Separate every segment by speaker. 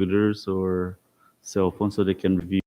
Speaker 1: computers or cell phones so they can review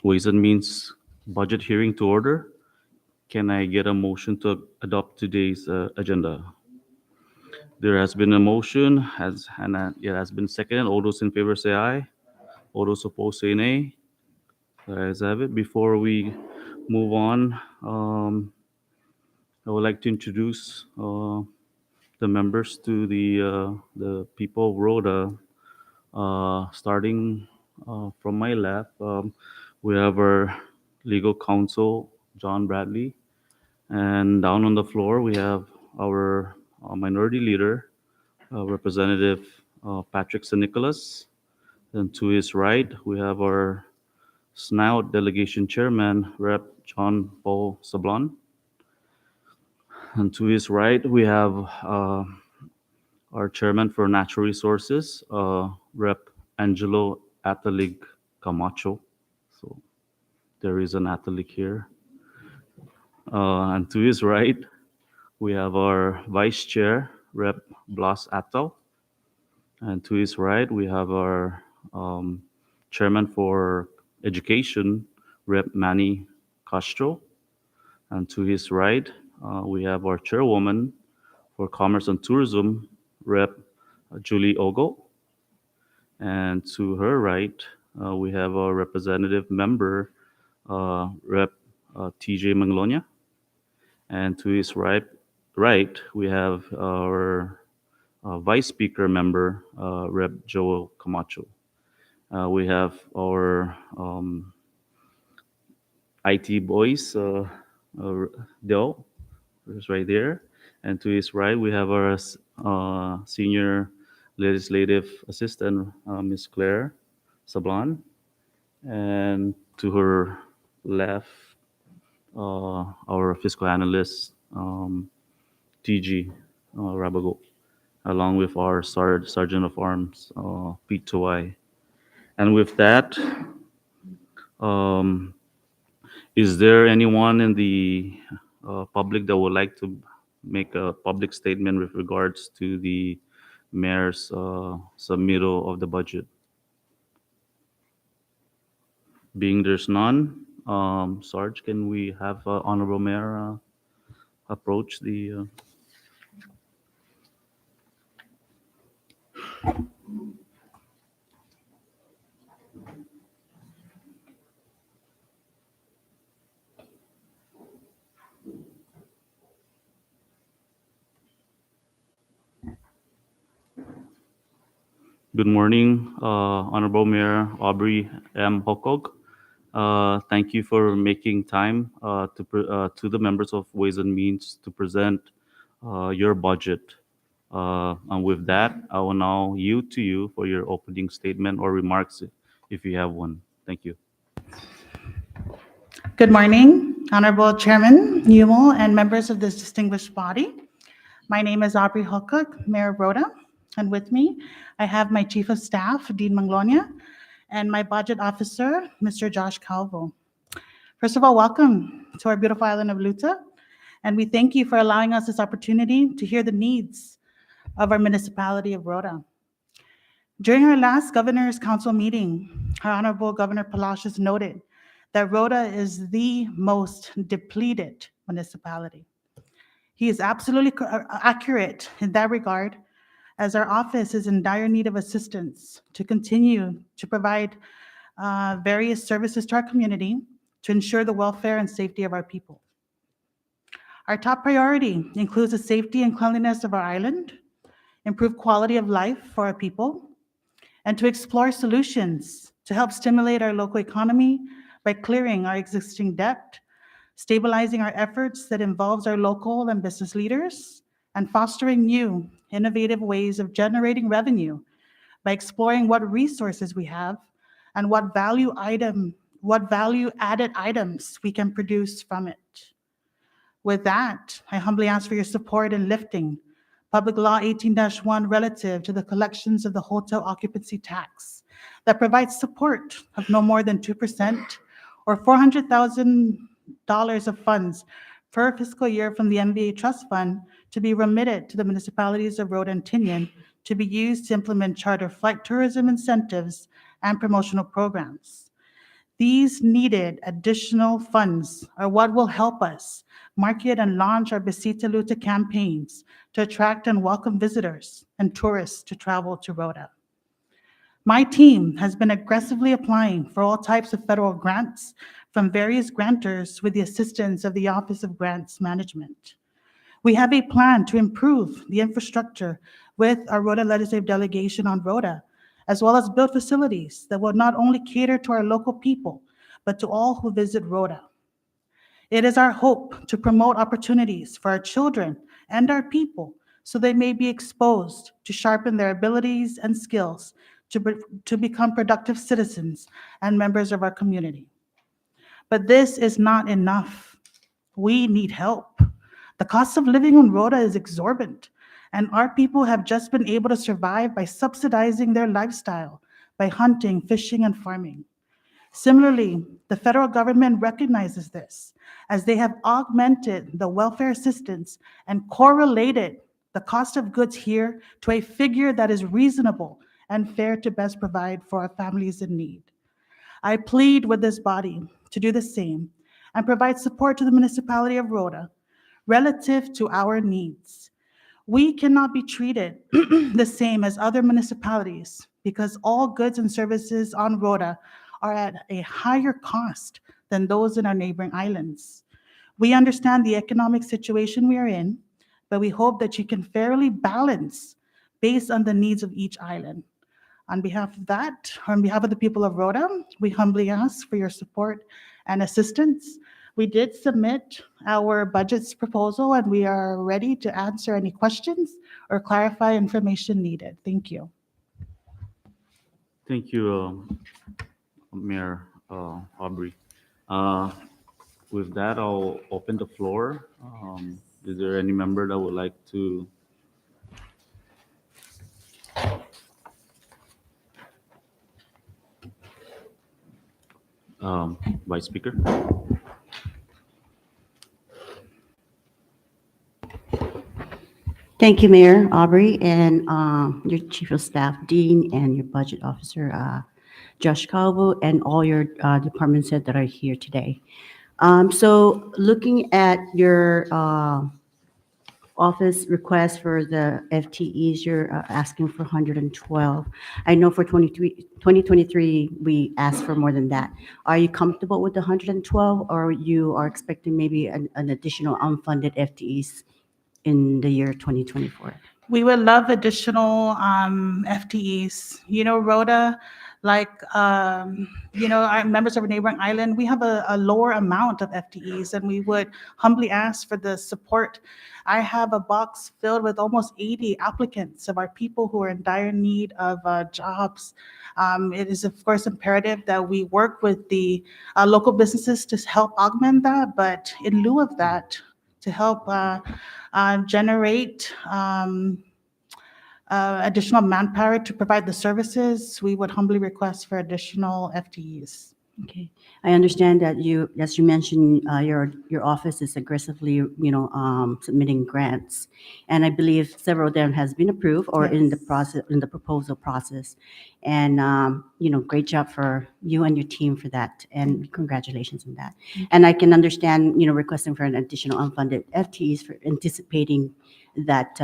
Speaker 1: Ways and Means budget hearing to order. Can I get a motion to adopt today's agenda? There has been a motion, and it has been seconded. All those in favor say aye. All those opposed say nay. The ayes have it. Before we move on, I would like to introduce the members to the people of Rota. Starting from my left, we have our legal counsel, John Bradley. And down on the floor, we have our minority leader, Representative Patrick St. Nicholas. And to his right, we have our SNOUT delegation chairman, Rep. John Paul Sablon. And to his right, we have our chairman for natural resources, Rep. Angelo Atalig Camacho. So there is an Atalig here. And to his right, we have our vice chair, Rep. Blas Atal. And to his right, we have our chairman for education, Rep. Manny Castro. And to his right, we have our chairwoman for commerce and tourism, Rep. Julie Ogo. And to her right, we have our representative member, Rep. TJ Manglonia. And to his right, we have our vice speaker member, Rep. Joel Camacho. We have our IT boys, Dell, who's right there. And to his right, we have our senior legislative assistant, Ms. Claire Sablon. And to her left, our fiscal analyst, TG Rabago, along with our Sergeant of Arms, Pete Tuwai. And with that, is there anyone in the public that would like to make a public statement with regards to the mayor's submittal of the budget? Being there's none, Sarge, can we have Honorable Mayor approach the... Good morning, Honorable Mayor Aubrey M. Hokog. Thank you for making time to the members of Ways and Means to present your budget. And with that, I will now yield to you for your opening statement or remarks if you have one. Thank you.
Speaker 2: Good morning, Honorable Chairman Newell and members of this distinguished body. My name is Aubrey Hokuk, Mayor of Rota, and with me, I have my Chief of Staff, Dean Manglonia, and my Budget Officer, Mr. Josh Calvo. First of all, welcome to our beautiful island of Luta, and we thank you for allowing us this opportunity to hear the needs of our municipality of Rota. During our last Governor's Council meeting, our Honorable Governor Palacios noted that Rota is the most depleted municipality. He is absolutely accurate in that regard, as our office is in dire need of assistance to continue to provide various services to our community to ensure the welfare and safety of our people. Our top priority includes the safety and cleanliness of our island, improve quality of life for our people, and to explore solutions to help stimulate our local economy by clearing our existing debt, stabilizing our efforts that involves our local and business leaders, and fostering new, innovative ways of generating revenue by exploring what resources we have and what value-added items we can produce from it. With that, I humbly ask for your support in lifting Public Law 18-1 relative to the collections of the hotel occupancy tax that provides support of no more than 2% or $400,000 of funds per fiscal year from the MVA Trust Fund to be remitted to the municipalities of Rota and Tinian to be used to implement charter flight tourism incentives and promotional programs. These needed additional funds are what will help us market and launch our Besita Luta campaigns to attract and welcome visitors and tourists to travel to Rota. My team has been aggressively applying for all types of federal grants from various grantors with the assistance of the Office of Grants Management. We have a plan to improve the infrastructure with our Rota legislative delegation on Rota, as well as build facilities that will not only cater to our local people, but to all who visit Rota. It is our hope to promote opportunities for our children and our people so they may be exposed to sharpen their abilities and skills to become productive citizens and members of our community. But this is not enough. We need help. The cost of living on Rota is exorbitant, and our people have just been able to survive by subsidizing their lifestyle by hunting, fishing, and farming. Similarly, the federal government recognizes this as they have augmented the welfare assistance and correlated the cost of goods here to a figure that is reasonable and fair to best provide for our families in need. I plead with this body to do the same and provide support to the municipality of Rota relative to our needs. We cannot be treated the same as other municipalities because all goods and services on Rota are at a higher cost than those in our neighboring islands. We understand the economic situation we are in, but we hope that you can fairly balance based on the needs of each island. On behalf of that, or on behalf of the people of Rota, we humbly ask for your support and assistance. We did submit our budget's proposal, and we are ready to answer any questions or clarify information needed. Thank you.
Speaker 1: Thank you, Mayor Aubrey. Uh, with that, I'll open the floor. Is there any member that would like to? Vice Speaker?
Speaker 3: Thank you, Mayor Aubrey, and your Chief of Staff, Dean, and your Budget Officer, Josh Calvo, and all your department heads that are here today. So looking at your office request for the FTEs, you're asking for 112. I know for 2023, we asked for more than that. Are you comfortable with the 112, or you are expecting maybe an additional unfunded FTEs in the year 2024?
Speaker 2: We would love additional FTEs. Rota, like, our members of a neighboring island, we have a lower amount of FTEs, and we would humbly ask for the support. I have a box filled with almost 80 applicants of our people who are in dire need of jobs. It is, of course, imperative that we work with the local businesses to help augment that, but in lieu of that, to help generate additional manpower to provide the services, we would humbly request for additional FTEs.
Speaker 3: Okay, I understand that you, as you mentioned, your office is aggressively, submitting grants, and I believe several of them has been approved or in the
Speaker 2: Yes.
Speaker 3: process, in the proposal process, and great job for you and your team for that, and congratulations on that. And I can understand, requesting for an additional unfunded FTEs for anticipating that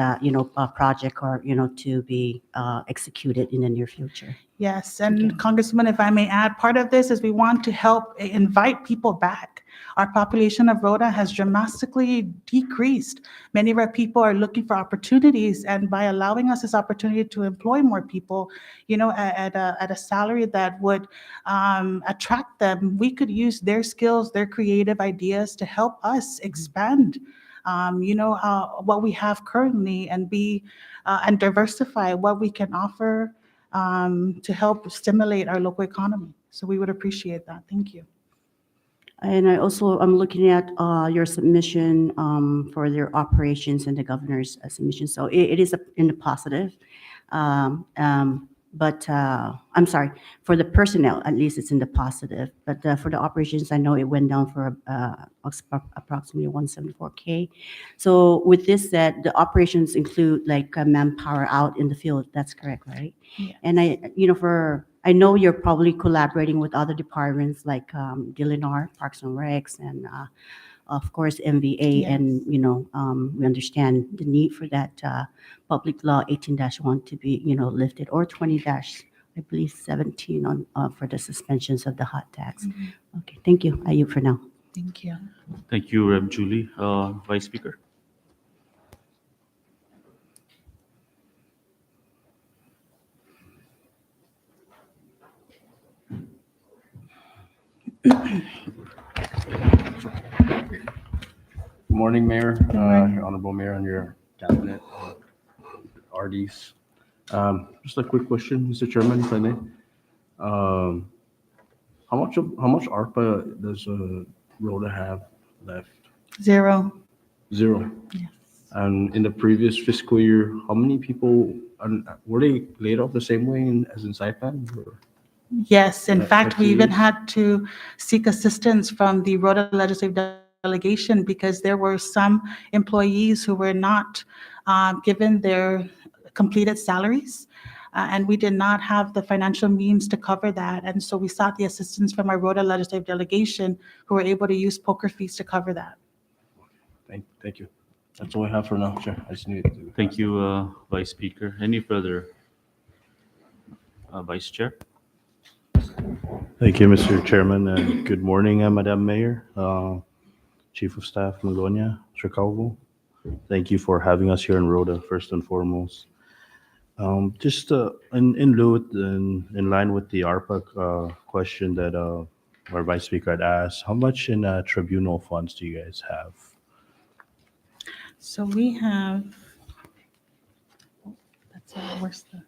Speaker 3: project or to be executed in the near future.
Speaker 2: Yes, and Congresswoman, if I may add, part of this is we want to help invite people back. Our population of Rota has dramatically decreased. Many of our people are looking for opportunities, and by allowing us this opportunity to employ more people, at a salary that would attract them, we could use their skills, their creative ideas to help us expand what we have currently and and diversify what we can offer to help stimulate our local economy. So we would appreciate that. Thank you.
Speaker 3: And I'm looking at your submission for your operations and the governor's submission. So it is in the positive. But I'm sorry, for the personnel, at least it's in the positive. But for the operations, I know it went down for approximately 174K. So with this said, the operations include like manpower out in the field. That's correct, right?
Speaker 2: Yeah.
Speaker 3: And for I know you're probably collaborating with other departments like DLNR, Parks and Recs, and of course MVA, and we understand the need for that public law 18-1 to be lifted, or 20 I believe 17 on for the suspensions of the hot tax. Okay, thank you. I yield for now.
Speaker 2: Thank you.
Speaker 1: Thank you, Rep. Julie. Vice Speaker.
Speaker 4: Good morning, Mayor, your Honorable Mayor, and your cabinet, RDs. Just a quick question, Mr. Chairman, if I may. How much ARPA does Rota have left?
Speaker 2: 0.
Speaker 4: 0.
Speaker 2: Yes.
Speaker 4: And in the previous fiscal year, how many people were they laid off the same way as in Saipan? Or?
Speaker 2: Yes, in
Speaker 4: That-
Speaker 2: fact, we even
Speaker 4: FTEs?
Speaker 2: had to seek assistance from the Rota Legislative Delegation because there were some employees who were not given their completed salaries, and we did not have the financial means to cover that. And so we sought the assistance from our Rota Legislative Delegation, who were able to use poker fees to cover that.
Speaker 4: Thank you. That's all I have for now, Chair. I just needed to.
Speaker 1: Thank you, Vice Speaker. Any further? Vice Chair.
Speaker 5: Thank you, Mr. Chairman, and good morning, Madam Mayor, Chief of Staff Manglonia, Chicago. Thank you for having us here in Rota, first and foremost. Just in line with the ARPA question that our Vice Speaker had asked, how much in tribunal funds do you guys have?
Speaker 2: So we have, that's where's the?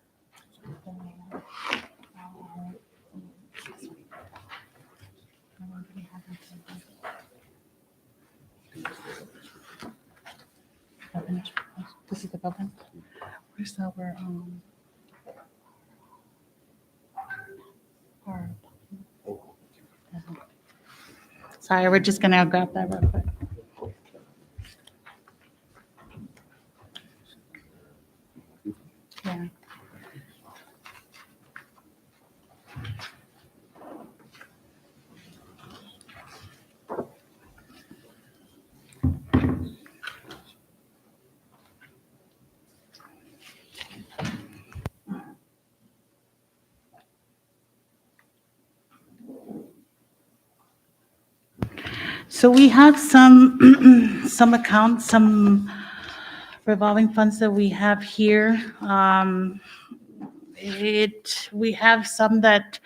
Speaker 2: This is the building. Where's our our- Sorry, we're just gonna grab that real quick. Yeah. So we have some, some accounts, some revolving funds that we have here. We have some that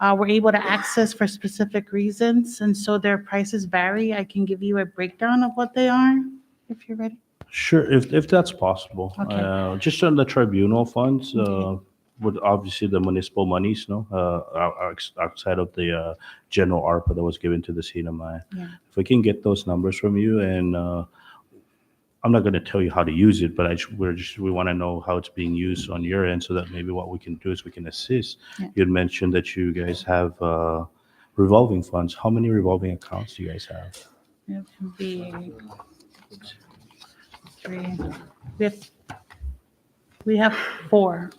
Speaker 2: we're able to access for specific reasons, and so their prices vary. I can give you a breakdown of what they are, if you're ready.
Speaker 5: Sure, if that's possible.
Speaker 2: Okay.
Speaker 5: Just on the tribunal funds, with obviously the municipal monies, no, outside of the general ARPA that was given to the CNMI.
Speaker 2: Yeah.
Speaker 5: If we can get those numbers from you, and I'm not going to tell you how to use it, but we want to know how it's being used on your end, so that maybe what we can do is we can assist.
Speaker 2: Yeah.
Speaker 5: You had mentioned that you guys have revolving funds. How many revolving accounts do you guys have?
Speaker 2: It would be 3. We have 4.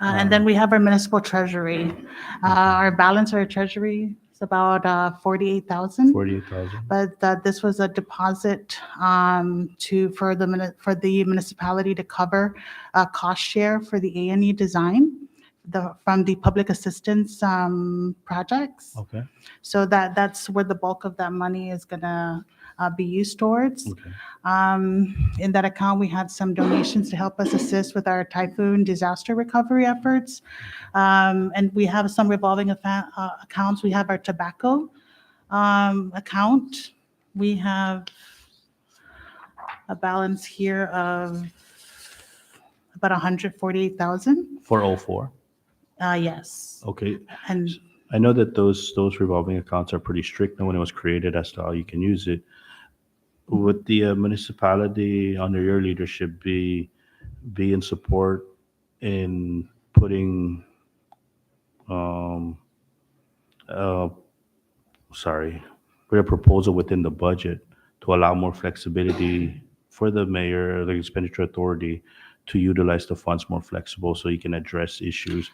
Speaker 2: And then we have our municipal treasury. Our balance, our treasury is about 48,000.
Speaker 5: 48,000.
Speaker 2: But this was a deposit for the municipality to cover cost share for the A&E design from the public assistance projects.
Speaker 5: Okay.
Speaker 2: So that's where the bulk of that money is gonna be used towards.
Speaker 5: Okay.
Speaker 2: In that account, we had some donations to help us assist with our typhoon disaster recovery efforts. And we have some revolving accounts. We have our tobacco account. We have a balance here of about 148,000.
Speaker 5: 404.
Speaker 2: Yes.
Speaker 5: Okay.
Speaker 2: And
Speaker 5: I know that those revolving accounts are pretty strict when it was created as to how you can use it. Would the municipality under your leadership be in support in putting put a proposal within the budget to allow more flexibility for the mayor, the expenditure authority, to utilize the funds more flexible so you can address issues?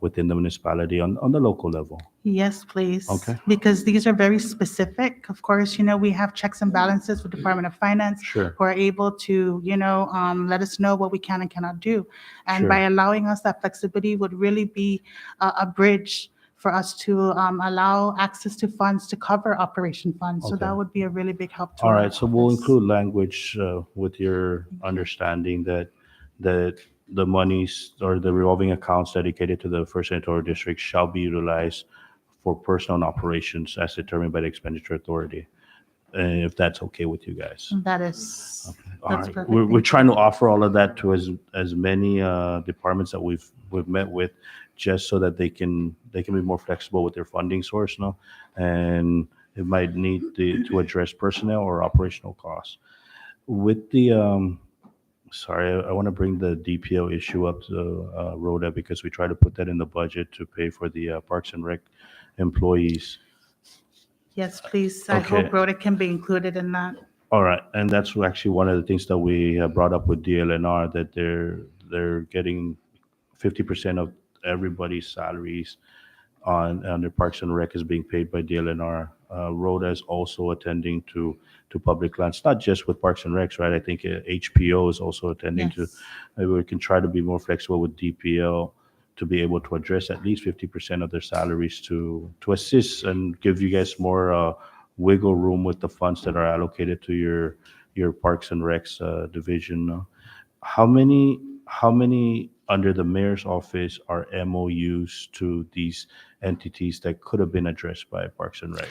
Speaker 5: within the municipality on the local level.
Speaker 2: Yes, please.
Speaker 5: Okay.
Speaker 2: Because these are very specific. Of course, we have checks and balances with Department of Finance.
Speaker 5: Sure.
Speaker 2: Who are able to, let us know what we can and cannot do. And
Speaker 5: Sure.
Speaker 2: by allowing us that flexibility would really be a bridge for us to allow access to funds to cover operation funds. So
Speaker 5: Okay.
Speaker 2: that would be a really big help to
Speaker 5: All
Speaker 2: our
Speaker 5: right, so we'll
Speaker 2: office.
Speaker 5: include language with your understanding that the monies or the revolving accounts dedicated to the first senatorial district shall be utilized for personal and operations as determined by the expenditure authority. And if that's okay with you guys.
Speaker 2: That is,
Speaker 5: All
Speaker 2: that's
Speaker 5: right,
Speaker 2: perfect.
Speaker 5: we're
Speaker 2: Thank you.
Speaker 5: trying to offer all of that to as many departments that we've met with, just so that they can be more flexible with their funding source, no, and it might need to address personnel or operational costs. With the sorry, I want to bring the DPO issue up to Rhoda, because we try to put that in the budget to pay for the Parks and Rec employees.
Speaker 2: Yes, please. I
Speaker 5: Okay.
Speaker 2: hope Rota can be included in that.
Speaker 5: All right, and that's actually one of the things that we have brought up with DLNR, that they're getting 50% of everybody's salaries on their Parks and Rec is being paid by DLNR. Rhoda is also attending to public lands, not just with Parks and Recs, right? I think HPO is also attending to.
Speaker 2: Yes.
Speaker 5: Maybe we can try to be more flexible with DPL to be able to address at least 50% of their salaries to assist and give you guys more wiggle room with the funds that are allocated to your Parks and Recs division. How many under the mayor's office are MOUs to these entities that could have been addressed by Parks and Rec?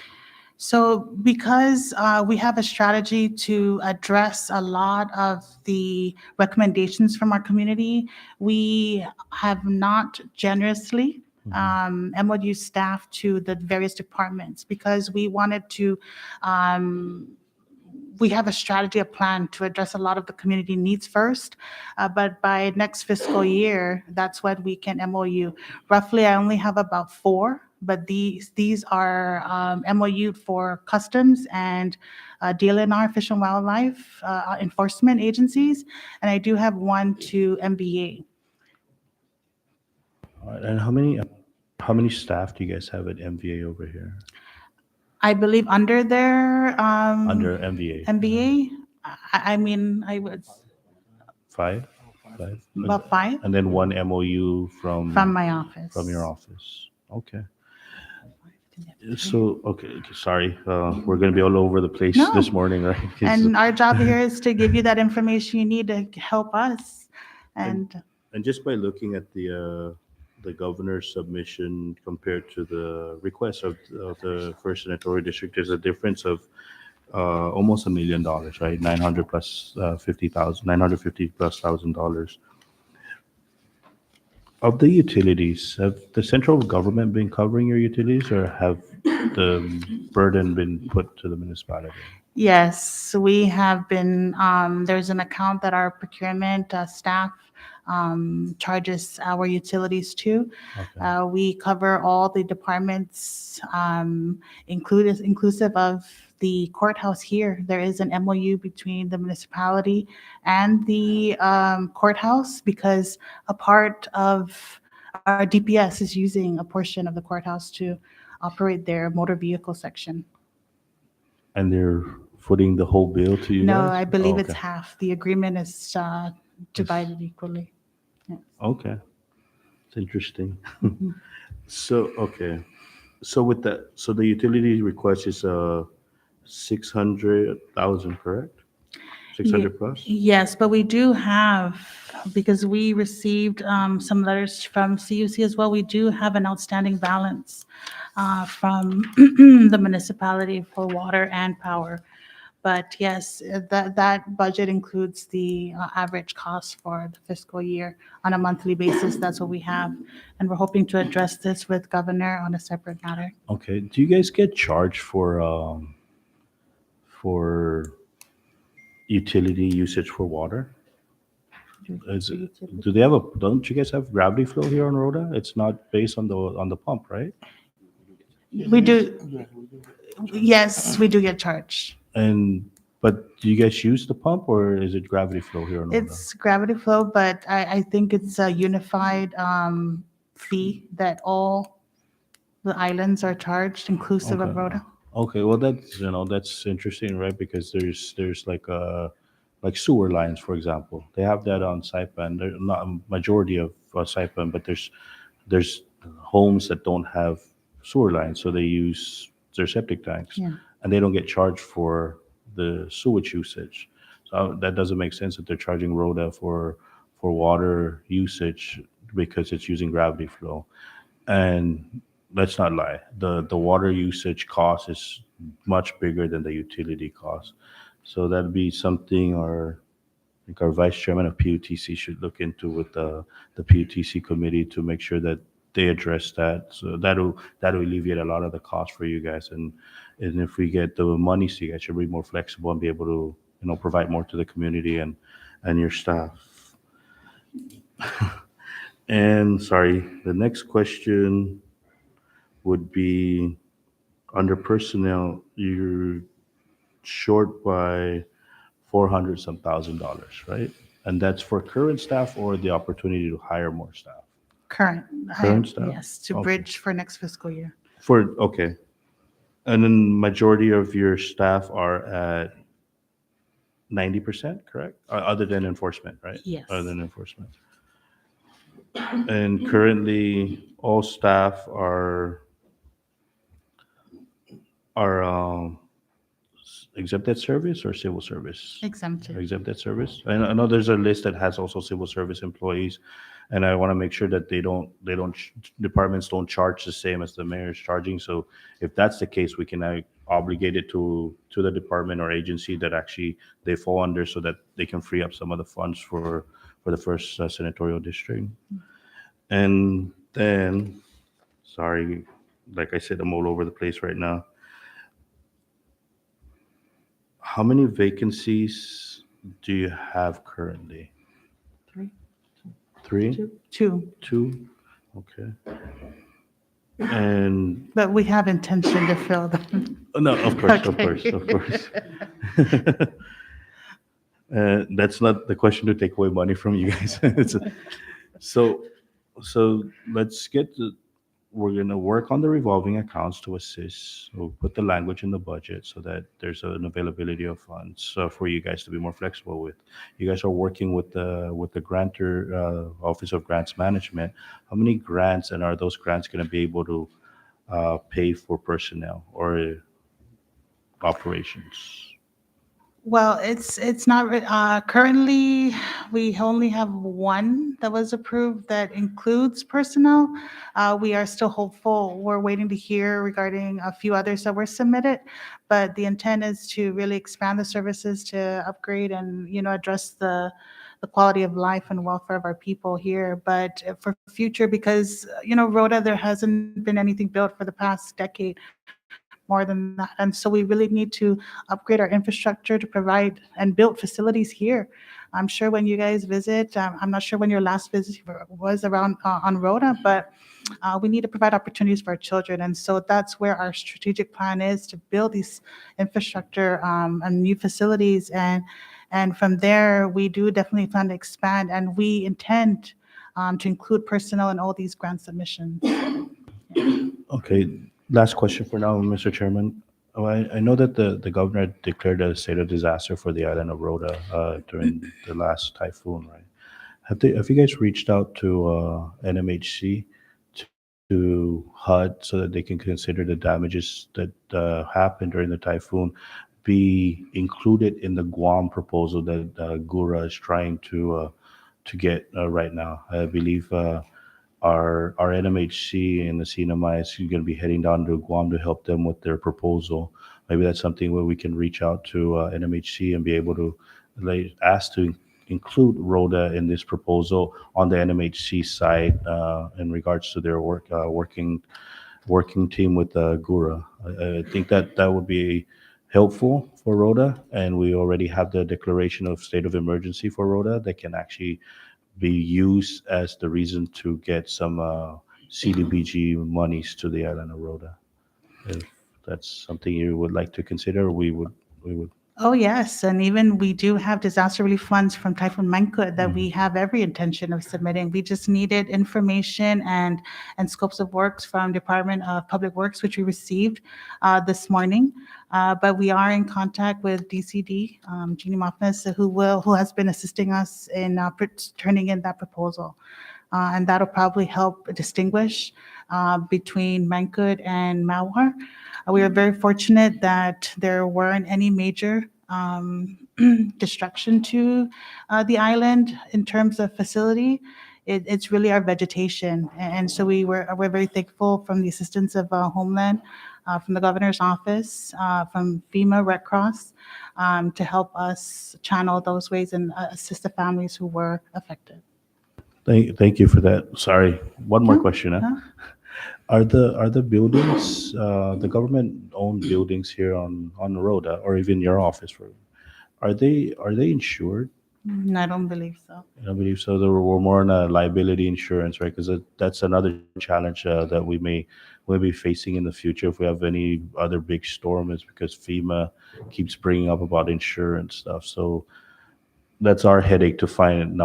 Speaker 2: So because we have a strategy to address a lot of the recommendations from our community, we have not generously MOU staff to the various departments, because we wanted to we have a strategy, a plan to address a lot of the community needs first. But by next fiscal year, that's when we can MOU. Roughly, I only have about 4, but these are MOU for customs and DLNR, Fish and Wildlife enforcement agencies, and I do have 1 to MBA.
Speaker 5: All right, and how many staff do you guys have at MVA over here?
Speaker 2: I believe under their
Speaker 5: Under MVA?
Speaker 2: MBA, I mean, I was
Speaker 5: Five? Five?
Speaker 2: about 5
Speaker 5: And then 1 MOU from
Speaker 2: my office.
Speaker 5: from your office. Okay. So, okay, sorry, we're gonna be all over the place
Speaker 2: No.
Speaker 5: this morning, right? 'Cause-
Speaker 2: And our job here is to give you that information you need to help us. And
Speaker 5: And just by looking at the governor's submission compared to the request of the first senatorial district, there's a difference of almost $1 million, right? 900 plus 50,000, 950 plus $1,000. Of the utilities, have the central government been covering your utilities, or have the burden been put to the municipality?
Speaker 2: yes, we have been, there's an account that our procurement staff charges our utilities to.
Speaker 5: Okay.
Speaker 2: We cover all the departments, inclusive of the courthouse here. There is an MOU between the municipality and the courthouse, because a part of our DPS is using a portion of the courthouse to operate their motor vehicle section.
Speaker 5: And they're footing the whole bill to you
Speaker 2: No,
Speaker 5: guys?
Speaker 2: I believe
Speaker 5: Oh,
Speaker 2: it's
Speaker 5: okay.
Speaker 2: half. The agreement is divided equally.
Speaker 5: Okay, it's interesting. So, okay, so with that, so the utility request is 600,000, correct? 600 plus?
Speaker 2: Yes, but we do have, because we received some letters from CUC as well, we do have an outstanding balance from the municipality for water and power. But yes, that budget includes the average cost for the fiscal year on a monthly basis. That's what we have. And we're hoping to address this with Governor on a separate matter.
Speaker 5: Okay, do you guys get charged for utility usage for water? Do they have don't you guys have gravity flow here on Rota? It's not based on the pump, right?
Speaker 2: We do, yes, we do get charged.
Speaker 5: But do you guys use the pump, or is it gravity flow here on Rota?
Speaker 2: It's gravity flow, but I think it's a unified fee that all the islands are charged, inclusive of
Speaker 5: Okay.
Speaker 2: Rota.
Speaker 5: Okay, well, that's interesting, right? Because there's like sewer lines, for example. They have that on Saipan. They're not a majority of Saipan, but there's homes that don't have sewer lines, so they use their septic tanks,
Speaker 2: Yeah.
Speaker 5: and they don't get charged for the sewage usage. So that doesn't make sense that they're charging Rhoda for water usage because it's using gravity flow. And let's not lie, the water usage cost is much bigger than the utility cost. So that'd be something our vice chairman of PUTC should look into with the PUTC committee to make sure that they address that. So that'll alleviate a lot of the cost for you guys. And if we get the money, so you guys should be more flexible and be able to provide more to the community and your staff. And sorry, the next question would be under personnel, you're short by 400 some thousand dollars, right? And that's for current staff or the opportunity to hire more staff?
Speaker 2: Current.
Speaker 5: Current staff?
Speaker 2: Yes, to
Speaker 5: Okay.
Speaker 2: bridge for next fiscal year.
Speaker 5: Okay. And then majority of your staff are at 90%, correct? Other than enforcement, right?
Speaker 2: Yes.
Speaker 5: Other than enforcement. And currently, all staff are exempted service or civil service?
Speaker 2: Exempted.
Speaker 5: Exempted service. I know there's a list that has also civil service employees, and I want to make sure that departments don't charge the same as the mayor is charging. So if that's the case, we can obligate it to the department or agency that actually they fall under, so that they can free up some of the funds for the first senatorial district. And then, sorry, like I said, I'm all over the place right now. How many vacancies do you have currently?
Speaker 2: Three.
Speaker 5: Three?
Speaker 2: Two.
Speaker 5: Two? Okay. And
Speaker 2: But we have intention to fill them.
Speaker 5: no, of course, of
Speaker 2: Okay.
Speaker 5: course, of course. That's not the question to take away money from you guys. So, so let's we're going to work on the revolving accounts to assist. We'll put the language in the budget so that there's an availability of funds for you guys to be more flexible with. You guys are working with the grantor, Office of Grants Management. How many grants, and are those grants going to be able to pay for personnel or operations?
Speaker 2: Well, it's not, currently, we only have one that was approved that includes personnel. We are still hopeful. We're waiting to hear regarding a few others that were submitted. But the intent is to really expand the services to upgrade and, address the quality of life and welfare of our people here. But for future, because, Rota, there hasn't been anything built for the past decade, more than that. And so we really need to upgrade our infrastructure to provide and build facilities here. I'm sure when you guys visit, I'm not sure when your last visit was around on Rota, but we need to provide opportunities for our children. And so that's where our strategic plan is, to build these infrastructure and new facilities. And from there, we do definitely plan to expand, and we intend to include personnel in all these grant submissions.
Speaker 5: Okay, last question for now, Mr. Chairman. Oh, I know that the governor declared a state of disaster for the island of Rota during the last typhoon, right? Have you guys reached out to NMHC to HUD so that they can consider the damages that happened during the typhoon be included in the Guam proposal that Gura is trying to get right now? I believe our NMHC and the CNMI is going to be heading down to Guam to help them with their proposal. Maybe that's something where we can reach out to NMHC and be able to ask to include Rhoda in this proposal on the NMHC side in regards to their working team with Gura. I think that would be helpful for Rhoda, and we already have the declaration of state of emergency for Rhoda that can actually be used as the reason to get some CDBG monies to the island of Rhoda. If that's something you would like to consider, we would
Speaker 2: Oh, yes, and even we do have disaster relief funds from Typhoon Mangkhut that we have every intention of submitting. We just needed information and scopes of works from Department of Public Works, which we received this morning. But we are in contact with DCD, Jeannie Moffitt, who has been assisting us in turning in that proposal. And that'll probably help distinguish between Mangkhut and Malwar. We are very fortunate that there weren't any major destruction to the island in terms of facility. It's really our vegetation. And so we're very thankful from the assistance of Homeland, from the governor's office, from FEMA, Red Cross, to help us channel those ways and assist the families who were affected.
Speaker 5: Thank you for that. Sorry, one more
Speaker 2: No,
Speaker 5: question.
Speaker 2: no.
Speaker 5: Are the buildings, the government-owned buildings here on Rota, or even your office, are they insured?
Speaker 2: I don't believe so.
Speaker 5: I believe so. There were more on a liability insurance, right? Because that's another challenge that we'll be facing in the future if we have any other big storm, is because FEMA keeps bringing up about insurance stuff. So that's our headache to find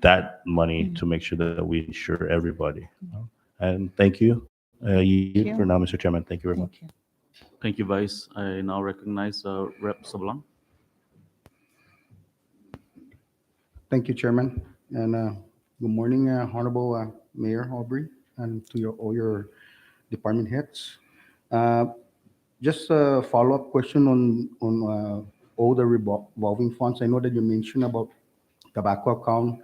Speaker 5: that money to make sure that we insure everybody. And thank you. You for
Speaker 2: you.
Speaker 5: now, Mr. Chairman. Thank you very much.
Speaker 2: Thank you.
Speaker 1: Thank you, Vice. I now recognize Rep. Sablan.
Speaker 6: Thank you, Chairman. And good morning, Honorable Mayor Aubrey, and to all your department heads. Just a follow-up question on all the revolving funds. I know that you mentioned about tobacco account,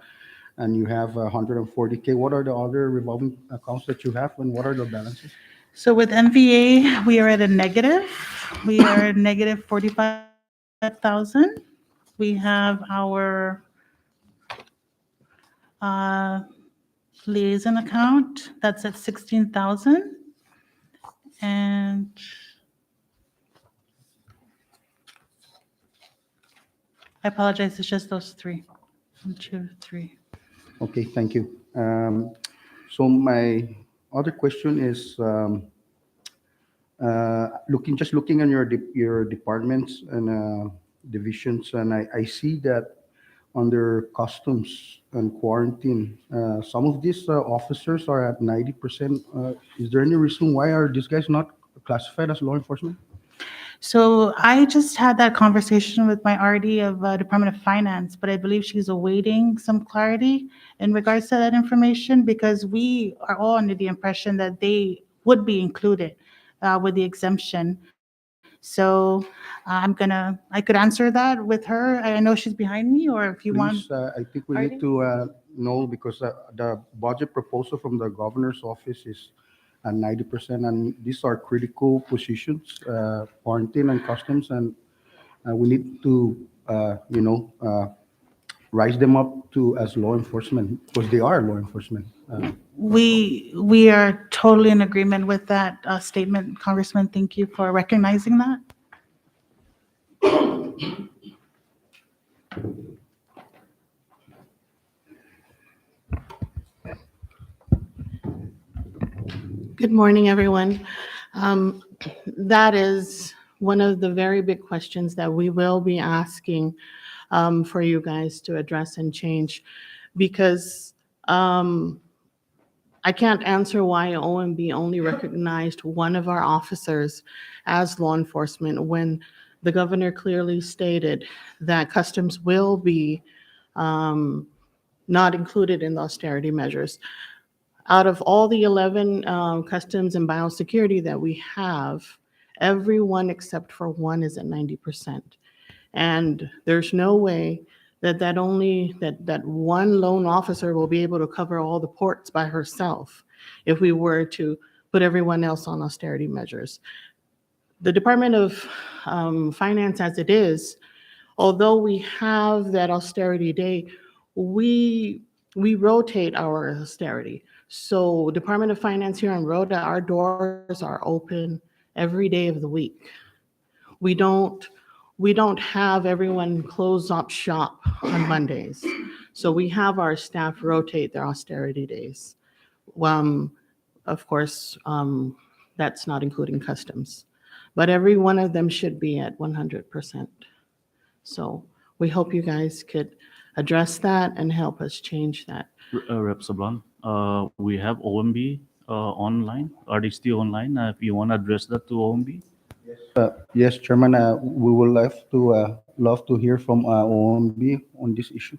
Speaker 6: and you have 140K. What are the other revolving accounts that you have, and what are the balances?
Speaker 2: So with MVA, we are at a negative. We are at negative 45,000. We have our liaison account, that's at 16,000. And I apologize, it's just those three. 1, 2, 3.
Speaker 6: Okay, thank you. So my other question is, looking on your departments and divisions, and I see that under customs and quarantine, some of these officers are at 90%. Is there any reason why are these guys not classified as law enforcement?
Speaker 2: So I just had that conversation with my RD of Department of Finance, but I believe she's awaiting some clarity in regards to that information, because we are all under the impression that they would be included with the exemption. So I could answer that with her. I know she's behind me, or if you want.
Speaker 6: Please, I think we need to know, because the budget proposal from the governor's office is at 90%, and these are critical positions, quarantine and customs, and we need to, rise them up to as law enforcement, because they are law enforcement.
Speaker 2: We are totally in agreement with that statement, Congressman. Thank you for recognizing that.
Speaker 7: Good morning, everyone. That is one of the very big questions that we will be asking for you guys to address and change, because I can't answer why OMB only recognized one of our officers as law enforcement when the governor clearly stated that customs will be not included in the austerity measures. Out of all the 11 customs and biosecurity that we have, everyone except for one is at 90%. And there's no way that one lone officer will be able to cover all the ports by herself if we were to put everyone else on austerity measures. The Department of Finance, as it is, although we have that austerity day, we rotate our austerity. So Department of Finance here in Rota, our doors are open every day of the week. We don't have everyone close up shop on Mondays. So we have our staff rotate their austerity days. Of course, that's not including customs, but every one of them should be at 100%. So we hope you guys could address that and help us change that.
Speaker 1: Rep Sablan, we have OMB online. Are they still online? If you want to address that to OMB.
Speaker 6: Yes, Chairman, we would love to hear from OMB on this issue.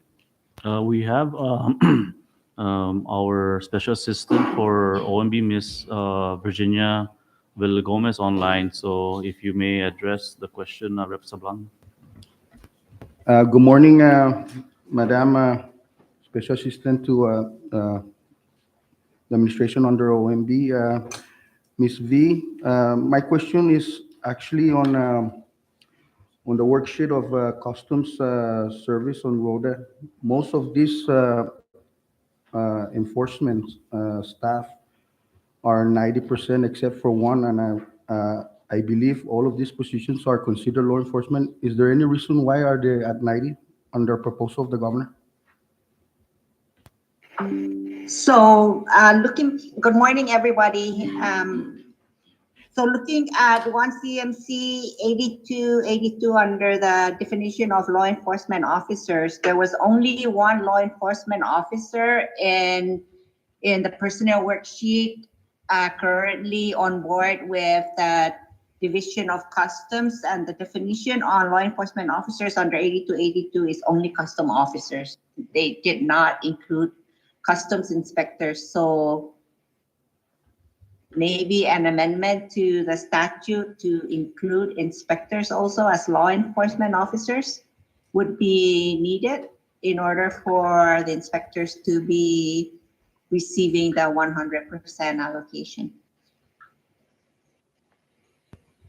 Speaker 1: We have our special assistant for OMB, Miss Virginia Villagomez online. So if you may address the question, Rep Sablan.
Speaker 6: Good morning, Madam Special Assistant to the administration under OMB. Ms. V, my question is actually on the worksheet of customs service on Rota. Most of these enforcement staff are 90% except for one, and I believe all of these positions are considered law enforcement. Is there any reason why are they at 90 under proposal of the governor?
Speaker 8: So good morning, everybody. So looking at 1 CMC 8282 under the definition of law enforcement officers, there was only one law enforcement officer in the personnel worksheet currently on board with the Division of Customs, and the definition on law enforcement officers under 8282 is only custom officers. They did not include customs inspectors. So maybe an amendment to the statute to include inspectors also as law enforcement officers would be needed in order for the inspectors to be receiving the 100% allocation.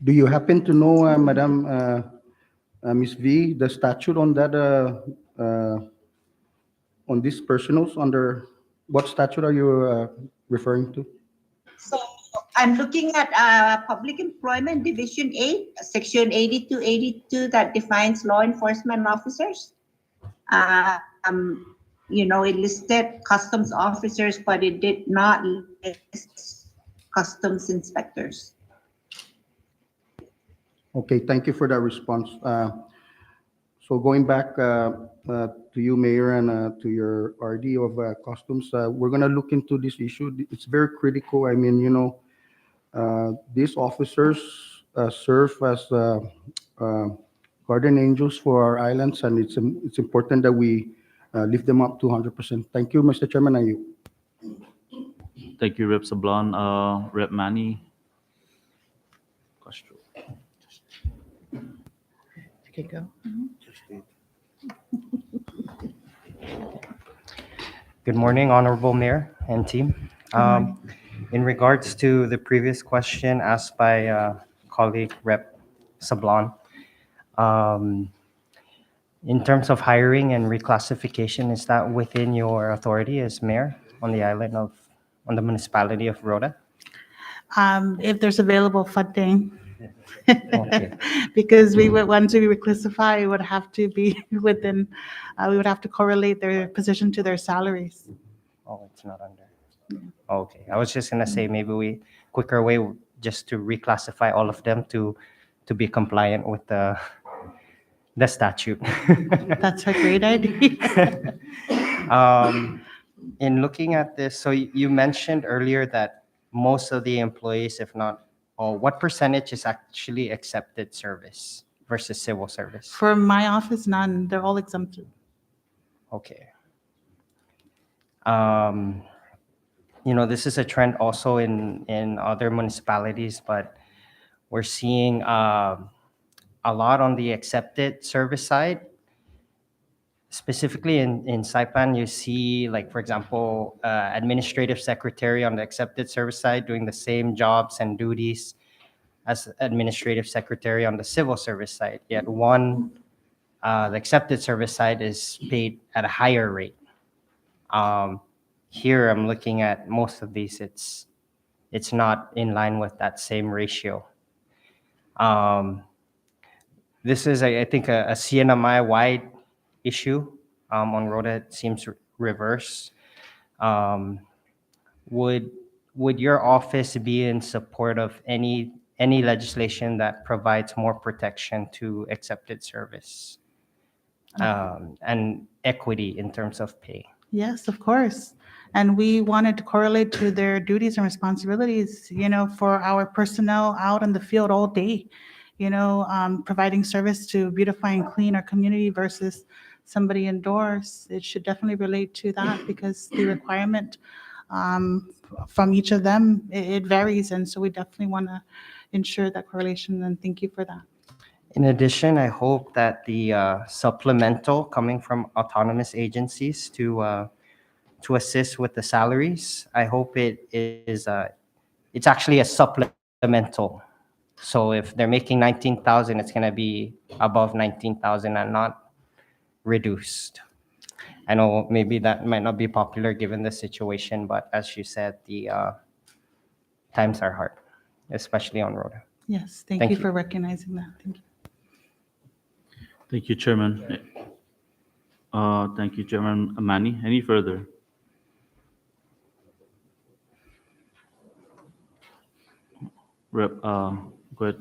Speaker 6: Do you happen to know, Madam Ms. V, the statute on that, on these personals under, what statute are you referring to?
Speaker 8: So I'm looking at Public Employment Division 8, Section 8282 that defines law enforcement officers. It listed customs officers, but it did not list customs inspectors.
Speaker 6: Okay, thank you for that response. So going back to you, Mayor, and to your RD of Customs, we're going to look into this issue. It's very critical. I mean, these officers serve as guardian angels for our islands, and it's important that we lift them up to 100%. Thank you, Mr. Chairman, and you.
Speaker 1: Thank you, Rep Sablan. Rep Manny Castro.
Speaker 7: You can go.
Speaker 9: Good morning, Honorable Mayor and team. In regards to the previous question asked by colleague Rep Sablan, in terms of hiring and reclassification, is that within your authority as mayor on the municipality of Rota?
Speaker 2: If there's available funding.
Speaker 9: Okay.
Speaker 2: Because once we reclassify, it would have to be within, we would have to correlate their position to their salaries.
Speaker 9: Oh, it's not under. Okay, I was just gonna say maybe quicker way just to reclassify all of them to be compliant with the statute.
Speaker 2: That's a great idea.
Speaker 9: In looking at this, so you mentioned earlier that most of the employees, if not all, what percentage is actually accepted service versus civil service?
Speaker 2: For my office, none. They're all exempted.
Speaker 9: Okay. This is a trend also in other municipalities, but we're seeing a lot on the accepted service side. Specifically in Saipan, you see, like, for example, administrative secretary on the accepted service side doing the same jobs and duties as administrative secretary on the civil service side. Yet the accepted service side is paid at a higher rate. Here, I'm looking at most of these, it's not in line with that same ratio. This is, I think, a CNMI-wide issue. On Rota, it seems reverse. Would your office be in support of any legislation that provides more protection to accepted service? and equity in terms of pay.
Speaker 2: Yes, of course. And we wanted to correlate to their duties and responsibilities, for our personnel out in the field all day, providing service to beautify and clean our community versus somebody indoors. It should definitely relate to that because the requirement from each of them, it varies. And so we definitely want to ensure that correlation, and thank you for that.
Speaker 9: In addition, I hope that the supplemental coming from autonomous agencies to assist with the salaries, I hope it is it's actually a supplemental. So if they're making 19,000, it's going to be above 19,000 and not reduced. I know maybe that might not be popular given the situation, but as you said, the times are hard, especially on Rota.
Speaker 2: Yes, thank
Speaker 9: Thank
Speaker 2: you
Speaker 9: you.
Speaker 2: for recognizing that. Thank you.
Speaker 1: Thank you, Chairman. Thank you, Chairman Manny. Any further? Rep, go ahead,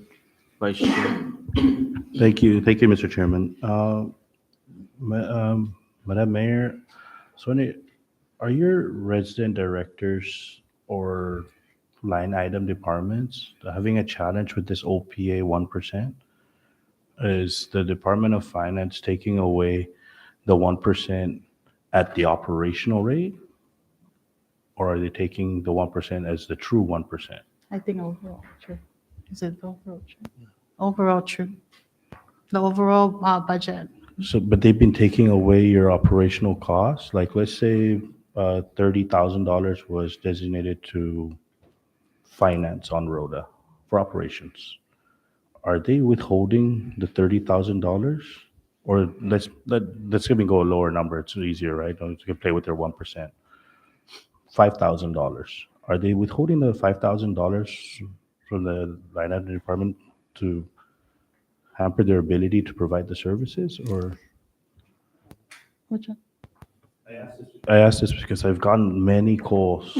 Speaker 1: Vice Chair.
Speaker 5: Thank you, Mr. Chairman. Madam Mayor, are your resident directors or line item departments having a challenge with this OPA 1%? Is the Department of Finance taking away the 1% at the operational rate? Or are they taking the 1% as the true 1%?
Speaker 2: I think overall, true. Is it overall true? Overall true. The overall budget.
Speaker 5: So, but they've been taking away your operational costs. Like, let's say $30,000 was designated to finance on Rota for operations. Are they withholding the $30,000? Or let's give me go a lower number. It's easier, right? You can play with their 1%. $5,000. Are they withholding the $5,000 from the line item department to hamper their ability to provide the services, or?
Speaker 2: Which one?
Speaker 5: I asked this because I've gotten many calls,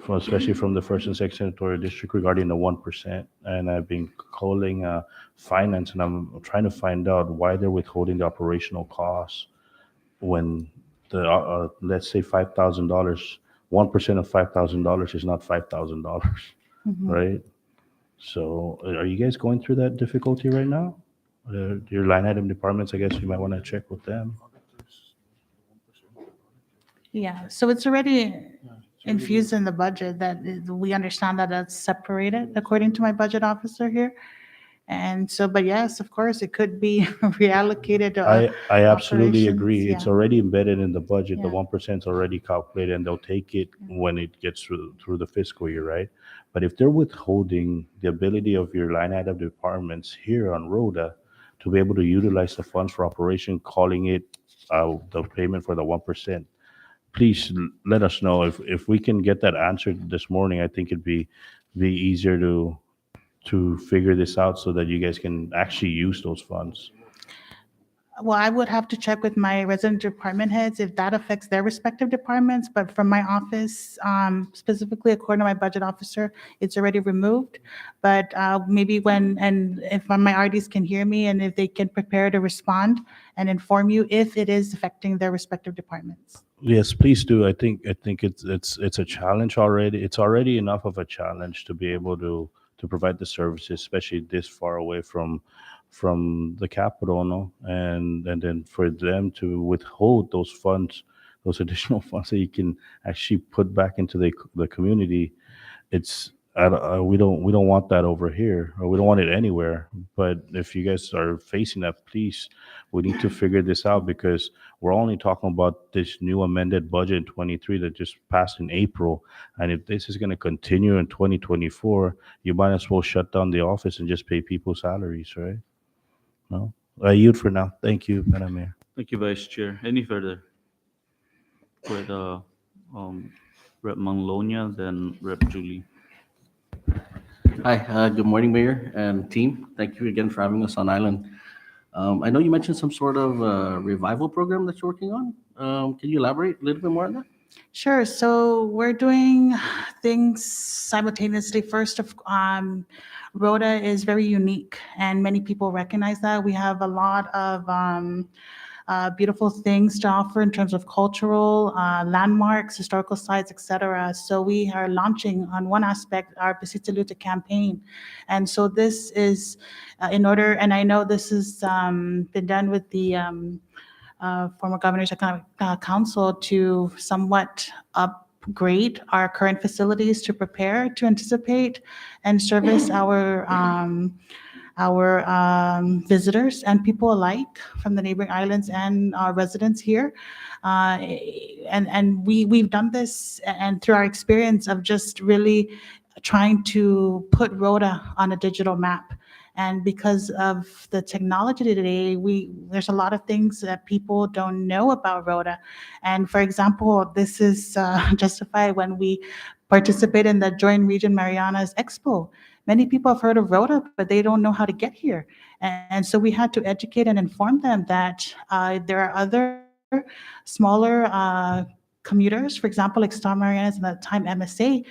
Speaker 5: especially from the first and second senatorial district regarding the 1%, and I've been calling finance, and I'm trying to find out why they're withholding the operational costs when the let's say $5,000, 1% of $5,000 is not $5,000, right? So, are you guys going through that difficulty right now? Your line item departments, I guess you might want to check with them.
Speaker 2: Yeah, so it's already infused in the budget we understand that it's separated according to my budget officer here. And so, but yes, of course, it could be reallocated to
Speaker 5: I absolutely
Speaker 2: operations,
Speaker 5: agree. It's
Speaker 2: yeah.
Speaker 5: already embedded in the budget. The
Speaker 2: Yeah.
Speaker 5: 1% is already calculated, and they'll take it when it gets through the fiscal year, right? But if they're withholding the ability of your line item departments here on Rhoda to be able to utilize the funds for operation, calling it the payment for the 1%, please let us know. If we can get that answered this morning, I think it'd be easier to figure this out so that you guys can actually use those funds.
Speaker 2: Well, I would have to check with my resident department heads if that affects their respective departments, but from my office, specifically according to my budget officer, it's already removed. But maybe if my RDs can hear me and if they can prepare to respond and inform you if it is affecting their respective departments.
Speaker 5: Yes, please do. I think it's a challenge already. It's already enough of a challenge to be able to provide the services, especially this far away from the capital, no? And then for them to withhold those funds, those additional funds that you can actually put back into the community, we don't want that over here, or we don't want it anywhere. But if you guys are facing that, please, we need to figure this out, because we're only talking about this new amended budget in 23 that just passed in April. And if this is going to continue in 2024, you might as well shut down the office and just pay people salaries, right? No, I yield for now. Thank you, Madam Mayor.
Speaker 1: Thank you, Vice Chair. Any further? With Rep Manglonia, then Rep Julie.
Speaker 4: Hi, good morning, Mayor and team. Thank you again for having us on Island. I know you mentioned some sort of revival program that you're working on. Can you elaborate a little bit more on that?
Speaker 2: Sure. So we're doing things simultaneously. First, Rota is very unique, and many people recognize that. We have a lot of beautiful things to offer in terms of cultural landmarks, historical sites, etc. So we are launching on one aspect our Visita Luta campaign. And so this is in order, and I know this has been done with the former Governor's Economic Council to somewhat upgrade our current facilities to prepare to anticipate and service our visitors and people alike from the neighboring islands and our residents here. And we've done this and through our experience of just really trying to put Rota on a digital map. And because of the technology today, there's a lot of things that people don't know about Rota. And for example, this is justified when we participate in the Joint Region Marianas Expo. Many people have heard of Rota, but they don't know how to get here. And so we had to educate and inform them that there are other smaller commuters, for example, like Star Marianas and at the time MSA,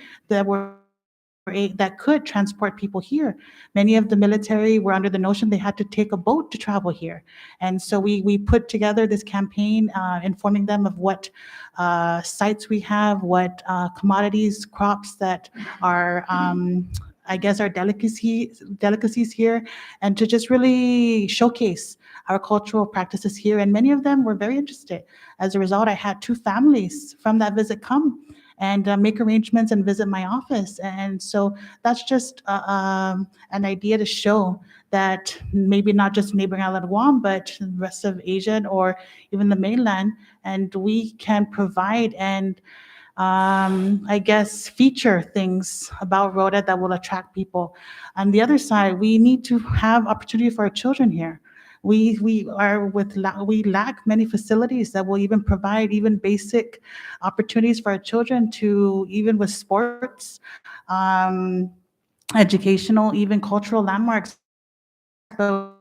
Speaker 2: that could transport people here. Many of the military were under the notion they had to take a boat to travel here. And so we put together this campaign informing them of what sites we have, what commodities, crops that are I guess our delicacies here, and to just really showcase our cultural practices here. And many of them were very interested. As a result, I had 2 families from that visit come and make arrangements and visit my office. And so that's just an idea to show that maybe not just neighboring island Guam, but the rest of Asia or even the mainland, and we can provide and I guess, feature things about Rota that will attract people. On the other side, we need to have opportunity for our children here. We lack many facilities that will even provide even basic opportunities for our children to, even with sports, educational, even cultural landmarks. But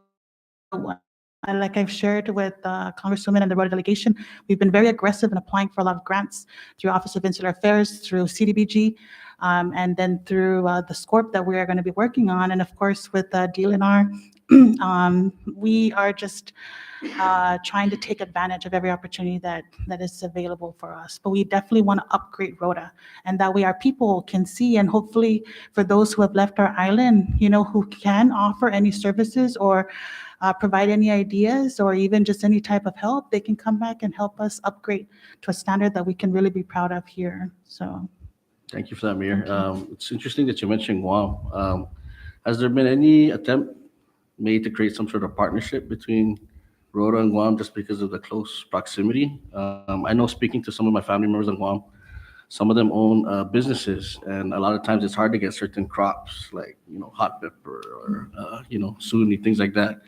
Speaker 2: like I've shared with Congresswoman and the Rota delegation, we've been very aggressive in applying for a lot of grants through Office of Insular Affairs, through CDBG, and then through the SCORP that we are going to be working on. And of course, with DLNR, we are just trying to take advantage of every opportunity that is available for us. But we definitely want to upgrade Rota, and that way our people can see, and hopefully for those who have left our island, who can offer any services or provide any ideas or even just any type of help, they can come back and help us upgrade to a standard that we can really be proud of here. So
Speaker 4: Thank you for that, Mayor. It's interesting that you mentioned Guam. Has there been any attempt made to create some sort of partnership between Rota and Guam just because of the close proximity? I know, speaking to some of my family members in Guam, some of them own businesses, and a lot of times it's hard to get certain crops like hot pepper or suni, things like that.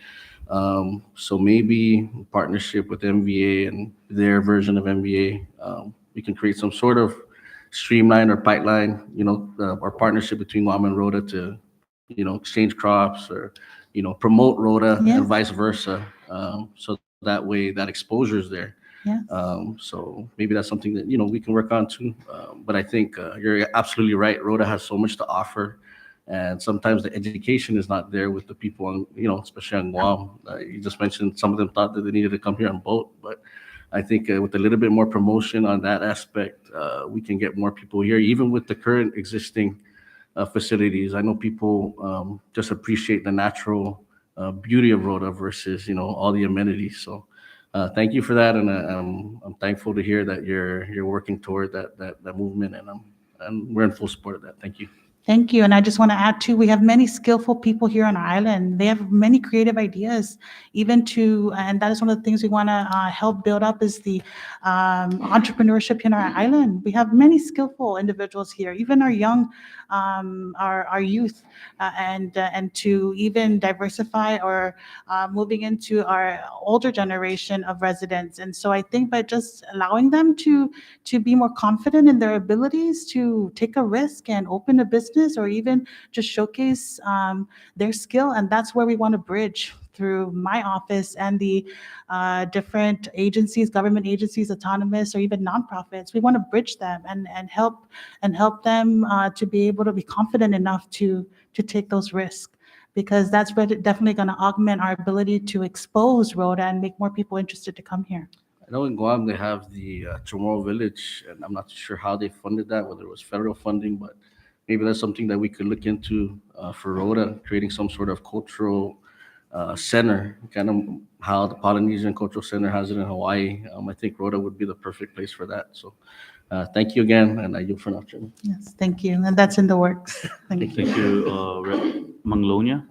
Speaker 4: So maybe partnership with MVA and their version of MVA, we can create some sort of streamline or pipeline, or partnership between Guam and Rota to, exchange crops or, promote Rota
Speaker 2: Yes.
Speaker 4: and vice versa. So that way that exposure is there.
Speaker 2: yes.
Speaker 4: So maybe that's something that, we can work on too. But I think you're absolutely right. Rota has so much to offer. And sometimes the education is not there with the people on, especially on Guam. You just mentioned some of them thought that they needed to come here on boat. But I think with a little bit more promotion on that aspect, we can get more people here, even with the current existing facilities. I know people just appreciate the natural beauty of Rota versus, all the amenities. So thank you for that, and I'm thankful to hear that you're working toward that movement, and we're in full support of that. Thank you.
Speaker 2: Thank you. And I just want to add too, we have many skillful people here on our island. They have many creative ideas, and that is one of the things we want to help build up is the entrepreneurship in our island. We have many skillful individuals here, even our young, our youth, and to even diversify or moving into our older generation of residents. And so I think by just allowing them to be more confident in their abilities to take a risk and open a business or even just showcase their skill. And that's where we want to bridge through my office and the different agencies, government agencies, autonomous, or even nonprofits. We want to bridge them and help them to be able to be confident enough to take those risks. because that's definitely going to augment our ability to expose Rota and make more people interested to come here.
Speaker 4: I know in Guam they have the Chamorro Village, and I'm not sure how they funded that, whether it was federal funding, but maybe that's something that we could look into for Rota, creating some sort of cultural center, kind of how the Polynesian Cultural Center has it in Hawaii. I think Rota would be the perfect place for that. So thank you again, and I yield for now, Chairman.
Speaker 2: Yes, thank you, and that's in the works. Thank you.
Speaker 1: Thank you, Rep. Manglonia.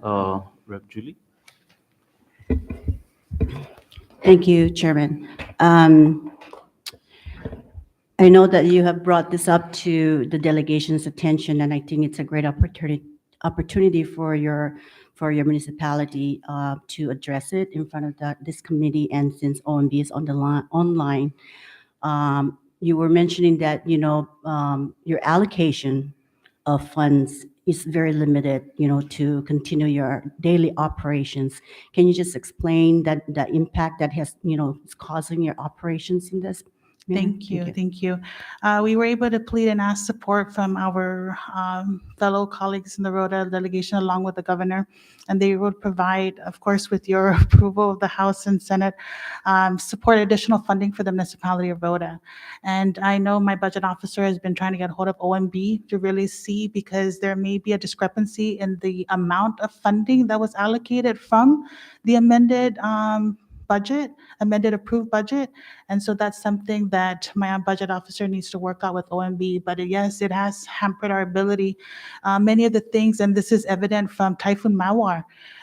Speaker 1: Rep. Julie?
Speaker 3: Thank you, Chairman. I know that you have brought this up to the delegation's attention, and I think it's a great opportunity for your municipality to address it in front of this committee. And since OMB is on the online, you were mentioning that your allocation of funds is very limited, to continue your daily operations. Can you just explain that the impact that has, is causing your operations in this?
Speaker 2: Thank you, thank you. We were able to plead and ask support from our fellow colleagues in the Rota delegation along with the governor, and they would provide, of course, with your approval of the House and Senate, support additional funding for the municipality of Rota. And I know my budget officer has been trying to get hold of OMB to really see, because there may be a discrepancy in the amount of funding that was allocated from the amended approved budget. And so that's something that my budget officer needs to work out with OMB. But yes, it has hampered our ability. Many of the things, and this is evident from Typhoon Mawar,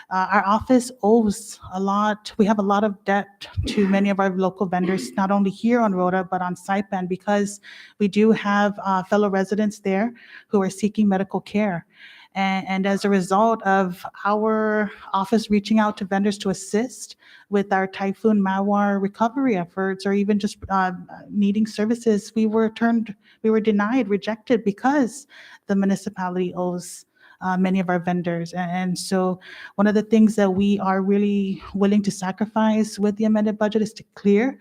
Speaker 2: our office owes a lot. We have a lot of debt to many of our local vendors, not only here on Rota, but on Saipan, because we do have fellow residents there who are seeking medical care. And as a result of our office reaching out to vendors to assist with our Typhoon Mawar recovery efforts, or even just needing services, we were denied, rejected, because the municipality owes many of our vendors. And so one of the things that we are really willing to sacrifice with the amended budget is to clear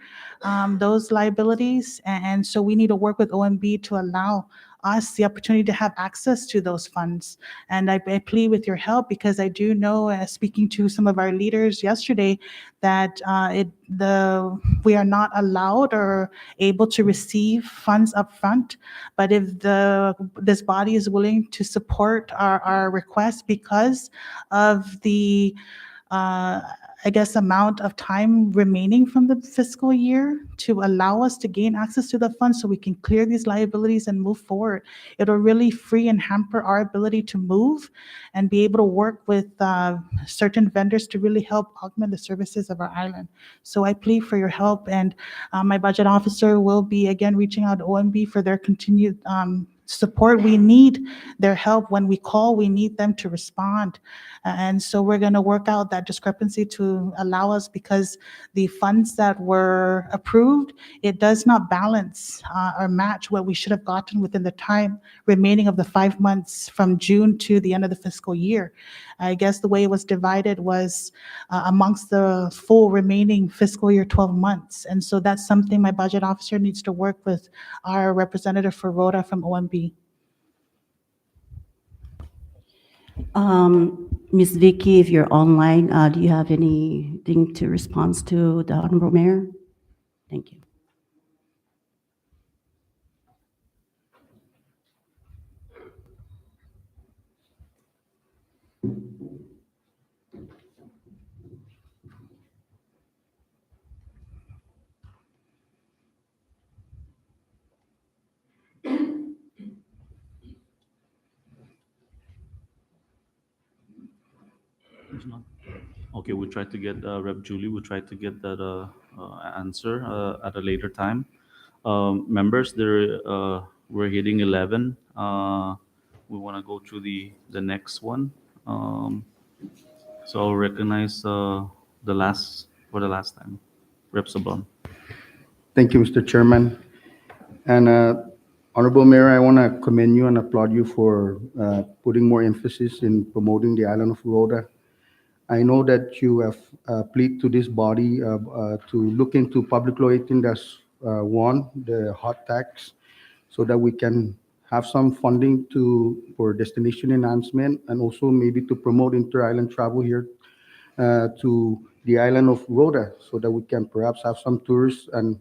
Speaker 2: those liabilities. And so we need to work with OMB to allow us the opportunity to have access to those funds. And I plead with your help, because I do know, speaking to some of our leaders yesterday, that we are not allowed or able to receive funds up front. But if this body is willing to support our request because of the amount of time remaining from the fiscal year to allow us to gain access to the funds so we can clear these liabilities and move forward. It'll really free and hamper our ability to move and be able to work with certain vendors to really help augment the services of our island. So I plead for your help, and my budget officer will be again reaching out to OMB for their continued support. We need their help. When we call, we need them to respond. And so we're going to work out that discrepancy to allow us, because the funds that were approved, it does not balance or match what we should have gotten within the time remaining of the 5 months from June to the end of the fiscal year. I guess the way it was divided was amongst the full remaining fiscal year 12 months. And so that's something my budget officer needs to work with our representative for Rota from OMB.
Speaker 3: Ms. Vicky, if you're online, do you have anything to respond to the Honorable Mayor? Thank you.
Speaker 1: Okay, we tried to get Rep. Julie. We tried to get that answer at a later time. Members, we're hitting 11. We want to go to the next one. So I'll recognize for the last time, Rep. Sablan.
Speaker 6: Thank you, Mr. Chairman. And Honorable Mayor, I want to commend you and applaud you for putting more emphasis in promoting the island of Rota. I know that you have pleaded to this body to look into Public Law 18-1, the hot tax, so that we can have some funding for destination enhancement and also maybe to promote inter-island travel here to the island of Rota so that we can perhaps have some tourists and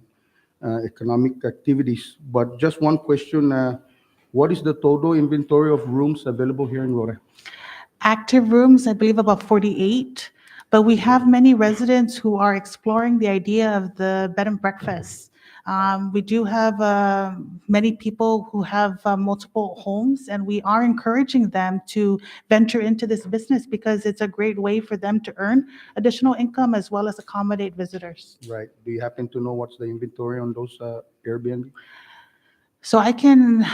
Speaker 6: economic activities. But just one question, what is the total inventory of rooms available here in Rota?
Speaker 2: Active rooms, I believe about 48, but we have many residents who are exploring the idea of the bed and breakfast. We do have many people who have multiple homes, and we are encouraging them to venture into this business because it's a great way for them to earn additional income as well as accommodate visitors.
Speaker 6: Right. Do you happen to know what's the inventory on those Airbnb?
Speaker 2: So I can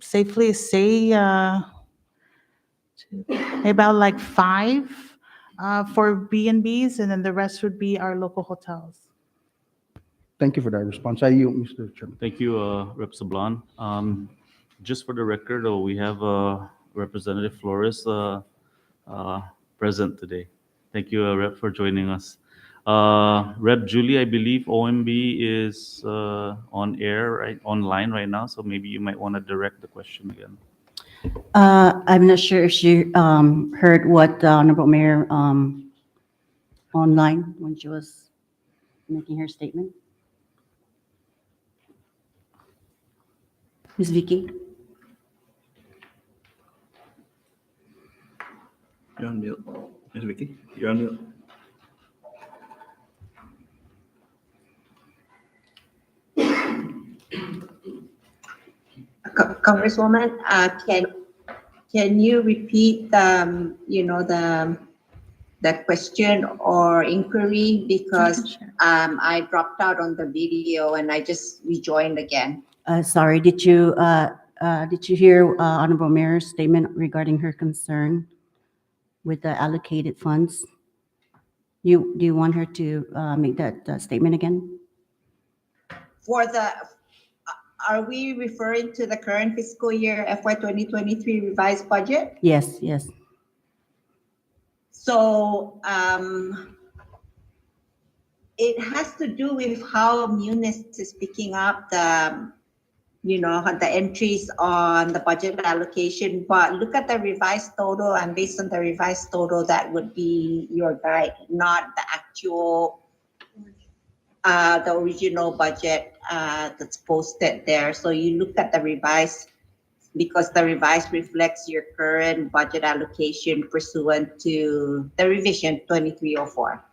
Speaker 2: safely say about like 5 for B&Bs, and then the rest would be our local hotels.
Speaker 6: Thank you for that response. I yield, Mr. Chairman.
Speaker 1: Thank you, Rep. Sablan. Just for the record, we have Representative Flores present today. Thank you, Rep, for joining us. Rep. Julie, I believe OMB is on air, right, online right now, so maybe you might want to direct the question again.
Speaker 3: I'm not sure if she heard what the Honorable Mayor online when she was making her statement. Ms. Vicky?
Speaker 10: You're on mute. Ms. Vicky, you're on mute.
Speaker 8: Congresswoman, can you repeat the question or inquiry because I dropped out on the video and I just rejoined again.
Speaker 3: Sorry, did you hear Honorable Mayor's statement regarding her concern with the allocated funds? Do you want her to make that statement again?
Speaker 8: Are we referring to the current fiscal year FY 2023 revised budget?
Speaker 3: Yes, yes.
Speaker 8: So it has to do with how Munis is picking up the entries on the budget allocation. But look at the revised total, and based on the revised total, that would be your guide, not the actual, the original budget that's posted there. So you look at the revised because the revised reflects your current budget allocation pursuant to the revision 2304.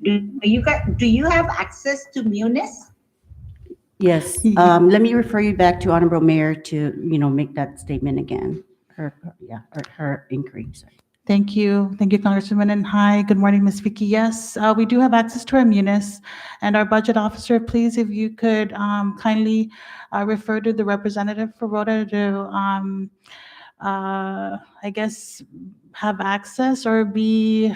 Speaker 8: Do you have access to Munis?
Speaker 3: Yes. Let me refer you back to Honorable Mayor to, make that statement again. Her inquiry, sorry.
Speaker 2: Thank you, Congresswoman, and hi, good morning, Ms. Vicky. Yes, we do have access to our Munis, and our budget officer, please, if you could kindly refer to the representative for Rota to, I guess, have access or be,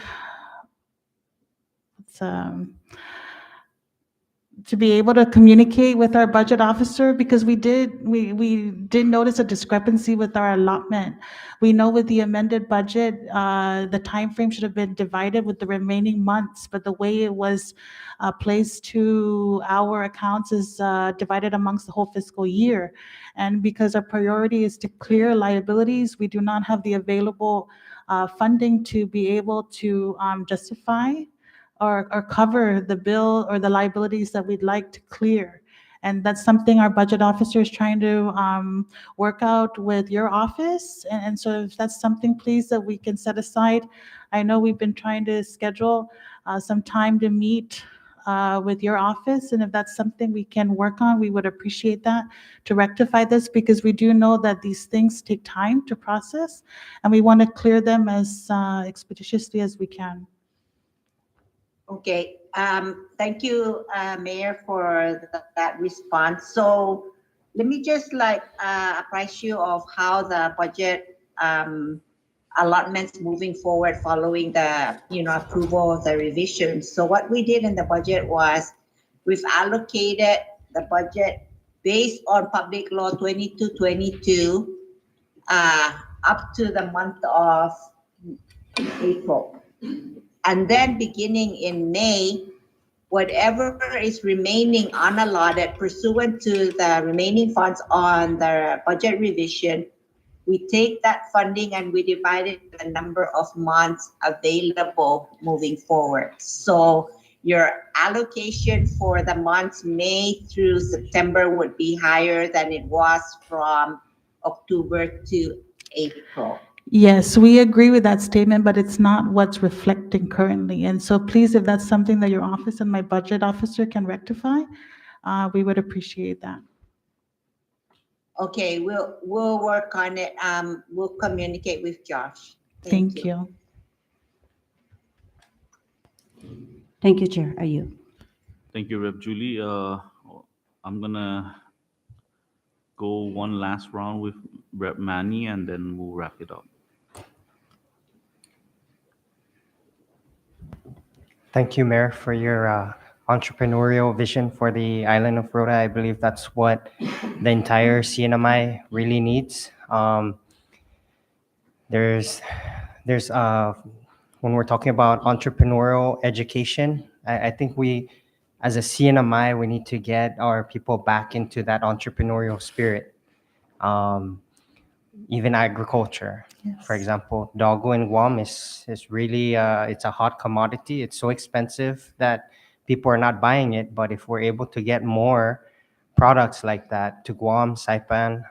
Speaker 2: to be able to communicate with our budget officer, because we did notice a discrepancy with our allotment. We know with the amended budget, the time frame should have been divided with the remaining months, but the way it was placed to our accounts is divided amongst the whole fiscal year. And because our priority is to clear liabilities, we do not have the available funding to be able to justify or cover the bill or the liabilities that we'd like to clear. And that's something our budget officer is trying to work out with your office. And so if that's something, please, that we can set aside. I know we've been trying to schedule some time to meet with your office. And if that's something we can work on, we would appreciate that to rectify this, because we do know that these things take time to process and we want to clear them as expeditiously as we can.
Speaker 8: Okay, thank you, Mayor, for that response. So let me just apprise you of how the budget allotments moving forward following the approval of the revisions. So what we did in the budget was we've allocated the budget based on Public Law 2222 up to the month of April. And then beginning in May, whatever is remaining unallotted pursuant to the remaining funds on the budget revision, we take that funding and we divide it by the number of months available moving forward. So your allocation for the months May through September would be higher than it was from October to April.
Speaker 2: Yes, we agree with that statement, but it's not what's reflecting currently. And so please, if that's something that your office and my budget officer can rectify, we would appreciate that.
Speaker 8: Okay, we'll work on it. We'll communicate with Josh.
Speaker 2: Thank you.
Speaker 3: Thank you, Chair. Are you?
Speaker 1: Thank you, Rep. Julie. I'm gonna go one last round with Rep. Manny, and then we'll wrap it up.
Speaker 9: Thank you, Mayor, for your entrepreneurial vision for the island of Rota. I believe that's what the entire CNMI really needs. There's when we're talking about entrepreneurial education, I think we, as a CNMI, we need to get our people back into that entrepreneurial spirit. Even agriculture, for
Speaker 2: Yes.
Speaker 9: example, doggo in Guam is really it's a hot commodity. It's so expensive that people are not buying it. But if we're able to get more products like that to Guam, Saipan,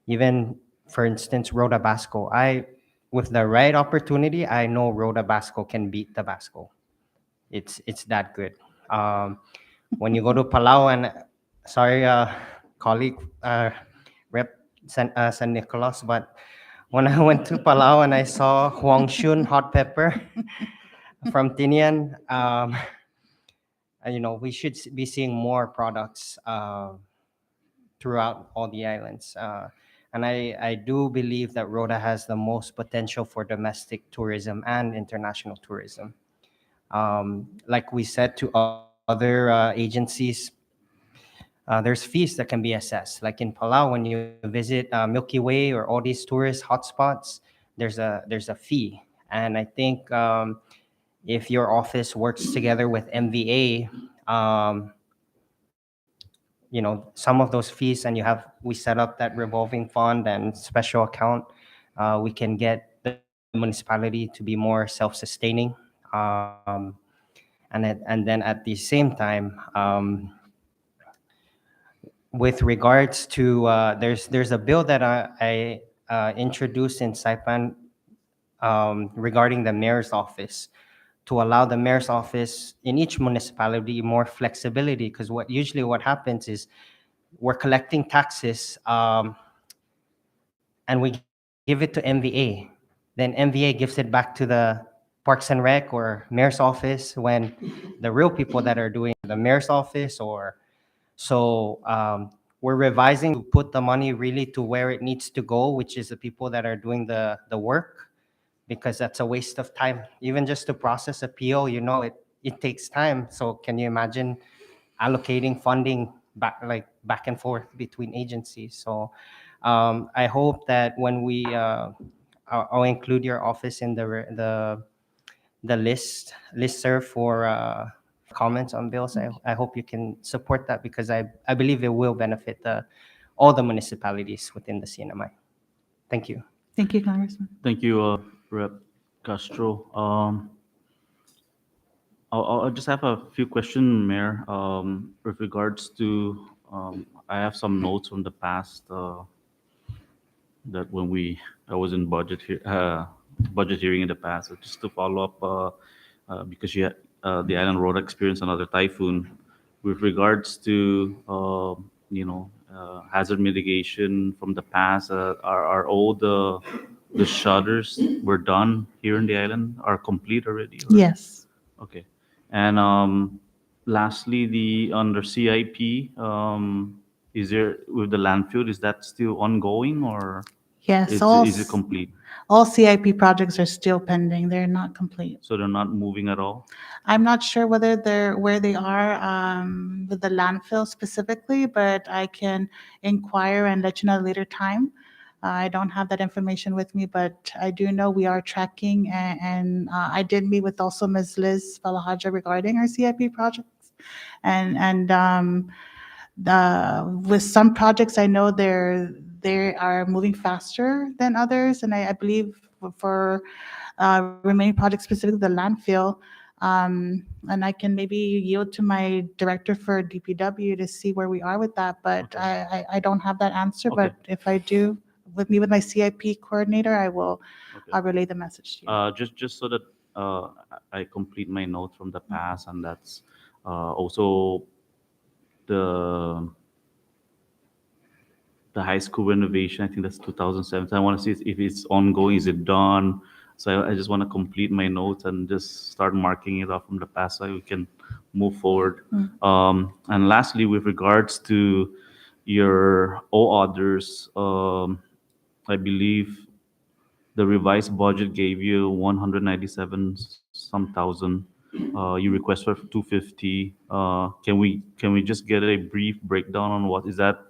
Speaker 9: even for instance, Rota Basco. With the right opportunity, I know Rota Basco can beat Tabasco. It's that good. When you go to Palau and sorry, colleague, Rep San Nicolas, but when I went to Palau and I saw Huang Shun hot pepper from Tinian, we should be seeing more products throughout all the islands. And I do believe that Rota has the most potential for domestic tourism and international tourism. Like we said to other agencies, there's fees that can be assessed. Like in Palau, when you visit Milky Way or all these tourist hotspots, there's a fee. And I think if your office works together with MVA, some of those fees, and we set up that revolving fund and special account, we can get the municipality to be more self-sustaining. And then at the same time, with regards to there's a bill that I introduced in Saipan regarding the mayor's office, to allow the mayor's office in each municipality more flexibility, because what happens is we're collecting taxes and we give it to MVA. Then MVA gives it back to the Parks and Rec or mayor's office, when the real people that are doing the mayor's office we're revising to put the money really to where it needs to go, which is the people that are doing the work, because that's a waste of time. Even just to process a PO, it takes time. So can you imagine allocating funding back and forth between agencies? So I hope that when I'll include your office in the listserv for comments on bills. I hope you can support that, because I believe it will benefit all the municipalities within the CNMI. Thank you.
Speaker 2: Thank you, Congressman.
Speaker 1: Thank you, Rep. Castro. I'll just have a few questions, Mayor, with regards to, I have some notes from the past that when I was in budget hearing in the past. So just to follow up, because the island road experienced another typhoon, with regards to hazard mitigation from the past. Are all the shutters were done here in the island are complete already? Or?
Speaker 2: Yes.
Speaker 1: Okay. And lastly, under CIP, is there, with the landfill, is that still ongoing, or
Speaker 2: Yes,
Speaker 1: is it complete?
Speaker 2: all CIP projects are still pending. They're not complete.
Speaker 1: So they're not moving at all?
Speaker 2: I'm not sure where they are with the landfill specifically, but I can inquire and let you know at a later time. I don't have that information with me, but I do know we are tracking, and I did meet with also Ms. Liz Falahaja regarding our CIP projects. And with some projects, I know they are moving faster than others, and I believe for remaining projects, specifically the landfill, and I can maybe yield to my director for DPW to see where we are with that, but I don't have that answer, but if I do, with me with my CIP coordinator, I'll relay the message to you.
Speaker 1: Just so that I complete my notes from the past, and that's also the high school renovation. I think that's 2017. I want to see if it's ongoing. Is it done? So I just want to complete my notes and just start marking it off from the past so we can move forward. And lastly, with regards to your others, I believe the revised budget gave you 197 some thousand. You request for 250. Can we just get a brief breakdown on what is that?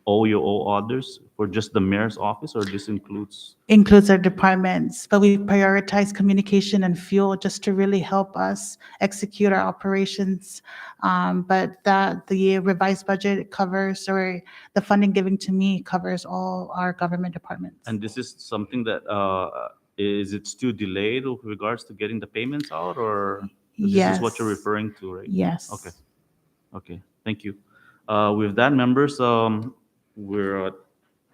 Speaker 1: All your all others for just the mayor's office, or this includes?
Speaker 2: Includes our departments, but we prioritize communication and fuel just to really help us execute our operations. But the revised budget covers, or the funding given to me covers all our government departments.
Speaker 1: And this is something that is it still delayed with regards to getting the payments out, or this is what you're
Speaker 2: Yes.
Speaker 1: referring to, right?
Speaker 2: Yes.
Speaker 1: Okay, thank you. With that, members, we're at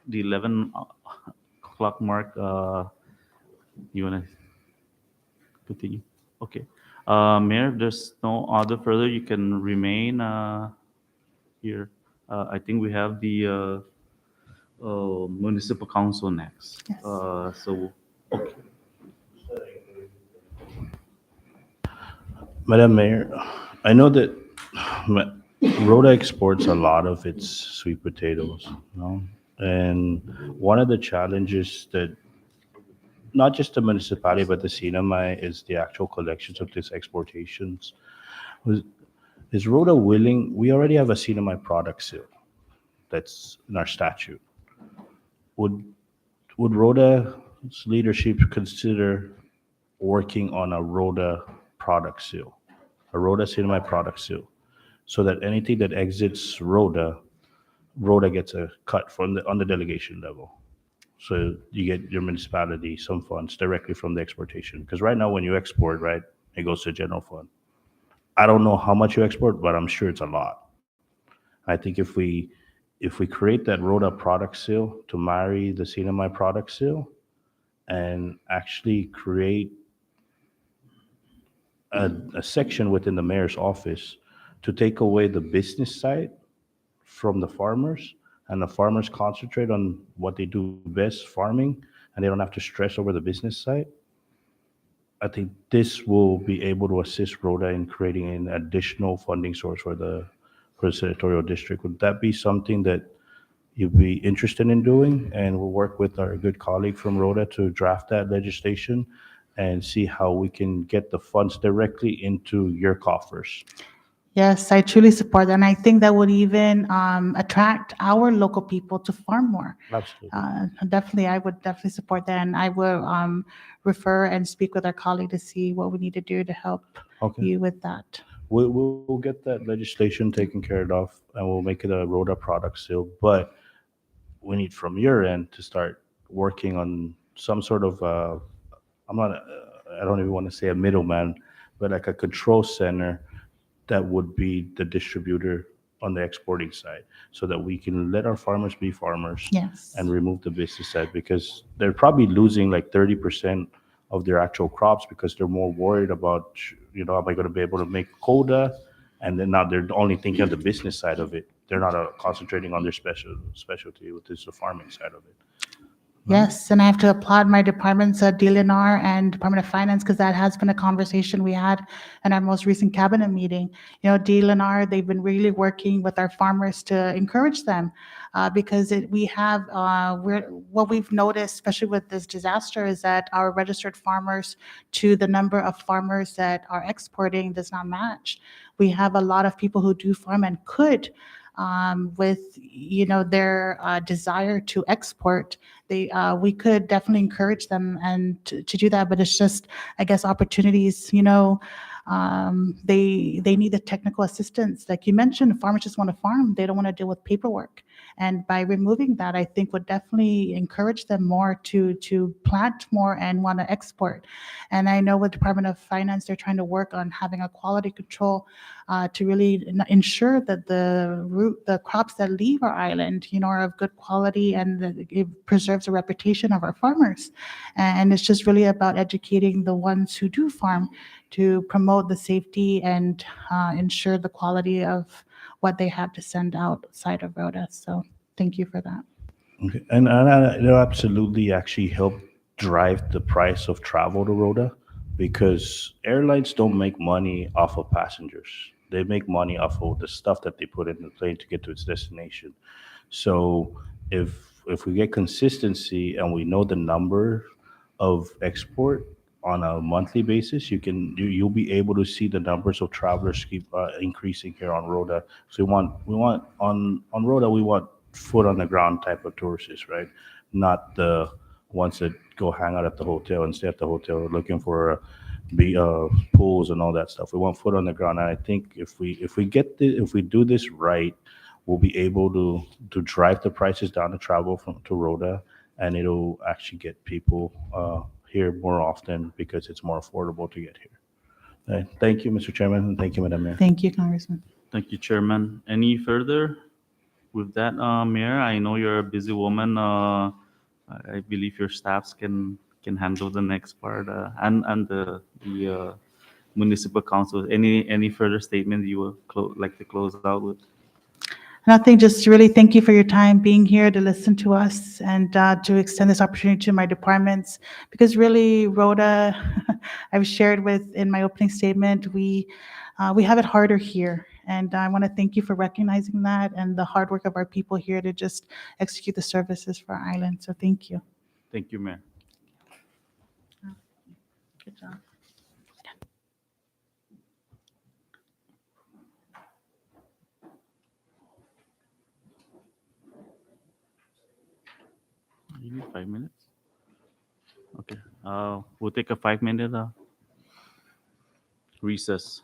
Speaker 1: the 11 o'clock mark. You want to continue? Okay. Mayor, if there's no other further, you can remain here. I think we have the Municipal Council next.
Speaker 2: Yes.
Speaker 1: Okay.
Speaker 5: Madam Mayor, I know that Rota exports a lot of its sweet potatoes, you know? And one of the challenges that not just the municipality but the CNMI is the actual collections of these exportations. Is Rota willing? We already have a CNMI product seal that's in our statute. Would Rota's leadership consider working on a Rota product seal, a Rota CNMI product seal, so that anything that exits Rota gets a cut from on the delegation level? So you get your municipality some funds directly from the exportation. Because right now when you export, right, it goes to general fund. I don't know how much you export, but I'm sure it's a lot. I think if we create that Rota product seal to marry the CNMI product seal and actually create a section within the mayor's office to take away the business side from the farmers, and the farmers concentrate on what they do best, farming, and they don't have to stress over the business side, I think this will be able to assist Rota in creating an additional funding source for the senatorial district. Would that be something that you'd be interested in doing? And we'll work with our good colleague from Rota to draft that legislation and see how we can get the funds directly into your coffers.
Speaker 2: Yes, I truly support that, and I think that would even attract our local people to farm more.
Speaker 5: Absolutely.
Speaker 2: Definitely, I would definitely support that, and I will refer and speak with our colleague to see what we need to do to help
Speaker 5: Okay.
Speaker 2: you with that.
Speaker 5: We'll get that legislation taken care of, and we'll make it a Rota product seal. But we need from your end to start working on some sort of, I don't even want to say a middleman, but like a control center that would be the distributor on the exporting side, so that we can let our farmers be farmers.
Speaker 2: Yes.
Speaker 5: And remove the business side, because they're probably losing like 30% of their actual crops because they're more worried about, am I going to be able to make quota? And then now they're only thinking of the business side of it. They're not concentrating on their specialty, which is the farming side of it.
Speaker 2: Yes, and I have to applaud my departments, DLNR and Department of Finance, because that has been a conversation we had in our most recent cabinet meeting. DLNR, they've been really working with our farmers to encourage them, because what we've noticed, especially with this disaster, is that our registered farmers to the number of farmers that are exporting does not match. We have a lot of people who do farm and could with, their desire to export, we could definitely encourage them and to do that. But it's just, I guess, opportunities, they need the technical assistance. Like you mentioned, farmers just want to farm. They don't want to deal with paperwork. And by removing that, I think would definitely encourage them more to plant more and want to export. And I know with Department of Finance, they're trying to work on having a quality control to really ensure that the crops that leave our island, are of good quality, and that it preserves the reputation of our farmers. And it's just really about educating the ones who do farm to promote the safety and ensure the quality of what they have to send outside of Rota. So thank you for that.
Speaker 5: Okay. It'll absolutely actually help drive the price of travel to Rhoda, because airlines don't make money off of passengers. They make money off of the stuff that they put in the plane to get to its destination. So if we get consistency and we know the number of export on a monthly basis, you'll be able to see the numbers of travelers keep increasing here on Rhoda. So we want on Rhoda, we want foot on the ground type of tourists, right? Not the ones that go hang out at the hotel and stay at the hotel looking for pools and all that stuff. We want foot on the ground, and I think if we do this right, we'll be able to drive the prices down to travel to Rhoda, and it'll actually get people here more often because it's more affordable to get here. Thank you, Mr. Chairman, and thank you, Madam Mayor.
Speaker 2: Thank you, Congressman.
Speaker 1: Thank you, Chairman. Any further with that, Mayor? I know you're a busy woman. I believe your staffs can handle the next part, and the municipal council. Any further statement you would like to close out with?
Speaker 2: Nothing, just really thank you for your time being here to listen to us and to extend this opportunity to my departments, because really Rhoda, I've shared with in my opening statement, we have it harder here. And I want to thank you for recognizing that and the hard work of our people here to just execute the services for our island. So thank you.
Speaker 1: Thank you, Mayor.
Speaker 2: Good job.
Speaker 1: You need 5 minutes? Okay. We'll take a 5-minute recess.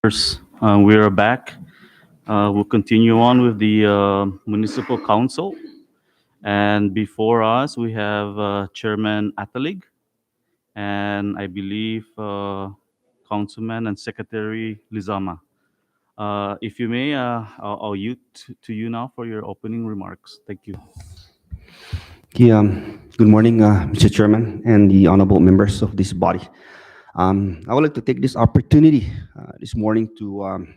Speaker 1: We are back. We'll continue on with the Municipal Council. And before us, we have Chairman Atalig, and I believe Councilman and Secretary Lizama. If you may, I'll yield to you now for your opening remarks. Thank you.
Speaker 11: Yeah, good morning, Mr. Chairman and the honorable members of this body. I would like to take this opportunity this morning to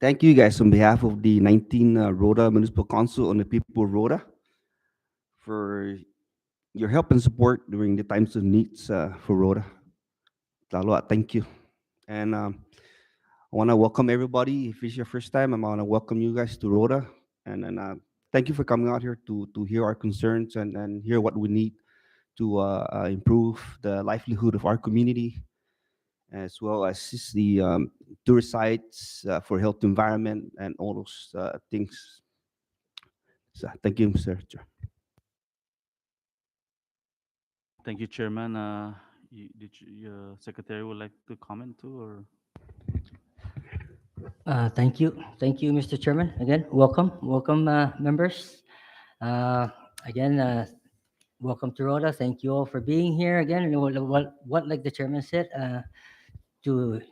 Speaker 11: thank you guys on behalf of the 19 Rota Municipal Council and the people of Rota for your help and support during the times of needs for Rota. Lalo, thank you. And I want to welcome everybody. If it's your first time, I want to welcome you guys to Rota. And thank you for coming out here to hear our concerns and hear what we need to improve the livelihood of our community, as well as the tourist sites for health environment and all those things. So thank you, Mr. Chair.
Speaker 1: Thank you, Chairman. Secretary would like to comment too, or?
Speaker 12: Thank you. Thank you, Mr. Chairman. Again, welcome, members. Uh, again, welcome to Rota. Thank you all for being here again. And what like the chairman said, to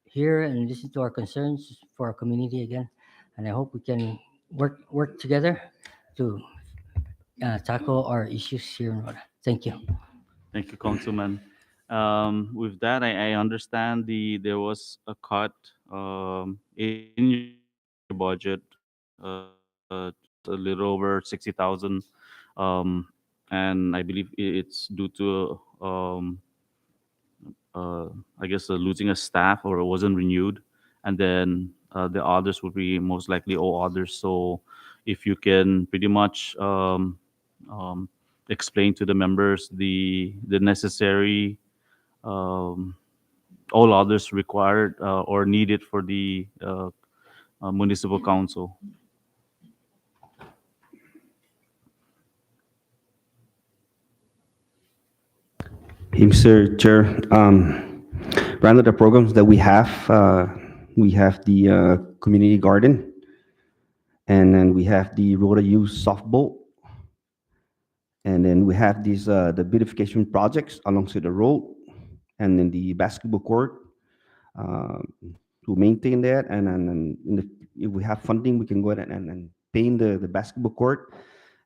Speaker 12: hear and listen to our concerns for our community again. And I hope we can work together to tackle our issues here in Rota. Thank you.
Speaker 1: Thank you, Councilman. With that, I understand there was a cut in your budget, a little over 60,000, and I believe it's due to I guess losing a staff or it wasn't renewed, and then the others would be most likely all others. So if you can pretty much um, explain to the members the necessary um, all others required or needed for the municipal council.
Speaker 11: Hey, Mr. Chair, round of the programs that we have the community garden, and then we have the Rota Youth softball, and then we have these the beautification projects alongside the road, and then the basketball court uh, to maintain that, and if we have funding, we can go ahead and paint the basketball court,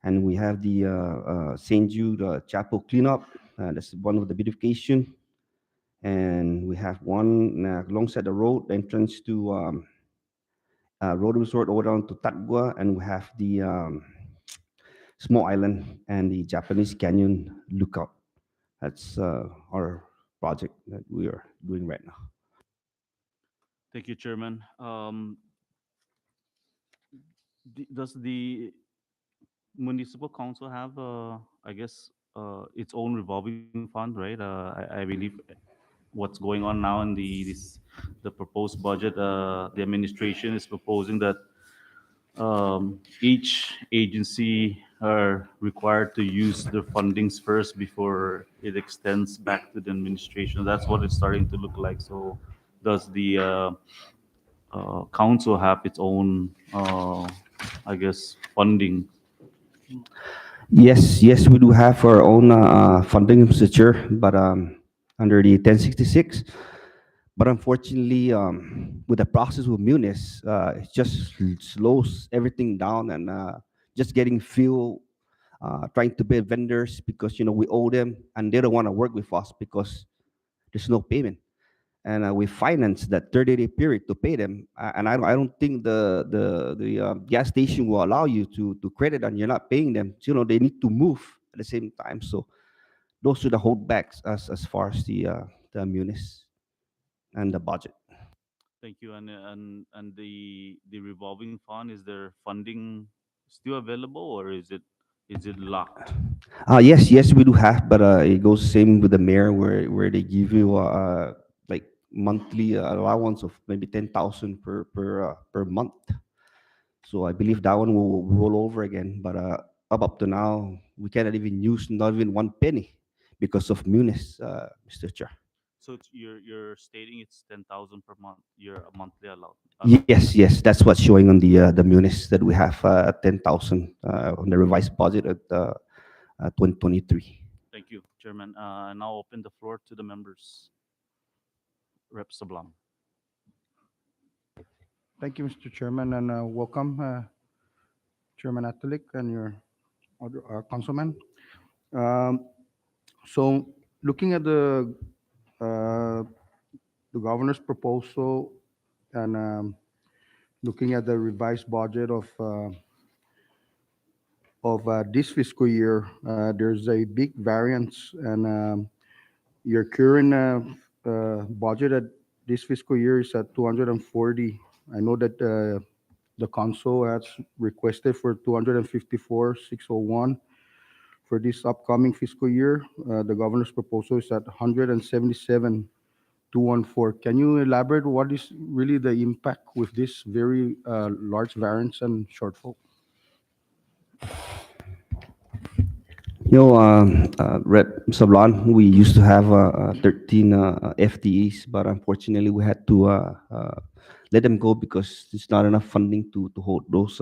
Speaker 11: and we have the St. Jude Chapel cleanup. That's one of the beautification, and we have one alongside the road entrance to road resort over down to Tatgua, and we have the small island and the Japanese canyon lookout. That's our project that we are doing right now.
Speaker 1: Thank you, Chairman. Does the municipal council have, I guess, its own revolving fund, right? I believe what's going on now in the proposed budget, the administration is proposing that each agency are required to use their fundings first before it extends back to the administration. That's what it's starting to look like. So, does the council have its own, I guess, funding?
Speaker 11: Yes, we do have our own funding, Mr. Chair, but under the 1066. But unfortunately, with the process with Munis, it just slows everything down, and just getting fuel, trying to pay vendors because we owe them, and they don't want to work with us because there's no payment. And we finance that 30-day period to pay them. And I don't think the gas station will allow you to credit and you're not paying them. So, they need to move at the same time. So those are the holdbacks as far as the munis and the budget.
Speaker 1: Thank you. And the revolving fund, is there funding still available, or is it locked?
Speaker 11: Yes, we do have, but it goes same with the mayor where they give you like monthly allowance of maybe 10,000 per month. So I believe that one will roll over again. But up to now, we cannot even use not even one penny because of Munis, Mr. Chair.
Speaker 1: So you're stating it's 10,000 per month. You're a monthly allowed.
Speaker 11: Yes, yes, that's what's showing on the munis that we have 10,000 on the revised budget at 2023.
Speaker 1: Thank you, Chairman. Now open the floor to the members. Rep Sablan.
Speaker 6: Thank you, Mr. Chairman, and welcome, Chairman Atalik and your other councilman. Um, So looking at uh, the governor's proposal and looking at the revised budget of this fiscal year, there's a big variance, and your current budget at this fiscal year is at 240. I know that the council has requested for 254,601 for this upcoming fiscal year. The governor's proposal is at 177,214. Can you elaborate what is really the impact with this very large variance and shortfall?
Speaker 11: Rep Sablan, we used to have 13 FTEs, but unfortunately we had to let them go because there's not enough funding to hold those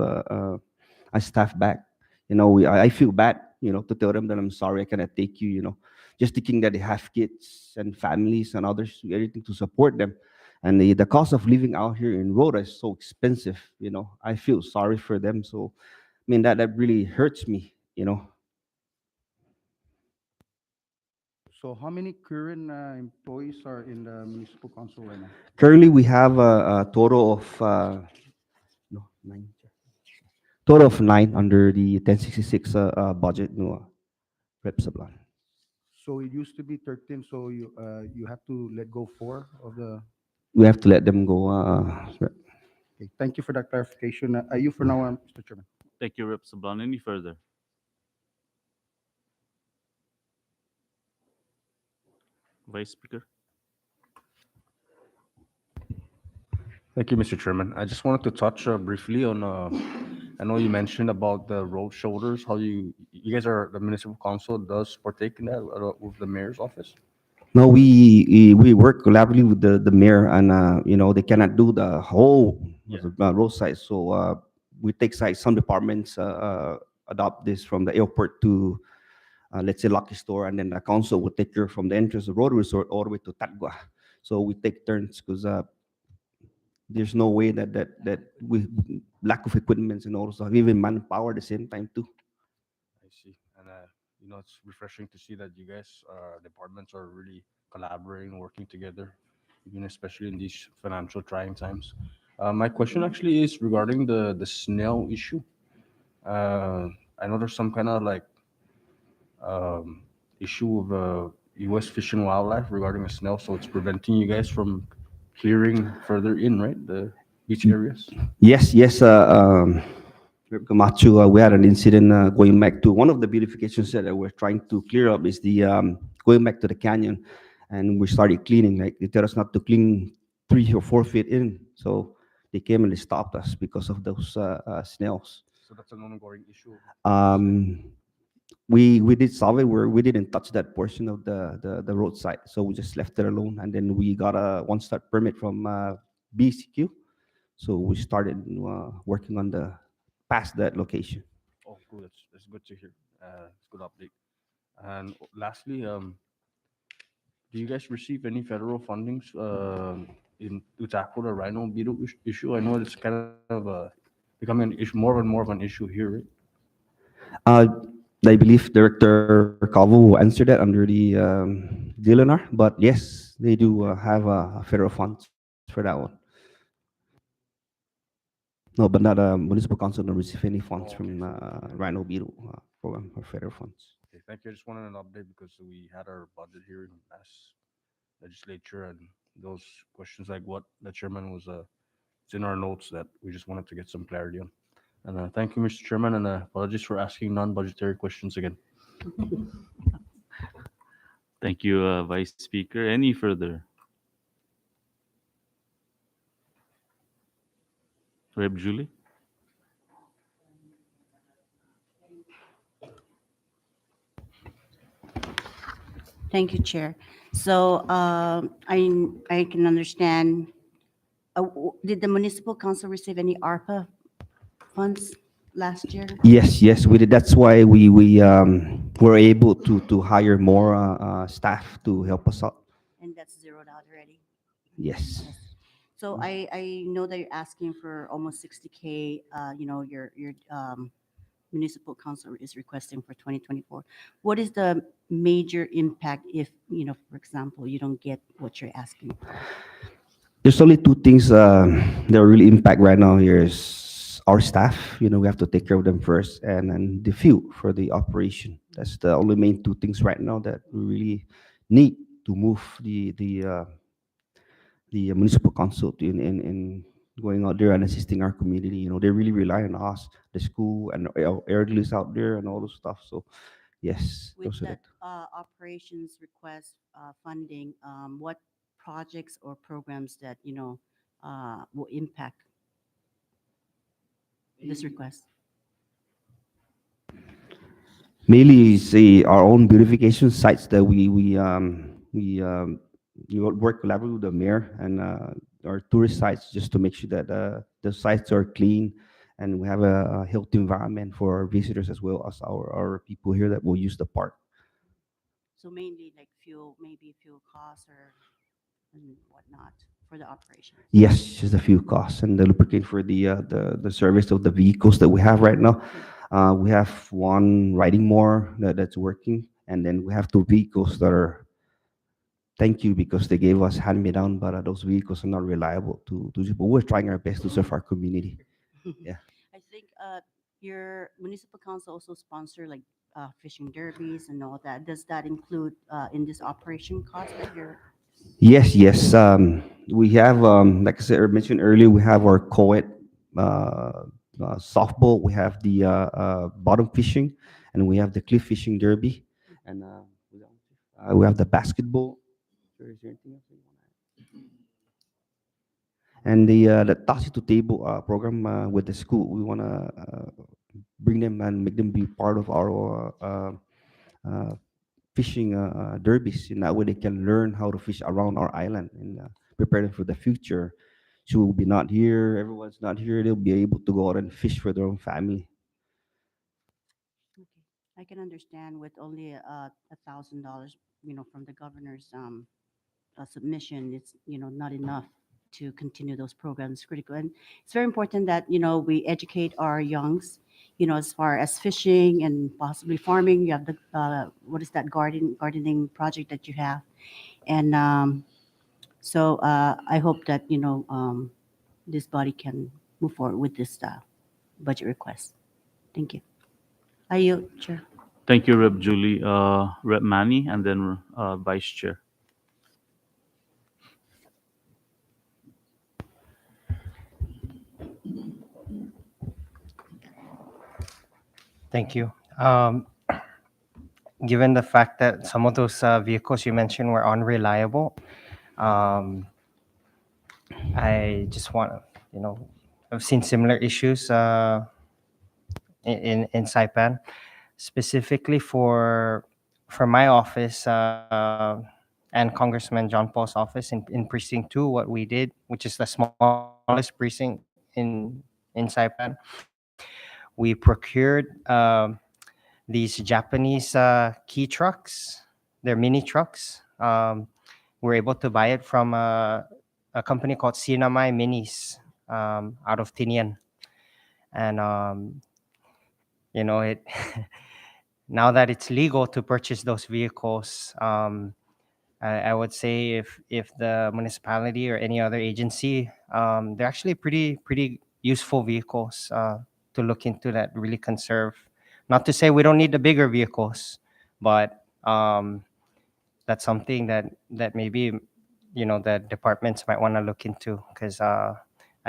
Speaker 11: staff back. I feel bad, to tell them that I'm sorry, I cannot take you, just thinking that they have kids and families and others, everything to support them. And the cost of living out here in Rota is so expensive, I feel sorry for them. So, I mean, that really hurts me.
Speaker 6: So how many current employees are in the municipal council right now?
Speaker 11: Currently, we have a total of no, 9. Total of 9 under the 1066 budget, no, Rep Sablan.
Speaker 6: So it used to be 13, so you have to let go 4 of the...
Speaker 11: We have to let them go.
Speaker 6: Okay, thank you for that clarification. You for now, Mr. Chairman.
Speaker 1: Thank you, Rep Sablan. Any further? Vice Speaker.
Speaker 5: Thank you, Mr. Chairman. I just wanted to touch briefly on, I know you mentioned about the road shoulders, how you guys are, the municipal council does partake in that with the mayor's office?
Speaker 11: No, we work collaboratively with the mayor, and they cannot do the whole road side. So we take sides. Some departments adopt this from the airport to let's say Lucky Store, and then the council would take care from the entrance of Road Resort all the way to Tagua. So we take turns because there's no way that we lack of equipment and all stuff, even manpower at the same time too.
Speaker 5: I see. And it's refreshing to see that you guys, departments are really collaborating, working together, even especially in these financial trying times. My question actually is regarding the snail issue. I know there's some kind of like issue of U.S. Fish and Wildlife regarding the snail, so it's preventing you guys from clearing further in, right? The beach areas.
Speaker 11: Yes, yes. Camacho, we had an incident going back to one of the beautifications that we're trying to clear up is the going back to the canyon, and we started cleaning. Like they tell us not to clean 3 or 4 feet in, so they came and they stopped us because of those snails.
Speaker 5: So that's an ongoing issue.
Speaker 11: We did solve it where we didn't touch that portion of the roadside, so we just left it alone, and then we got a one-start permit from BCQ, so we started working on the past that location.
Speaker 5: Oh, cool. That's good to hear. It's a good update. And lastly, do you guys receive any federal fundings to tackle the rhino beetle issue? I know it's kind of becoming an issue, more and more of an issue here, right?
Speaker 11: I believe Director Calvo will answer that under the DLNR, but yes, they do have federal funds for that one. No, but not municipal council don't receive any funds from rhino beetle program or federal funds.
Speaker 5: Okay, thank you. I just wanted an update because we had our budget hearing last legislature, and those questions like what the chairman was, it's in our notes that we just wanted to get some clarity on. And thank you, Mr. Chairman, and apologies for asking non-budgetary questions again.
Speaker 1: Thank you, Vice Speaker. Any further? Rep Julie.
Speaker 3: Thank you, Chair. So I can understand, did the Municipal Council receive any ARPA funds last year?
Speaker 11: Yes, yes, we did. That's why we were able to hire more staff to help us out.
Speaker 3: And that's zeroed out already?
Speaker 11: Yes.
Speaker 3: Yes. So I know that you're asking for almost 60K, your Municipal Council is requesting for 2024. What is the major impact if, for example, you don't get what you're asking for?
Speaker 11: There's only two things that really impact right now here is our staff. We have to take care of them first, and then the fuel for the operation. That's the only main two things right now that we really need to move the municipal council in going out there and assisting our community. They really rely on us, the school and our elderlies out there and all those stuff. So yes,
Speaker 3: With
Speaker 11: those are
Speaker 3: that
Speaker 11: it.
Speaker 3: operations request funding, what projects or programs that, will impact this request?
Speaker 11: Mainly is our own beautification sites that we work collaboratively with the mayor and our tourist sites just to make sure that the sites are clean and we have a healthy environment for our visitors as well as our people here that will use the park.
Speaker 3: So mainly like maybe fuel costs or and whatnot for the operation.
Speaker 11: Yes, just a few costs and the lubricant for the service of the vehicles that we have right now. We have one riding more that's working, and then we have two vehicles that are. Thank you because they gave us hand me down, but those vehicles are not reliable to use. But we're trying our best to serve our community. Yeah.
Speaker 3: I think your municipal council also sponsor like fishing derbies and all that. Does that include in this operation cost that you're?
Speaker 11: Yes, yes. We have, like I said, I mentioned earlier, we have our co-ed softball. We have the bottom fishing, and we have the cliff fishing derby, and we have the basketball. Sir, is there anything else you want to add? And the Tasi to Table program with the school, we want to bring them and make them be part of our fishing derbies. In that way, they can learn how to fish around our island and prepare them for the future. So we'll be not here, everyone's not here. They'll be able to go out and fish for their own family.
Speaker 3: Okay, I can understand with only $1,000, from the governor's submission, it's not enough to continue those programs. Critical, and it's very important that we educate our youngs, as far as fishing and possibly farming. You have the what is that gardening project that you have, and so I hope that this body can move forward with this budget request. Thank you. Are you, Chair?
Speaker 1: Thank you, Rep. Julie. Rep. Manny, and then Vice Chair.
Speaker 9: Thank you. Given the fact that some of those vehicles you mentioned were unreliable, I just want to, I've seen similar issues in Saipan, specifically for my office and Congressman John Paul's office in Precinct 2. What we did, which is the smallest precinct in Saipan, we procured these Japanese key trucks. They're mini trucks. We're able to buy it from a company called Sinamai Minis out of Tinian. And, it now that it's legal to purchase those vehicles, I would say if the municipality or any other agency, they're actually pretty useful vehicles to look into that really conserve. Not to say we don't need the bigger vehicles, but that's something that maybe the departments might want to look into, because I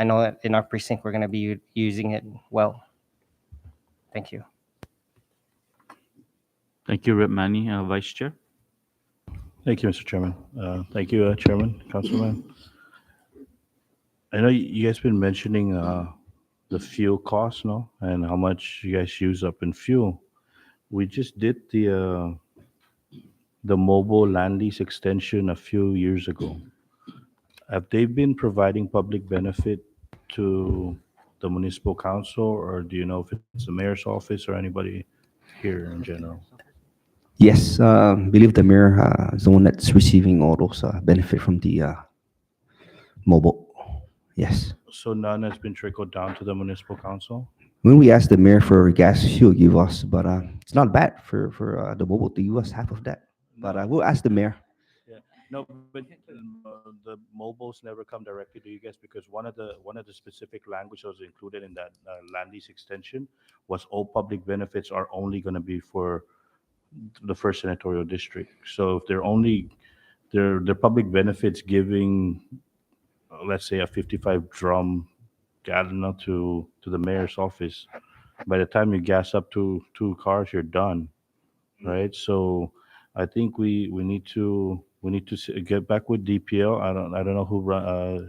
Speaker 9: know that in our precinct we're going to be using it well. Thank you.
Speaker 1: Thank you, Rep. Manny. Vice Chair.
Speaker 5: Thank you, Mr. Chairman. Thank you, Chairman, Councilman. I know you guys been mentioning the fuel cost, no, and how much you guys use up in fuel. We just did the the mobile land lease extension a few years ago. Have they been providing public benefit to the municipal council, or do you know if it's the mayor's office or anybody here in general?
Speaker 11: Yes, believe the mayor is the one that's receiving all those benefit from the mobile. Yes.
Speaker 5: So none has been trickled down to the municipal council?
Speaker 11: When we ask the mayor for gas, she'll give us, but it's not bad for the mobile to give us half of that. But we'll ask the mayor.
Speaker 5: Yeah, no, but the mobiles never come directly to you guys, because one of the specific language that was included in that land lease extension was all public benefits are only going to be for the first senatorial district. So if they're only their public benefits giving, let's say, a 55 drum gallon to the mayor's office, by the time you gas up two cars, you're done, right? So I think we need to get back with DPL. I don't know who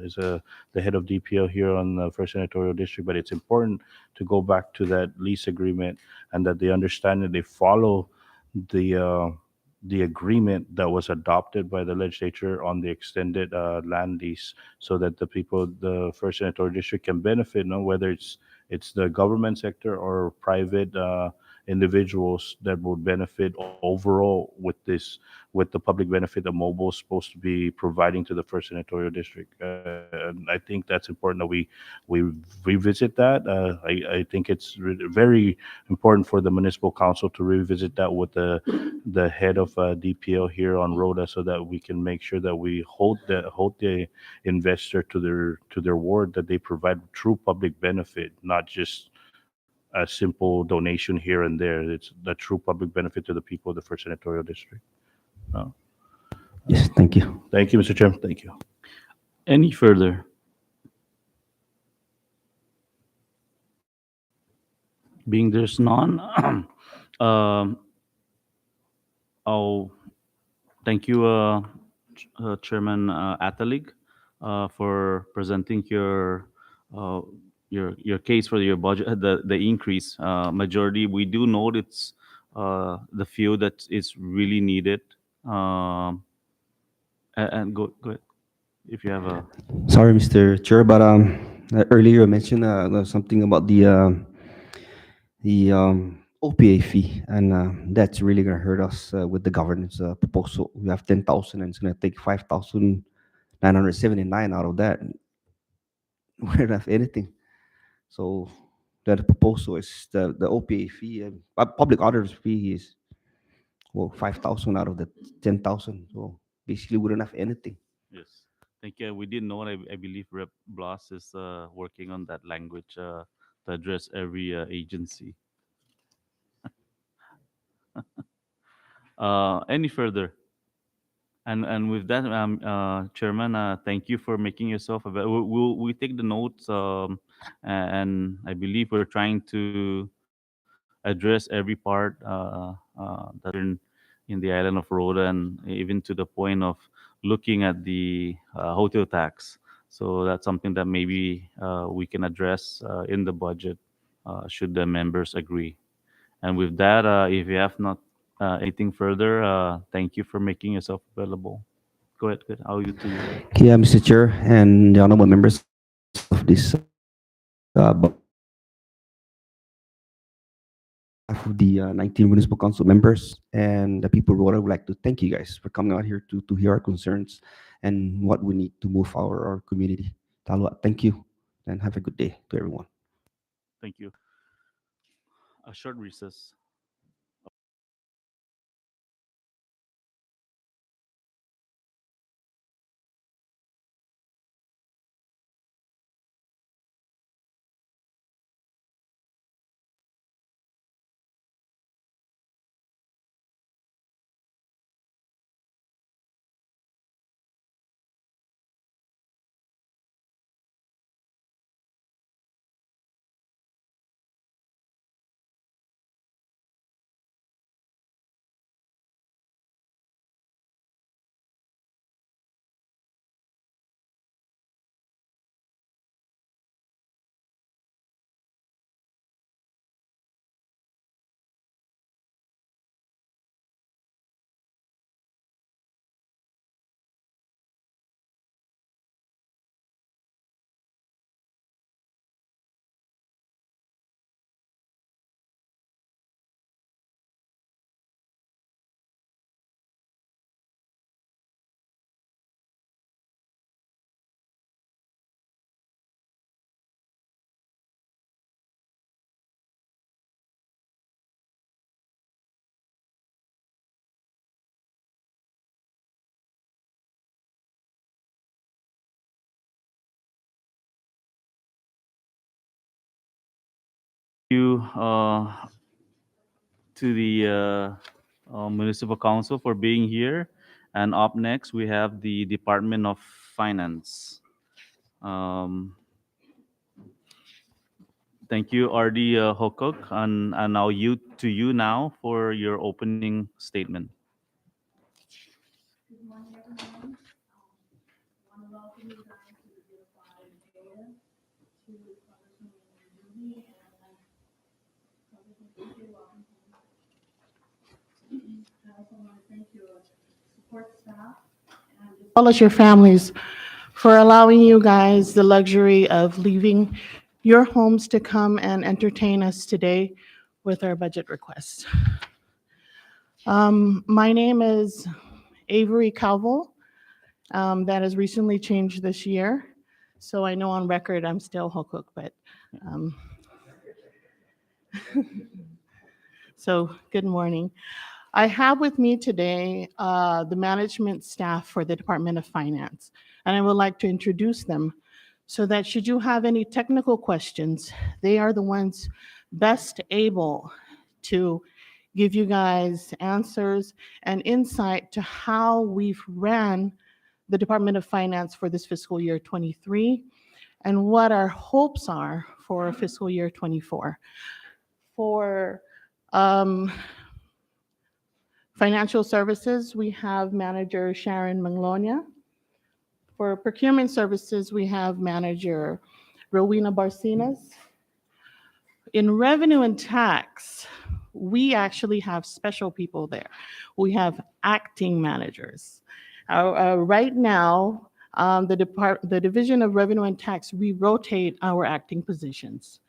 Speaker 5: is the head of DPL here on the First Senatorial District, but it's important to go back to that lease agreement, and that they understand that they follow the uh, the agreement that was adopted by the legislature on the extended land lease, so that the people, the First Senatorial District, can benefit. No, whether it's the government sector or private individuals that would benefit overall with the public benefit that mobile is supposed to be providing to the First Senatorial District. And I think that's important that we revisit that. I think it's very important for the municipal council to revisit that with the head of DPL here on Rota, so that we can make sure that we hold the investor to their word, that they provide true public benefit, not just a simple donation here and there. It's the true public benefit to the people of the First Senatorial District. No.
Speaker 11: Yes, thank you.
Speaker 5: Thank you, Mr. Chairman. Thank you.
Speaker 1: Any further? Being there's none, um, I'll thank you, Chairman Atalig, for presenting uh, your case for your budget, the increase. Majority, we do note it's the few that is really needed. Um, and go ahead, if you have a.
Speaker 11: Sorry, Mr. Chair, but earlier you mentioned something about the OPA fee, and that's really gonna hurt us with the governance proposal. We have 10,000, and it's gonna take 5,979 out of that. We don't have anything. So that proposal is the OPA fee, public auditor's fee is, well, 5,000 out of the 10,000. So basically, we don't have anything.
Speaker 1: Yes. Thank you. We didn't know. I believe Rep. Blas is working on that language to address every agency. Any further? And with that, Chairman, thank you for making yourself available. We take the notes, and I believe we're trying to address every part that in the island of Rota, and even to the point of looking at the hotel tax. So that's something that maybe we can address in the budget, should the members agree. And with that, if you have not anything further, thank you for making yourself available. Go ahead. Go ahead. I'll you to you.
Speaker 11: Yeah, Mr. Chair and the honorable members of this of the 19 municipal council members and the people of Rota, would like to thank you guys for coming out here to hear our concerns and what we need to move our community. Talwa, thank you, and have a good day to everyone.
Speaker 1: Thank you. A short recess. you to the Municipal Council for being here. And up next, we have the Department of Finance. Thank you, RD Hokuk, and now you now for your opening statement.
Speaker 2: Good morning, everyone. I want to welcome you guys to the beautified area, to Congressman Ruby and Congressman Fiscal. Welcome home. I also want to thank your support staff and as
Speaker 7: Well as your families for allowing you guys the luxury of leaving your homes to come and entertain us today with our budget requests. My name is Avery Calvo. That has recently changed this year. So I know on record I'm still Hokuk, but so good morning. I have with me today the management staff for the Department of Finance, and I would like to introduce them so that should you have any technical questions, they are the ones best able to give you guys answers and insight to how we've ran the Department of Finance for this fiscal year 23 and what our hopes are for fiscal year 24. For financial services, we have Manager Sharon Manglonia. For procurement services, we have Manager Rowena Barcinas. In revenue and tax, we actually have special people there. We have acting managers. Right now, the Division of Revenue and Tax, we rotate our acting positions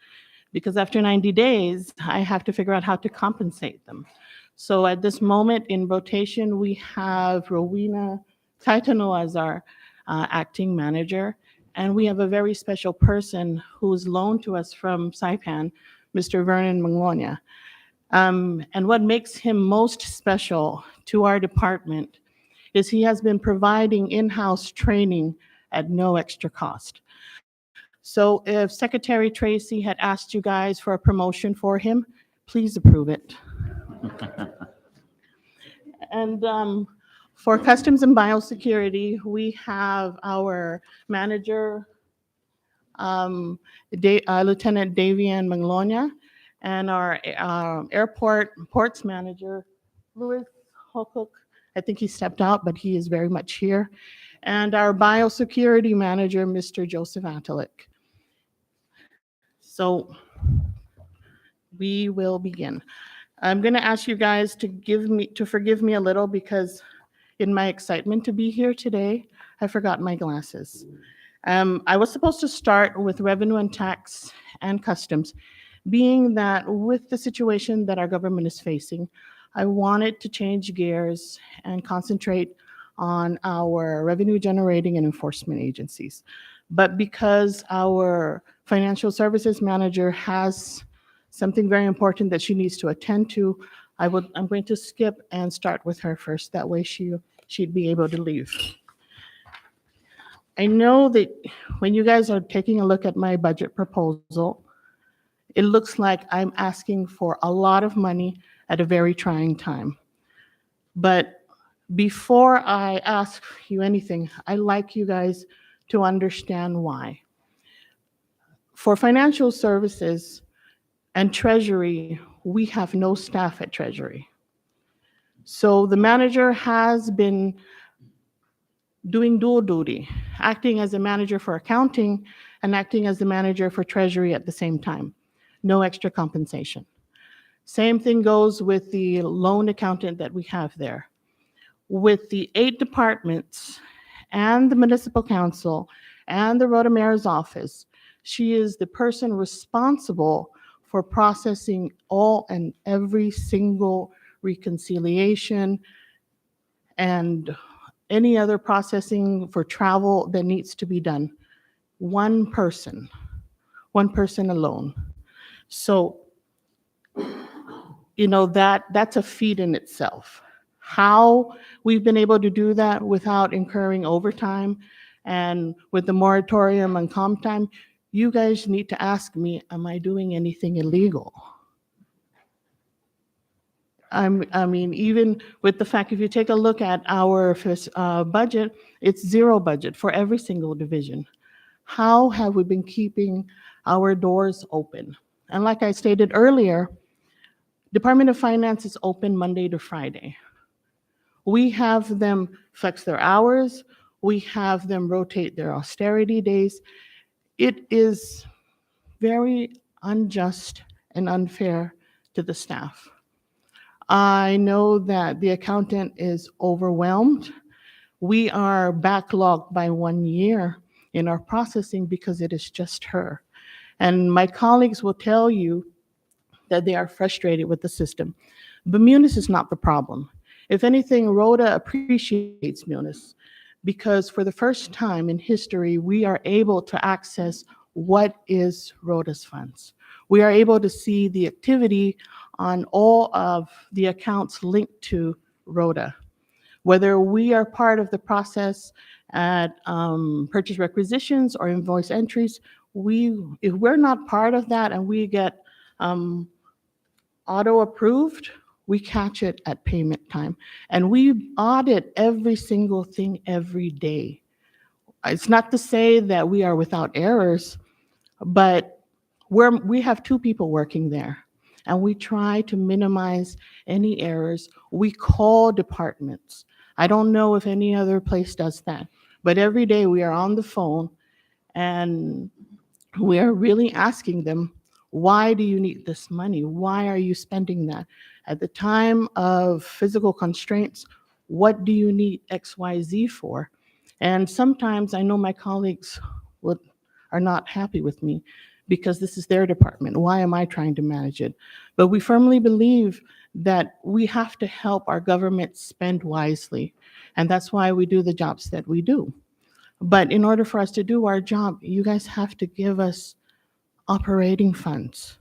Speaker 7: because after 90 days, I have to figure out how to compensate them. So at this moment in rotation, we have Rowena Taitano as our acting manager, and we have a very special person who's loaned to us from Saipan, Mr. Vernon Manglonia. And what makes him most special to our department is he has been providing in-house training at no extra cost. So if Secretary Tracy had asked you guys for a promotion for him, please approve it. And for customs and biosecurity, we have our manager, Lieutenant Davian Manglonia, and our ports manager, Louis Hokuk. I think he stepped out, but he is very much here. And our biosecurity manager, Mr. Joseph Atalik. So we will begin. I'm going to ask you guys to forgive me a little because in my excitement to be here today, I forgot my glasses. I was supposed to start with revenue and tax and customs, being that with the situation that our government is facing, I wanted to change gears and concentrate on our revenue generating and enforcement agencies. But because our financial services manager has something very important that she needs to attend to, I'm going to skip and start with her first. That way she'd be able to leave. I know that when you guys are taking a look at my budget proposal, it looks like I'm asking for a lot of money at a very trying time. But before I ask you anything, I'd like you guys to understand why. For financial services and Treasury, we have no staff at Treasury. So the manager has been doing dual duty, acting as a manager for accounting and acting as the manager for Treasury at the same time. No extra compensation. Same thing goes with the loan accountant that we have there. With the 8 departments and the Municipal Council and the Rota Mayor's office, she is the person responsible for processing all and every single reconciliation and any other processing for travel that needs to be done. One person alone. So, you know, that's a feat in itself. How we've been able to do that without incurring overtime and with the moratorium on comp time, you guys need to ask me, am I doing anything illegal? I mean, even with the fact, if you take a look at our budget, it's zero budget for every single division. How have we been keeping our doors open? And like I stated earlier, Department of Finance is open Monday to Friday. We have them flex their hours. We have them rotate their austerity days. It is very unjust and unfair to the staff. I know that the accountant is overwhelmed. We are backlogged by 1 year in our processing because it is just her. And my colleagues will tell you that they are frustrated with the system. But Munis is not the problem. If anything, Rota appreciates Munis because for the first time in history, we are able to access what is Rota's funds. We are able to see the activity on all of the accounts linked to Rota. Whether we are part of the process at purchase requisitions or invoice entries, if we're not part of that and we get auto-approved, we catch it at payment time. And we audit every single thing every day. It's not to say that we are without errors, but we have 2 people working there, and we try to minimize any errors. We call departments. I don't know if any other place does that, but every day we are on the phone, and we are really asking them, why do you need this money? Why are you spending that? At the time of physical constraints, what do you need XYZ for? And sometimes I know my colleagues are not happy with me because this is their department. Why am I trying to manage it? But we firmly believe that we have to help our government spend wisely. And that's why we do the jobs that we do. But in order for us to do our job, you guys have to give us operating funds.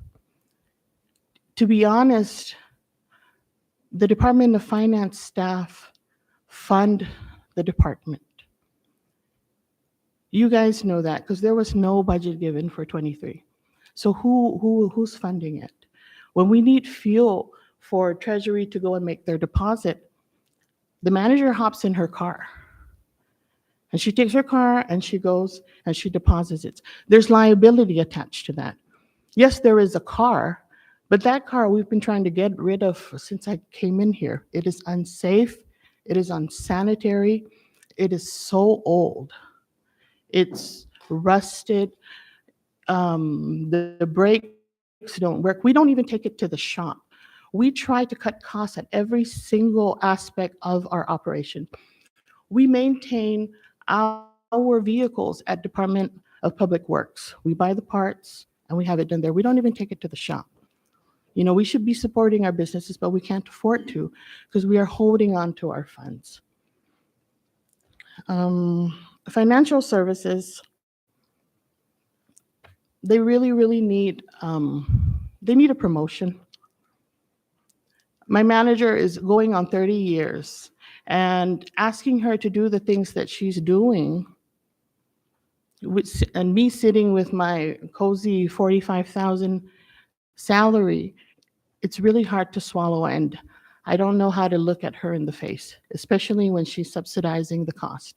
Speaker 7: To be honest, the Department of Finance staff fund the department. You guys know that because there was no budget given for 23. So who's funding it? When we need fuel for Treasury to go and make their deposit, the manager hops in her car. And she takes her car and she goes and she deposits it. There's liability attached to that. Yes, there is a car, but that car we've been trying to get rid of since I came in here. It is unsafe. It is unsanitary. It is so old. It's rusted. The brakes don't work. We don't even take it to the shop. We try to cut costs at every single aspect of our operation. We maintain our vehicles at Department of Public Works. We buy the parts and we have it done there. We don't even take it to the shop. You know, we should be supporting our businesses, but we can't afford to because we are holding on to our funds. Financial services, they really need, they need a promotion. My manager is going on 30 years and asking her to do the things that she's doing, and me sitting with my cozy 45,000 salary, it's really hard to swallow, and I don't know how to look at her in the face, especially when she's subsidizing the cost.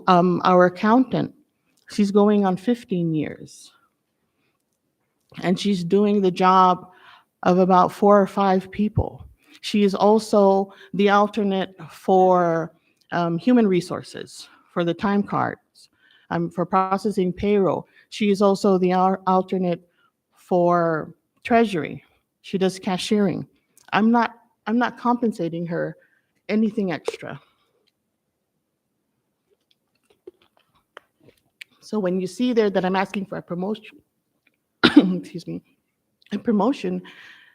Speaker 7: Our accountant, she's going on 15 years, and she's doing the job of about 4 or 5 people. She is also the alternate for human resources, for the time cards, for processing payroll. She is also the alternate for treasury. She does cashiering. I'm not compensating her anything extra. So when you see there that I'm asking for a promotion, excuse me, a promotion,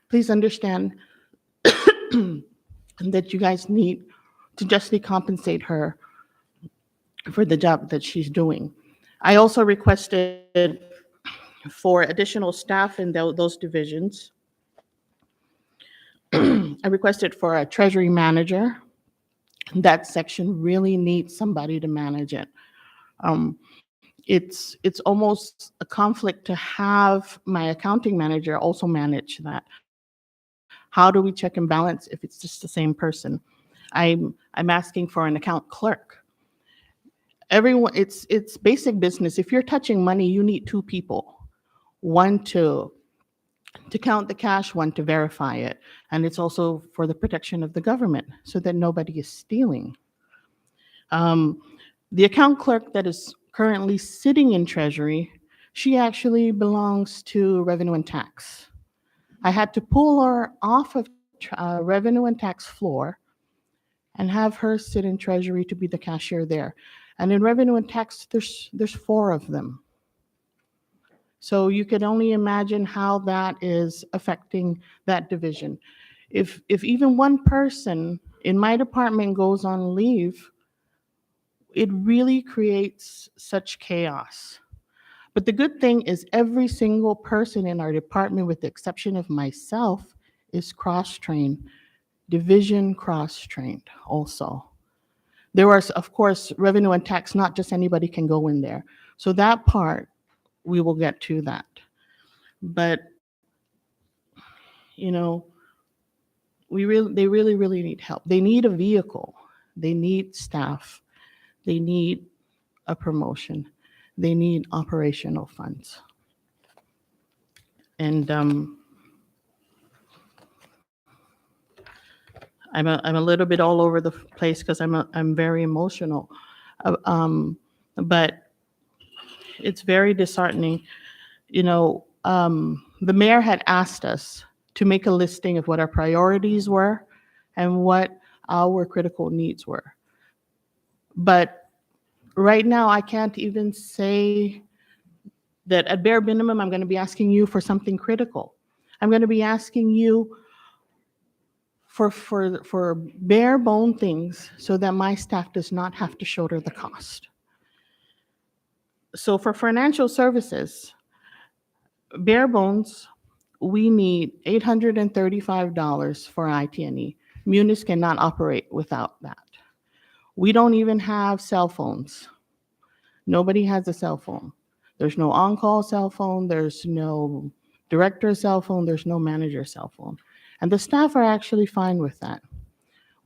Speaker 7: please understand that you guys need to justly compensate her for the job that she's doing. I also requested for additional staff in those divisions. I requested for a treasury manager. That section really needs somebody to manage it. it's almost a conflict to have my accounting manager also manage that. How do we check and balance if it's just the same person? I'm asking for an account clerk. Everyone, it's basic business. If you're touching money, you need two people, one to count the cash, one to verify it. And it's also for the protection of the government so that nobody is stealing. The account clerk that is currently sitting in Treasury, she actually belongs to Revenue and Tax. I had to pull her off of Revenue and Tax floor and have her sit in Treasury to be the cashier there. And in Revenue and Tax, there's four of them. So you can only imagine how that is affecting that division. If even one person in my department goes on leave, it really creates such chaos. But the good thing is every single person in our department, with the exception of myself, is cross-trained, division cross-trained also. There was, of course, Revenue and Tax, not just anybody can go in there. So that part, we will get to that. But, you know, they really need help. They need a vehicle. They need staff. They need a promotion. They need operational funds. And I'm a little bit all over the place because I'm very emotional. But it's very disheartening. You know, the mayor had asked us to make a listing of what our priorities were and what our critical needs were. But right now, I can't even say that at bare minimum, I'm going to be asking you for something critical. I'm going to be asking you for bare bone things so that my staff does not have to shoulder the cost. So for financial services, bare bones, we need $835 for IT&E. Munis cannot operate without that. We don't even have cell phones. Nobody has a cell phone. There's no on-call cell phone. There's no director cell phone. There's no manager cell phone. And the staff are actually fine with that.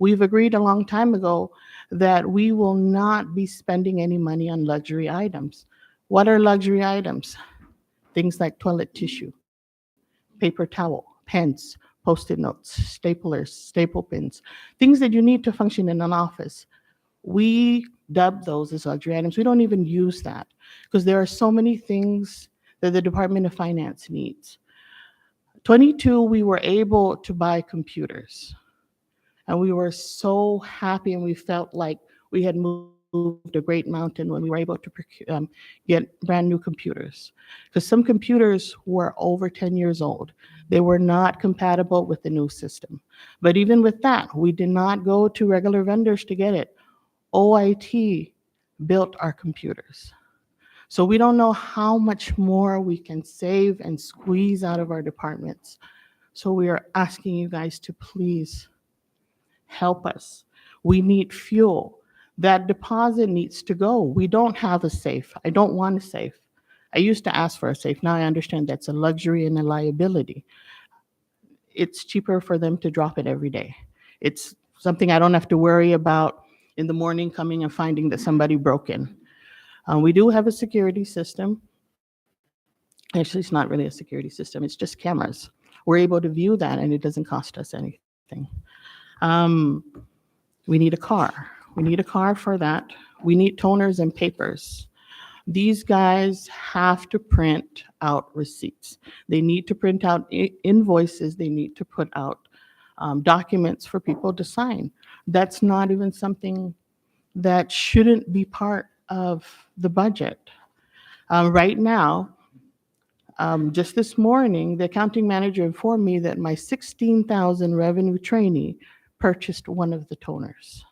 Speaker 7: We've agreed a long time ago that we will not be spending any money on luxury items. What are luxury items? Things like toilet tissue, paper towel, pens, Post-it notes, staplers, staple pins, things that you need to function in an office. We dub those as luxury items. We don't even use that because there are so many things that the Department of Finance needs. 22, we were able to buy computers. And we were so happy and we felt like we had moved a great mountain when we were able to get brand new computers. Because some computers were over 10 years old. They were not compatible with the new system. But even with that, we did not go to regular vendors to get it. OIT built our computers. So we don't know how much more we can save and squeeze out of our departments. So we are asking you guys to please help us. We need fuel. That deposit needs to go. We don't have a safe. I don't want a safe. I used to ask for a safe. Now I understand that's a luxury and a liability. It's cheaper for them to drop it every day. It's something I don't have to worry about in the morning coming and finding that somebody broke in. We do have a security system. Actually, it's not really a security system. It's just cameras. We're able to view that and it doesn't cost us anything. We need a car. We need a car for that. We need toners and papers. These guys have to print out receipts. They need to print out invoices. They need to put out documents for people to sign. That's not even something that shouldn't be part of the budget. Right now, just this morning, the accounting manager informed me that my 16,000 revenue trainee purchased one of the toners.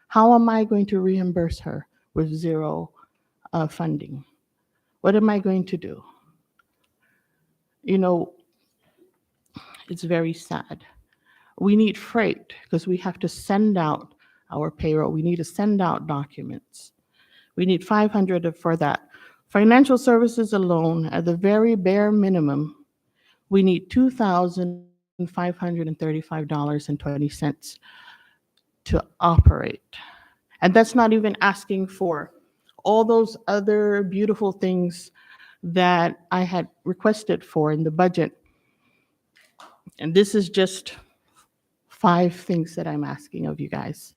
Speaker 7: How am I going to reimburse her with zero funding? What am I going to do? You know, it's very sad. We need freight because we have to send out our payroll. We need to send out documents. We need 500 for that. Financial services alone, at the very bare minimum, we need $2,535.20 to operate. And that's not even asking for all those other beautiful things that I had requested for in the budget. And this is just 5 things that I'm asking of you guys.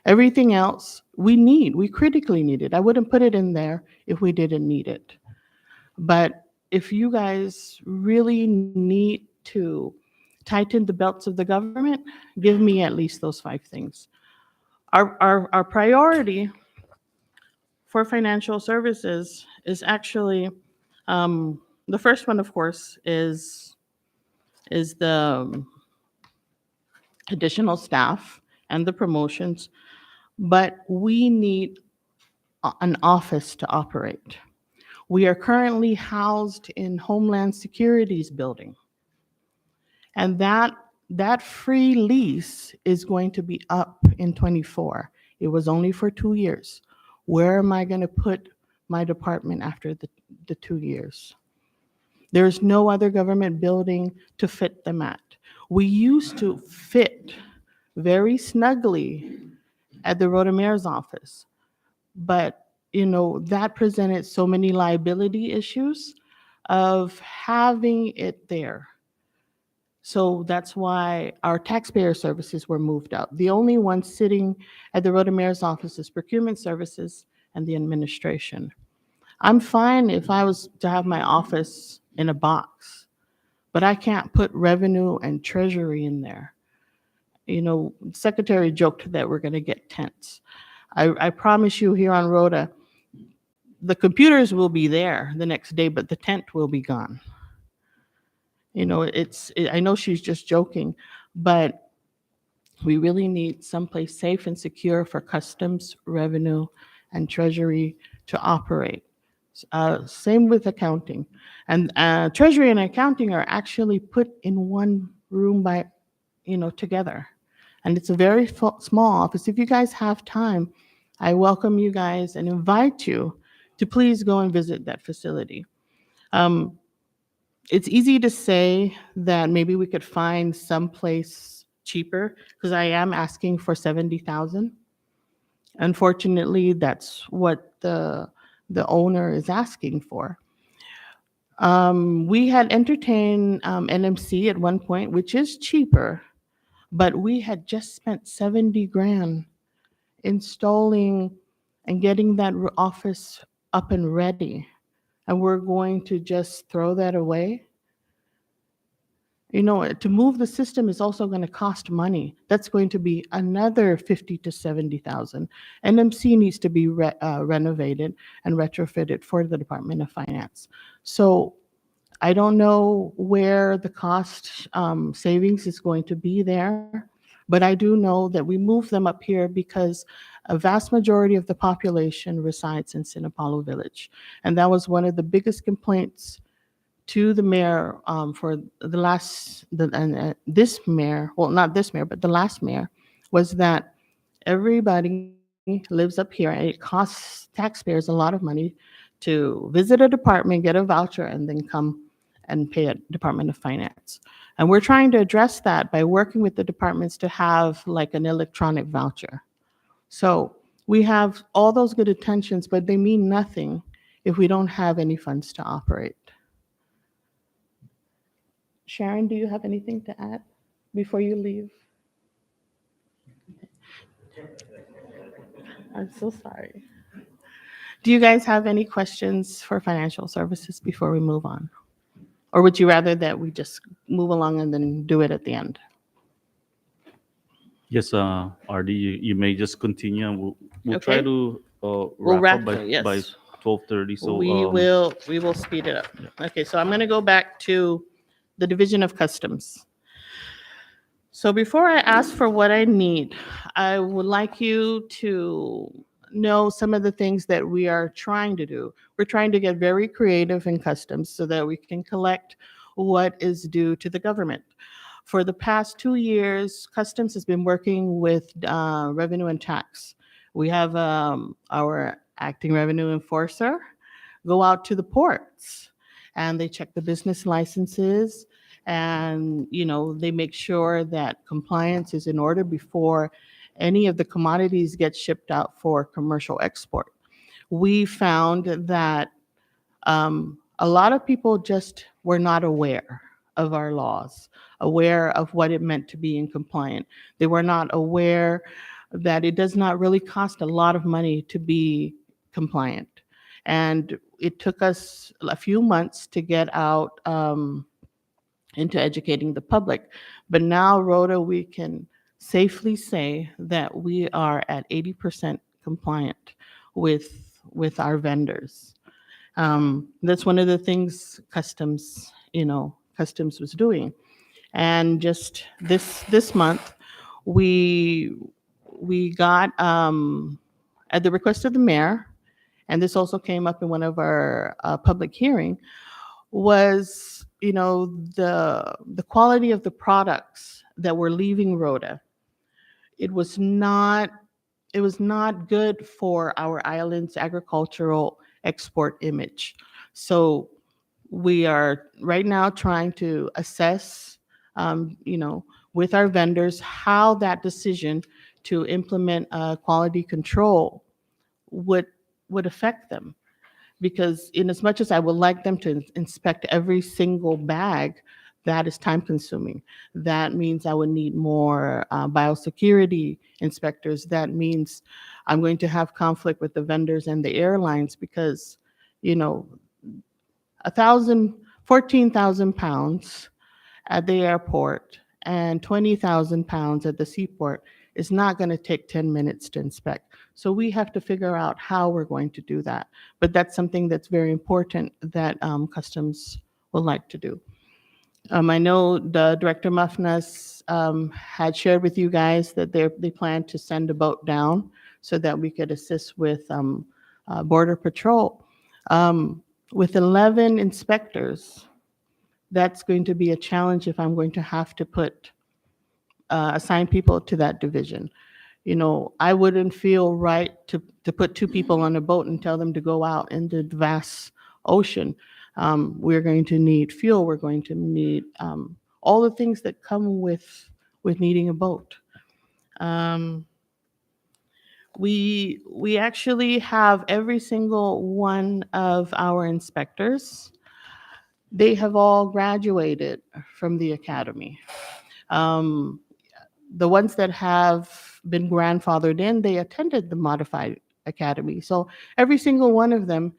Speaker 7: Everything else we critically need it. I wouldn't put it in there if we didn't need it. But if you guys really need to tighten the belts of the government, give me at least those 5 things. Our priority for financial services is actually, the first one, of course, is the additional staff and the promotions, but we need an office to operate. We are currently housed in Homeland Security's building. And that free lease is going to be up in '24. It was only for 2 years. Where am I going to put my department after the 2 years? There's no other government building to fit them at. We used to fit very snugly at the Rota Mayor's office, but that presented so many liability issues of having it there. So that's why our taxpayer services were moved out. The only one sitting at the Rota Mayor's office is procurement services and the administration. I'm fine if I was to have my office in a box, but I can't put revenue and treasury in there. Secretary joked that we're going to get tents. I promise you here on Rota, the computers will be there the next day, but the tent will be gone. I know she's just joking, but we really need someplace safe and secure for customs, revenue, and treasury to operate. Same with accounting. And treasury and accounting are actually put in one room together. And it's a very small office. If you guys have time, I welcome you guys and invite you to please go and visit that facility. It's easy to say that maybe we could find someplace cheaper, because I am asking for $70,000. Unfortunately, that's what the owner is asking for. We had entertained NMC at one point, which is cheaper, but we had just spent 70 grand installing and getting that office up and ready. And we're going to just throw that away. To move the system is also going to cost money. That's going to be another 50 to 70,000. NMC needs to be renovated and retrofitted for the Department of Finance. So I don't know where the cost savings is going to be there, but I do know that we moved them up here because a vast majority of the population resides in Sinapalo Village. And that was one of the biggest complaints to the mayor for this mayor, well, not this mayor, but the last mayor, was that everybody lives up here and it costs taxpayers a lot of money to visit a department, get a voucher, and then come and pay at Department of Finance. And we're trying to address that by working with the departments to have like an electronic voucher. So we have all those good intentions, but they mean nothing if we don't have any funds to operate. Sharon, do you have anything to add before you leave? I'm so sorry. Do you guys have any questions for financial services before we move on? Or would you rather that we just move along and then do it at the end?
Speaker 1: Yes, RD, you may just continue, and we'll try
Speaker 7: Okay.
Speaker 1: to
Speaker 7: We'll
Speaker 1: wrap up
Speaker 7: wrap it, yes.
Speaker 1: by 12:30. So
Speaker 7: We will speed it up. Okay, so I'm going to go back to the Division of Customs. So before I ask for what I need, I would like you to know some of the things that we are trying to do. We're trying to get very creative in customs so that we can collect what is due to the government. For the past 2 years, Customs has been working with revenue and tax. We have our acting revenue enforcer, go out to the ports and they check the business licenses and, they make sure that compliance is in order before any of the commodities get shipped out for commercial export. We found that a lot of people just were not aware of our laws, aware of what it meant to be in compliant. They were not aware that it does not really cost a lot of money to be compliant. And it took us a few months to get out into educating the public. But now, Rhoda, we can safely say that we are at 80% compliant with our vendors. That's one of the things Customs was doing. And just this month, we got at the request of the mayor, and this also came up in one of our public hearing, was the quality of the products that were leaving Rota. It was not good for our island's agricultural export image. So we are right now trying to assess, with our vendors, how that decision to implement quality control would affect them. Because in as much as I would like them to inspect every single bag, that is time consuming. That means I would need more biosecurity inspectors. That means I'm going to have conflict with the vendors and the airlines because, 14,000 pounds at the airport and 20,000 pounds at the seaport is not going to take 10 minutes to inspect. So we have to figure out how we're going to do that. But that's something that's very important that Customs would like to do. I know the Director Mufnas had shared with you guys that they plan to send a boat down so that we could assist with Border Patrol. With 11 inspectors, that's going to be a challenge if I'm going to have to assign people to that division. I wouldn't feel right to put 2 people on a boat and tell them to go out into the vast ocean. We're going to need fuel. We're going to need all the things that come with needing a boat. We actually have every single one of our inspectors. They have all graduated from the academy. The ones that have been grandfathered in, they attended the modified academy. So every single one of them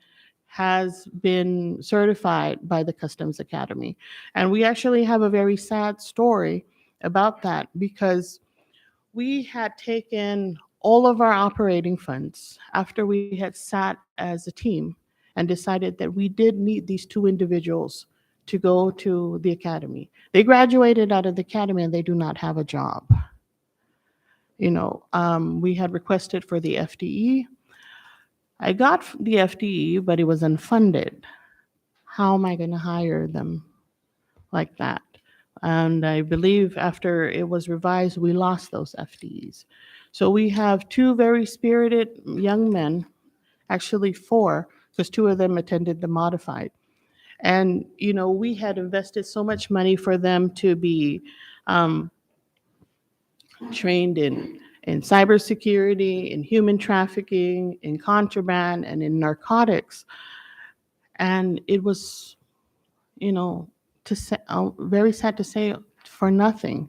Speaker 7: has been certified by the Customs Academy. And we actually have a very sad story about that because we had taken all of our operating funds after we had sat as a team and decided that we did need these 2 individuals to go to the academy. They graduated out of the academy and they do not have a job. We had requested for the FDE. I got the FDE, but it was unfunded. How am I going to hire them like that? And I believe after it was revised, we lost those FDEs. So we have 2 very spirited young men, actually 4, because 2 of them attended the modified. And, we had invested so much money for them to be trained in cybersecurity, in human trafficking, in contraband, and in narcotics. And it was, very sad to say, for nothing,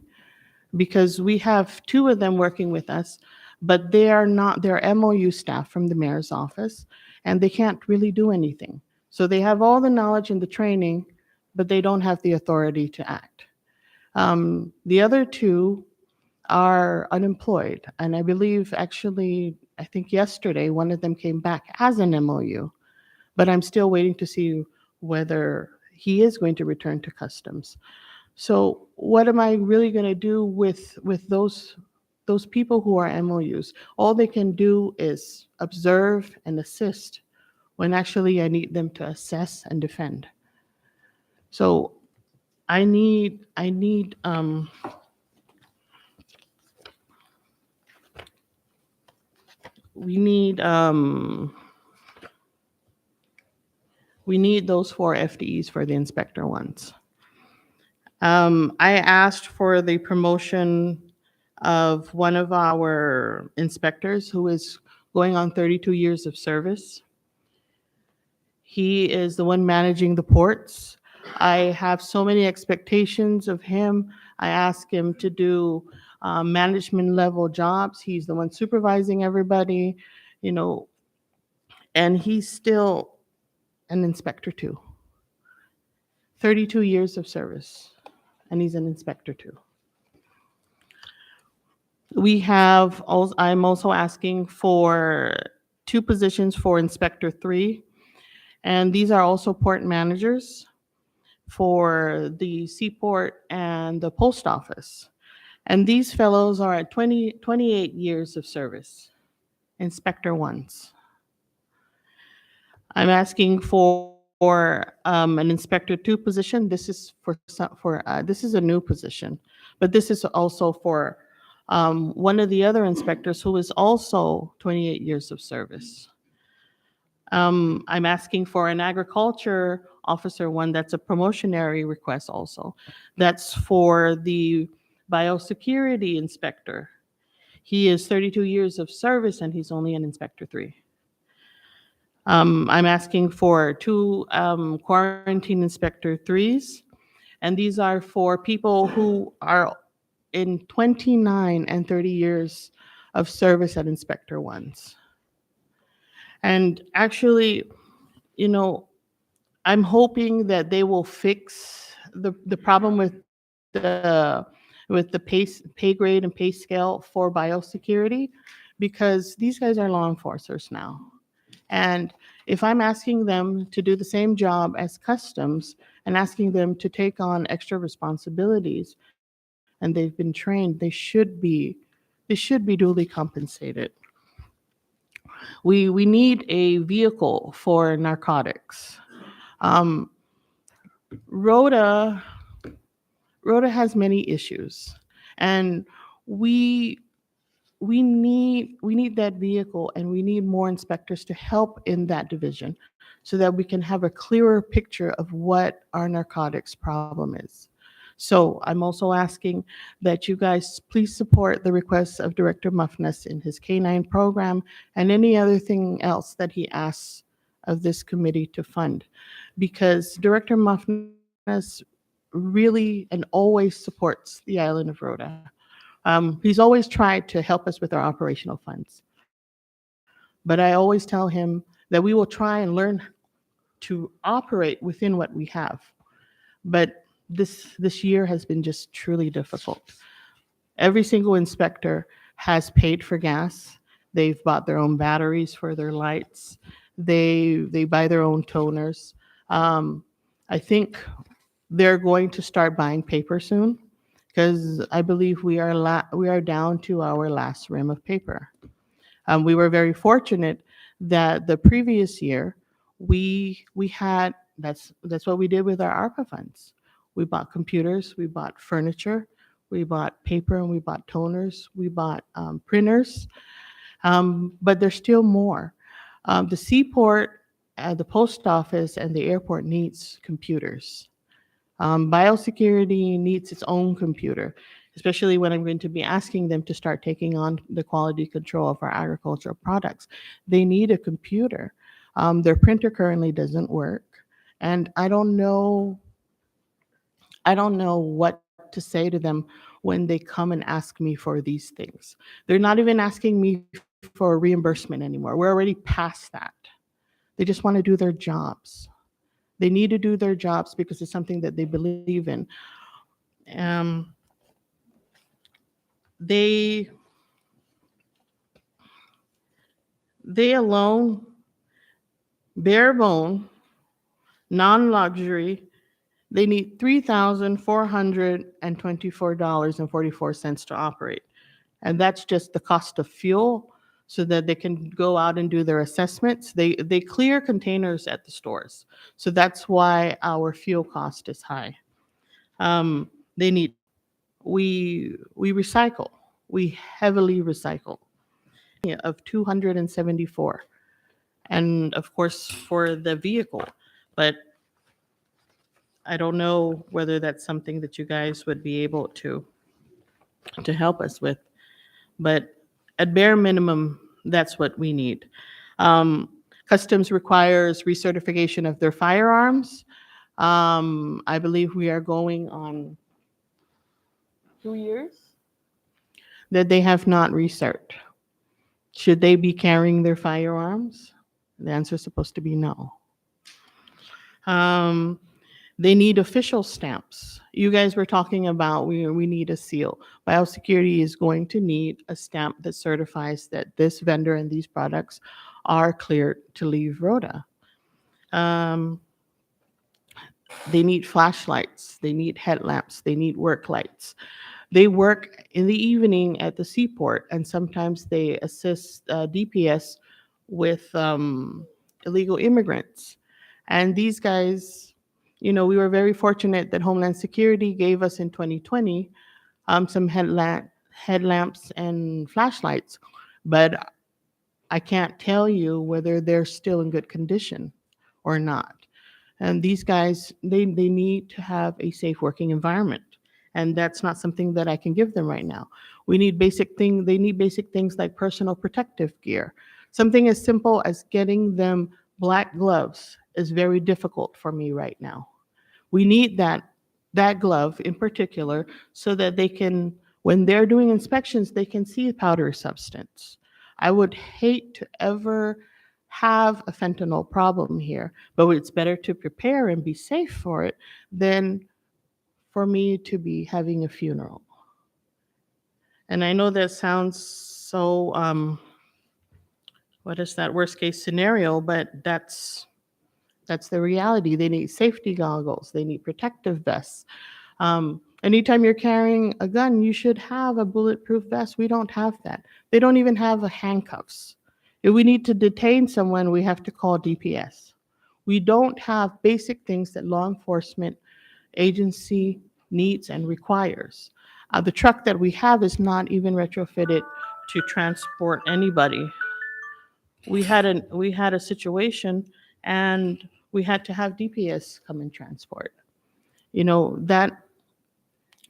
Speaker 7: because we have 2 of them working with us, but they're MOU staff from the mayor's office, and they can't really do anything. So they have all the knowledge and the training, but they don't have the authority to act. The other 2 are unemployed. And I believe actually, I think yesterday, one of them came back as an MOU, but I'm still waiting to see whether he is going to return to Customs. So what am I really going to do with those people who are MOUs? All they can do is observe and assist when actually I need them to assess and defend. So I need we need We need those 4 FTEs for the inspector ones. I asked for the promotion of one of our inspectors who is going on 32 years of service. He is the one managing the ports. I have so many expectations of him. I ask him to do management level jobs. He's the one supervising everybody, you know, and he's still an inspector too. 32 years of service, and he's an inspector too. I'm also asking for 2 positions for Inspector 3, and these are also port managers for the seaport and the post office. And these fellows are at 28 years of service, Inspector 1s. I'm asking for an Inspector 2 position. This is this is a new position, but this is also for one of the other inspectors who is also 28 years of service. I'm asking for an agriculture officer one that's a promotionary request also. That's for the biosecurity inspector. He is 32 years of service and he's only an Inspector 3. I'm asking for 2 quarantine Inspector 3s, and these are for people who are in 29 and 30 years of service at Inspector 1s. And actually, you know, I'm hoping that they will fix the problem with the pay grade and pay scale for biosecurity, because these guys are law enforcers now. And if I'm asking them to do the same job as customs and asking them to take on extra responsibilities, and they've been trained, they should be duly compensated. We need a vehicle for narcotics. Rota has many issues, and we need that vehicle, and we need more inspectors to help in that division so that we can have a clearer picture of what our narcotics problem is. So I'm also asking that you guys please support the requests of Director Muffness in his K-9 program and any other thing else that he asks of this committee to fund, because Director Muffness really and always supports the island of Rota. He's always tried to help us with our operational funds. But I always tell him that we will try and learn to operate within what we have. But this year has been just truly difficult. Every single inspector has paid for gas. They've bought their own batteries for their lights. They buy their own toners. I think they're going to start buying paper soon, because I believe we are down to our last rim of paper. We were very fortunate that the previous year we had that's what we did with our ARPA funds. We bought computers, we bought furniture, we bought paper, and we bought toners, we bought printers, but there's still more. The seaport, the post office, and the airport needs computers. Biosecurity needs its own computer, especially when I'm going to be asking them to start taking on the quality control of our agricultural products. They need a computer. Their printer currently doesn't work, and I don't know what to say to them when they come and ask me for these things. They're not even asking me for reimbursement anymore. We're already past that. They just want to do their jobs. They need to do their jobs because it's something that they believe in. They alone, bare bone, non-luxury, they need $3,424.44 to operate. And that's just the cost of fuel, so that they can go out and do their assessments. They clear containers at the stores. So that's why our fuel cost is high. We recycle. We heavily recycle. Of 274. And of course, for the vehicle. but I don't know whether that's something that you guys would be able to help us with. But at bare minimum, that's what we need. Customs requires recertification of their firearms. I believe we are going on 2 years that they have not recert. Should they be carrying their firearms? The answer is supposed to be no. They need official stamps. You guys were talking about we need a seal. Biosecurity is going to need a stamp that certifies that this vendor and these products are cleared to leave Rota. They need flashlights, they need headlamps, they need work lights. They work in the evening at the seaport, and sometimes they assist DPS with illegal immigrants. And these guys, we were very fortunate that Homeland Security gave us in 2020 some headlamps and flashlights, but I can't tell you whether they're still in good condition or not. And these guys, they need to have a safe working environment. And that's not something that I can give them right now. They need basic things like personal protective gear. Something as simple as getting them black gloves is very difficult for me right now. We need that glove in particular so that they can, when they're doing inspections, they can see powder substance. I would hate to ever have a fentanyl problem here, but it's better to prepare and be safe for it than for me to be having a funeral. And I know that sounds so, what is that worst case scenario, but that's the reality. They need safety goggles, they need protective vests. Anytime you're carrying a gun, you should have a bulletproof vest. We don't have that. They don't even have handcuffs. If we need to detain someone, we have to call DPS. We don't have basic things that law enforcement agency needs and requires. The truck that we have is not even retrofitted to transport anybody. We had a situation and we had to have DPS come and transport.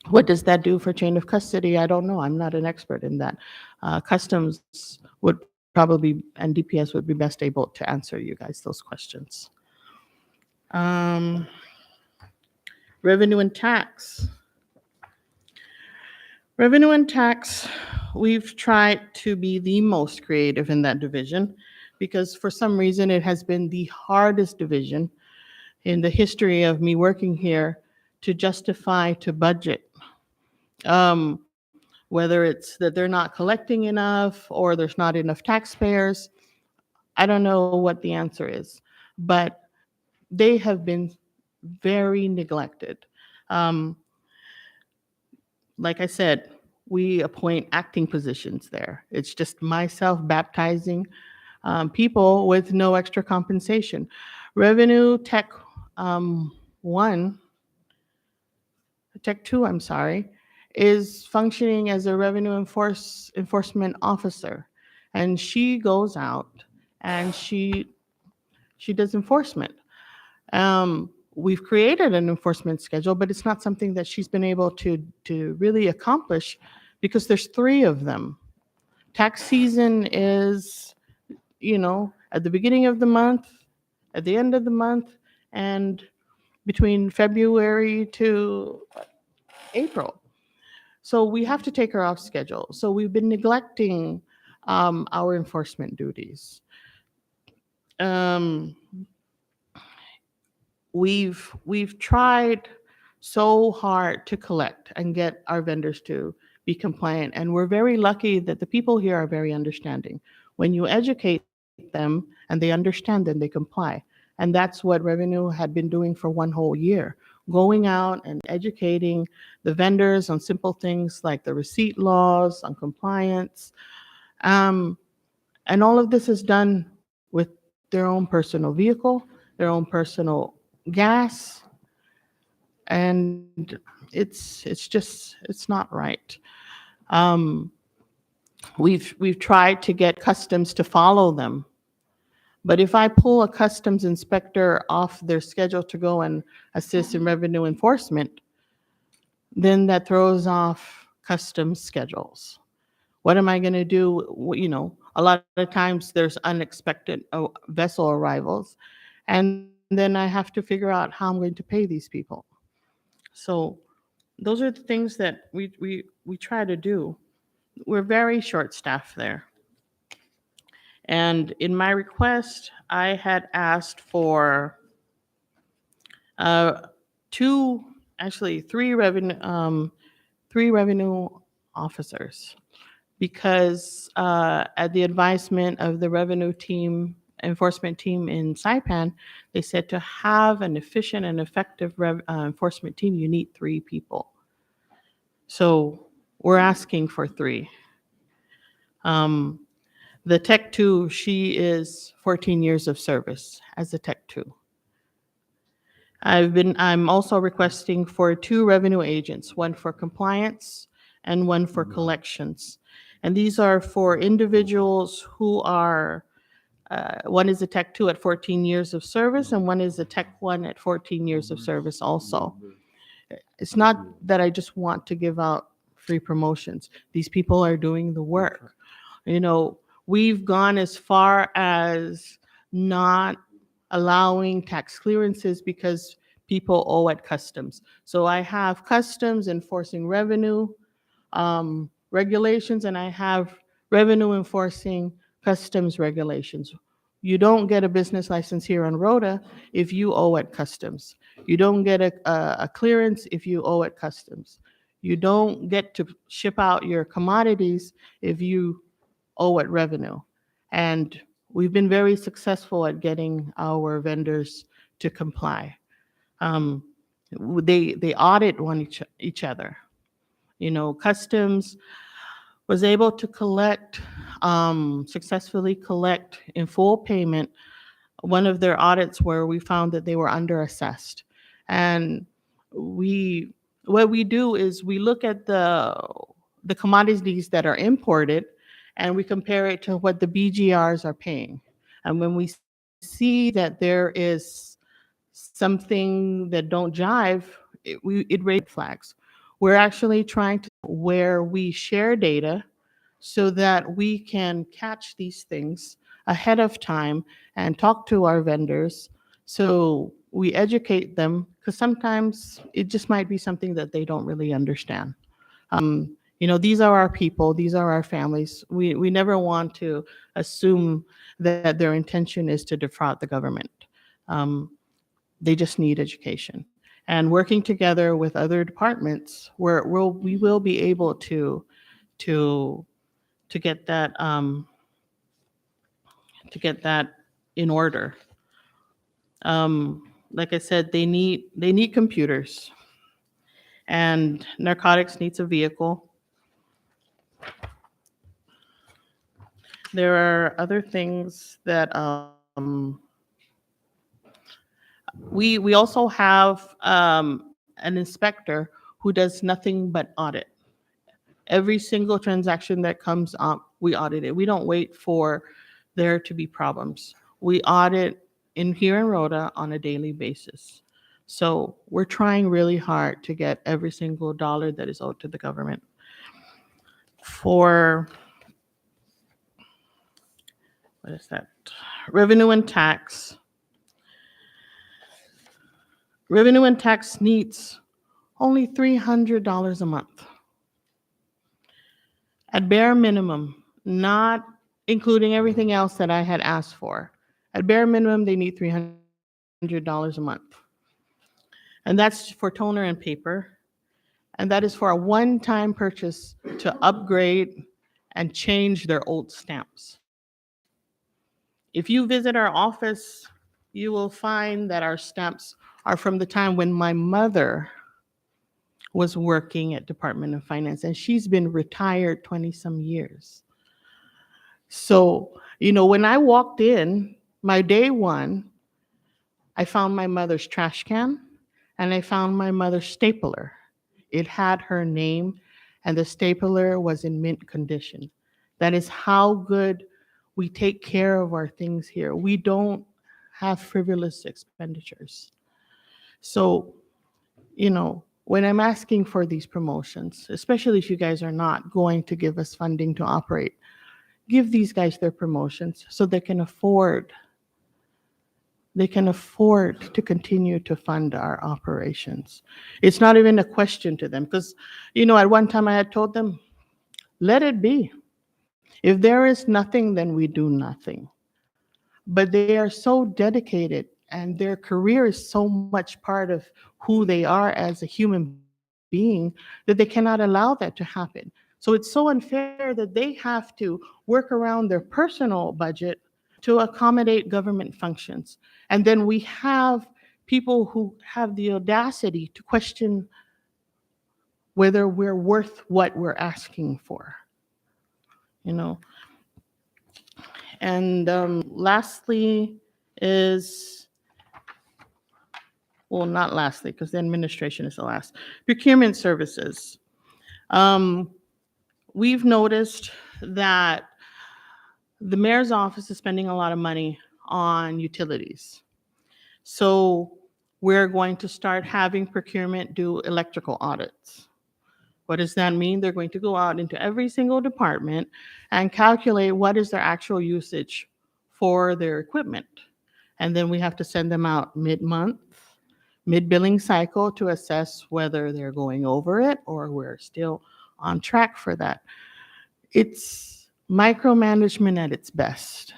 Speaker 7: What does that do for chain of custody? I don't know. I'm not an expert in that. Customs would probably, and DPS would be best able to answer you guys those questions. Revenue and tax. Revenue and tax, we've tried to be the most creative in that division because for some reason it has been the hardest division in the history of me working here to justify to budget. Whether it's that they're not collecting enough or there's not enough taxpayers, I don't know what the answer is, but they have been very neglected. Like I said, we appoint acting positions there. It's just myself baptizing people with no extra compensation. Revenue Tech 2, I'm sorry, is functioning as a revenue enforcement officer. And she goes out and she does enforcement. We've created an enforcement schedule, but it's not something that she's been able to really accomplish because there's 3 of them. Tax season is, at the beginning of the month, at the end of the month, and between February to April. So we have to take her off schedule. So we've been neglecting our enforcement duties. We've tried so hard to collect and get our vendors to be compliant, and we're very lucky that the people here are very understanding. When you educate them and they understand, then they comply. And that's what revenue had been doing for 1 whole year, going out and educating the vendors on simple things like the receipt laws, on compliance. And all of this is done with their own personal vehicle, their own personal gas, and it's not right. We've tried to get customs to follow them. But if I pull a customs inspector off their schedule to go and assist in revenue enforcement, then that throws off customs schedules. What am I going to do? A lot of times there's unexpected vessel arrivals, and then I have to figure out how I'm going to pay these people. So those are the things that we try to do. We're very short-staffed there. And in my request, I had asked for three revenue officers, because at the advisement of the revenue team, enforcement team in Saipan, they said to have an efficient and effective enforcement team, you need 3 people. So we're asking for 3. The Tech 2, she is 14 years of service as a Tech 2. I'm also requesting for 2 revenue agents, one for compliance and one for collections. And these are for individuals who are, one is a Tech 2 at 14 years of service, and one is a Tech 1 at 14 years of service also. It's not that I just want to give out free promotions. These people are doing the work. We've gone as far as not allowing tax clearances because people owe at customs. So I have customs enforcing revenue regulations, and I have revenue enforcing customs regulations. You don't get a business license here on Rota if you owe at customs. You don't get a clearance if you owe at customs. You don't get to ship out your commodities if you owe at revenue. And we've been very successful at getting our vendors to comply. They audit each other. Customs was able to successfully collect in full payment one of their audits where we found that they were underassessed. And what we do is we look at the commodities that are imported, and we compare it to what the BGRs are paying. And when we see that there is something that don't jive, it raises flags. We're actually trying to where we share data so that we can catch these things ahead of time and talk to our vendors. So we educate them, because sometimes it just might be something that they don't really understand. These are our people, these are our families. We never want to assume that their intention is to defraud the government. They just need education. And working together with other departments, we will be able to get that in order. Like I said, they need computers, and narcotics needs a vehicle. There are other things that we also have an inspector who does nothing but audit. Every single transaction that comes up, we audit it. We don't wait for there to be problems. We audit here in Rota on a daily basis. So we're trying really hard to get every single dollar that is owed to the government. For, what is that? Revenue and tax. Revenue and tax needs only $300 a month. At bare minimum, not including everything else that I had asked for. At bare minimum, they need $300 a month. And that's for toner and paper. And that is for a one-time purchase to upgrade and change their old stamps. If you visit our office, you will find that our stamps are from the time when my mother was working at Department of Finance, and she's been retired 20-some years. So, when I walked in, my day one, I found my mother's trash can, and I found my mother's stapler. It had her name, and the stapler was in mint condition. That is how good We take care of our things here. We don't have frivolous expenditures. So, when I'm asking for these promotions, especially if you guys are not going to give us funding to operate, give these guys their promotions so they can afford to continue to fund our operations. It's not even a question to them because, at one time I had told them, let it be. If there is nothing, then we do nothing. But they are so dedicated and their career is so much part of who they are as a human being that they cannot allow that to happen. So it's so unfair that they have to work around their personal budget to accommodate government functions. And then we have people who have the audacity to question whether we're worth what we're asking for. And lastly is, well, not lastly, because the administration is the last. Procurement services. We've noticed that the mayor's office is spending a lot of money on utilities. So we're going to start having procurement do electrical audits. What does that mean? They're going to go out into every single department and calculate what is their actual usage for their equipment. And then we have to send them out mid-month, mid-billing cycle to assess whether they're going over it or we're still on track for that. It's micromanagement at its best,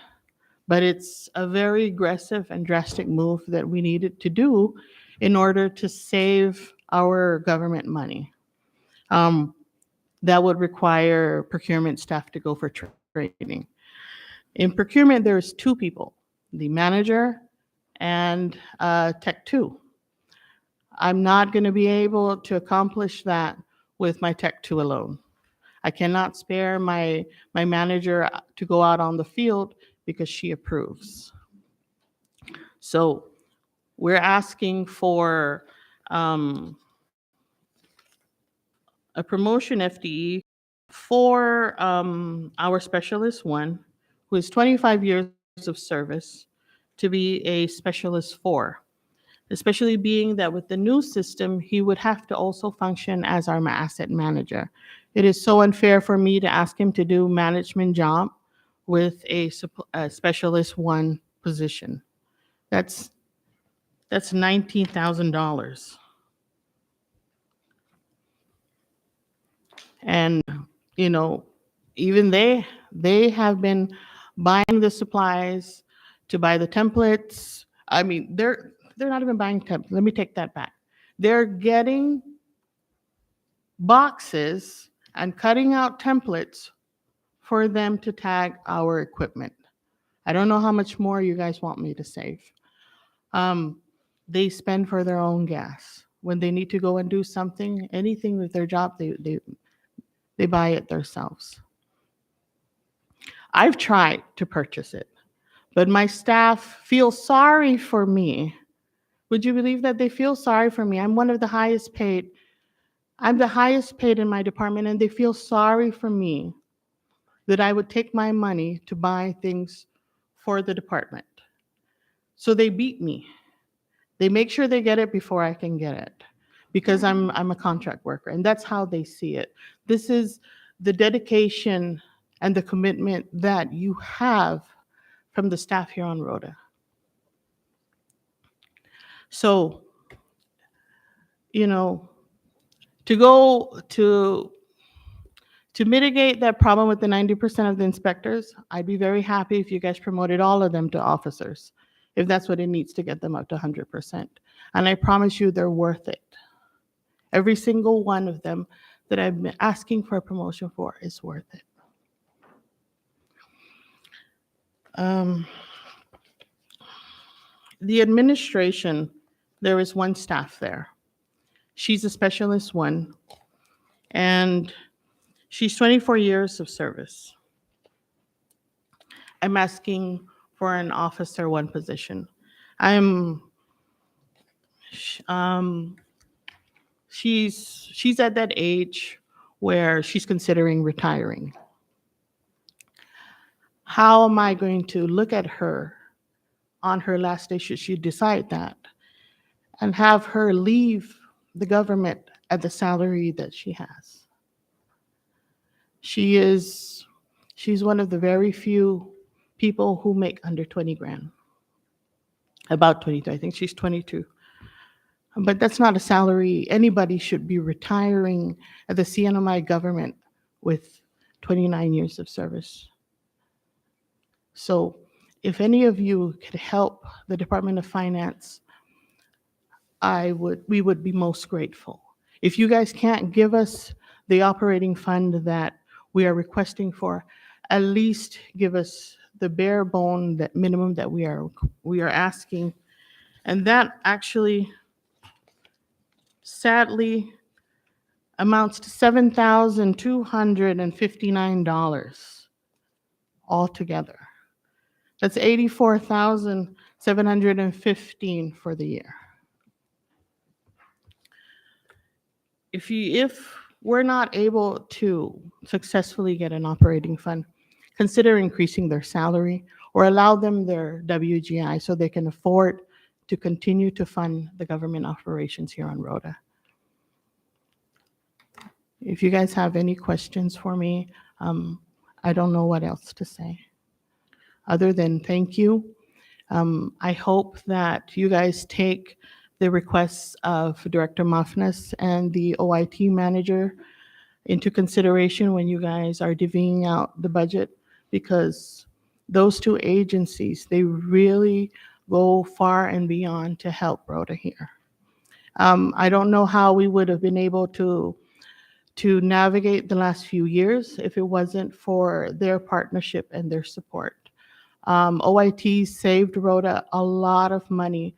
Speaker 7: but it's a very aggressive and drastic move that we needed to do in order to save our government money. That would require procurement staff to go for training. In procurement, there's two people, the manager and Tech 2. I'm not going to be able to accomplish that with my Tech 2 alone. I cannot spare my manager to go out on the field because she approves. So we're asking for a promotion FTE for our specialist 1, who is 25 years of service, to be a specialist 4, especially being that with the new system, he would have to also function as our asset manager. It is so unfair for me to ask him to do management job with a specialist 1 position. That's $19,000. And, even they have been buying the supplies to buy the templates. I mean, they're not even buying templates. Let me take that back. They're getting boxes and cutting out templates for them to tag our equipment. I don't know how much more you guys want me to save. They spend for their own gas. When they need to go and do something, anything with their job, they buy it themselves. I've tried to purchase it, but my staff feel sorry for me. Would you believe that they feel sorry for me? I'm one of the highest paid. I'm the highest paid in my department, and they feel sorry for me that I would take my money to buy things for the department. So they beat me. They make sure they get it before I can get it because I'm a contract worker, and that's how they see it. This is the dedication and the commitment that you have from the staff here on Rota. So, to mitigate that problem with the 90% of the inspectors, I'd be very happy if you guys promoted all of them to officers, if that's what it needs to get them up to 100%. And I promise you they're worth it. Every single one of them that I've been asking for a promotion for is worth it. The administration, there is one staff there. She's a specialist 1, and she's 24 years of service. I'm asking for an officer 1 position. She's at that age where she's considering retiring. how am I going to look at her on her last day, should she decide that, and have her leave the government at the salary that she has? She's one of the very few people who make under 20 grand. About 22, I think she's 22. But that's not a salary. Anybody should be retiring at the CNMI government with 29 years of service. So if any of you could help the Department of Finance, we would be most grateful. If you guys can't give us the operating fund that we are requesting for, at least give us the bare bone, that minimum that we are asking. And that actually sadly amounts to $7,259 altogether. That's $84,715 for the year. If we're not able to successfully get an operating fund, consider increasing their salary or allow them their WGI so they can afford to continue to fund the government operations here on Rota. If you guys have any questions for me, I don't know what else to say other than thank you. I hope that you guys take the requests of Director Mafnas and the OIT manager into consideration when you guys are divvying out the budget, because those two agencies, they really go far and beyond to help Rota here. I don't know how we would have been able to navigate the last few years if it wasn't for their partnership and their support. OIT saved Rota a lot of money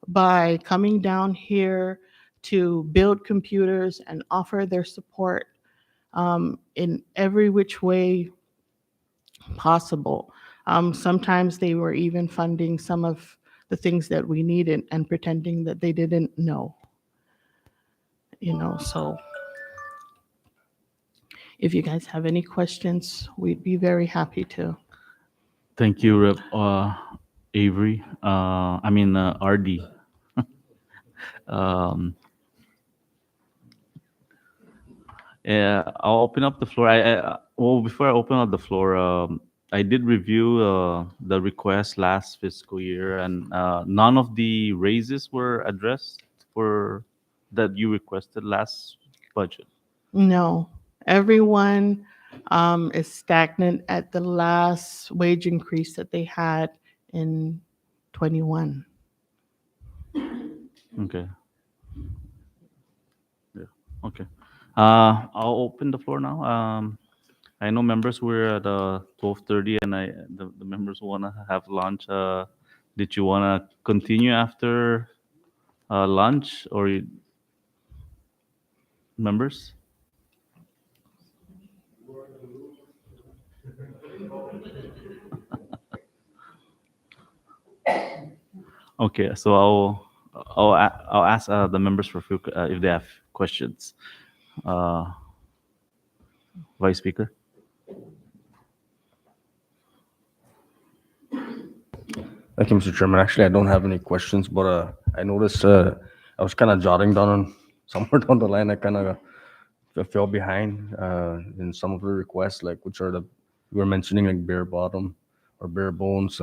Speaker 7: by coming down here to build computers and offer their support in every which way possible. Sometimes they were even funding some of the things that we needed and pretending that they didn't know. So if you guys have any questions, we'd be very happy to.
Speaker 1: Thank you, Rep. Avery. RD. Yeah, I'll open up the floor. Before I open up the floor, I did review the request last fiscal year, and none of the raises were addressed for that you requested last budget.
Speaker 7: No, everyone is stagnant at the last wage increase that they had in 21.
Speaker 1: Okay. Yeah. Okay. I'll open the floor now. I know members were at 12:30, and the members want to have lunch. Did you want to continue after lunch, or members? Okay, so I'll ask the members for if they have questions. Vice Speaker.
Speaker 6: Thank you, Mr. Chairman. Actually, I don't have any questions, but I noticed I was kind of jotting down on somewhere down the line. I kind of fell behind in some of the requests, like which are you were mentioning, like bare bottom or bare bones.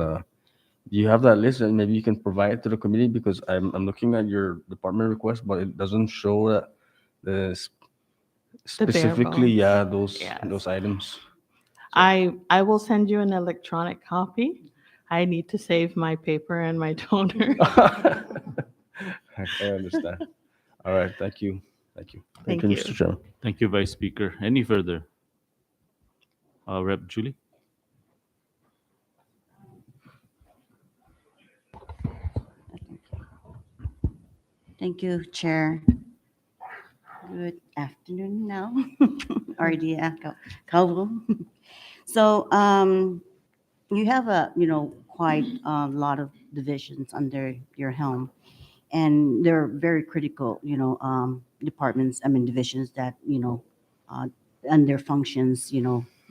Speaker 6: Do you have that list, and maybe you can provide it to the committee, because I'm looking at your department request, but it doesn't show that specifically,
Speaker 7: bones.
Speaker 6: those items.
Speaker 7: I will send you an electronic copy. I need to save my paper and my toner.
Speaker 6: I understand. All right. Thank you.
Speaker 7: Thank you.
Speaker 6: Mr. Chairman.
Speaker 1: Thank you, Vice Speaker. Any further? Rep. Julie?
Speaker 3: Thank you, Chair. Good afternoon now. RD Calvo. So you have quite a lot of divisions under your helm, and they're very critical, departments, divisions that, and their functions,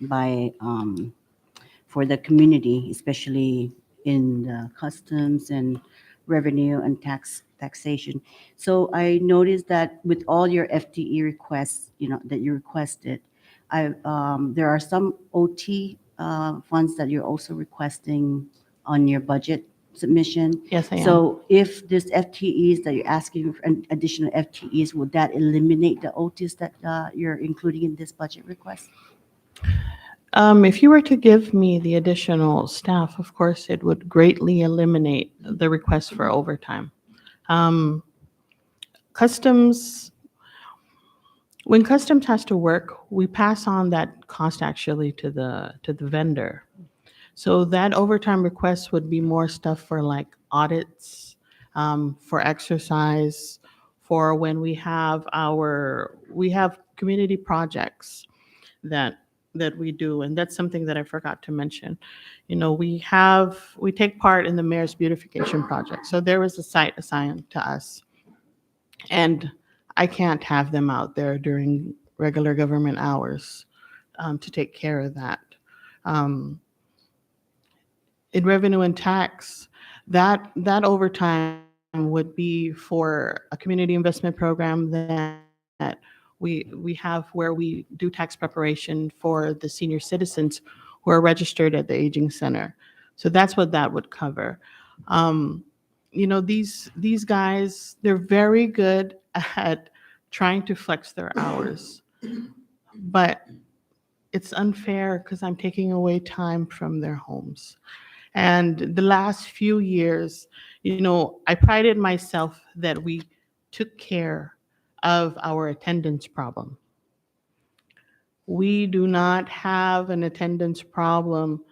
Speaker 3: by for the community, especially in the customs and revenue and taxation. So I noticed that with all your FTE requests, that you requested, there are some OT funds that you're also requesting on your budget submission.
Speaker 7: Yes, I am.
Speaker 3: So if there's FTEs that you're asking for additional FTEs, would that eliminate the OTs that you're including in this budget request?
Speaker 7: If you were to give me the additional staff, of course, it would greatly eliminate the request for overtime. Um, Customs, when customs has to work, we pass on that cost actually to the vendor. So that overtime request would be more stuff for like audits, for exercise, for when we have community projects that we do, and that's something that I forgot to mention. We take part in the mayor's beautification project. So there was a site assigned to us, and I can't have them out there during regular government hours to take care of that. In revenue and tax, that overtime would be for a community investment program that we have where we do tax preparation for the senior citizens who are registered at the aging center. So that's what that would cover. These guys, they're very good at trying to flex their hours, but it's unfair because I'm taking away time from their homes. And the last few years, I prided myself that we took care of our attendance problem. We do not have an attendance problem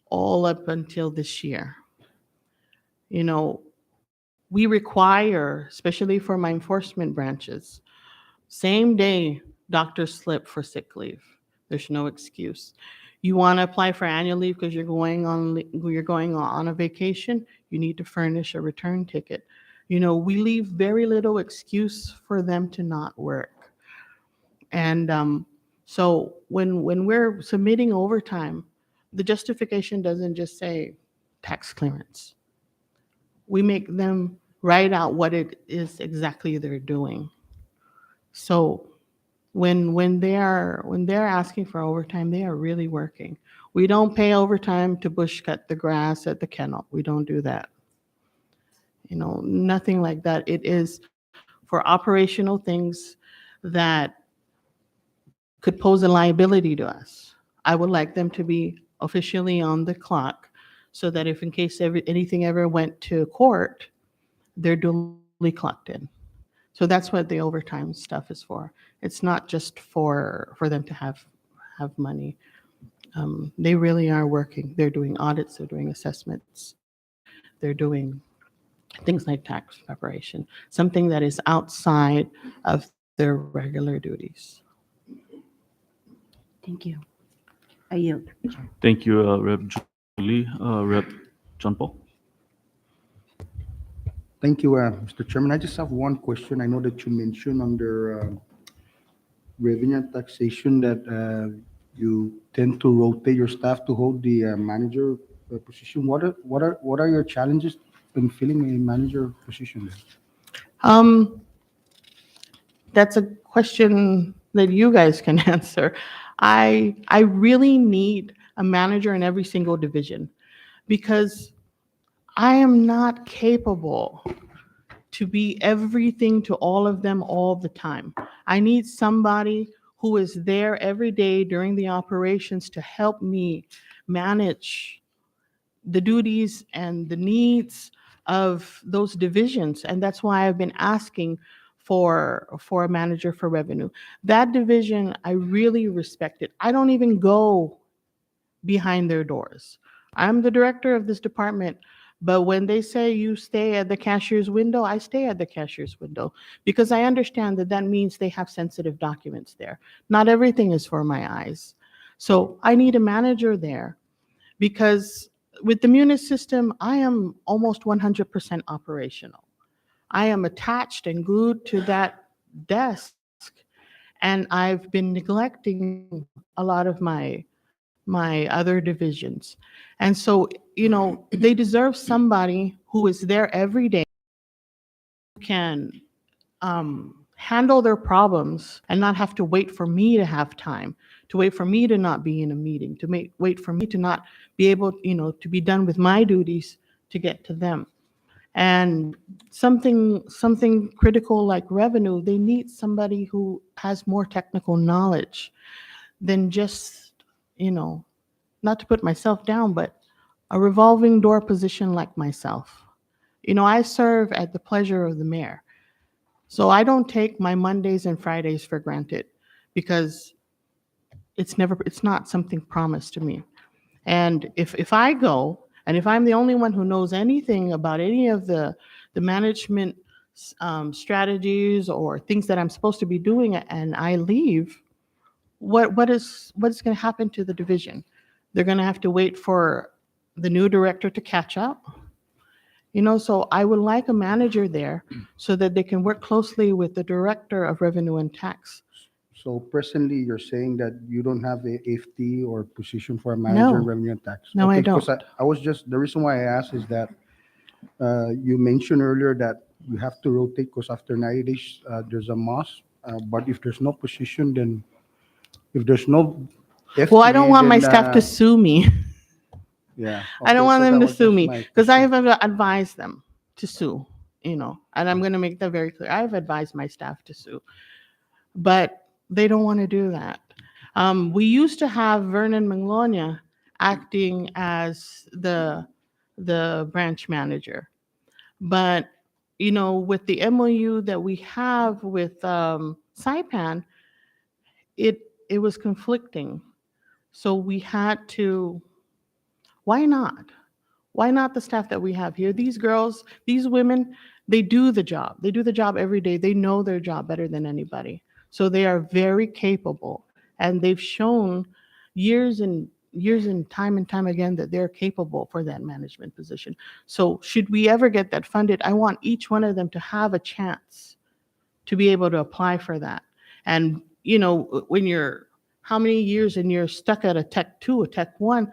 Speaker 7: all up until this year. We require, especially for my enforcement branches, same day doctor slip for sick leave. There's no excuse. You want to apply for annual leave because you're going on a vacation, you need to furnish a return ticket. We leave very little excuse for them to not work. And so when we're submitting overtime, the justification doesn't just say tax clearance. We make them write out what it is exactly they're doing. So when they're asking for overtime, they are really working. We don't pay overtime to bush cut the grass at the kennel. We don't do that. Nothing like that. It is for operational things that could pose a liability to us. I would like them to be officially on the clock so that if in case anything ever went to court, they're duly clocked in. So that's what the overtime stuff is for. It's not just for them to have money. They really are working. They're doing audits, they're doing assessments, they're doing things like tax preparation, something that is outside of their regular duties.
Speaker 3: Thank you. I yield.
Speaker 1: Thank you, Rep. Julie. Rep. John Paul.
Speaker 6: Thank you, Mr. Chairman. I just have one question. I know that you mentioned under revenue and taxation that you tend to rotate your staff to hold the manager position. What are your challenges in filling a manager position?
Speaker 7: That's a question that you guys can answer. I really need a manager in every single division because I am not capable to be everything to all of them all the time. I need somebody who is there every day during the operations to help me manage the duties and the needs of those divisions. And that's why I've been asking for a manager for revenue. That division, I really respect it. I don't even go behind their doors. I'm the director of this department, but when they say you stay at the cashier's window, I stay at the cashier's window because I understand that means they have sensitive documents there. Not everything is for my eyes. So I need a manager there because with the Munis system, I am almost 100% operational. I am attached and glued to that desk, and I've been neglecting a lot of my my other divisions. And so, they deserve somebody who is there every day, can handle their problems and not have to wait for me to have time, to wait for me to not be in a meeting, wait for me to not be able, to be done with my duties to get to them. And something critical like revenue, they need somebody who has more technical knowledge than just, not to put myself down, but a revolving door position like myself. I serve at the pleasure of the mayor. So I don't take my Mondays and Fridays for granted because it's not something promised to me. And if I go, and if I'm the only one who knows anything about any of the management strategies or things that I'm supposed to be doing, and I leave, what's going to happen to the division? They're going to have to wait for the new director to catch up. So I would like a manager there so that they can work closely with the director of revenue and tax.
Speaker 6: So presently, you're saying that you don't have a FT or position for a manager in
Speaker 7: No.
Speaker 6: revenue and tax?
Speaker 7: No, I
Speaker 6: Okay, 'cause
Speaker 7: don't.
Speaker 6: I was just, the reason why I asked is that you mentioned earlier that you have to rotate because after 90 days, there's a must. But if there's no position, then if there's no FT,
Speaker 7: Well, I don't want my
Speaker 6: then,
Speaker 7: staff to sue me.
Speaker 6: yeah.
Speaker 7: I don't
Speaker 6: Okay,
Speaker 7: want
Speaker 6: so
Speaker 7: them
Speaker 6: that
Speaker 7: to
Speaker 6: was
Speaker 7: sue
Speaker 6: just
Speaker 7: me
Speaker 6: my
Speaker 7: because I
Speaker 6: question.
Speaker 7: have advised them to sue, and I'm going to make that very clear. I've advised my staff to sue, but they don't want to do that. We used to have Vernon Manglonia acting as the branch manager, but with the MOU that we have with Saipan, it was conflicting. So we had to. Why not? Why not the staff that we have here? These girls, these women, they do the job. They do the job every day. They know their job better than anybody. So they are very capable. And they've shown years and time again that they're capable for that management position. So should we ever get that funded, I want each one of them to have a chance to be able to apply for that. And, when you're how many years and you're stuck at a Tech 2, a Tech 1,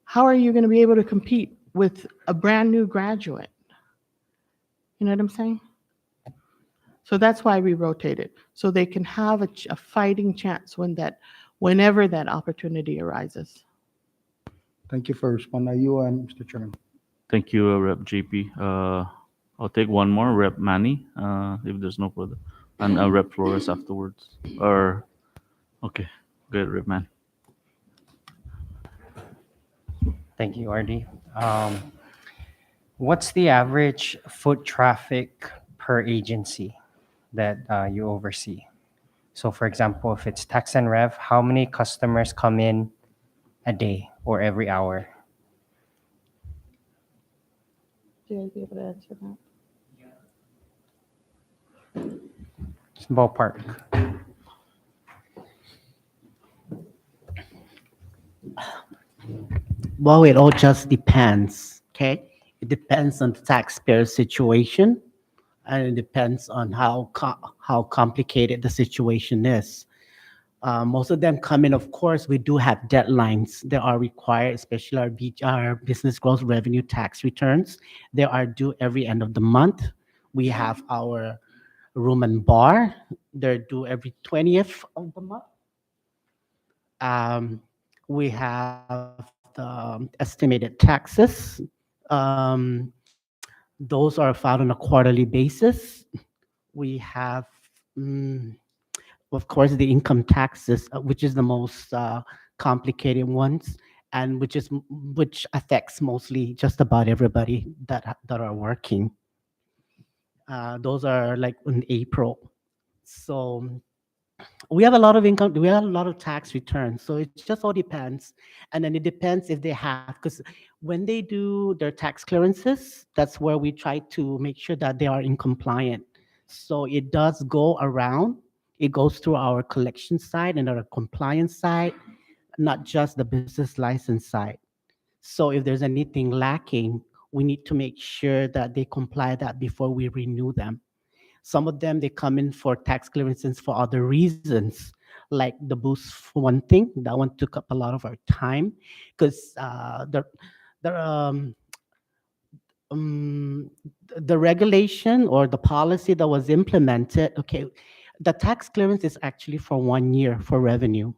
Speaker 7: how are you going to be able to compete with a brand new graduate? You know what I'm saying? So that's why we rotated, so they can have a fighting chance whenever that opportunity arises.
Speaker 6: Thank you for responding. You, Mr. Chairman.
Speaker 1: Thank you, Rep. JP. I'll take one more, Rep. Manny, if there's no further, and Rep. Flores afterwards. Or okay, good, Rep. Man.
Speaker 9: Thank you, RD. What's the average foot traffic per agency that you oversee? So for example, if it's tax and rev, how many customers come in a day or every hour?
Speaker 7: Do you be able to answer that?
Speaker 9: Just ballpark.
Speaker 13: Well, it all just depends, okay? It depends on the taxpayer situation, and it depends on how complicated the situation is. Most of them come in, of course, we do have deadlines that are required, especially our business gross revenue tax returns. They are due every end of the month. We have our room and bar. They're due every 20th of the month. We have the estimated taxes. Those are filed on a quarterly basis. We have, of course, the income taxes, which is the most complicated ones, and which affects mostly just about everybody that are working. Those are like in April. So we have a lot of income, we have a lot of tax returns. So it just all depends. And then it depends if they have, because when they do their tax clearances, that's where we try to make sure that they are in compliant. So it does go around. It goes through our collection side and our compliance side, not just the business license side. So if there's anything lacking, we need to make sure that they comply that before we renew them. Some of them, they come in for tax clearances for other reasons. like the boost for one thing. That one took up a lot of our time because the um, the regulation or the policy that was implemented, okay, the tax clearance is actually for 1 year for revenue.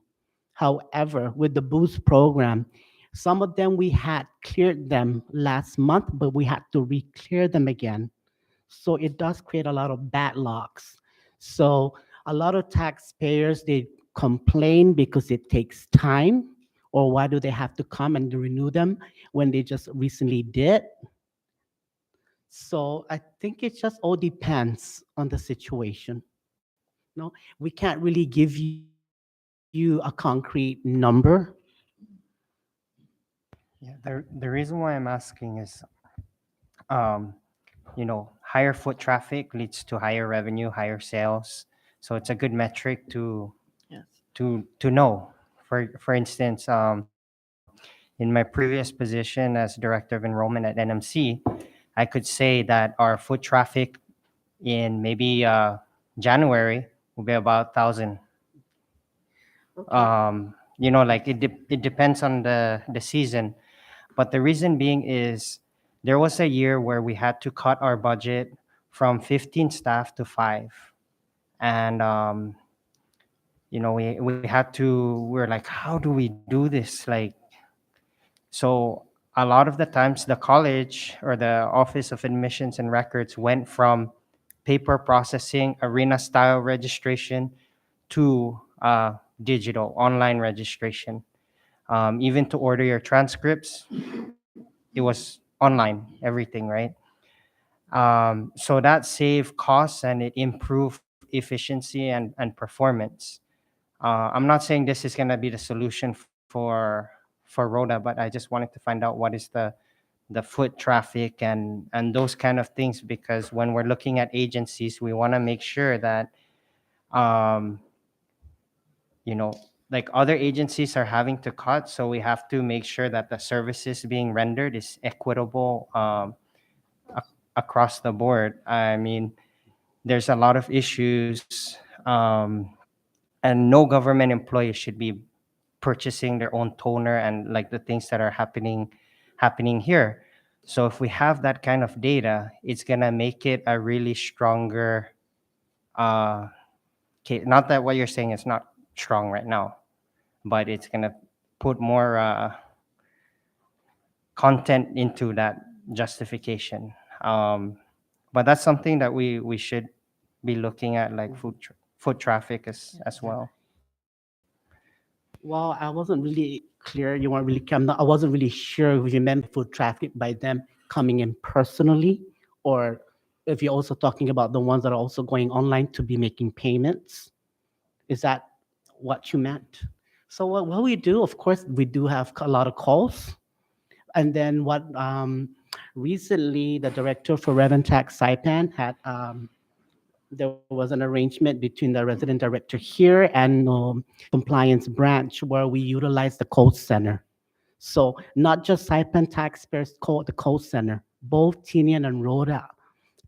Speaker 13: However, with the boost program, some of them we had cleared them last month, but we had to re-clear them again. So it does create a lot of backlogs. So a lot of taxpayers, they complain because it takes time, or why do they have to come and renew them when they just recently did? So I think it just all depends on the situation. No, we can't really give you a concrete number.
Speaker 9: Yeah, the reason why I'm asking is, um, higher foot traffic leads to higher revenue, higher sales. So it's a good metric
Speaker 7: Yes.
Speaker 9: to know. For instance, in my previous position as director of enrollment at NMC, I could say that our foot traffic in maybe January will be about 1,000. Like it depends on the season, but the reason being is there was a year where we had to cut our budget from 15 staff to 5, and we had to. We're like, how do we do this? Like, so a lot of the times the college or the Office of Admissions and Records went from paper processing, arena style registration to digital online registration. Even to order your transcripts, it was online, everything, right? So that saved costs and it improved efficiency and performance. I'm not saying this is going to be the solution for Rota, but I just wanted to find out what is the foot traffic and those kind of things, because when we're looking at agencies, we want to make sure that um, like other agencies are having to cut, so we have to make sure that the services being rendered is equitable across the board. I mean, there's a lot of issues, and no government employee should be purchasing their own toner and like the things that are happening here. So if we have that kind of data, it's gonna make it a really stronger. Okay, not that what you're saying is not strong right now, but it's gonna put more content into that justification. But that's something that we should be looking at, like foot traffic as well.
Speaker 13: Well, I wasn't really clear. You weren't really, I wasn't really sure if you meant foot traffic by them coming in personally, or if you're also talking about the ones that are also going online to be making payments. Is that what you meant? So what we do, of course, we do have a lot of calls. And then what recently the director for Rev and Tax Saipan had, there was an arrangement between the resident director here and compliance branch where we utilize the call center. So not just Saipan taxpayers call the call center, both Tinian and Rota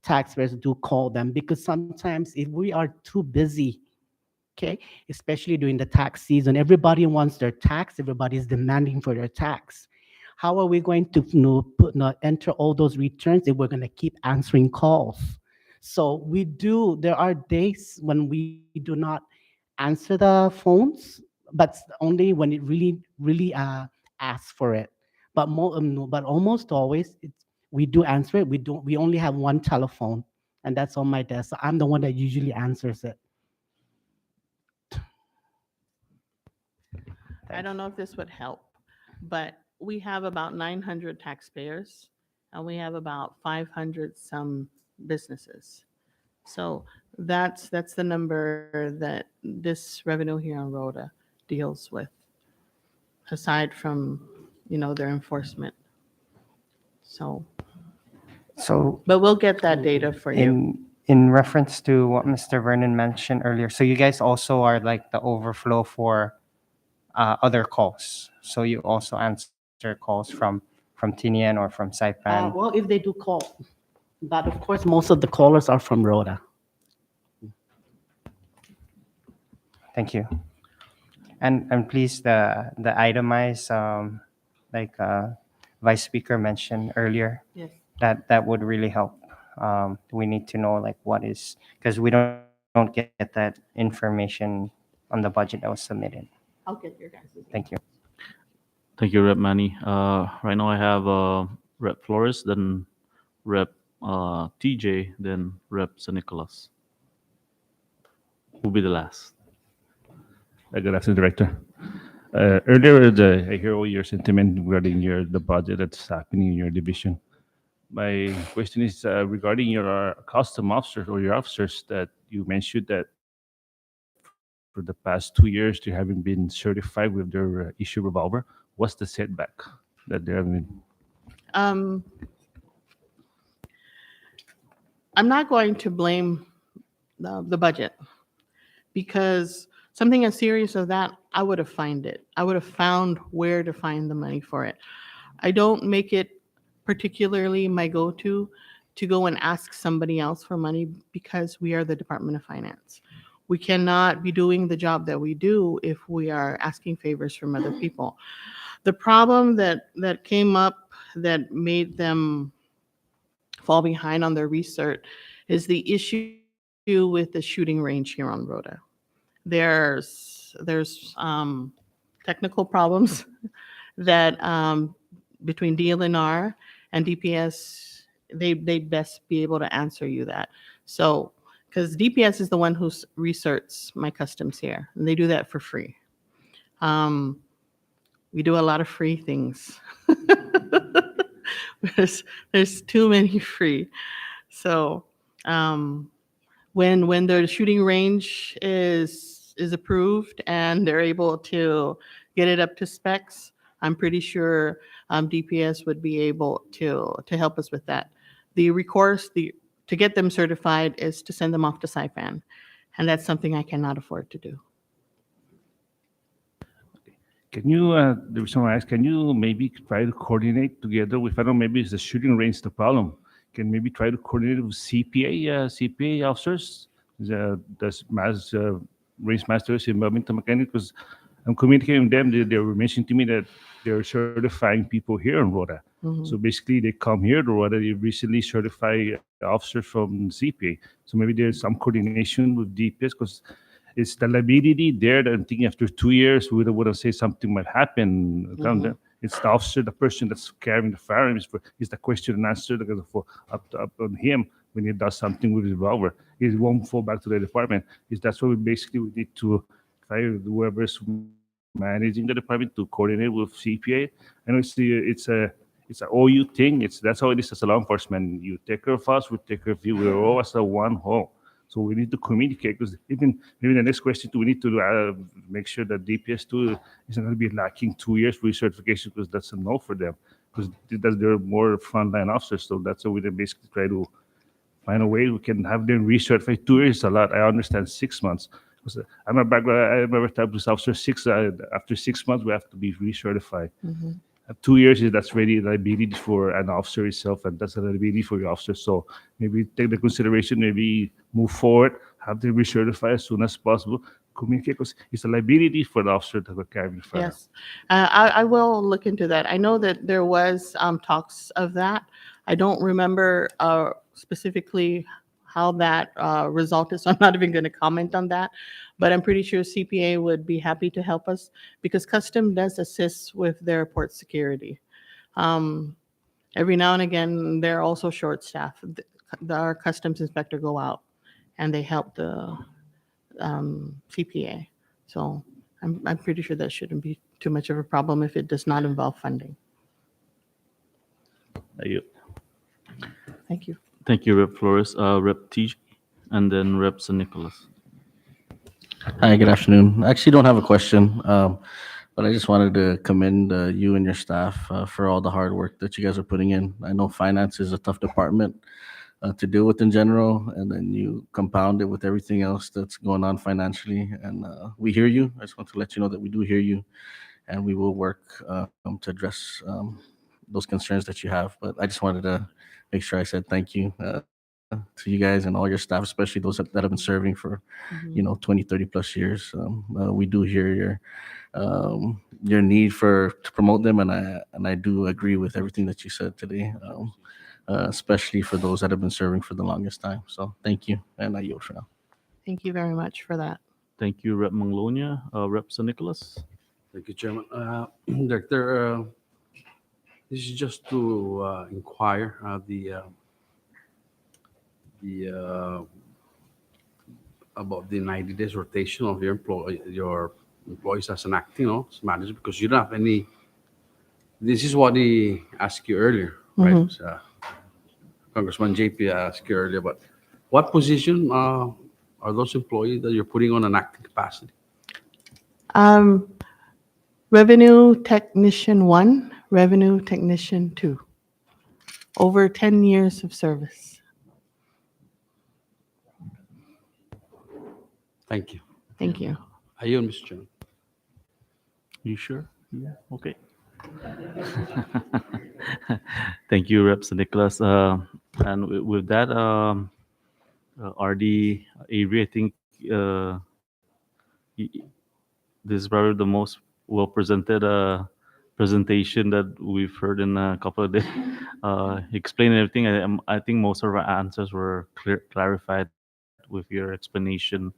Speaker 13: taxpayers do call them, because sometimes if we are too busy, okay, especially during the tax season, everybody wants their tax, everybody is demanding for their tax. How are we going to enter all those returns if we're going to keep answering calls? So there are days when we do not answer the phones, but only when it really asks for it. But no, but almost always we do answer it. We only have one telephone, and that's on my desk. So I'm the one that usually answers it.
Speaker 7: I don't know if this would help, but we have about 900 taxpayers and we have about 500 some businesses. So that's the number that this revenue here on Rota deals with, aside from, their enforcement. So, but we'll get that data for you.
Speaker 9: In reference to what Mr. Vernon mentioned earlier, so you guys also are like the overflow for other calls. So you also answer calls from Tinian or from Saipan.
Speaker 13: Well, if they do call, but of course, most of the callers are from Rota.
Speaker 9: Thank you. And please, the itemized, like Vice Speaker mentioned earlier,
Speaker 7: Yes.
Speaker 9: that would really help. We need to know like what is, because we don't get that information on the budget that was submitted.
Speaker 7: I'll get your guys'
Speaker 9: Thank you.
Speaker 1: Thank you, Rep Manny. Right now I have Rep Flores, then Rep TJ, then Rep San Nicolas. Who'll be the last?
Speaker 14: Good afternoon, Director. Earlier, I hear all your sentiment regarding the budget that's happening in your division. My question is regarding your custom officers or your officers that you mentioned that for the past 2 years they haven't been certified with their issue revolver. What's the setback that they haven't been?
Speaker 7: Um, I'm not going to blame the budget, because something as serious as that, I would have found it. I would have found where to find the money for it. I don't make it particularly my go-to to go and ask somebody else for money, because we are the Department of Finance. We cannot be doing the job that we do if we are asking favors from other people. The problem that came up that made them fall behind on their research is the issue with the shooting range here on Rota. There's technical problems that between DLNR and DPS, they'd best be able to answer you that. So, because DPS is the one who researches my customs here, and they do that for free. We do a lot of free things. There's too many free. So when the shooting range is approved and they're able to get it up to specs, I'm pretty sure DPS would be able to help us with that. The recourse to get them certified is to send them off to Saipan, and that's something I cannot afford to do.
Speaker 14: Can you, the reason why I ask, can you maybe try to coordinate together with, I don't know, maybe it's the shooting range the problem. Can maybe try to coordinate with CPA officers, the range masters in Wilmington Mechanic, because I'm communicating with them. They were mentioning to me that they're certifying people here in Rota. So basically, they come here to Rota. They recently certify officers from CPA. So maybe there's some coordination with DPS, because it's the liability there that I'm thinking after 2 years, we would have said something might happen. It's the officer, the person that's carrying the firearm is the question and answer up on him when he does something with his revolver. It won't fall back to the department. That's why we need to try whoever's managing the department to coordinate with CPA. I know it's a OU thing. That's how it is as a law enforcement. You take care of us, we take care of you. We're all as a one whole. So we need to communicate, because even maybe the next question too, we need to make sure that DPS too isn't going to be lacking 2 years for recertification, because that's a no for them, because they're more frontline officers. So that's how we then basically try to find a way we can have them recertify. 2 years is a lot. I understand 6 months. Because I'm a background, I remember type of officer after 6 months we have to be recertified. 2 years that's really liability for an officer itself, and that's a liability for your officer. So maybe take the consideration, maybe move forward, have them recertify as soon as possible, communicate, because it's a liability for the officer to carry the firearm.
Speaker 7: Yes, I will look into that. I know that there was talks of that. I don't remember specifically how that resulted, so I'm not even going to comment on that. But I'm pretty sure CPA would be happy to help us, because Custom does assist with their port security. Every now and again, they're also short-staffed. Our customs inspector go out and they help the CPA. So I'm pretty sure that shouldn't be too much of a problem if it does not involve funding.
Speaker 1: Thank you.
Speaker 7: Thank you.
Speaker 1: Thank you, Rep Flores. Rep TJ, and then Rep San Nicolas.
Speaker 4: Hi, good afternoon. I actually don't have a question, but I just wanted to commend you and your staff for all the hard work that you guys are putting in. I know finance is a tough department to deal with in general, and then you compound it with everything else that's going on financially. And we hear you. I just want to let you know that we do hear you, and we will work to address those concerns that you have. But I just wanted to make sure I said thank you to you guys and all your staff, especially those that have been serving for, 20, 30 plus years. We do hear your need to promote them, and I do agree with everything that you said today, especially for those that have been serving for the longest time. So thank you, and I yield for now.
Speaker 7: Thank you very much for that.
Speaker 1: Thank you, Rep. Manglonia. Rep. San Nicolas.
Speaker 15: Thank you, Chairman. Director, this is just to inquire the about the 90 days rotation of your employees as an acting manager, because you don't have any. This is what he asked you earlier, right? Congressman JP asked you earlier, but what position are those employees that you're putting on an acting capacity?
Speaker 7: Revenue Technician 1, Revenue Technician 2. Over 10 years of service.
Speaker 15: Thank you.
Speaker 7: Thank you.
Speaker 15: Are you, Mr. Chairman?
Speaker 1: You sure? Yeah. Okay. Thank you, Rep. San Nicolas. And with that, RD Avery, I think y- this is probably the most well presented presentation that we've heard in a couple of days. Explaining everything, I think most of our answers were clarified with your explanation.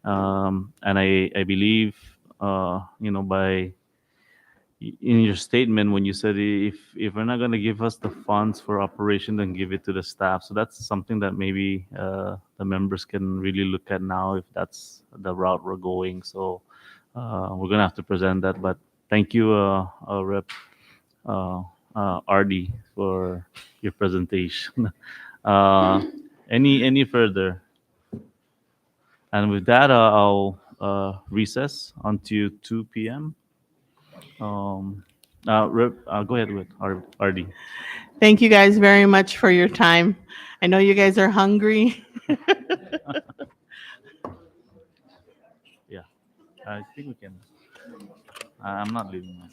Speaker 1: And I believe, by in your statement when you said if we're not going to give us the funds for operation, then give it to the staff. So that's something that maybe the members can really look at now if that's the route we're going. So we're going to have to present that. But thank you, Rep. RD, for your presentation. Any further? And with that, I'll recess until 2 p.m. Go ahead with RD.
Speaker 7: Thank you guys very much for your time. I know you guys are hungry.
Speaker 1: Yeah, I think we can. I'm not leaving.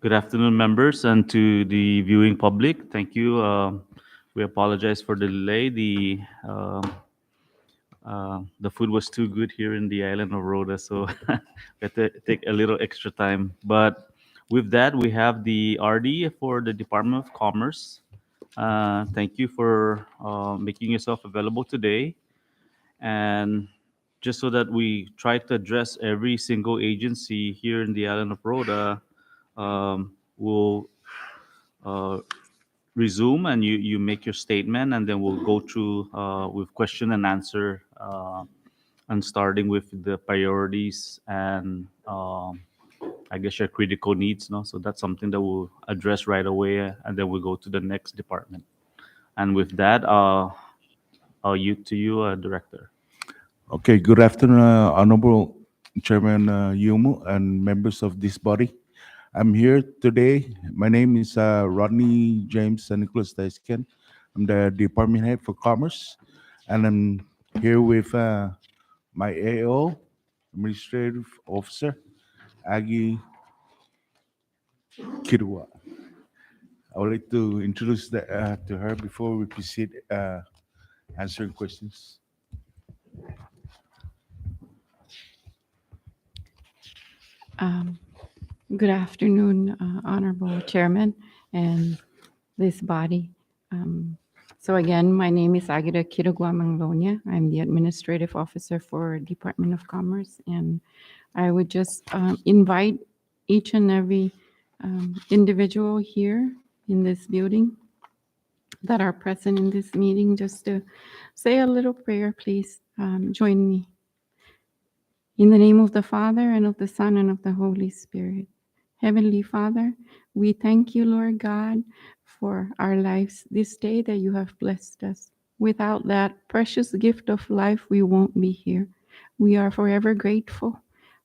Speaker 1: Good afternoon, members, and to the viewing public. Thank you. We apologize for the delay. The food was too good here in the island of Rota, so we had to take a little extra time. But with that, we have the RD for the Department of Commerce. Thank you for making yourself available today. And just so that we try to address every single agency here in the island of Rota, we'll uh, resume and you make your statement, and then we'll go through with question and answer, and starting with the priorities and I guess your critical needs. No, so that's something that we'll address right away, and then we'll go to the next department. And with that, I'll yield to you, Director.
Speaker 16: Okay, good afternoon, Honorable Chairman Yumu and members of this body. I'm here today. My name is Rodney James Nicholas Daisken. I'm the Department Head for Commerce, and I'm here with my AO, Administrative Officer, Aggie Kirwa. I would like to introduce to her before we proceed answering questions.
Speaker 17: Good afternoon, Honorable Chairman and this body. So again, my name is Aguida Kirugwa Manglonia. I'm the Administrative Officer for Department of Commerce, and I would just invite each and every individual here in this building that are present in this meeting just to say a little prayer, please. Join me. In the name of the Father, and of the Son, and of the Holy Spirit. Heavenly Father, we thank you, Lord God, for our lives this day that you have blessed us. Without that precious gift of life, we won't be here. We are forever grateful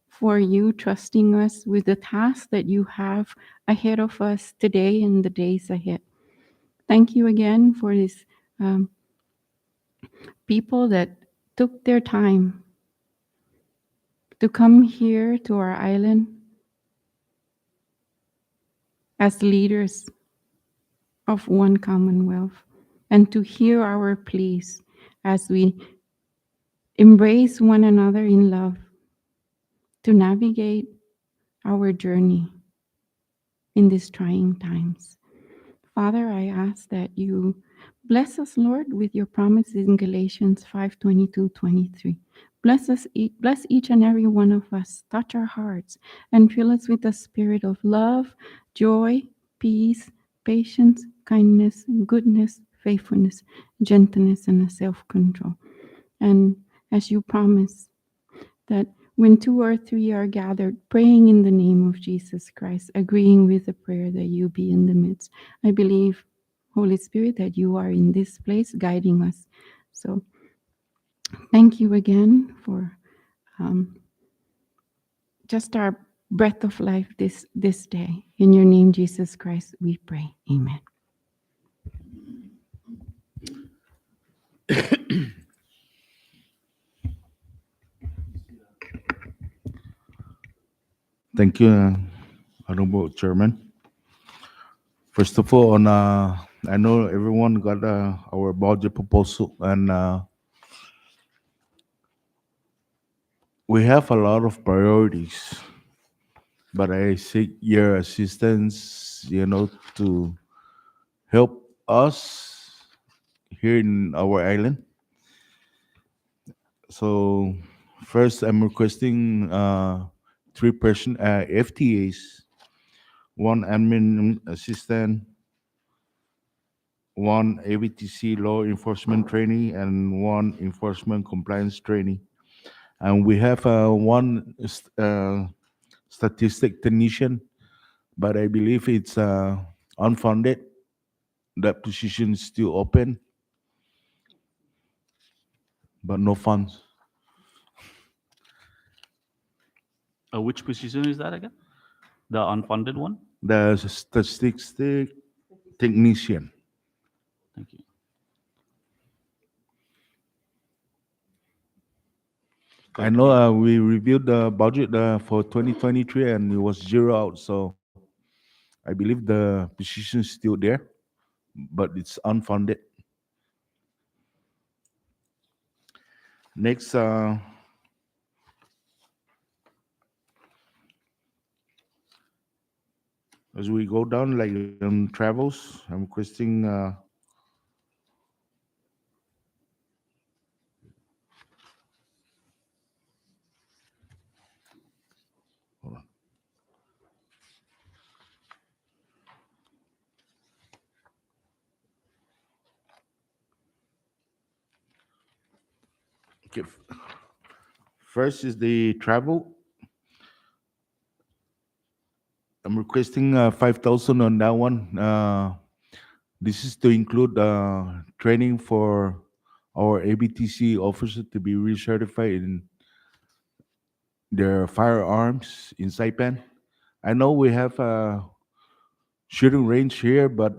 Speaker 17: for you trusting us with the task that you have ahead of us today and the days ahead. Thank you again for these people that took their time to come here to our island as leaders of one commonwealth, and to hear our pleas as we embrace one another in love to navigate our journey in these trying times. Father, I ask that you bless us, Lord, with your promises in Galatians 5:22-23. Bless each and every one of us. Touch our hearts and fill us with the spirit of love, joy, peace, patience, kindness, goodness, faithfulness, gentleness, and self-control. And as you promise that when 2 or 3 are gathered, praying in the name of Jesus Christ, agreeing with the prayer that you be in the midst, I believe, Holy Spirit, that you are in this place guiding us. So thank you again for just our breath of life this day. In your name, Jesus Christ, we pray. Amen.
Speaker 16: Thank you, Honorable Chairman. First of all, I know everyone got our budget proposal, and we have a lot of priorities, but I seek your assistance, to help us here in our island. So first, I'm requesting 3 person FTAs, 1 admin assistant, 1 ABTC law enforcement trainee, and 1 enforcement compliance trainee. And we have one statistic technician, but I believe it's unfunded. That position is still open, but no funds.
Speaker 1: Which position is that again? The unfunded one?
Speaker 16: The statistic technician.
Speaker 1: Thank you.
Speaker 16: I know we reviewed the budget for 2023 and it was zero out. So I believe the position is still there, but it's unfunded. Next, as we go down, like on travels, I'm requesting hold on. Okay. First is the travel. I'm requesting 5,000 on that one. This is to include training for our ABTC officers to be recertified in their firearms in Saipan. I know we have a shooting range here, but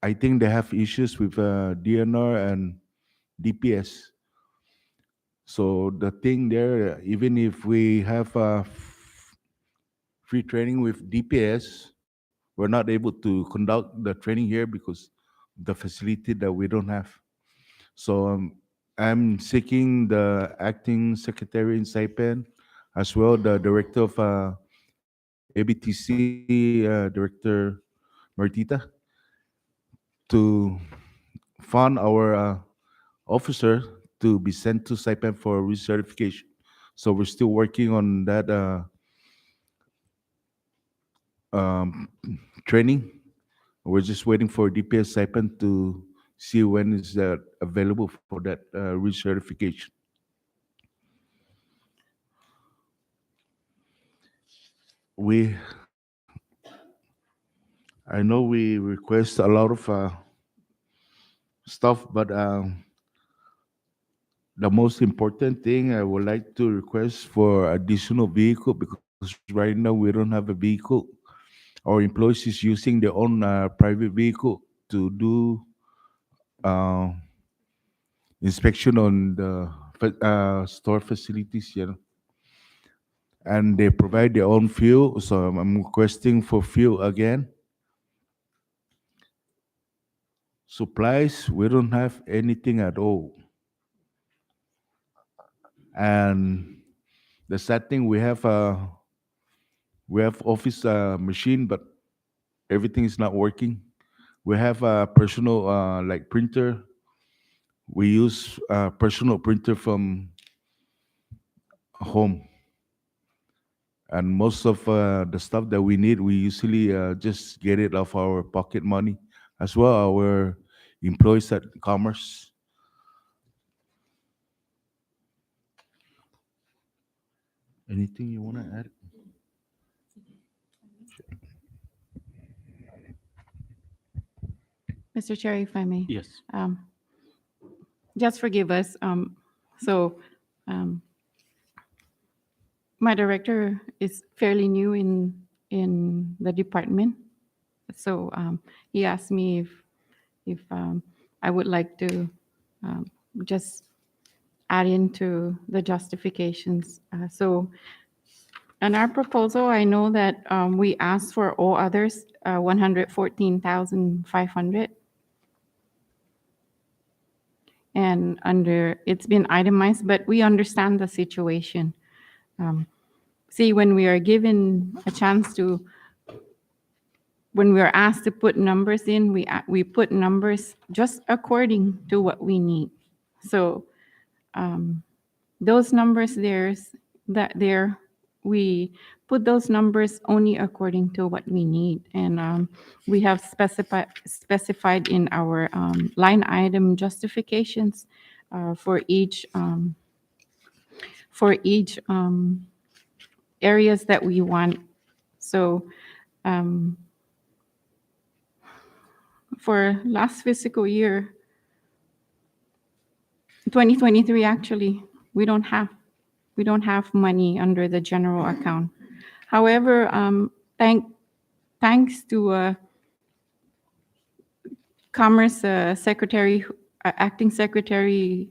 Speaker 16: I think they have issues with DNR and DPS. So the thing there, even if we have free training with DPS, we're not able to conduct the training here because the facility that we don't have. So I'm seeking the acting secretary in Saipan, as well the director of ABTC, Director Martita, to fund our officer to be sent to Saipan for recertification. So we're still working on that training. We're just waiting for DPS Saipan to see when is that available for that recertification. We, I know we request a lot of stuff, but the most important thing I would like to request for additional vehicle, because right now we don't have a vehicle. Our employees is using their own private vehicle to do inspection on the store facilities, and they provide their own fuel. So I'm requesting for fuel again. Supplies, we don't have anything at all. And the sad thing, we have office machine, but everything is not working. We have a personal like printer. We use personal printer from home, and most of the stuff that we need, we usually just get it off our pocket money, as well our employees at Commerce. Anything you want to add?
Speaker 17: Mr. Chair, if I may.
Speaker 1: Yes.
Speaker 17: Just forgive us. So my director is fairly new in the department. So he asked me if I would like to just add into the justifications. So in our proposal, I know that we asked for all others 114,500. And it's been itemized, but we understand the situation. See, when we are given a chance to, when we are asked to put numbers in, we put numbers just according to what we need. So those numbers we put those numbers only according to what we need. And we have specified in our line item justifications for each areas that we want. So for last fiscal year, 2023, actually, we don't have money under the general account. However, thanks to Commerce Secretary, Acting Secretary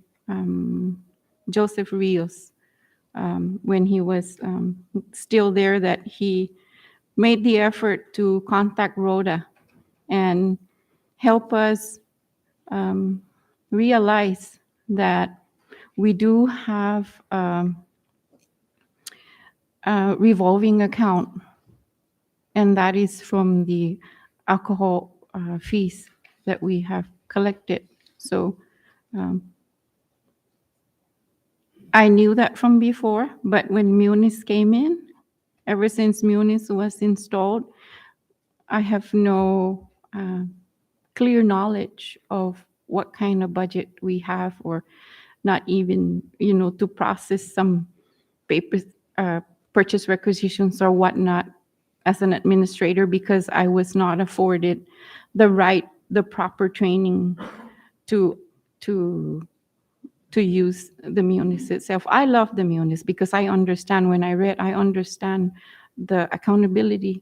Speaker 17: Joseph Rios, when he was still there, that he made the effort to contact Rota and help us realize that we do have a revolving account, and that is from the alcohol fees that we have collected. So I knew that from before, but when Munis came in, ever since Munis was installed, I have no clear knowledge of what kind of budget we have, or not even, to process some papers, purchase requisitions or whatnot as an administrator, because I was not afforded the proper training to use the Munis itself. I love the Munis because I understand, when I understand the accountability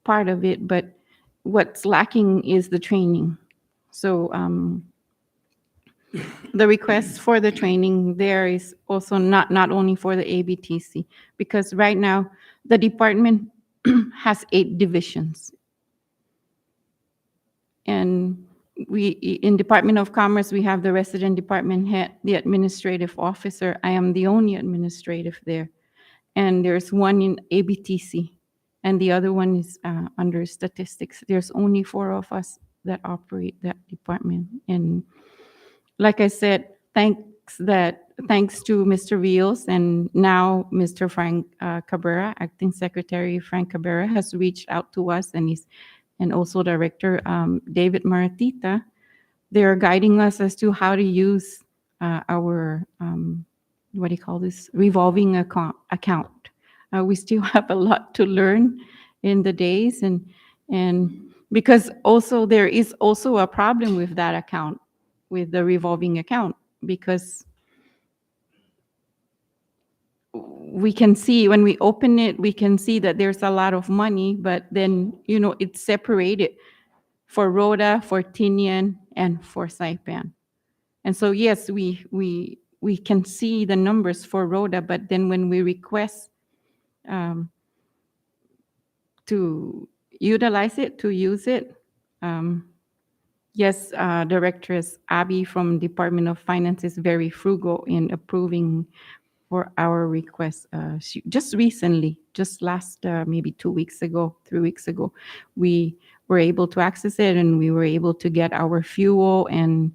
Speaker 17: part of it, but what's lacking is the training. So the request for the training there is also not only for the ABTC, because right now the department has 8 divisions. And in Department of Commerce, we have the resident department head, the administrative officer. I am the only administrative there. And there's one in ABTC, and the other one is under statistics. There's only 4 of us that operate that department. And like I said, thanks to Mr. Rios and now Mr. Frank Cabrera, Acting Secretary Frank Cabrera, has reached out to us, and also Director David Maratita. They're guiding us as to how to use our what do you call this, revolving account. We still have a lot to learn in the days, and because also there is also a problem with that account, with the revolving account, because we can see when we open it, we can see that there's a lot of money, but then, it's separated for Rota, for Tinian, and for Saipan. And so, yes, we can see the numbers for Rota, but then when we request to utilize it, to use it, yes, Directress Abby from Department of Finance is very frugal in approving for our request. Just recently, just last maybe 2 weeks ago, 3 weeks ago, we were able to access it, and we were able to get our fuel and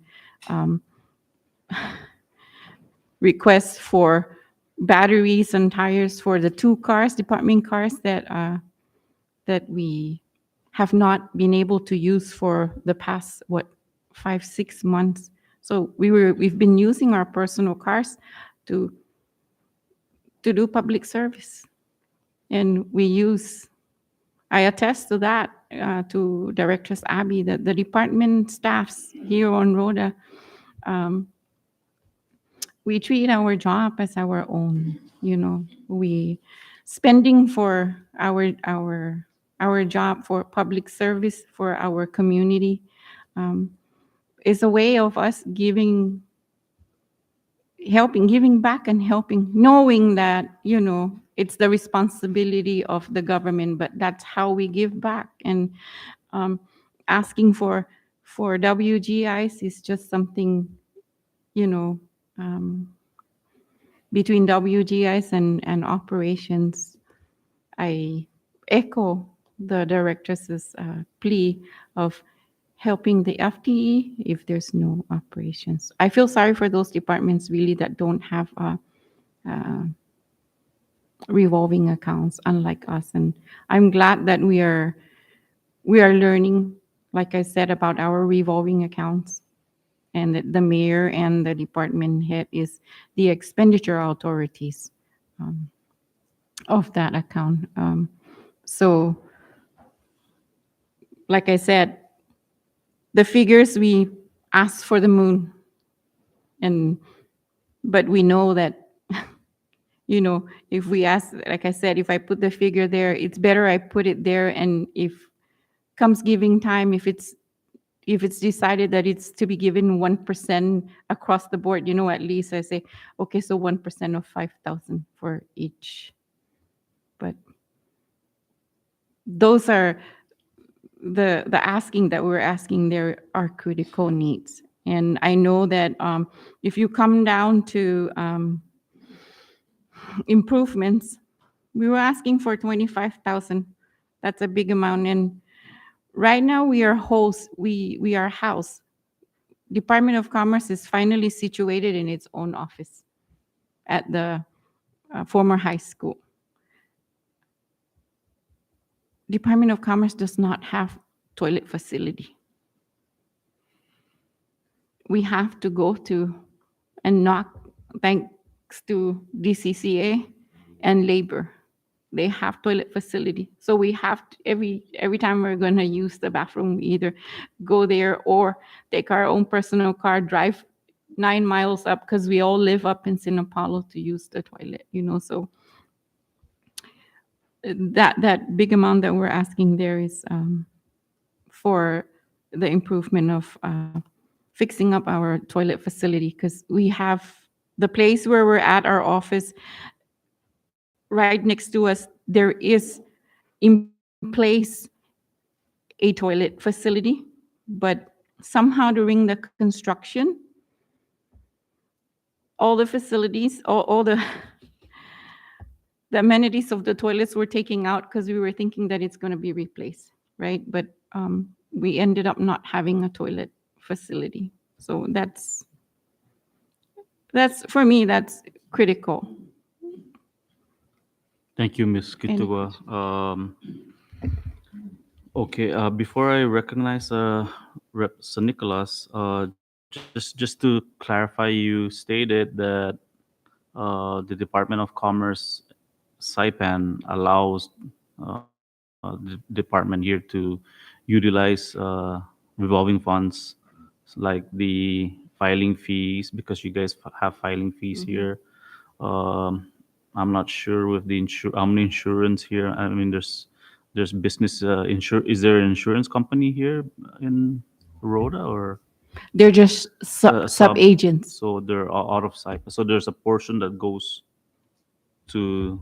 Speaker 17: requests for batteries and tires for the 2 cars, department cars that we have not been able to use for the past 5-6 months. So we've been using our personal cars to do public service, and I attest to that, to Directress Abby, that the department staffs here on Rota, we treat our job as our own. We spending for our job, for public service, for our community, is a way of us giving back and helping, knowing that, it's the responsibility of the government, but that's how we give back. And asking for WGIs is just something, between WGIs and operations. I echo the directress's plea of helping the FTE if there's no operations. I feel sorry for those departments really that don't have revolving accounts, unlike us. And I'm glad that we are learning, like I said, about our revolving accounts, and that the mayor and the department head is the expenditure authorities of that account. So, like I said, the figures, we ask for the moon, but we know that, if we ask, like I said, if I put the figure there, it's better I put it there, and if comes giving time, if it's decided that it's to be given 1% across the board, at least I say, okay, so 1% of 5,000 for each. But those are the asking that we're asking there are critical needs. And I know that if you come down to improvements, we were asking for 25,000. That's a big amount. And right now we are we are house. Department of Commerce is finally situated in its own office at the former high school. Department of Commerce does not have toilet facility. We have to go to and knock, thanks to DCCA and labor. They have toilet facility. So we have to, every time we're going to use the bathroom, we either go there or take our own personal car, drive 9 miles up, because we all live up in Sinapalo to use the toilet, so that big amount that we're asking there is for the improvement of fixing up our toilet facility, because we have the place where we're at, our office, right next to us, there is in place a toilet facility, but somehow during the construction, all the facilities, all the amenities of the toilets were taken out because we were thinking that it's going to be replaced, right? But we ended up not having a toilet facility. So that's for me, that's critical.
Speaker 1: Thank you, Ms. Kitugwa. Okay, before I recognize Rep. San Nicolas, just to clarify, you stated that the Department of Commerce Saipan allows the department here to utilize revolving funds like the filing fees, because you guys have filing fees here. I'm not sure with the how many insurance here. I mean, there's business Is there an insurance company here in Rota, or
Speaker 17: They're just sub-agents.
Speaker 1: so they're out of sight. So there's a portion that goes to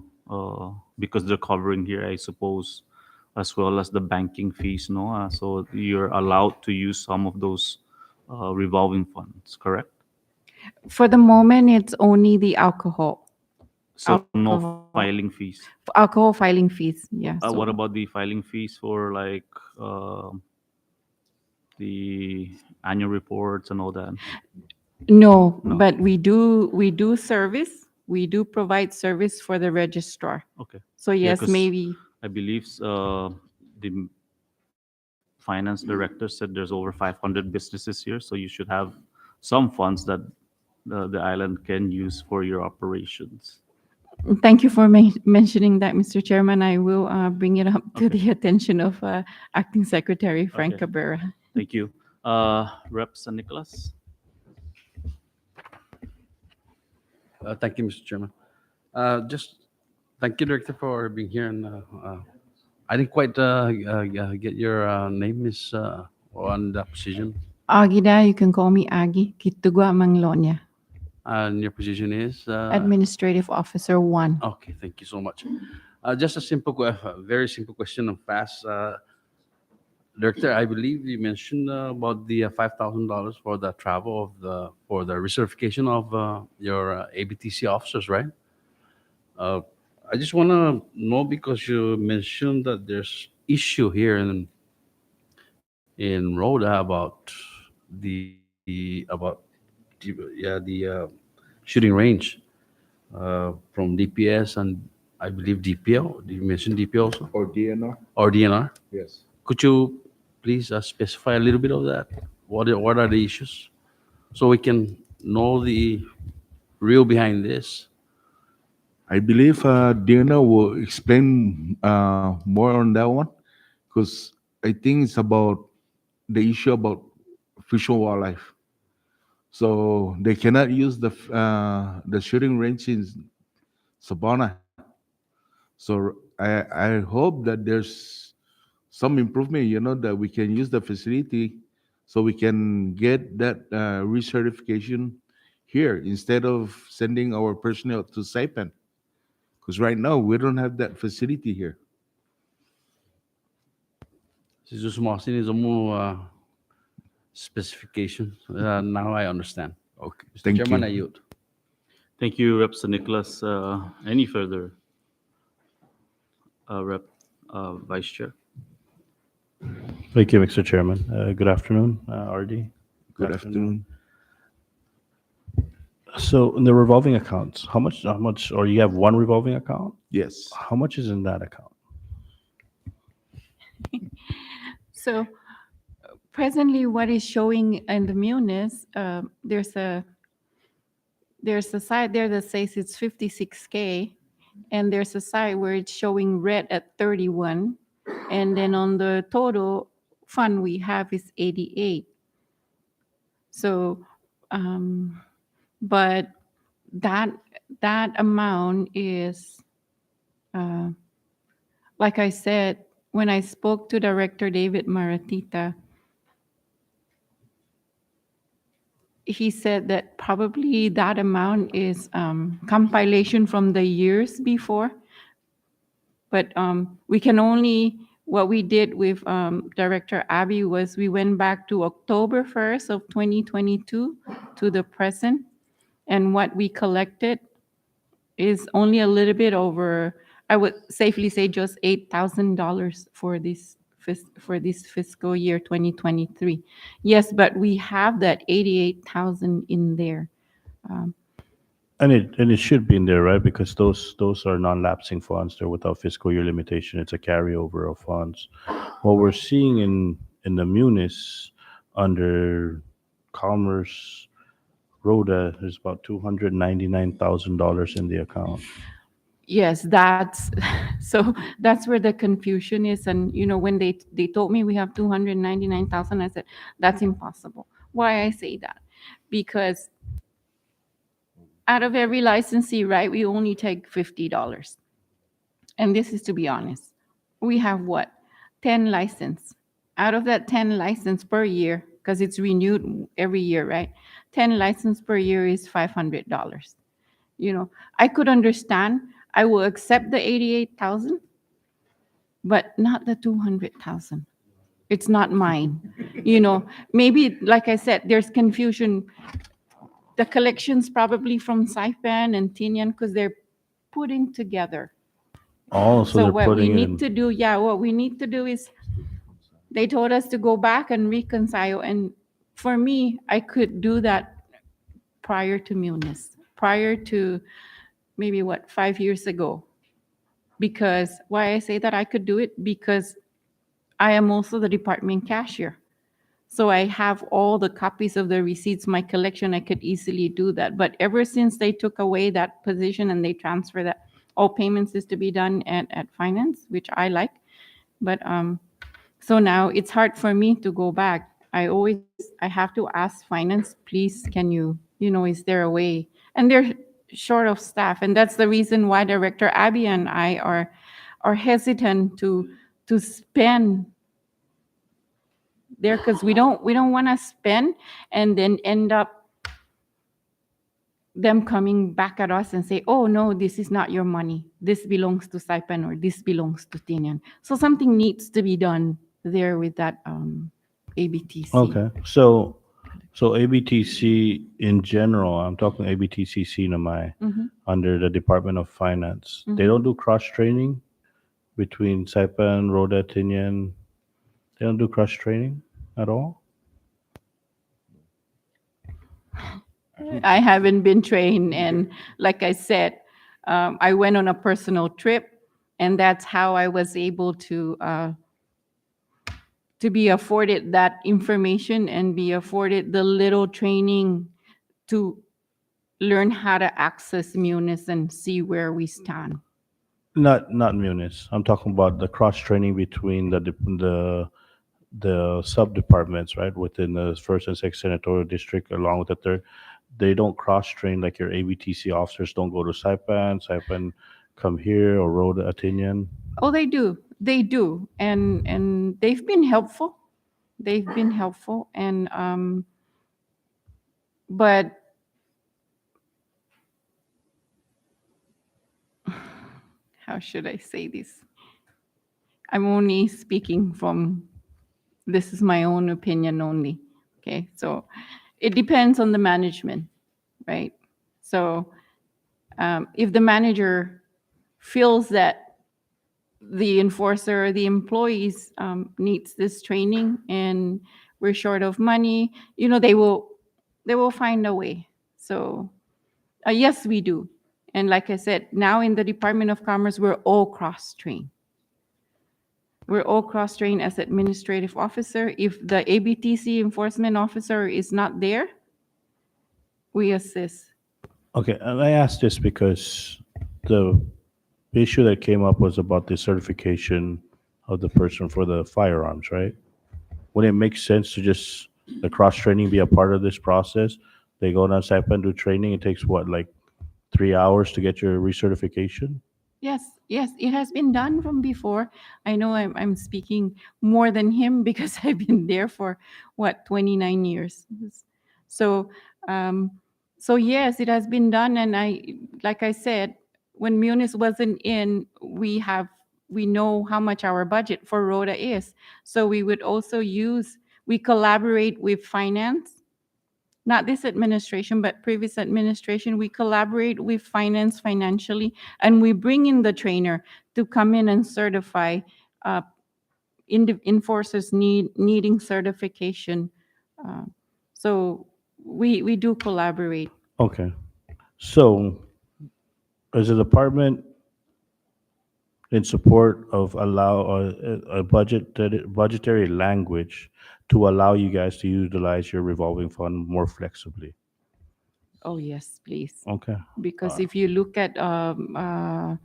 Speaker 1: because they're covering here, I suppose, as well as the banking fees, no? So you're allowed to use some of those revolving funds, correct?
Speaker 17: For the moment, it's only the alcohol.
Speaker 1: So no filing fees.
Speaker 17: Alcohol filing fees, yeah.
Speaker 1: What about the filing fees for like the annual reports and all that?
Speaker 17: No, but we do service. We do provide service for the registrar.
Speaker 1: Okay.
Speaker 17: So
Speaker 1: Yeah,
Speaker 17: yes,
Speaker 1: 'cause
Speaker 17: maybe.
Speaker 1: I believe the finance director said there's over 500 businesses here, so you should have some funds that the island can use for your operations.
Speaker 17: Thank you for mentioning that, Mr. Chairman. I will bring it up to the attention of Acting Secretary Frank
Speaker 1: Okay.
Speaker 17: Cabrera.
Speaker 1: Thank you. Rep. San Nicolas?
Speaker 15: Thank you, Mr. Chairman. Just thank you, Director, for being here. And I didn't quite get your name, Miss, on the position.
Speaker 17: Agida, you can call me Agi. Kitugwa Manglonia.
Speaker 15: And your position is?
Speaker 17: Administrative Officer 1.
Speaker 15: Okay, thank you so much. Just a very simple question and fast. Director, I believe you mentioned about the $5,000 for the travel for the recertification of your ABTC officers, right? I just want to know, because you mentioned that there's issue here in Rota about the shooting range from DPS and I believe DPO. Did you mention DPO also?
Speaker 16: Or DNR?
Speaker 15: Or DNR?
Speaker 16: Yes.
Speaker 15: Could you please specify a little bit of that? What are the issues? So we can know the real behind this.
Speaker 16: I believe Diana will explain more on that one, because I think it's about the issue about fish and wildlife. So they cannot use the shooting range in Sabana. So I hope that there's some improvement, that we can use the facility so we can get that recertification here instead of sending our personnel to Saipan. Because right now we don't have that facility here.
Speaker 15: Si susumasin is more specification. Now I understand.
Speaker 16: Okay,
Speaker 15: Mr.
Speaker 16: thank
Speaker 15: Chairman,
Speaker 16: you.
Speaker 15: I yield.
Speaker 1: Thank you, Rep. Nicholas. Any further, Rep. Vice Chair?
Speaker 5: Thank you, Mr. Chairman. Good afternoon, RD.
Speaker 16: Good afternoon.
Speaker 5: So in the revolving accounts, how much, or you have one revolving account?
Speaker 16: Yes.
Speaker 5: How much is in that account?
Speaker 17: So presently, what is showing in the Munis, there's a side there that says it's 56K, and there's a side where it's showing red at 31, and then on the total fund we have is 88. So, but that amount is, like I said, when I spoke to Director David Maratita, he said that probably that amount is compilation from the years before. But we can only, what we did with Director Abby was we went back to October 1st of 2022 to the present. And what we collected is only a little bit over, I would safely say just $8,000 for this fiscal year 2023. Yes, but we have that 88,000 in there.
Speaker 5: And it should be in there, right? Because those are non-lapsing funds. They're without fiscal year limitation. It's a carryover of funds. What we're seeing in the Munis under Commerce Rota, there's about $299,000 in the account.
Speaker 17: Yes, that's so that's where the confusion is. And when they told me we have 299,000, I said that's impossible. Why I say that? Because out of every licensee, right, we only take $50. And this is to be honest. We have what? 10 license. Out of that 10 license per year, because it's renewed every year, right? 10 license per year is $500. I could understand. I will accept the 88,000, but not the 200,000. It's not mine. Maybe, like I said, there's confusion. The collections probably from Saipan and Tinian because they're putting together.
Speaker 5: Oh, so
Speaker 17: So
Speaker 5: they're
Speaker 17: what we
Speaker 5: putting it
Speaker 17: need
Speaker 5: in.
Speaker 17: to do, what we need to do is they told us to go back and reconcile. And for me, I could do that prior to Munis, prior to maybe 5 years ago. Because why I say that I could do it, because I am also the department cashier. So I have all the copies of the receipts, my collection, I could easily do that. But ever since they took away that position and they transfer that all payments is to be done at finance, which I like. But so now it's hard for me to go back. I have to ask finance, please, can you, is there a way? And they're short of staff. And that's the reason why Director Abby and I are hesitant to spend there, because we don't want to spend and then end up them coming back at us and say, oh no, this is not your money. This belongs to Saipan or this belongs to Tinian. So something needs to be done there with that ABTC.
Speaker 5: Okay, so ABTC in general, I'm talking ABTC CNMI, under the Department of Finance. They don't do cross training between Saipan, Rota, Tinian. They don't do cross training at all.
Speaker 17: I haven't been trained, and like I said, I went on a personal trip, and that's how I was able to be afforded that information and be afforded the little training to learn how to access Munis and see where we stand.
Speaker 5: Not Munis. I'm talking about the cross training between the sub departments, right, within the first and second senatorial district, along with the third. They don't cross train like your ABTC officers don't go to Saipan come here, or Rota, Atinian.
Speaker 17: Oh, they do, and they've been helpful. And but how should I say this? I'm only speaking from This is my own opinion only. Okay, so it depends on the management, right? So if the manager feels that the enforcer, the employees needs this training and we're short of money, they will find a way. So yes, we do. And like I said, now in the Department of Commerce, we're all cross-trained. We're all cross-trained as administrative officer. If the ABTC enforcement officer is not there, we assist.
Speaker 5: Okay, and I asked this because the issue that came up was about the certification of the person for the firearms, right? Would it make sense to just the cross training be a part of this process? They go down SAPA and do training. It takes what, like 3 hours to get your recertification?
Speaker 17: Yes, it has been done from before. I know I'm speaking more than him because I've been there for 29 years. So, so yes, it has been done. And like I said, when Munis wasn't in, we know how much our budget for Rota is. So we would also we collaborate with finance. Not this administration, but previous administration, we collaborate with finance financially, and we bring in the trainer to come in and certify enforcers needing certification. So we do collaborate.
Speaker 5: Okay. So, as a department in support of a budgetary language to allow you guys to utilize your revolving fund more flexibly.
Speaker 17: Oh, yes, please.
Speaker 5: Okay.
Speaker 17: Because if you look at the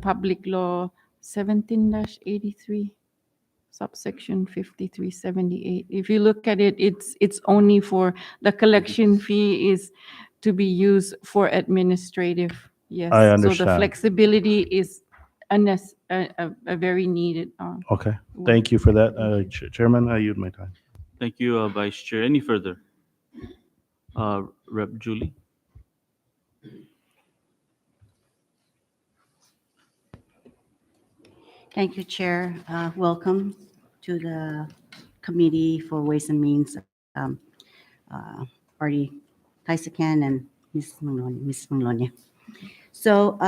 Speaker 17: public law 17-83, subsection 5378, if you look at it, it's only for the collection fee is to be used for administrative. Yes.
Speaker 5: I
Speaker 17: So
Speaker 5: understand.
Speaker 17: the flexibility is a very needed.
Speaker 5: Okay. Thank you for that, Chairman. I yield my time.
Speaker 1: Thank you, Vice Chair. Any further? Rep. Julie?
Speaker 3: Thank you, Chair. Welcome to the Committee for Ways and Means, Party Taisakan and Ms. Manglonia. So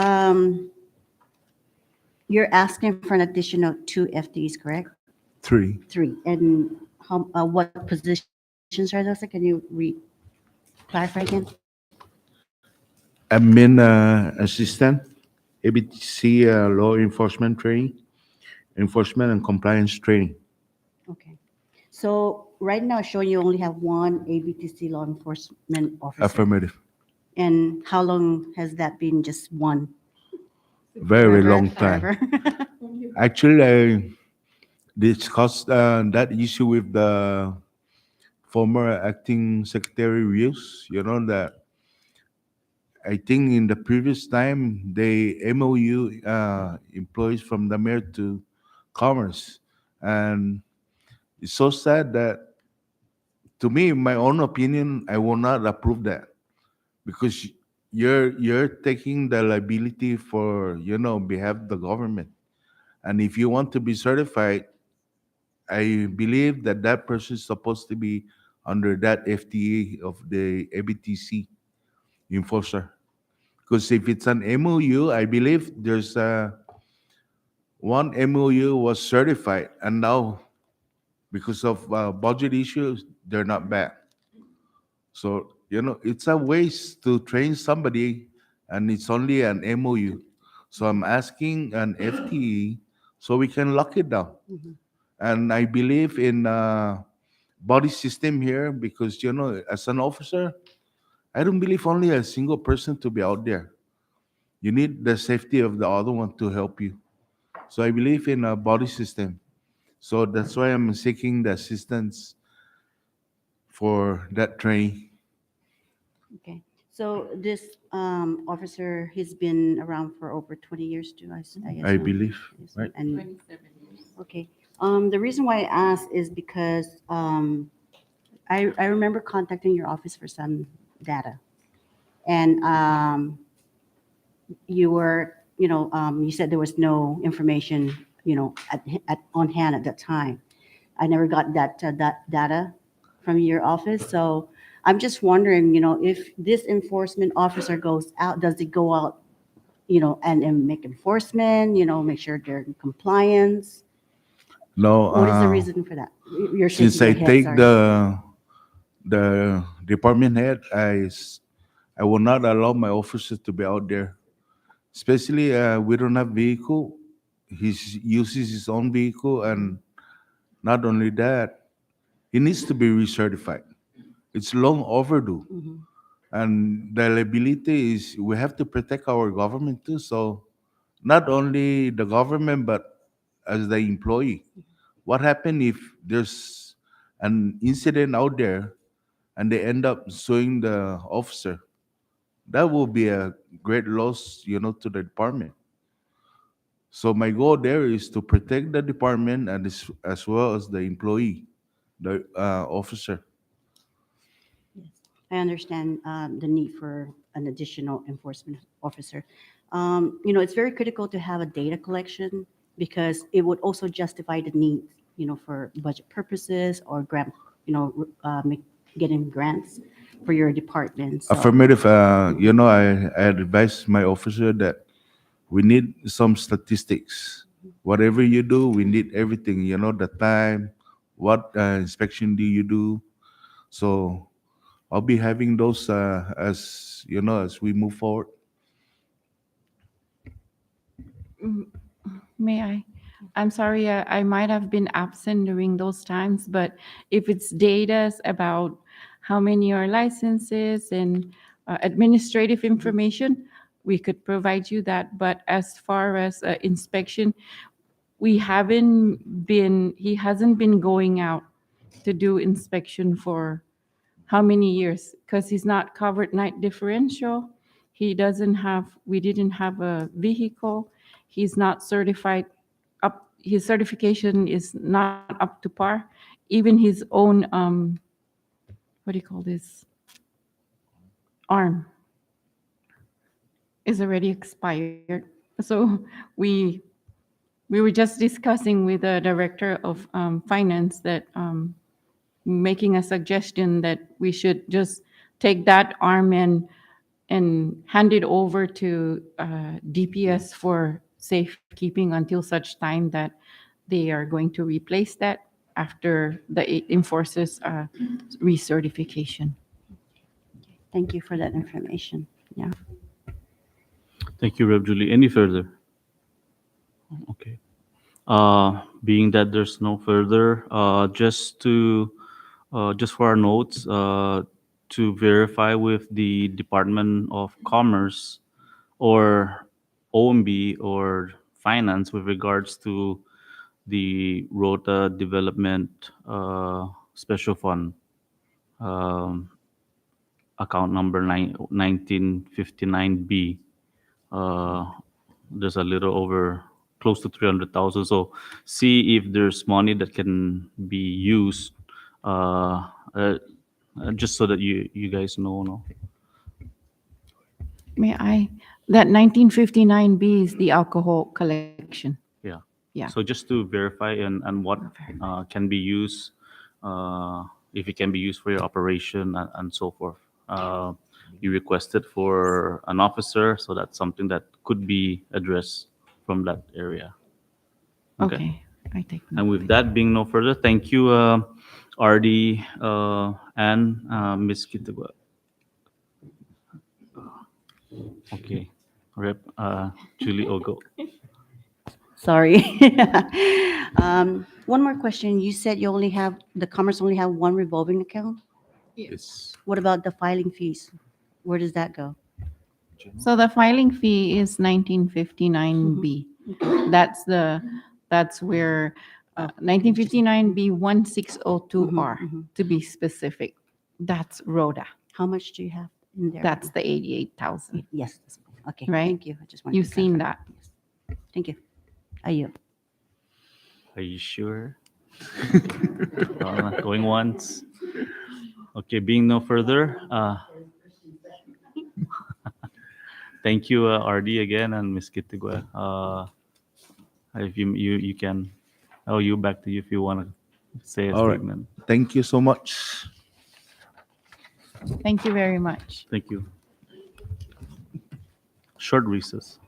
Speaker 3: you're asking for an additional 2 FTEs, correct?
Speaker 16: 3.
Speaker 3: 3. And what positions are those? Can you clarify again?
Speaker 16: Admin assistant, ABTC law enforcement training, enforcement and compliance training.
Speaker 3: Okay. So right now, showing you only have 1 ABTC law enforcement officer.
Speaker 16: Affirmative.
Speaker 3: And how long has that been just 1?
Speaker 16: Very
Speaker 3: Forever?
Speaker 16: long time.
Speaker 3: Forever?
Speaker 16: Actually, I discussed that issue with the former acting secretary Rios. You know that I think in the previous time they MOU employees from the mayor to commerce, and it's so sad that, to me, in my own opinion, I will not approve that, because you're taking the liability for behalf of the government, and if you want to be certified, I believe that that person is supposed to be under that FTA of the ABTC enforcer. Because if it's an MOU, I believe there's one MOU was certified, and now because of budget issues, they're not back. So, it's a waste to train somebody, and it's only an MOU. So I'm asking an FTE so we can lock it down. And I believe in body system here because, as an officer, I don't believe only a single person to be out there. You need the safety of the other one to help you. So I believe in a body system. So that's why I'm seeking the assistance for that training.
Speaker 3: Okay. So this officer, he's been around for over 20 years too, I
Speaker 16: I
Speaker 3: assume.
Speaker 16: believe, right?
Speaker 3: And 27 years. Okay. The reason why I asked is because I remember contacting your office for some data. And you were, you said there was no information, on hand at that time. I never got that data from your office. So I'm just wondering, if this enforcement officer goes out, does it go out, and make enforcement, make sure they're in compliance?
Speaker 16: No,
Speaker 3: What is the reason for that? You're shaking
Speaker 16: since
Speaker 3: your
Speaker 16: I
Speaker 3: head,
Speaker 16: take
Speaker 3: sorry.
Speaker 16: the department head, I will not allow my officers to be out there. Especially, we don't have vehicle. He uses his own vehicle, and not only that, he needs to be recertified. It's long overdue.
Speaker 3: Mhm.
Speaker 16: And the liability is we have to protect our government too. So not only the government, but as the employee. What happens if there's an incident out there and they end up suing the officer? That will be a great loss, to the department. So my goal there is to protect the department and as well as the employee, the officer.
Speaker 3: I understand the need for an additional enforcement officer. It's very critical to have a data collection because it would also justify the need, for budget purposes or grant, getting grants for your department. So,
Speaker 16: Affirmative. I advise my officer that we need some statistics. Whatever you do, we need everything. The time, what inspection do you do? So I'll be having those as we move forward.
Speaker 17: Mm, May I? I'm sorry, I might have been absent during those times, but if it's data about how many are licenses and administrative information, we could provide you that. But as far as inspection, he hasn't been going out to do inspection for how many years? Because he's not covered night differential. We didn't have a vehicle. He's not certified his certification is not up to par. Even his own, what do you call this? Arm is already expired. So we we were just discussing with the director of finance that making a suggestion that we should just take that arm and hand it over to DPS for safekeeping until such time that they are going to replace that after it enforces recertification.
Speaker 3: thank you for that information. Yeah.
Speaker 1: Thank you, Rev Julie. Any further? Okay. Being that there's no further, just for our notes, to verify with the Department of Commerce or OMB or Finance with regards to the Rota Development Special Fund, um, account number 1959B. There's a little over close to 300,000. So see if there's money that can be used, just so that you guys know. No?
Speaker 17: May I? That 1959B is the alcohol collection.
Speaker 1: Yeah.
Speaker 17: Yeah.
Speaker 1: So just to verify and what can be used, if it can be used for your operation and so forth. You requested for an officer, so that's something that could be addressed from that area.
Speaker 17: Okay. I take note.
Speaker 1: And with that being no further, thank you, RD and Ms. Kitagwa. Okay. Rep Julie Ogo.
Speaker 3: Sorry. One more question. You said the Commerce only have one revolving account?
Speaker 1: Yes.
Speaker 3: What about the filing fees? Where does that go?
Speaker 17: So the filing fee is 1959B. That's where 1959B 1602R to be specific. That's Rota.
Speaker 3: How much do you have in there?
Speaker 17: That's the 88,000.
Speaker 3: Yes. Okay.
Speaker 17: Right?
Speaker 3: Thank you. I just wanted
Speaker 17: You've
Speaker 3: to
Speaker 17: seen
Speaker 3: clarify.
Speaker 17: that.
Speaker 3: Thank you. Are you?
Speaker 1: Are you sure? Going once. Okay, being no further, thank you, RD again and Ms. Kitigua. If you can, back to you if you want to say a
Speaker 16: All right.
Speaker 1: statement.
Speaker 16: Thank you so much.
Speaker 2: Thank you very much.
Speaker 1: Thank you. Short recess.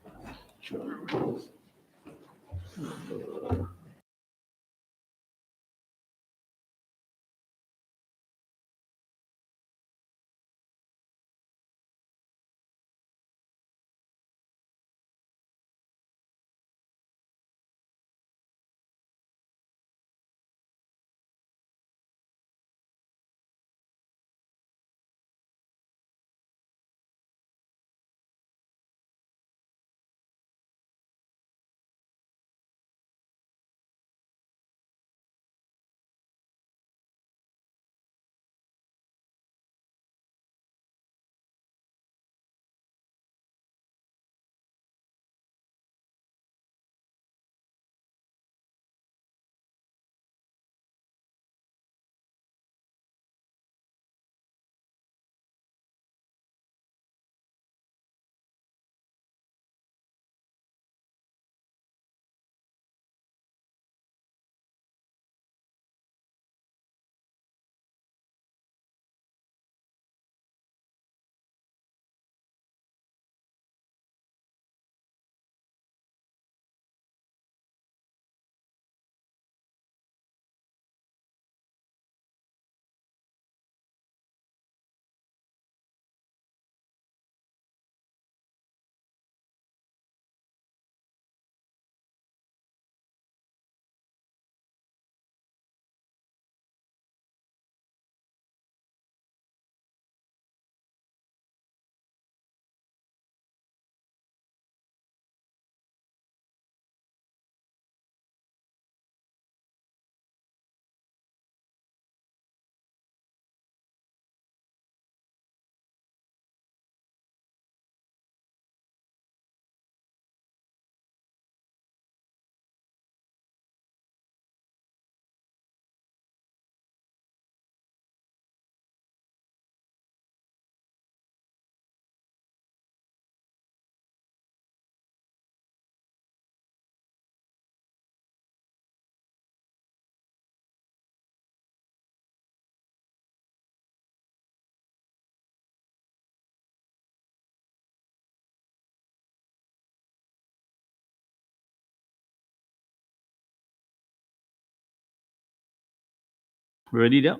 Speaker 1: Ready now?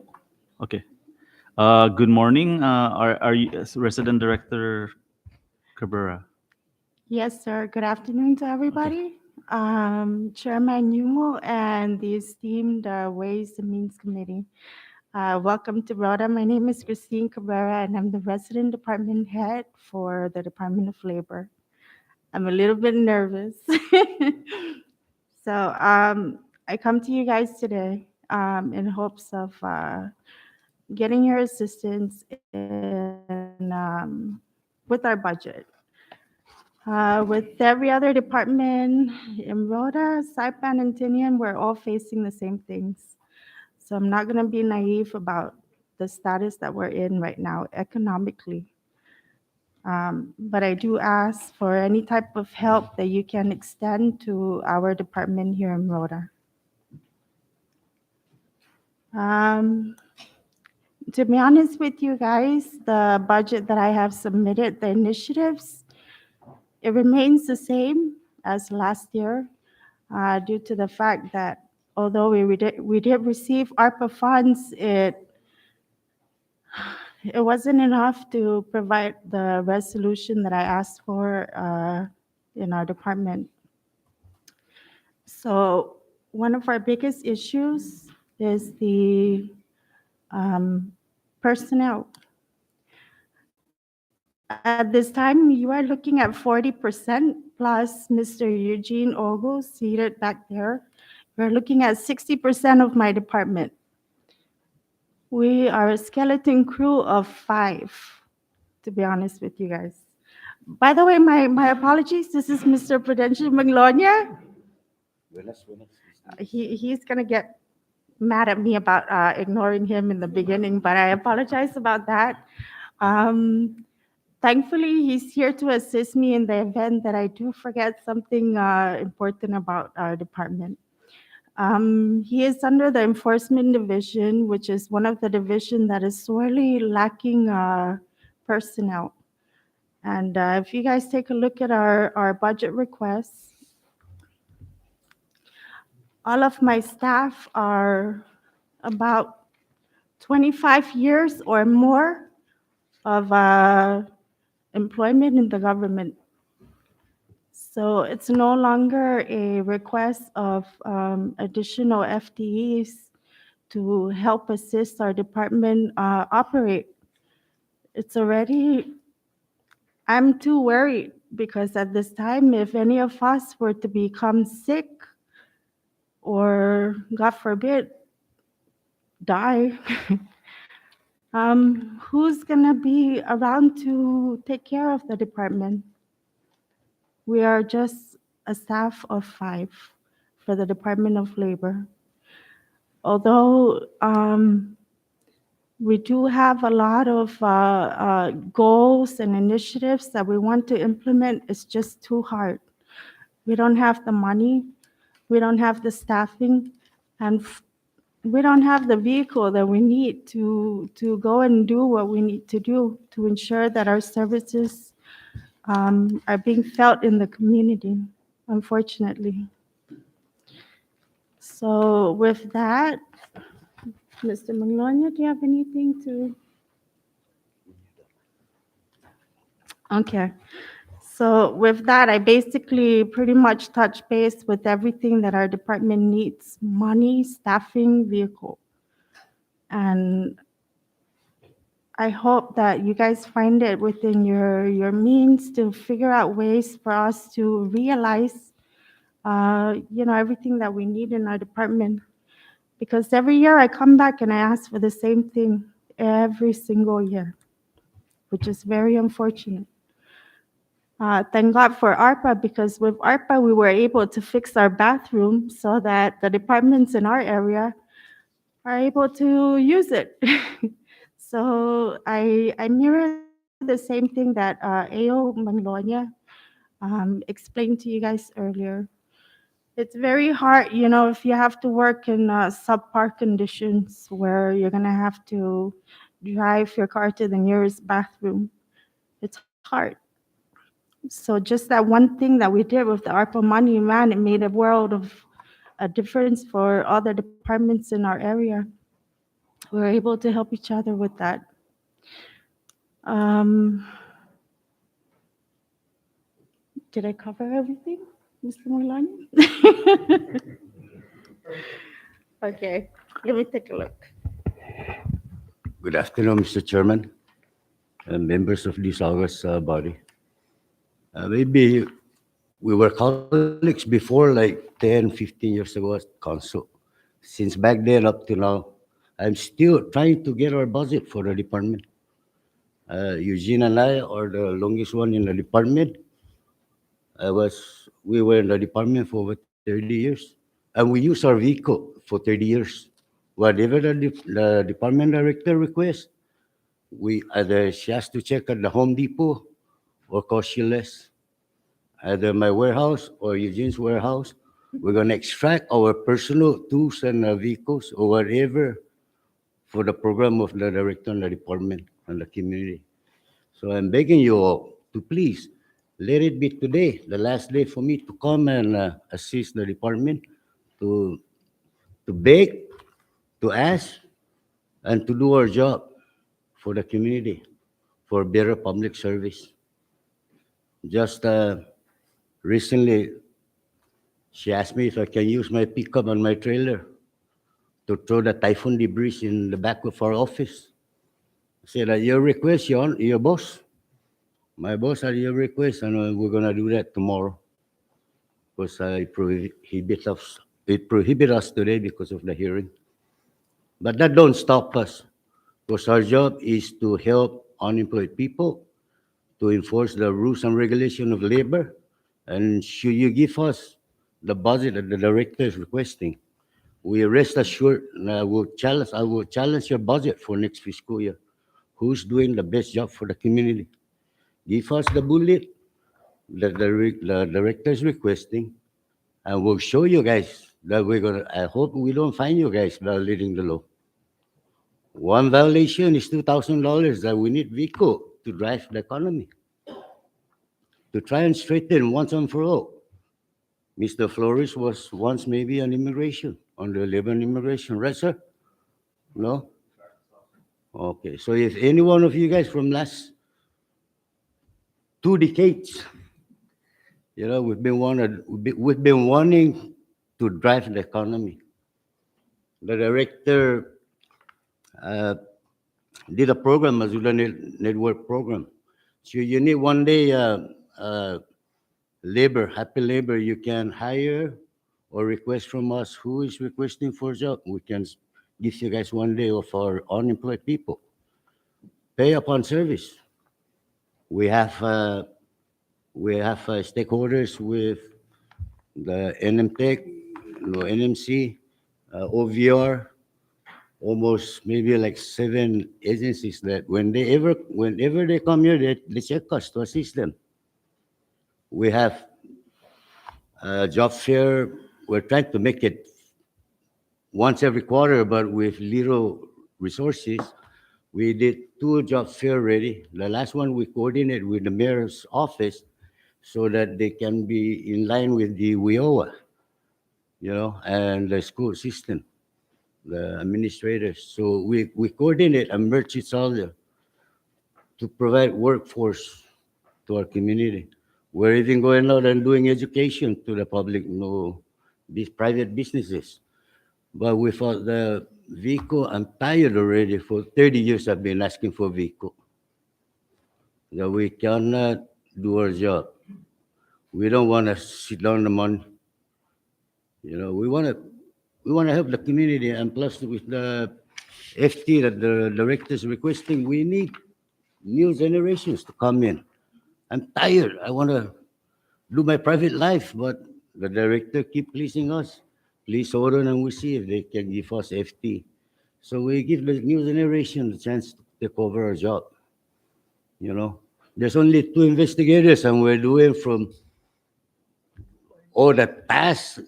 Speaker 1: Okay. Good morning. Are you Resident Director Cabrera?
Speaker 18: Yes, sir. Good afternoon to everybody. Chairman Yumo and the esteemed Ways and Means Committee. Welcome to Rota. My name is Christine Cabrera, and I'm the resident department head for the Department of Labor. I'm a little bit nervous. So I come to you guys today in hopes of getting your assistance with our budget. With every other department in Rota, Saipan, and Tinian, we're all facing the same things. So I'm not going to be naive about the status that we're in right now economically. But I do ask for any type of help that you can extend to our department here in Rota. To be honest with you guys, the budget that I have submitted, the initiatives, it remains the same as last year due to the fact that although we did receive ARPA funds, it wasn't enough to provide the resolution that I asked for in our department. So one of our biggest issues is the personnel. At this time, you are looking at 40% plus Mr. Eugene Ogo seated back there. We're looking at 60% of my department. We are a skeleton crew of 5, to be honest with you guys. By the way, my apologies. This is Mr. Prudential Maglonia. He's going to get mad at me about ignoring him in the beginning, but I apologize about that. Thankfully, he's here to assist me in the event that I do forget something important about our department. He is under the Enforcement Division, which is one of the division that is sorely lacking personnel. And if you guys take a look at our budget requests, all of my staff are about 25 years or more of employment in the government. So it's no longer a request of additional FTEs to help assist our department operate. It's already, I'm too worried because at this time, if any of us were to become sick or, God forbid, die, who's gonna be around to take care of the department? We are just a staff of 5 for the Department of Labor. Although we do have a lot of goals and initiatives that we want to implement, it's just too hard. We don't have the money, we don't have the staffing, and we don't have the vehicle that we need to go and do what we need to do to ensure that our services are being felt in the community, unfortunately. So with that, Mr. Magnolia, do you have anything to? Okay. So with that, I basically pretty much touch base with everything that our department needs: money, staffing, vehicle. And I hope that you guys find it within your means to figure out ways for us to realize, everything that we need in our department. Because every year I come back and I ask for the same thing every single year, which is very unfortunate. Thank God for ARPA, because with ARPA, we were able to fix our bathroom so that the departments in our area are able to use it. So I mirror the same thing that AO Magnolia explained to you guys earlier. It's very hard, if you have to work in subpar conditions where you're going to have to drive your car to the nearest bathroom. It's hard. So just that one thing that we did with the ARPA money, man, it made a world of a difference for all the departments in our area. We were able to help each other with that. Did I cover everything, Mr. Mulani? Okay, let me take a look.
Speaker 19: Good afternoon, Mr. Chairman and members of this August body. Maybe we were colleagues before, like 10, 15 years ago at council. Since back then up to now, I'm still trying to get our budget for the department. Eugene and I are the longest one in the department. We were in the department for over 30 years, and we use our vehicle for 30 years. Whatever the department director requests, either she has to check at the Home Depot or cost you less. Either my warehouse or Eugene's warehouse, we're gonna extract our personal tools and vehicles or whatever for the program of the director and the department and the community. So I'm begging you all to please let it be today, the last day for me to come and assist the department to beg, to ask, and to do our job for the community, for better public service. Just recently, she asked me if I can use my pickup and my trailer to throw the typhoon debris in the back of our office. I said, at your request, your boss. My boss at your request, and we're gonna do that tomorrow. Because it prohibit us today because of the hearing. But that don't stop us, because our job is to help unemployed people, to enforce the rules and regulation of labor, and should you give us the budget that the director is requesting, we rest assured, and I will challenge your budget for next fiscal year. Who's doing the best job for the community? Give us the bullet that the director is requesting, and we'll show you guys that I hope we don't find you guys violating the law. One violation is $2,000 that we need vehicle to drive the economy, to try and straighten once and for all. Mr. Flores was once maybe on immigration, on the labor and immigration, right, sir? No? Okay, so if any one of you guys from last 2 decades, we've been wanting to drive the economy. The director did a program, Azula Network program. So you need one day labor, happy labor, you can hire or request from us who is requesting for a job. We can give you guys one day of our unemployed people. Pay upon service. We have stakeholders with the NMTech, NMC, OVR, almost maybe like 7 agencies that whenever they come here, they check us to assist them. We have job fair. We're trying to make it once every quarter, but with little resources. We did 2 job fair already. The last one we coordinated with the mayor's office so that they can be in line with the WIOA, and the school system, the administrators. So we coordinate and merge each other to provide workforce to our community. We're even going out and doing education to the public, these private businesses. But without the vehicle, I'm tired already. For 30 years, I've been asking for vehicle. That we cannot do our job. We don't want to sit down the money. We want to help the community, and plus with the FT that the director is requesting, we need new generations to come in. I'm tired. I want to do my private life, but the director keep pleasing us. Please hold on and we see if they can give us FT. So we give the new generation the chance to take over our job. There's only 2 investigators, and we're doing from all the past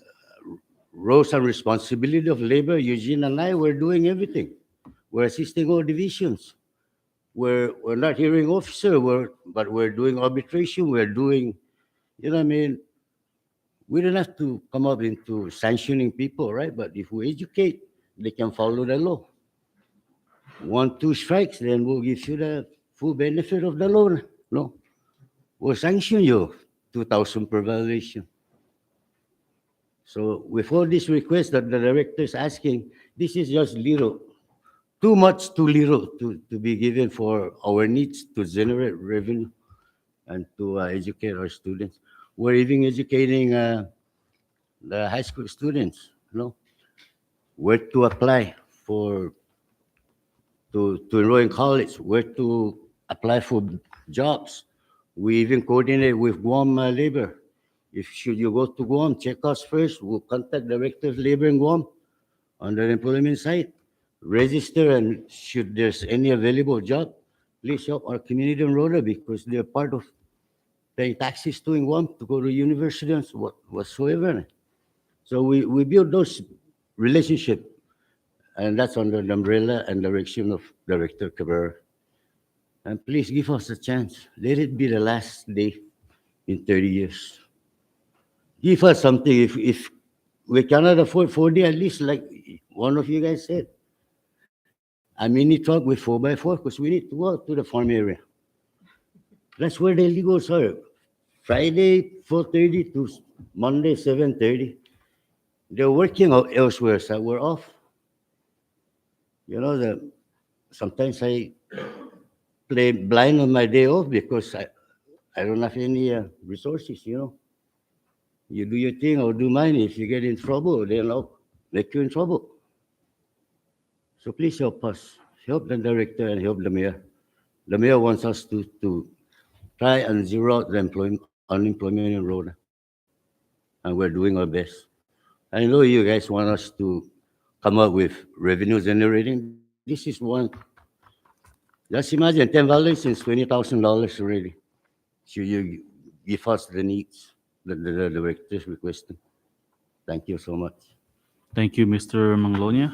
Speaker 19: roles and responsibility of labor. Eugene and I, we're doing everything. We're assisting all divisions. We're not hearing officer, but we're doing arbitration. We're doing, we don't have to come up into sanctioning people, right? But if we educate, they can follow the law. 1, 2 strikes, then we'll give you the full benefit of the law. No, we'll sanction you 2,000 per violation. So with all these requests that the director is asking, this is just little, too much, too little to be given for our needs to generate revenue and to educate our students. We're even educating the high school students, where to apply to enroll in college, where to apply for jobs. We even coordinate with Guam labor. Should you go to Guam, check us first. We'll contact Director of Labor in Guam on the employment site, register, and should there's any available job, please help our community in Rota because they're part of paying taxes to in Guam to go to university and whatsoever. So we build those relationships, and that's under the umbrella and direction of Director Cabrera. And please give us a chance. Let it be the last day in 30 years. Give us something. If we cannot afford 4D, at least like one of you guys said, a mini truck with 4x4 because we need to go out to the farm area. That's where the illegals are. Friday 4:30 to Monday 7:30. They're working out elsewhere, so we're off. Sometimes I play blind on my day off because I don't have any resources, You do your thing, I'll do mine. If you get in trouble, then I'll make you in trouble. So please help us. Help the director and help the mayor. The mayor wants us to try and zero out the unemployment in Rota. And we're doing our best. I know you guys want us to come up with revenue generating. This is one. Just imagine 10 violations, $20,000 already. Should you give us the needs that the director is requesting? Thank you so much.
Speaker 1: Thank you, Mr. Manglonia.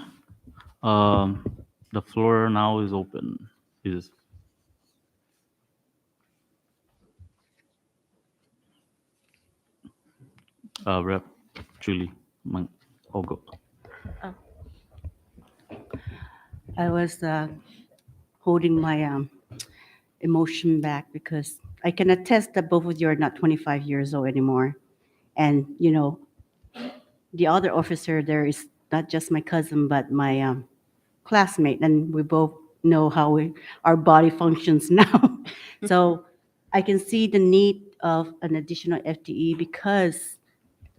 Speaker 1: The floor now is open. Is Rep. Julie Ogo.
Speaker 3: I was holding my emotion back because I can attest that both of you are not 25 years old anymore. And, the other officer there is not just my cousin, but my classmate, and we both know how our body functions now. So I can see the need of an additional FTE because,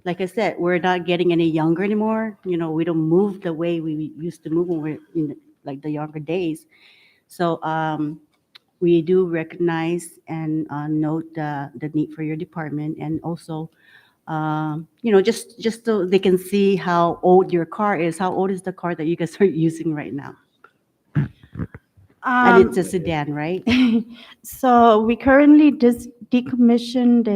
Speaker 3: like I said, we're not getting any younger anymore. We don't move the way we used to move when we're in like the younger days. So we do recognize and note the need for your department, and also just so they can see how old your car is. How old is the car that you guys are using right now? And it's a sedan, right?
Speaker 18: So we currently decommissioned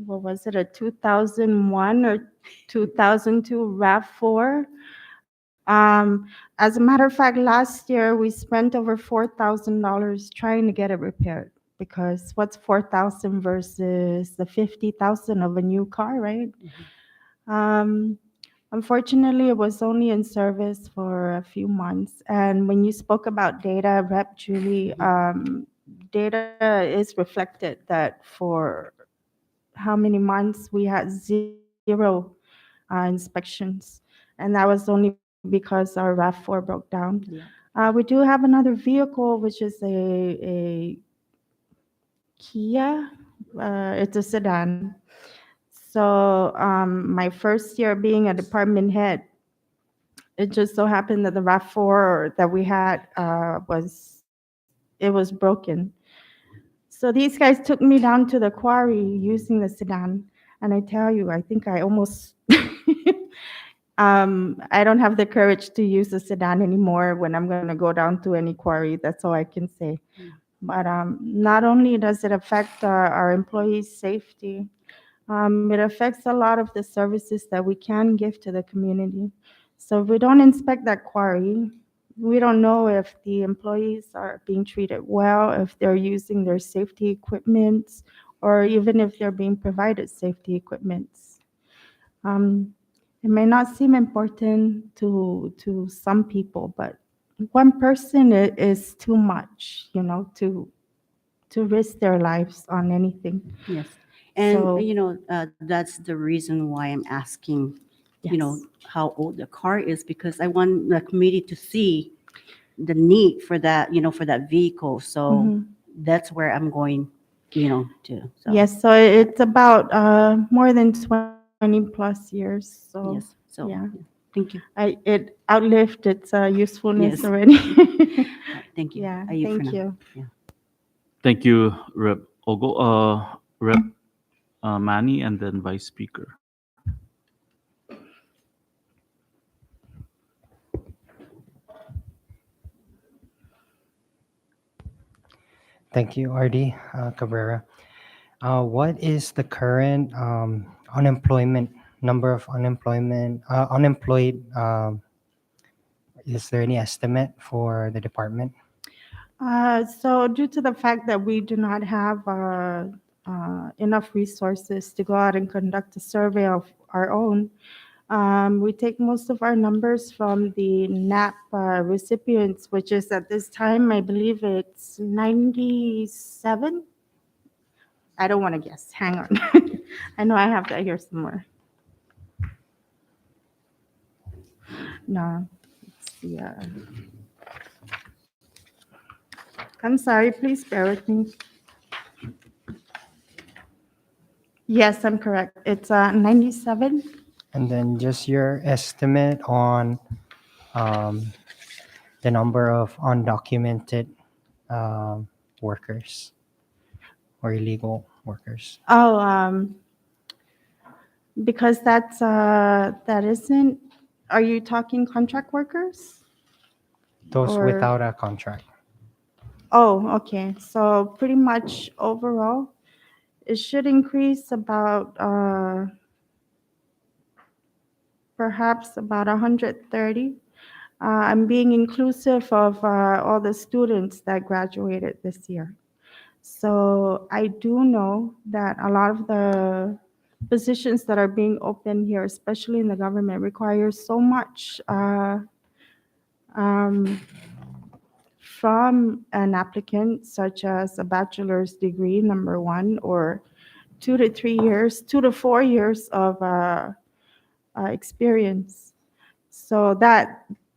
Speaker 18: what was it, a 2001 or 2002 RAV4. As a matter of fact, last year we spent over $4,000 trying to get it repaired, because what's 4,000 versus the 50,000 of a new car, right? Unfortunately, it was only in service for a few months. And when you spoke about data, Rep. Julie, data is reflected that for how many months we had 0 inspections. And that was only because our RAV4 broke down. We do have another vehicle, which is a Kia. It's a sedan. So my first year being a department head, it just so happened that the RAV4 that we had was broken. So these guys took me down to the quarry using the sedan, and I tell you, I think I almost I don't have the courage to use a sedan anymore when I'm going to go down to any quarry. That's all I can say. But not only does it affect our employees' safety, it affects a lot of the services that we can give to the community. So if we don't inspect that quarry, we don't know if the employees are being treated well, if they're using their safety equipment, or even if they're being provided safety equipment. It may not seem important to some people, but one person is too much, to risk their lives on anything.
Speaker 3: Yes. And,
Speaker 18: So-
Speaker 3: that's the reason why I'm asking,
Speaker 18: Yes.
Speaker 3: how old the car is, because I want the committee to see the need for that, for that vehicle. So
Speaker 18: Mhm.
Speaker 3: that's where I'm going, to. So.
Speaker 18: Yes, so it's about more than 20 plus years. So
Speaker 3: Yes, so,
Speaker 18: yeah,
Speaker 3: thank you.
Speaker 18: It outlived its usefulness
Speaker 3: Yes.
Speaker 18: already.
Speaker 3: Thank you.
Speaker 18: Yeah,
Speaker 3: Ayub for
Speaker 18: thank
Speaker 3: now.
Speaker 18: you.
Speaker 3: Yeah.
Speaker 1: Thank you, Rep. Ogo. Rep. Manny, and then Vice Speaker.
Speaker 9: Thank you, RD Cabrera. What is the current unemployment number of unemployed? Is there any estimate for the department?
Speaker 18: So due to the fact that we do not have enough resources to go out and conduct a survey of our own, we take most of our numbers from the NAP recipients, which is at this time, I believe it's 97. I don't want to guess. Hang on. I know I have that here somewhere. No, let's see. I'm sorry, please bear with me. Yes, I'm correct. It's 97.
Speaker 9: And then just your estimate on the number of undocumented workers or illegal workers.
Speaker 18: Oh, because that isn't. Are you talking contract workers?
Speaker 9: Those
Speaker 18: Or-
Speaker 9: without a contract.
Speaker 18: Oh, okay. So pretty much overall, it should increase about perhaps about 130. I'm being inclusive of all the students that graduated this year. So I do know that a lot of the positions that are being opened here, especially in the government, require so much um, from an applicant, such as a bachelor's degree, number one, or 2 to 3 years, 2 to 4 years of experience. So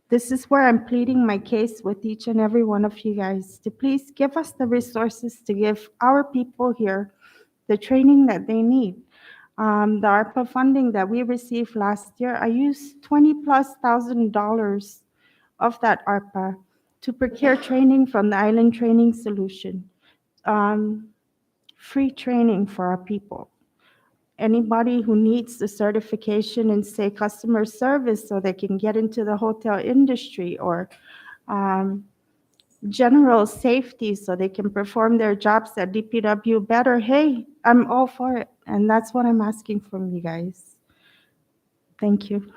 Speaker 18: this is where I'm pleading my case with each and every one of you guys to please give us the resources to give our people here the training that they need. The ARPA funding that we received last year, I used $20,000+ of that ARPA to procure training from the Island Training Solution. Free training for our people. Anybody who needs the certification in, say, customer service so they can get into the hotel industry, or general safety so they can perform their jobs at DPW better, hey, I'm all for it. And that's what I'm asking from you guys. Thank you.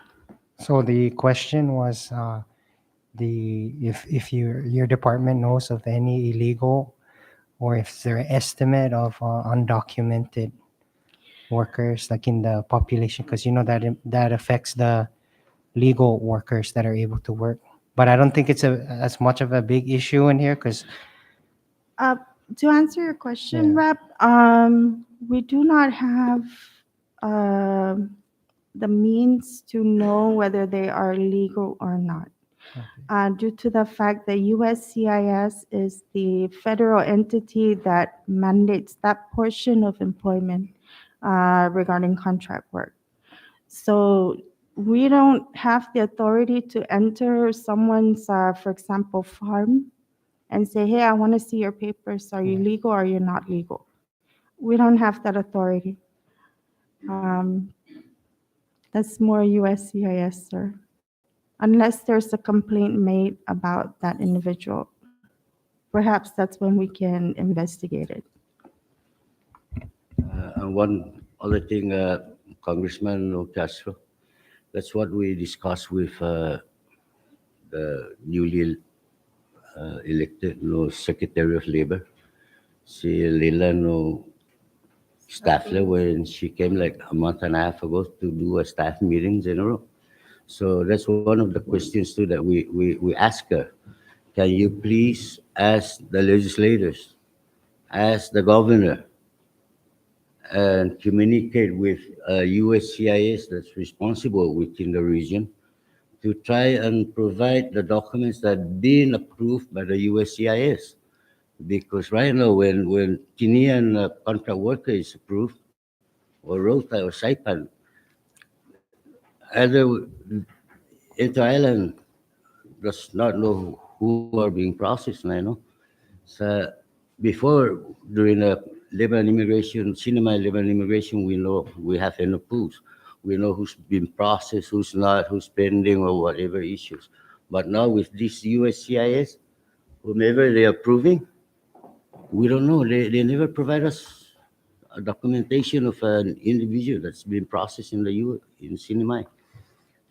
Speaker 9: So the question was, if your department knows of any illegal, or if there an estimate of undocumented workers like in the population, because you know that affects the legal workers that are able to work. But I don't think it's as much of a big issue in here because
Speaker 18: To answer your question, Rep, we do not have the means to know whether they are legal or not. Due to the fact that USCIS is the federal entity that mandates that portion of employment regarding contract work. So we don't have the authority to enter someone's, for example, farm and say, hey, I want to see your papers. Are you legal or are you not legal? We don't have that authority. That's more USCIS, sir. Unless there's a complaint made about that individual. Perhaps that's when we can investigate it.
Speaker 19: And one other thing, Congressman Castro, that's what we discussed with the newly elected Secretary of Labor. Si Lila Staffler, when she came like a month and a half ago to do a staff meeting general. So that's one of the questions too that we ask her. Can you please ask the legislators, ask the governor, and communicate with USCIS that's responsible within the region to try and provide the documents that have been approved by the USCIS. Because right now, when Chilean contract worker is approved, or Rota or Saipan, either Inter-Island does not know who are being processed now, no? So before, during the labor and immigration, cinema labor and immigration, we know we have enough pools. We know who's been processed, who's not, who's pending, or whatever issues. But now with this USCIS, whomever they're approving, we don't know. They never provide us a documentation of an individual that's been processed in in cinema.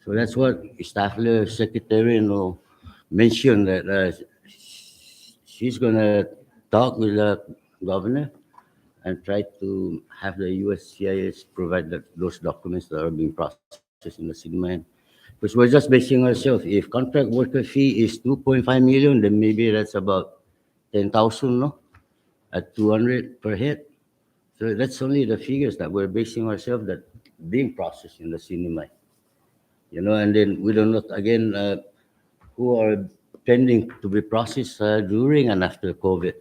Speaker 19: So that's what Staffler Secretary mentioned, that she's gonna talk with the governor and try to have the USCIS provide those documents that are being processed in the cinema. Because we're just basing ourselves. If contract worker fee is 2.5 million, then maybe that's about 10,000, no? At 200 per head. So that's only the figures that we're basing ourselves that being processed in the cinema. And then we don't know, again, who are pending to be processed during and after COVID,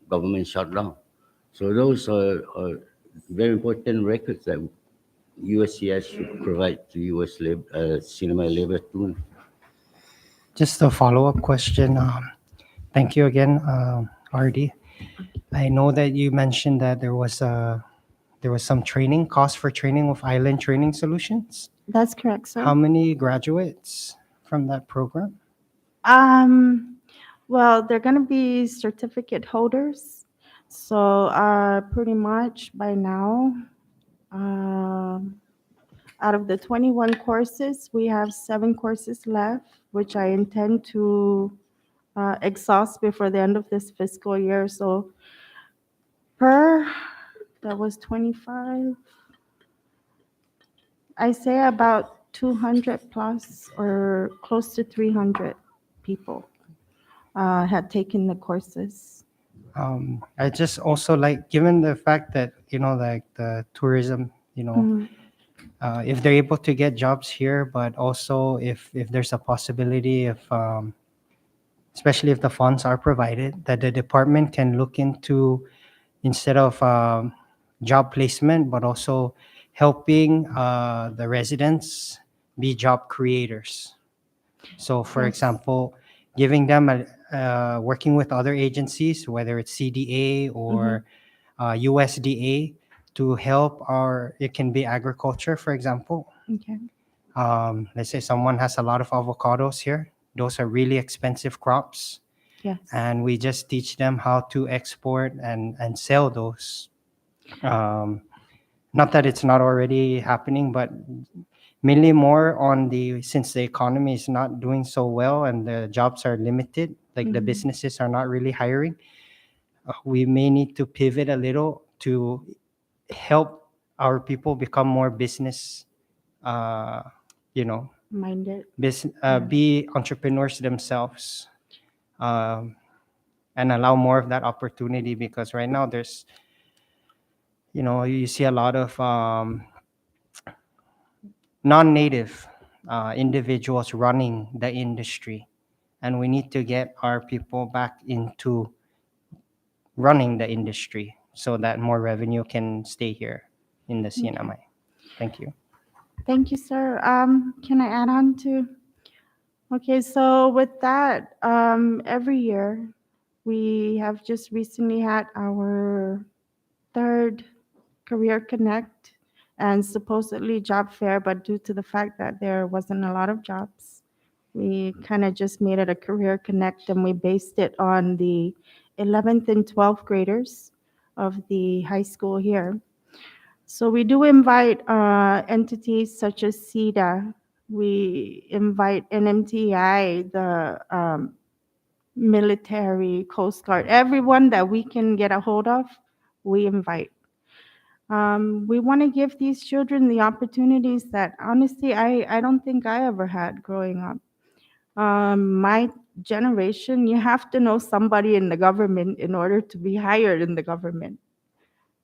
Speaker 19: government shutdown. So those are very important records that USCIS should provide to US cinema labor too.
Speaker 9: just a follow-up question. Thank you again, RD. I know that you mentioned that there was some training, cost for training with Island Training Solutions.
Speaker 18: That's correct, sir.
Speaker 9: How many graduates from that program?
Speaker 18: Well, they're going to be certificate holders. So pretty much by now, Out of the 21 courses, we have 7 courses left, which I intend to exhaust before the end of this fiscal year. So that was 25. I say about 200 plus or close to 300 people had taken the courses.
Speaker 9: I just also like, given the fact that, like the tourism,
Speaker 18: Mhm.
Speaker 9: if they're able to get jobs here, but also if there's a possibility of, especially if the funds are provided, that the department can look into, instead of job placement, but also helping the residents be job creators. So, for
Speaker 18: Yes.
Speaker 9: example, giving them working with other agencies, whether it's CDA or USDA, to help it can be agriculture, for example.
Speaker 18: Okay.
Speaker 9: Let's say someone has a lot of avocados here. Those are really expensive crops.
Speaker 18: Yes.
Speaker 9: And we just teach them how to export and sell those. Not that it's not already happening, but mainly more on since the economy is not doing so well and the jobs are limited, like the
Speaker 18: Mhm.
Speaker 9: businesses are not really hiring, we may need to pivot a little to help our people become more business, uh, you know,
Speaker 18: Minded.
Speaker 9: be entrepreneurs themselves, and allow more of that opportunity, because right now there's, you see a lot of non-native individuals running the industry, and we need to get our people back into running the industry so that more revenue can stay here in the CNMI. Thank you.
Speaker 18: Thank you, sir. Can I add on to? Okay, so with that, every year we have just recently had our third Career Connect and supposedly job fair, but due to the fact that there wasn't a lot of jobs, we kind of just made it a Career Connect, and we based it on the 11th and 12th graders of the high school here. So we do invite entities such as CEDA. We invite NMTI, the military, Coast Guard, everyone that we can get a hold of, we invite. We want to give these children the opportunities that honestly I don't think I ever had growing up. My generation, you have to know somebody in the government in order to be hired in the government,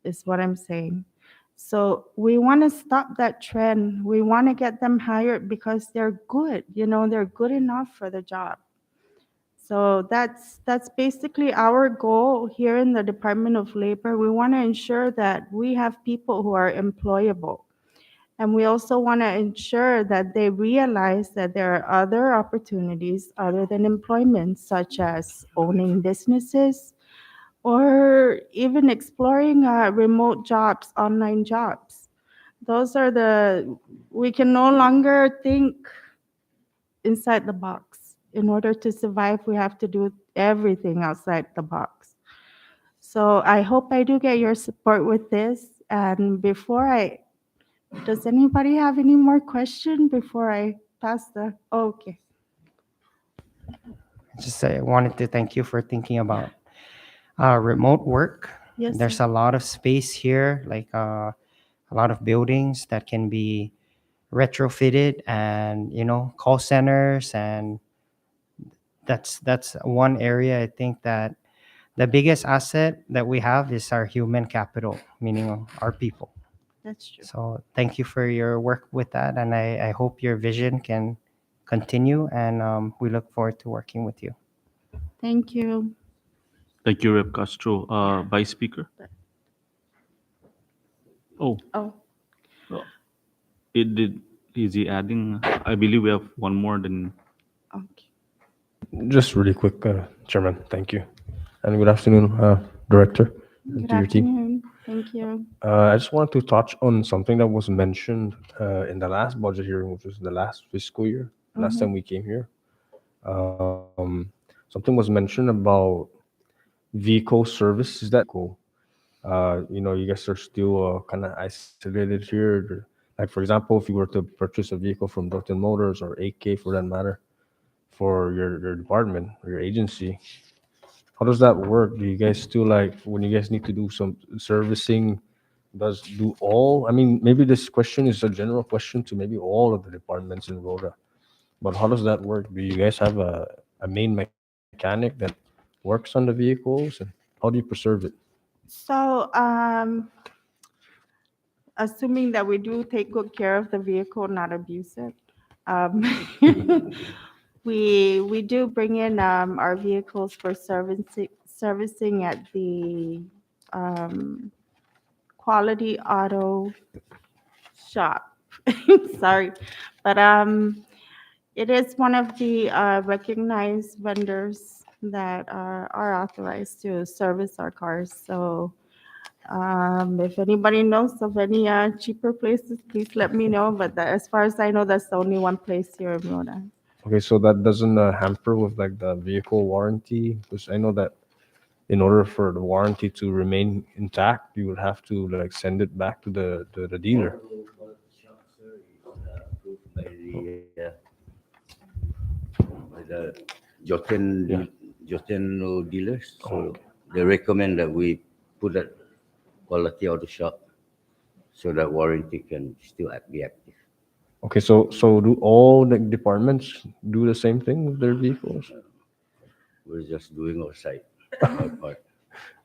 Speaker 18: is what I'm saying. So we want to stop that trend. We want to get them hired because they're good, they're good enough for the job. So that's basically our goal here in the Department of Labor. We want to ensure that we have people who are employable. And we also want to ensure that they realize that there are other opportunities other than employment, such as owning businesses or even exploring remote jobs, online jobs. We can no longer think inside the box. In order to survive, we have to do everything outside the box. So I hope I do get your support with this. And does anybody have any more question before I pass okay.
Speaker 9: I wanted to thank you for thinking about remote work.
Speaker 18: Yes,
Speaker 9: There's
Speaker 18: sir.
Speaker 9: a lot of space here, like a lot of buildings that can be retrofitted, and call centers, and that's one area. I think that the biggest asset that we have is our human capital, meaning our people.
Speaker 18: That's true.
Speaker 9: So thank you for your work with that, and I hope your vision can continue, and we look forward to working with you.
Speaker 18: Thank you.
Speaker 1: Thank you, Rep. Castro. Vice Speaker? Oh,
Speaker 18: Oh.
Speaker 1: is he adding? I believe we have one more than.
Speaker 20: Just really quick, Chairman, thank you. And good afternoon, Director, and
Speaker 18: Good
Speaker 20: to your team.
Speaker 18: afternoon. Thank you.
Speaker 20: I just wanted to touch on something that was mentioned in the last budget hearing, which was the last fiscal year, last time we came here. Something was mentioned about vehicle services that go. You guys are still kind of isolated here. Like, for example, if you were to purchase a vehicle from Ductin Motors or AK for that matter, for your department or your agency, how does that work? Do you guys still, like, when you guys need to do some servicing, do all, I mean, maybe this question is a general question to maybe all of the departments in Rota, but how does that work? Do you guys have a main mechanic that works on the vehicles, and how do you preserve it?
Speaker 18: So, assuming that we do take good care of the vehicle, not abuse it, um, we do bring in our vehicles for servicing at the Quality Auto Shop. Sorry, but it is one of the recognized vendors that are authorized to service our cars. So if anybody knows of any cheaper places, please let me know. But as far as I know, that's the only one place here in Rota.
Speaker 20: Okay, so that doesn't hamper with like the vehicle warranty? Because I know that in order for the warranty to remain intact, you would have to like send it back to the dealer.
Speaker 19: By the Joten dealers. So they recommend that we put that quality auto shop so that warranty can still be active.
Speaker 20: Okay, so do all the departments do the same thing with their vehicles?
Speaker 19: We're just doing our side, our part.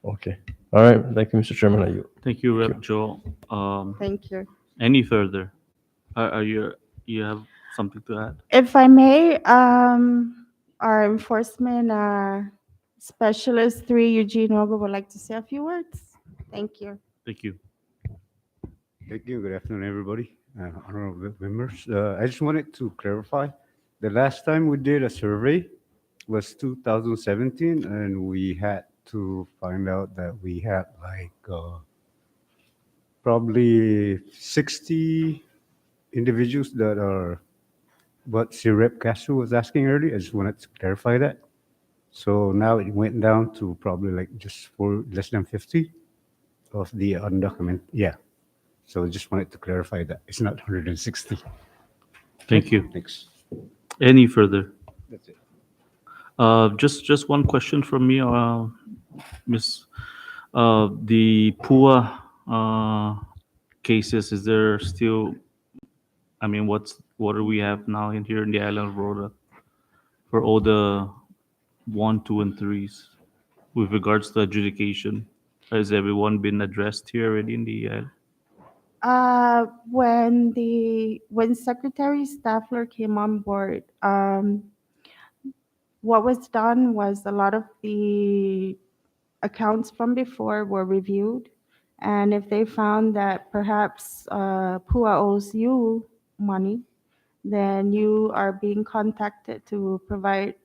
Speaker 20: Okay. All right. Thank you, Mr. Chairman.
Speaker 1: Thank you, Rep. Joel.
Speaker 18: Thank you.
Speaker 1: Any further? Are you have something to add?
Speaker 18: If I may, our enforcement specialist 3, Eugene Ogo, would like to say a few words. Thank you.
Speaker 1: Thank you.
Speaker 6: Thank you. Good afternoon, everybody. Honorable members. I just wanted to clarify, the last time we did a survey was 2017, and we had to find out that we had like probably 60 individuals that are what Sir Rep Castro was asking earlier. I just wanted to clarify that. So now it went down to probably like just for less than 50 of the undocumented. Yeah. So I just wanted to clarify that it's not 160.
Speaker 1: Thank you.
Speaker 6: Thanks.
Speaker 1: Any further?
Speaker 6: That's it.
Speaker 1: Just one question from me, Miss. The PUA cases, is there still? I mean, what do we have now in here in the island of Rota for all the 1, 2, and 3s with regards to adjudication? Has everyone been addressed here already in the island?
Speaker 18: When Secretary Staffler came on board, what was done was a lot of the accounts from before were reviewed, and if they found that perhaps PUA owes you money, then you are being contacted to provide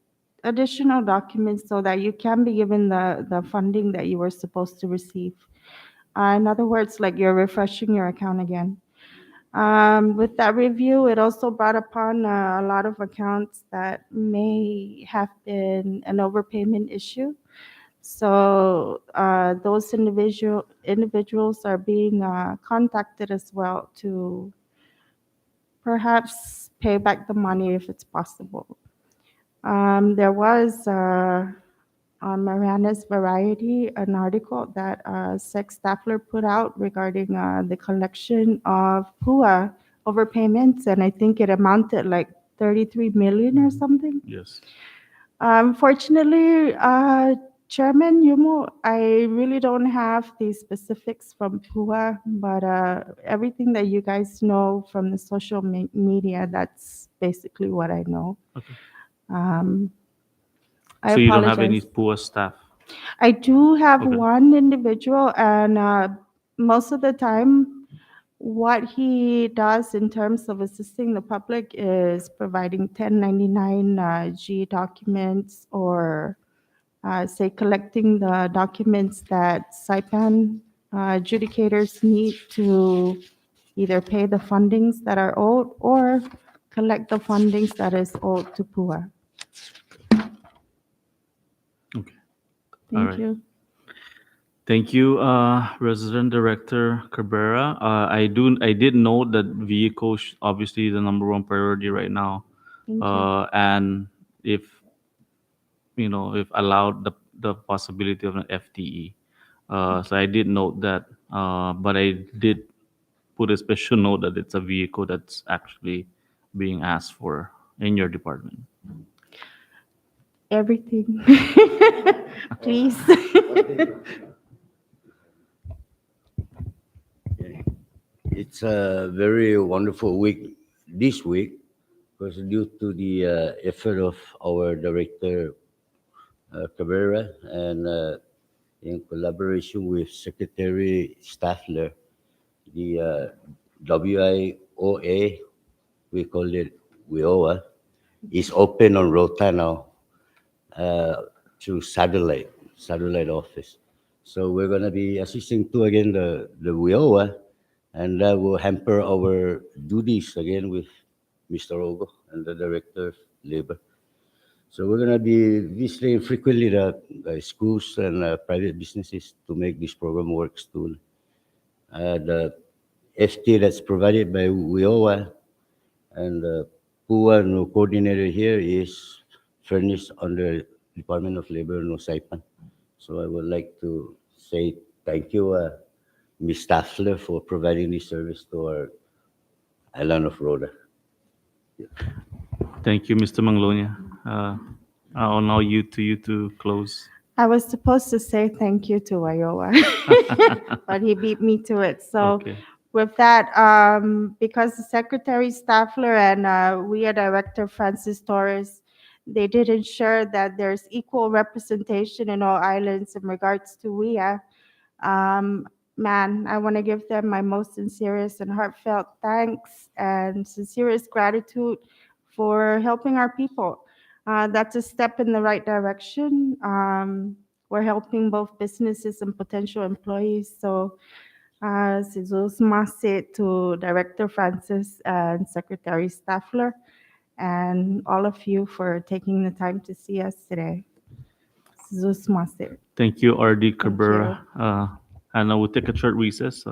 Speaker 18: additional documents so that you can be given the funding that you were supposed to receive. In other words, like you're refreshing your account again. With that review, it also brought upon a lot of accounts that may have been an overpayment issue. So those individuals are being contacted as well to perhaps pay back the money if it's possible. There was on Mariana's Variety an article that Sec Staffler put out regarding the collection of PUA overpayments, and I think it amounted like 33 million or something.
Speaker 1: Yes.
Speaker 18: Unfortunately, Chairman Yumo, I really don't have the specifics from PUA, but everything that you guys know from the social media, that's basically what I know.
Speaker 1: Okay.
Speaker 18: I
Speaker 1: So you don't have any
Speaker 18: apologize.
Speaker 1: PUA staff?
Speaker 18: I do have
Speaker 1: Okay.
Speaker 18: one individual, and most of the time, what he does in terms of assisting the public is providing 1099 G documents, or say collecting the documents that Saipan adjudicators need to either pay the fundings that are owed or collect the fundings that is owed to PUA.
Speaker 1: Okay.
Speaker 18: Thank you.
Speaker 1: Thank you, Resident Director Cabrera. I did note that vehicles obviously the number one priority right now,
Speaker 18: Thank you.
Speaker 1: and if if allowed the possibility of an FTE. So I did note that, but I did put a special note that it's a vehicle that's actually being asked for in your department.
Speaker 18: Everything. Please.
Speaker 19: It's a very wonderful week this week because due to the effort of our director Cabrera and in collaboration with Secretary Staffler, the WIOA, we call it WIOA, is open on Rota now through satellite office. So we're going to be assisting to again the WIOA, and that will hamper our duties again with Mr. Ogo and the Director of Labor. So we're going to be visiting frequently the schools and private businesses to make this program work soon. The FT that's provided by WIOA and the PUA no coordinator here is furnished under Department of Labor no Saipan. So I would like to say thank you, Ms. Staffler, for providing this service to our island of Rota.
Speaker 1: Thank you, Mr. Manglonia. I'll now you to close.
Speaker 18: I was supposed to say thank you to Wayowa, but he beat me to it. So
Speaker 1: Okay.
Speaker 18: with that, because the Secretary Staffler and we, Director Francis Torres, they did ensure that there's equal representation in all islands in regards to WIA. Man, I want to give them my most sincerest and heartfelt thanks and sincerest gratitude for helping our people. That's a step in the right direction. We're helping both businesses and potential employees. So, Sizos Masit to Director Francis and Secretary Staffler, and all of you for taking the time to see us today. Sizos Masit.
Speaker 1: Thank you, RD Cabrera. And I will take a short recess,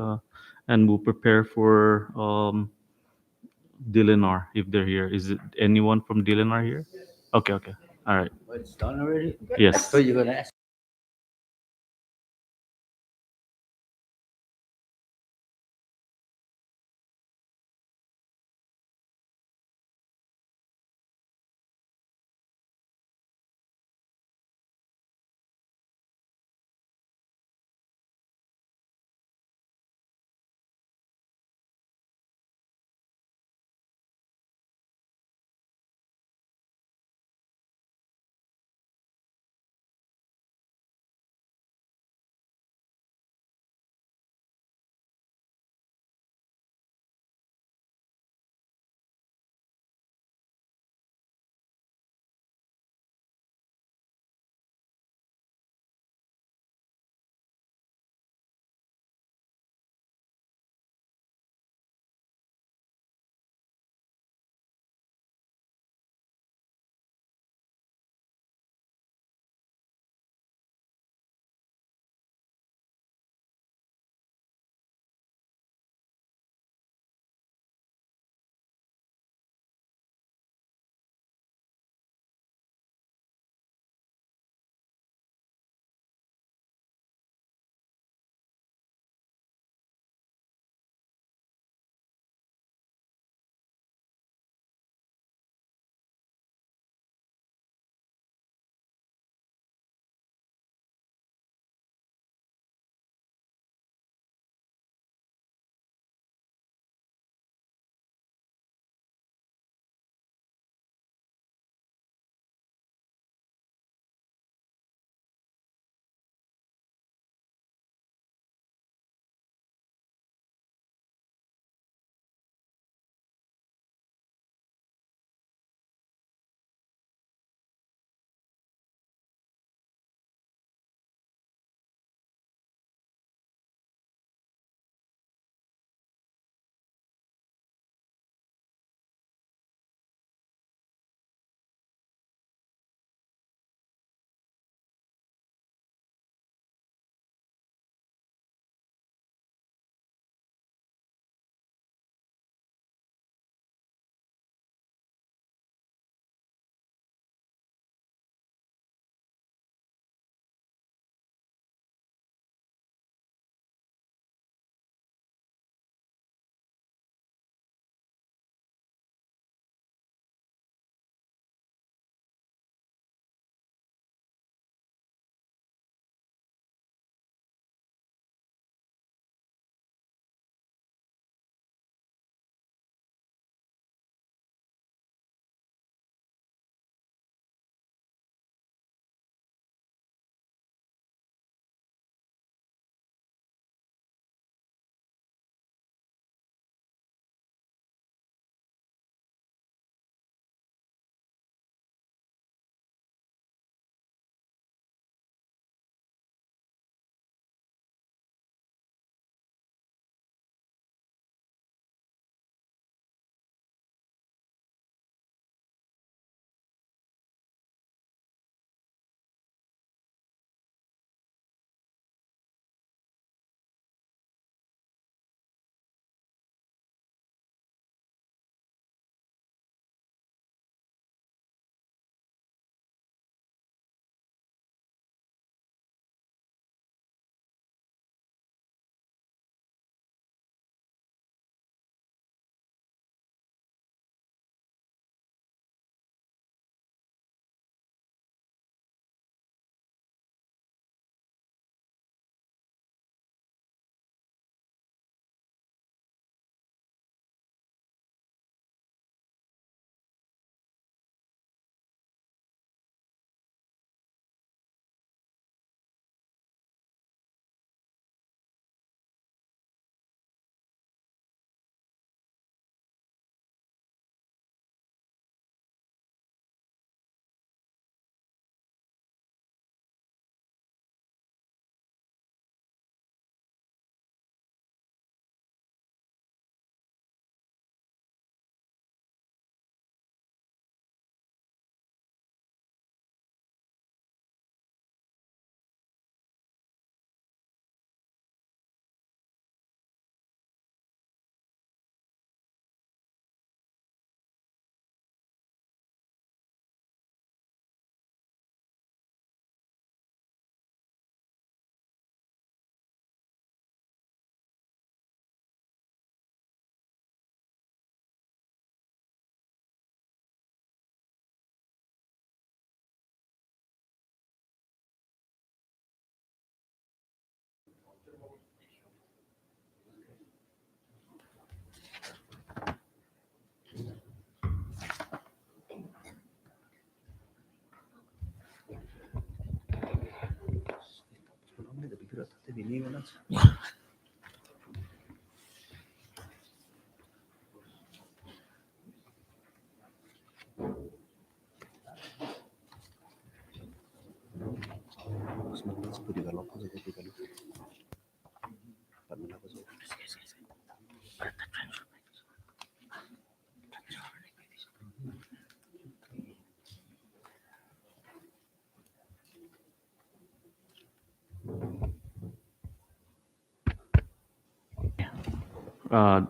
Speaker 1: and we'll prepare for Dilinar if they're here. Is it anyone from Dilinar here? Okay, okay. All right.
Speaker 19: Oh, it's done already?
Speaker 1: Yes.
Speaker 19: I thought you were going to ask.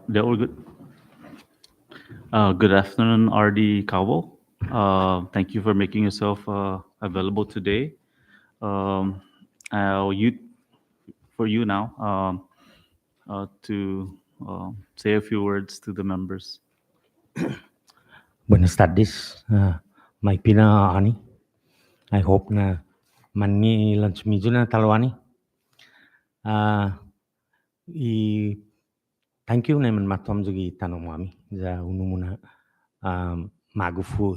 Speaker 1: They're all good. Good afternoon, RD Cowell. Thank you for making yourself available today. You, for you now, to say a few words to the members.
Speaker 21: Buenas tardes, may ani. I hope na mani lunch medyo na talwani. Thank you naman matom jogi tanong mami za unu muna magufu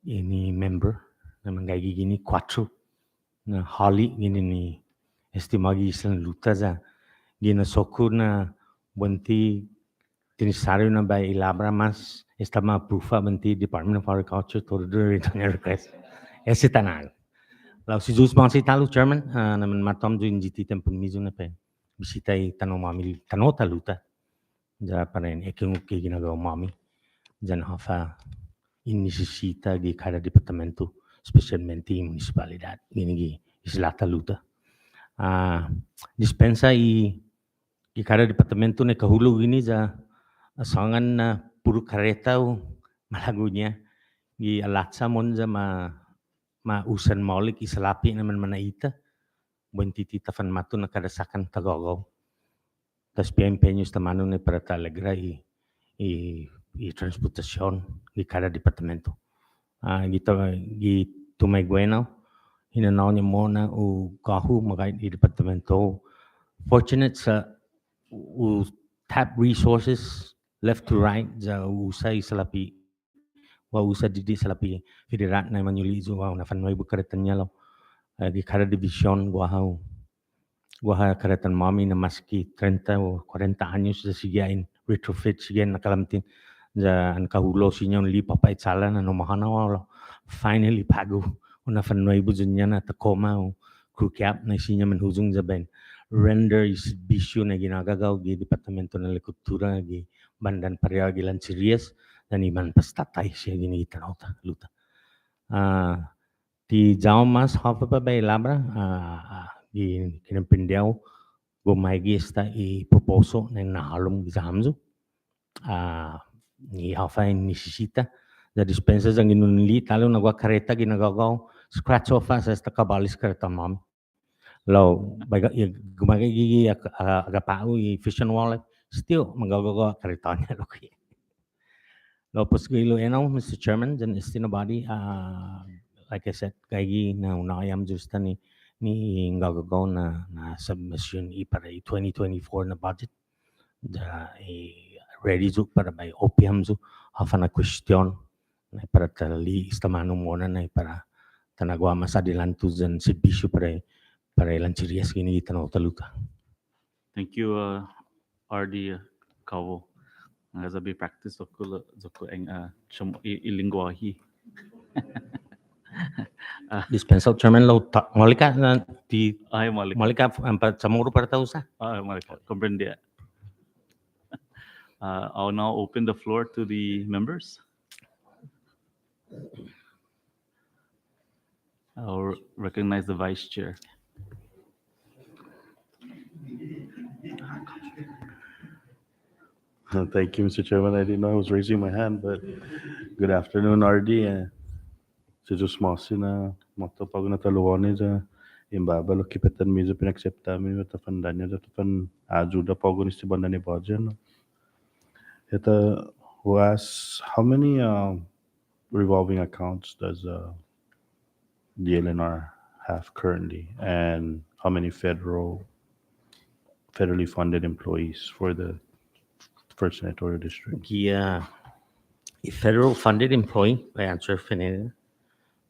Speaker 21: ini member naman gagi gini 4 na holi gini ni estimagi isang luta za gina soku na bunti tinisario na by ilabra mas estama aprufa bunti Department of Agriculture to the return request. Ese tanang. Lau si Jus Bangsi Talu Chairman naman matom jo injiti tempun mizo na pe bisita tanong mami tanota luta ja panen ekeng uke ginagawa mami jan hafa inisisita di kada departamento specialmente in municipalidad gini islata luta dispensa kada departamento ne kahulu gini ja asangan na puro kareta malagunya gi alatsa mon ja ma usan molik isalapi naman manaita buenti titafan matu na kadasakan tagagaw tas empeños tamano ne para talagra y transportación di cada departamento. Gitu may bueno, hinanaw niya muna o kahu magay di departamento. Fortunate sa tap resources left to right sa usay salapi wa usa didi salapi federal na manyulizo wa na fanway bukaratan niya law di cada division guaha karatan mami na maski 30 o 40 años sa sigain retrofit sigain nakalamtin ja an kahulo sinyon lipa pa itsala na nomahana wala finally pago una fanway bujunya na takoma o krukyap na sinya manhuzung ja ben render is bisyo na ginagagaw gi departamento ng kultura gi bandan pareha gi lansirias dan iman pastatay siya ginigitanota luta ti jao mas hafa pa bay labra kinampindiaw gumagi esta proposo na nahalom sa hamzo ni hafa nisisita da dispensa ang inunili talo nagwa kareta ginagagaw scratch off sa esta kabalis kareta mami law gumagi agapao efficient wallet still magagawa kareta niya loki law posgilo Mr. Chairman then istinabadi like I said kagi na unayam justa ni gagagaw na submission para 2024 na budget da ready zo para by OPM zo hafa na question na para tali istamano muna na para tanagwa mas adilanto dyan servisyo para ilan sirias gini taluta.
Speaker 1: Thank you, RD Cowell. As a practice of ilingwahi.
Speaker 21: Dispensal Chairman law malika na ti
Speaker 1: malika
Speaker 21: empat samuro para tausa.
Speaker 1: Malika comprende. I'll now open the floor to the members. I'll recognize the Vice Chair.
Speaker 5: Thank you, Mr. Chairman. I didn't know I was raising my hand, but good afternoon, RD. Si Diyos Masi na matapag na taluwani sa imbaba lo kipetan mizo pinaksepta mi matafan danya tatafan ajuda pogo ni stibanda ni budget. Ita was how many revolving accounts does the LNR have currently, and how many federally funded employees for the first senatorial district?
Speaker 21: A federal funded employee by answer finance.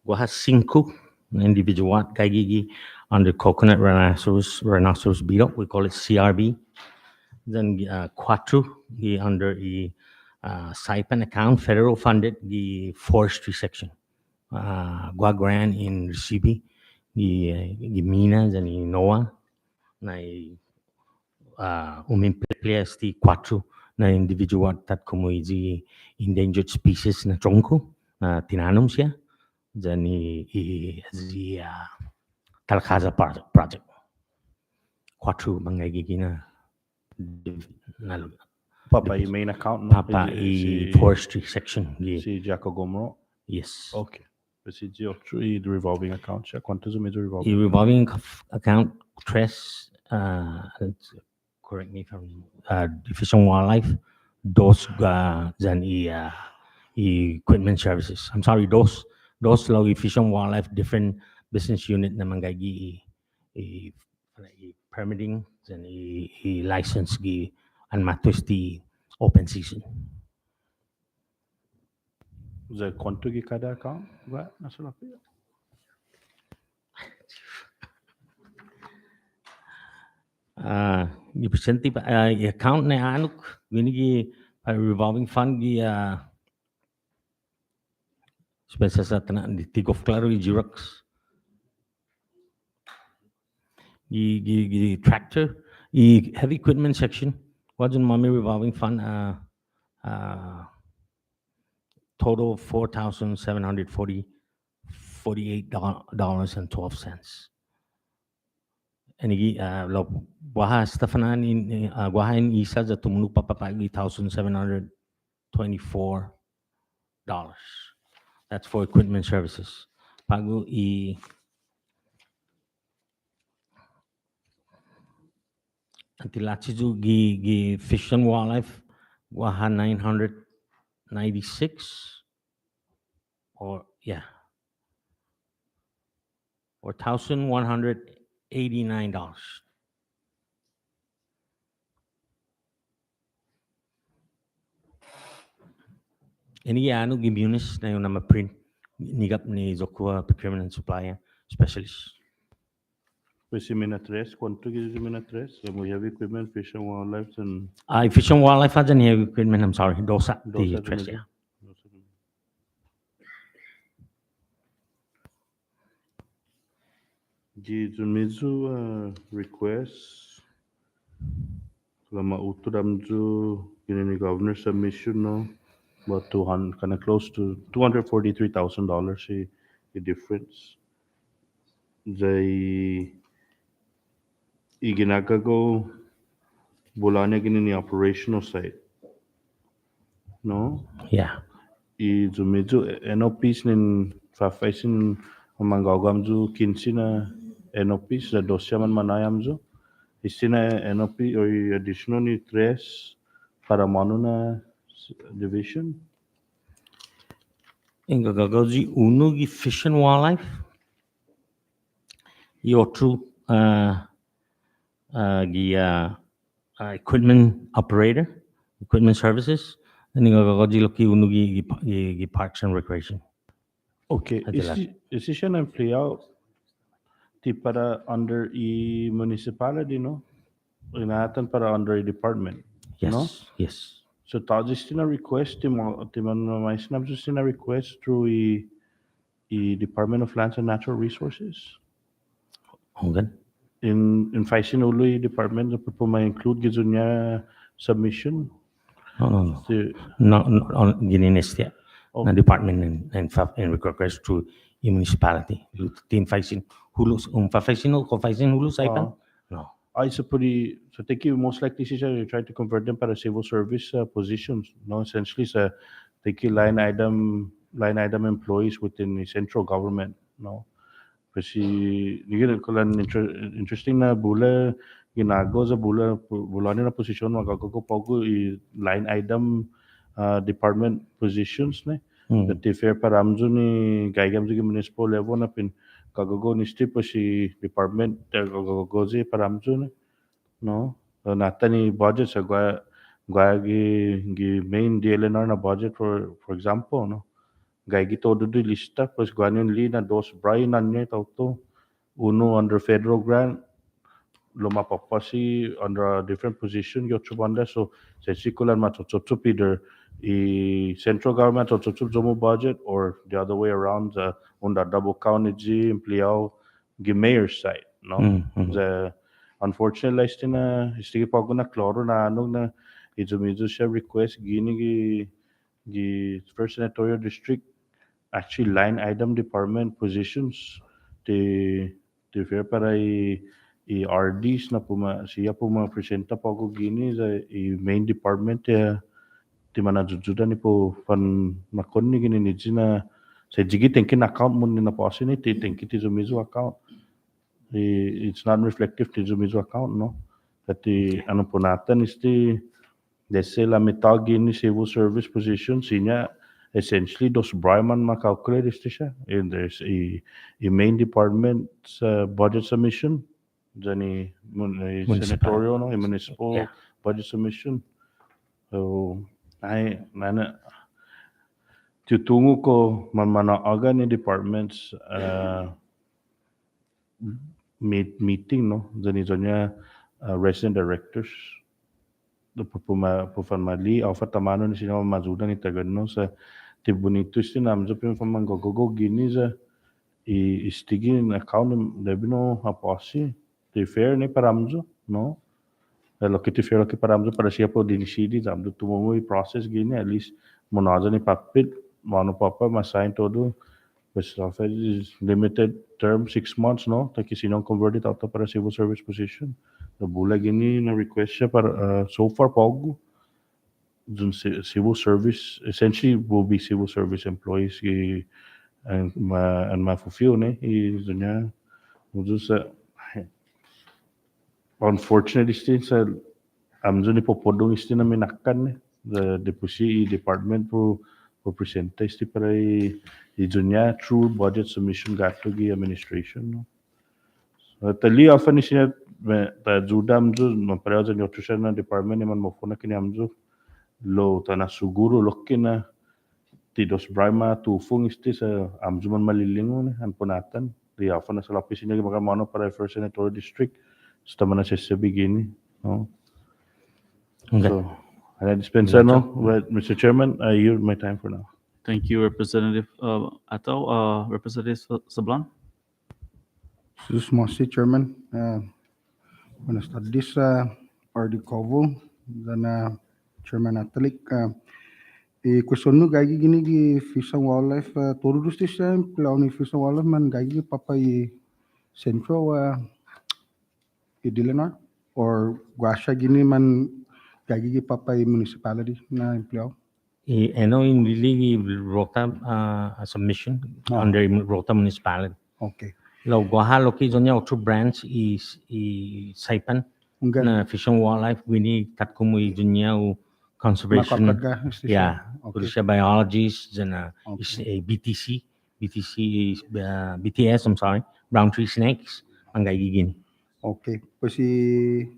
Speaker 21: Has 5 na individual kay under coconut rhinoceros beetle, we call it CRB. Then Quattro, under the Saipan account, federal funded, the forestry section. Guagran in Recibe, the Minas and the NOAA, na umimplea sti Quattro na individual tat como the endangered species na tronco, na tinanong siya, then the Talcaza project. Quattro mangagigi na
Speaker 5: Papa, yung main account, no?
Speaker 21: Papa,
Speaker 5: Si-
Speaker 21: forestry section.
Speaker 5: Si Jaco Gomro?
Speaker 21: Yes.
Speaker 5: Okay. Si Giotro, the revolving account siya. Quanto sa medyo revolving?
Speaker 21: The revolving account, TRES, correct me if I'm Fish and Wildlife, those than equipment services. I'm sorry, those lang Fish and Wildlife different business unit na manggagi permitting and license gi and matters the open season.
Speaker 5: The quanto gi kada account? Ba? Nasa lapi?
Speaker 21: Di presenti pa account na anok gini gi revolving fund gi spesa sa tanan di tigof klaro gi Xerox gi tractor heavy equipment section wasn't mommy revolving fund total $4,748.12. And lo guaha Stefanan in guaha in isa za tumulog papapagi $1,724. That's for equipment services. Pago Antilachizu gi Fish and Wildlife guaha 996 or $1,189. Ini ano gi Munis na yung nama print nigap ni Zokua Procurement and Supplier Specialist.
Speaker 5: Pues si Minatres, quanto gi si Minatres? So we have equipment, Fish and Wildlife, and...
Speaker 21: Fish and Wildlife has any heavy equipment, I'm sorry. Dosa, the
Speaker 5: Dosa
Speaker 21: tres,
Speaker 5: medyo.
Speaker 21: yeah.
Speaker 5: Gi Zumizu request lama uturamju in governor submission no about 200 kind of close to $243,000 the difference. They iginagago bulanya gini ni operational side. No?
Speaker 21: Yeah.
Speaker 5: I Zumizu NOPs nin fafaisin mangagamju kinsina NOPs da dosyaman manayamju. Isina NOP or additional ni tres para manuna division.
Speaker 21: In Gagagoji Uno gi Fish and Wildlife. Your true equipment operator, equipment services. And in Gagagoji Loki Uno gi Parks and Recreation.
Speaker 5: Okay, is siya na play out ti para under municipality no? Inatan para under a department.
Speaker 21: Yes,
Speaker 5: no?
Speaker 21: yes.
Speaker 5: So tajis na request ti man mais na na request through Department of Lands and Natural Resources.
Speaker 21: Okay.
Speaker 5: In Faisin Ului department na po may include gizun niya submission.
Speaker 21: No.
Speaker 5: Si-
Speaker 21: No, Guineanestia.
Speaker 5: Okay.
Speaker 21: Department and request to municipality. Tin Faisin Hulu, Faisin Hulu Saipan? No.
Speaker 5: So thank you. Most likely, siya try to convert them para civil service positions. No, essentially, sa take line item employees within the central government. No, kasi nigel ko lang interesting na bula ginago sa bula na position magagago pago line item department positions ne. That if fair paramzo ni gaigam sa municipal level na pin kagago ni step si department kagago si paramzo ne. No, nata ni budget sa gua gi main DLNR na budget for example no, gai gi todo do lista plus guanyon li na dos bray na niya tauto uno under federal grant, lumapapasi under a different position yochubanda. So sesikulan matototup either the central government tototup zomo budget or the other way around on the double county empleado the mayor's side. No, the unfortunately istigi paguna kloro na anong na izumizu siya request gini the first senatorial district actually line item department positions the fair para i RDs na siya presenta pa ako gini sa i main department ti manajujuda ni po pan makon ni gini ni na sa jigi thinking account mo ni na po ni ti thinking ti zumizu account it's not reflective ti zumizu account no kati ano po natin is ti dese la mitag gini civil service position sinya essentially those Brahman calculate is siya and there's a main department budget submission Jani senatorial no a municipal budget submission so I nana tutungo ko manaaga ni departments meeting no Jani zonya resident directors do pufamali au fatamano ni sino mazuda ni tagano sa tibunito sin namzo pin famangogogo gini za istigi na account debino aposi ti fair ni paramzo no lo que ti fair que paramzo para siya po dinishidi zamdo tumo process gini at least monaza ni papit mano papa masign todo pues office is limited term 6 months no taki sinong converted out para civil service position the bula gini na request siya para so far pogo dun civil service essentially will be civil service employees and fulfill ne dunya sa unfortunately sa amzo ni popodong isti na minakkan ne the deputy department po presenta isti para dunya true budget submission gato gi administration no tali often is ta judam jo para sa nutrition department man mo fona kini amzo lo tana suguro lokina ti dos brima tu fung isti sa amzo man malilingon an punatan di often na sa lapis niya makamano para first senatorial district sa man sa begini no so I dispensa no Mr. Chairman I yield my time for now.
Speaker 1: Thank you, Representative Ataw. Representative Sablan.
Speaker 6: Sus Mosi, Chairman. Buenas tardes, Ardicovo, dan Chairman Atalik. Question no gagi gini gi Fish and Wildlife. Todo dus this time, ni Fish and Wildlife man gagi papa centro Dilenar or Guasha gini man gagi papa municipality na employee.
Speaker 21: Ano in really Rota submission under Rota Municipality.
Speaker 6: Okay.
Speaker 21: Lo guaha lo ki zonya otro branch is Saipan na Fish and Wildlife wini katkumu zonya conservation. Yeah. Okay. Siya biologists and is a BTC is BTS I'm sorry brown tree snakes ang gigigin.
Speaker 6: Okay. Pasi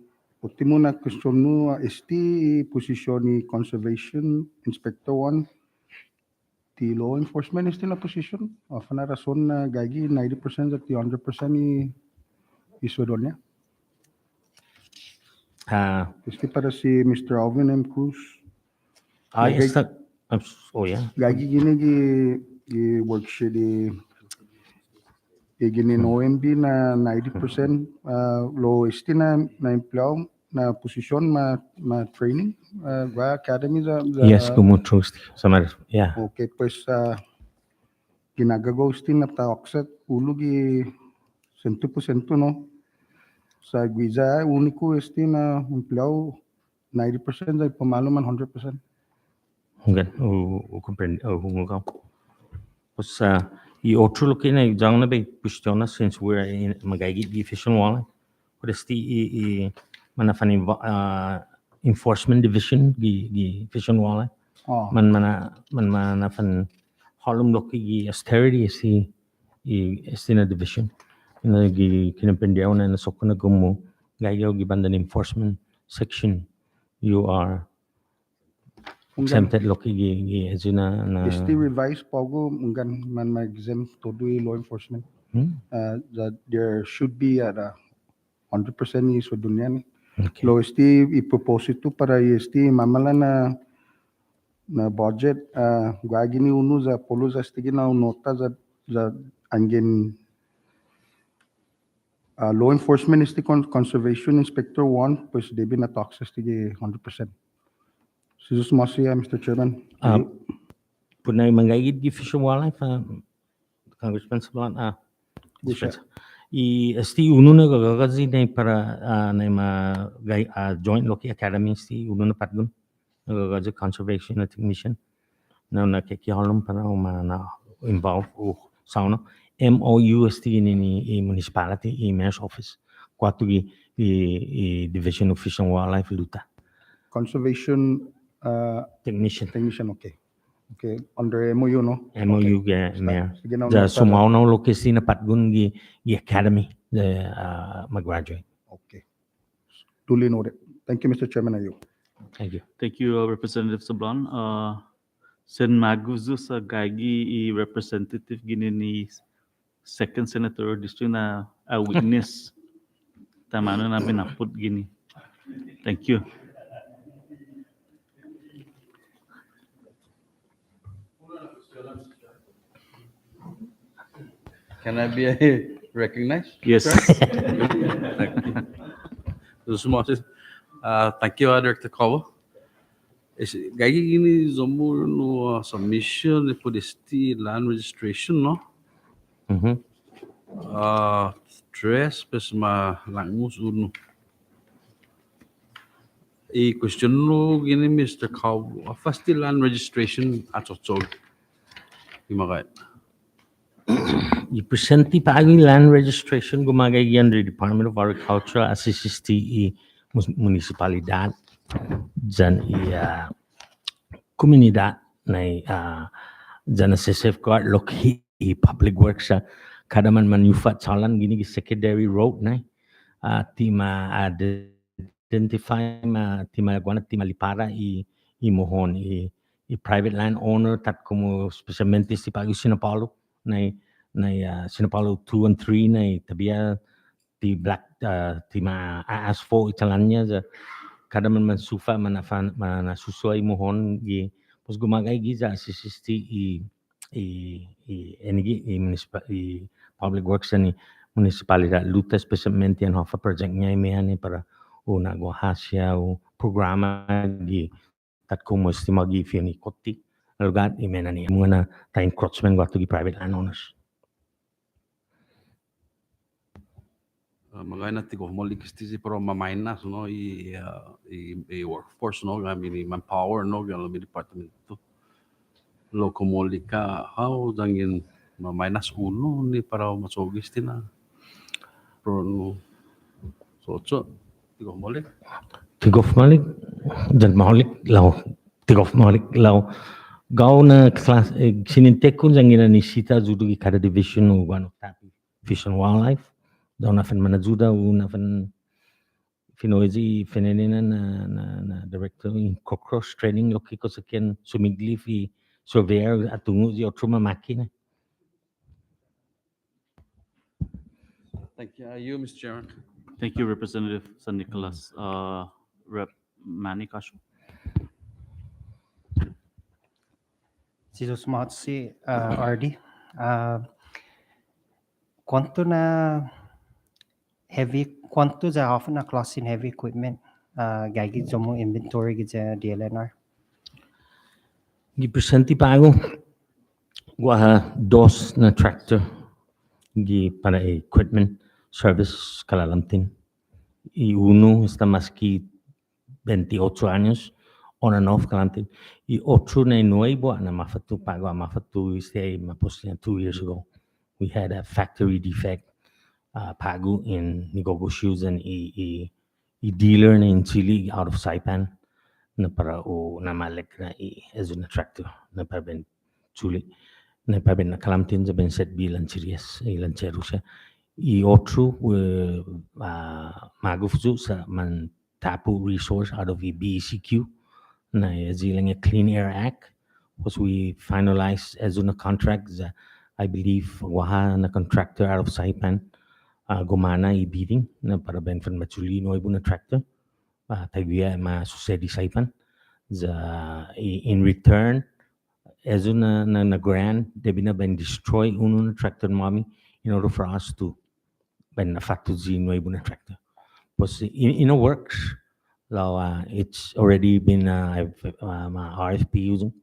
Speaker 6: ultimo na question mo esti posisyon ni conservation inspector 1 ti law enforcement esti na position of na rason na gagi 90% at 100% ni isodon niya esti para si Mr. Alvin M. Cruz gagi gini gi worksheet gini no OMB na 90% law esti na employee na posisyon ma training gua academy
Speaker 21: yes como trust samar yeah
Speaker 6: okay pues ginagago esti na ta offset ulo gi 100% no sa guiza único esti na empleado 90% ay pamalo man 100%.
Speaker 21: Okay, comprende pues y otro lo que na jang na be cuestiona since we're in magagi the official wall what is the manafan enforcement division the official wall man manafan halum lo ki austerity is na division na gi kinapendeo na sokona gumo gayo gi bandan enforcement section you are exempted lo ki azina na
Speaker 6: is the revised pogo ngan man ma exempt todo law enforcement that there should be at 100% iso dun yan.
Speaker 21: Okay.
Speaker 6: Lo esti i-propose ito para esti mamala na budget guagi ni unu za polo za stigi na nota za angin law enforcement is the conservation inspector 1 pues debi na taxes stigi 100%. Sisus masya Mr. Chairman.
Speaker 21: Punay manggayid gi Fish and Wildlife, Congressman Sablan,
Speaker 6: Busha.
Speaker 21: Esti uno na gagagazi na para na joint Loki Academy sti uno na patgun gagagazi conservation na technician na nakikihalom para na involve sauna MOU sti ni municipality mayor's office kwatu gi division of Fish and Wildlife luta
Speaker 6: Conservation
Speaker 21: technician,
Speaker 6: okay. Okay, under MOU no?
Speaker 21: MOU
Speaker 6: Okay.
Speaker 21: mayor
Speaker 6: Sige na
Speaker 21: the
Speaker 6: nota
Speaker 21: sumao na location na patgun gi academy the mag-graduate.
Speaker 6: Okay. Duly noted. Thank you, Mr. Chairman. Ayo.
Speaker 21: Thank you.
Speaker 1: Thank you, Representative Sablan. Sen Maguzu sa gagi representative gini ni second senator district na a witness tamano na binaput gini. Thank you.
Speaker 15: Can I be recognized?
Speaker 1: Yes.
Speaker 15: Thank you, Director Kobo. Gagi gini zomu no submission for the land registration, no? Stress pes ma langus uno. Question no gini Mr. Kobo. First the land registration at Otsog. Gimagay.
Speaker 21: I-presenti pa yung land registration gumagay yan the Department of Agriculture assist municipalidad dyan komunidad na dyan sa safeguard look public works sa kada man manufat salan gini secondary road na tima identify tima guana tima lipara mohon private land owner tat como specialmente si pagi Sinapalo na Sinapalo 2 and 3 na tabia ti black ti aas fo italannya za kada man sufa susuai mohon gi pos gumagay gi za assist public works ni municipalidad luta especialmente en hofa project niya imehani para una guahasya o programa gi tat como estimagi fioni kotti lugar imenani muna ta encroachment waktu gi private landowners.
Speaker 15: Magay na tigo mo likisti si pero mamainas no i workforce no gami manpower no gami departamento lokomolika how dangin mamainas uno ni para masogis tina pro no so tigo
Speaker 21: malik dan malik law gaw na class sinintek kun jangina ni sita judu gi kada division o gano tapi Fish and Wildlife daw na fan manajuda una fan finoezi fenenena na director in cockroach training loki ko saken sumigli fi surveyor atungu di otro makina.
Speaker 15: Thank you, Mr. Chairman.
Speaker 1: Thank you, Representative San Nicolas. Rep Manny Kasho.
Speaker 9: Sisos Matsi, RD. Quanto za often a class in heavy equipment gagi zomo inventory gija DLNR.
Speaker 21: Gipresenti pago gua dos na tractor gi para equipment service kalalamtin. Y uno está más que 28 años on and off kalantin. Y otro na nuevo na mafatu pago mafatu stay maposnya 2 years ago. We had a factory defect pago in Nigogo shoes and a dealer in Chile out of Saipan na para o na malik na as an tractor na paben Chile na paben na kalamtin sa ben set bilan series ilan siya. I otro magufzu sa man tapu resource out of the BECQ na zilang a Clean Air Act was we finalized as a contract I believe waha na contractor out of Saipan gumana i-bidding na para benefit machulino ibu na tractor tagwiya ma susedi Saipan. In return, as na grant, they been destroy unun tractor mommy in order for us to ben facto no ibu na tractor. Because in a works, it's already been RFP using.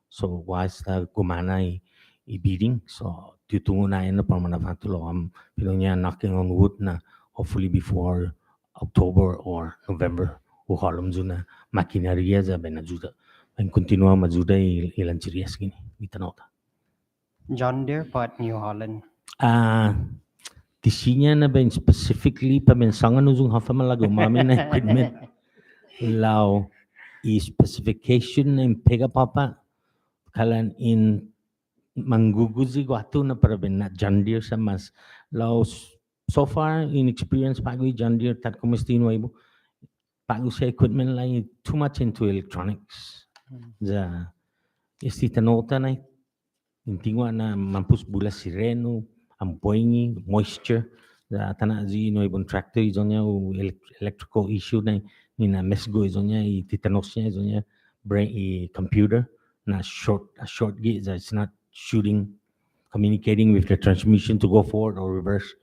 Speaker 21: So was gumana i-bidding. So tutungo na yun na parang nafatulong pinunya knocking on wood na hopefully before October or November uhalam na makinariya za benajuda and continua majuda ilan chirias gini itanota.
Speaker 9: John Deere po at New Holland.
Speaker 21: Tisinya na ben specifically pamensangan nuzung hafa malago mami na equipment lao specification ng pega papa kalan in mangguguzi gwatu na para ben na John Deere sa mas lao so far in experience pago John Deere tat kumistino ibo pago sa equipment lang too much into electronics za istitanota na intingwa na mampus bula sireno ampoingi moisture za tana zi no ibon tractor izonya electrical issue na ni na mesgo izonya titanosnya izonya brain computer na short gate that it's not shooting communicating with the transmission to go forward or reverse.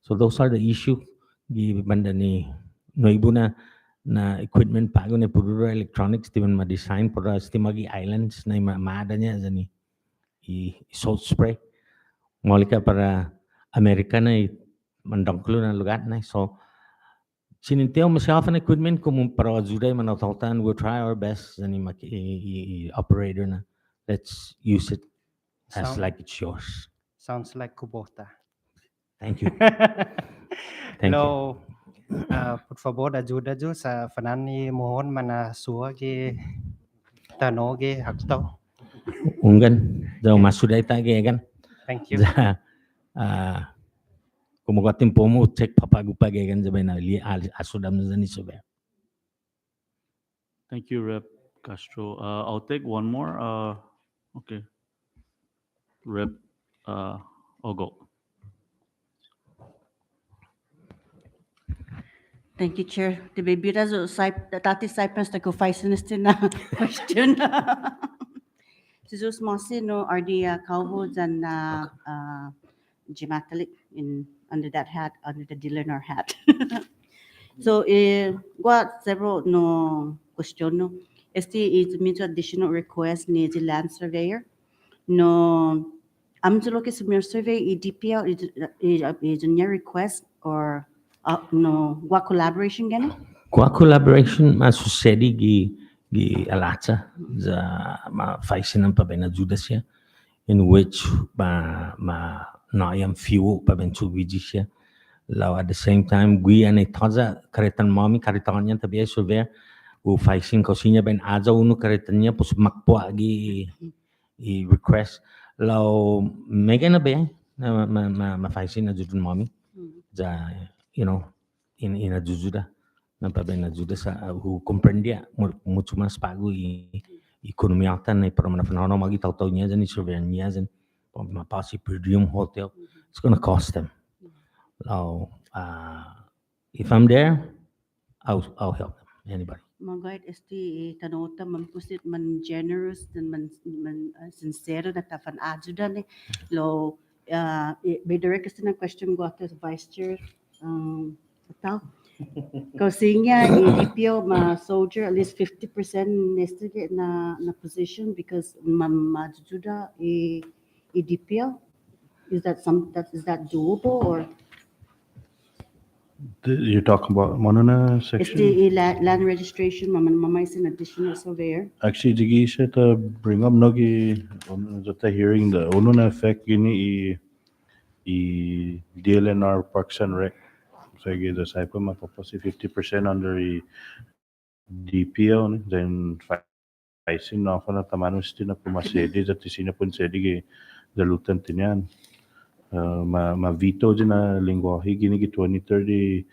Speaker 21: So those are the issue di banda ni no ibu na equipment pago na puro electronics di man ma-design para stimagi islands na maada niya zani salt spray molika para Amerika na mandangklo na lugar na so sininteo masyafan equipment kung para ajuda manatautan we'll try our best zani operator na let's use it as like it's yours.
Speaker 9: Sounds like Kubota.
Speaker 21: Thank you. Thank you.
Speaker 9: Por favor, ajuda jo sa fanani mohon mana suwa ge tano ge hakto.
Speaker 21: Unggan, daw masuday tage kan.
Speaker 9: Thank you.
Speaker 21: Kumukatin po mo check papagupa ge kan sabay na asudam na zani sobe.
Speaker 1: Thank you, Rep Castro. I'll take one more. Okay. Rep Ogo.
Speaker 3: Thank you, Chair. The baby razo tati Cyprus na kufaisin na question. Sizus mosi no RD Calvo and Gematalik in under that hat, under the dealer hat. So got several no question no. Este is means additional request needs a land surveyor. No, I'm to look at some survey EDPL is a new request or no what collaboration gani?
Speaker 21: Kwa collaboration masusedi gi alata za ma faisin pa bena judasya in which ma na yam fuel pa ben tubijisya law at the same time gui ane taza karetan mami karetanya tabi surveyor u faisin kosinya ben aja unu karetanya pus makpo gi request law mega na be ma faisin na judun mami za in a jujuda na pabena juda sa who comprendia mucho mas pago economia atan na para manafano magi taw niya zan survey niya zan mapasi per diem hotel it's going to cost them. So if I'm there I'll help them. Anybody.
Speaker 3: Mga esti tanota mampusit man generous dan man sincero na tafan ajuda ni lo may direct kasi na question go to Vice Chair Patal. Kasi nga EDPO ma soldier at least 50% nested na position because majuda EDPO is that doable or
Speaker 5: You're talking about Monona section?
Speaker 3: It's the land registration, mama is an additional surveyor.
Speaker 5: Actually, Jigi said to bring up nogi the hearing the Onuna effect gini DLNR Parks and Rec. So I gave the Saipa mapapasi 50% under DPO then faisin na ako na tamanus din na pumasedi at tisina pun sedi the lieutenant niyan. Ma veto din na lingwahe gini 2030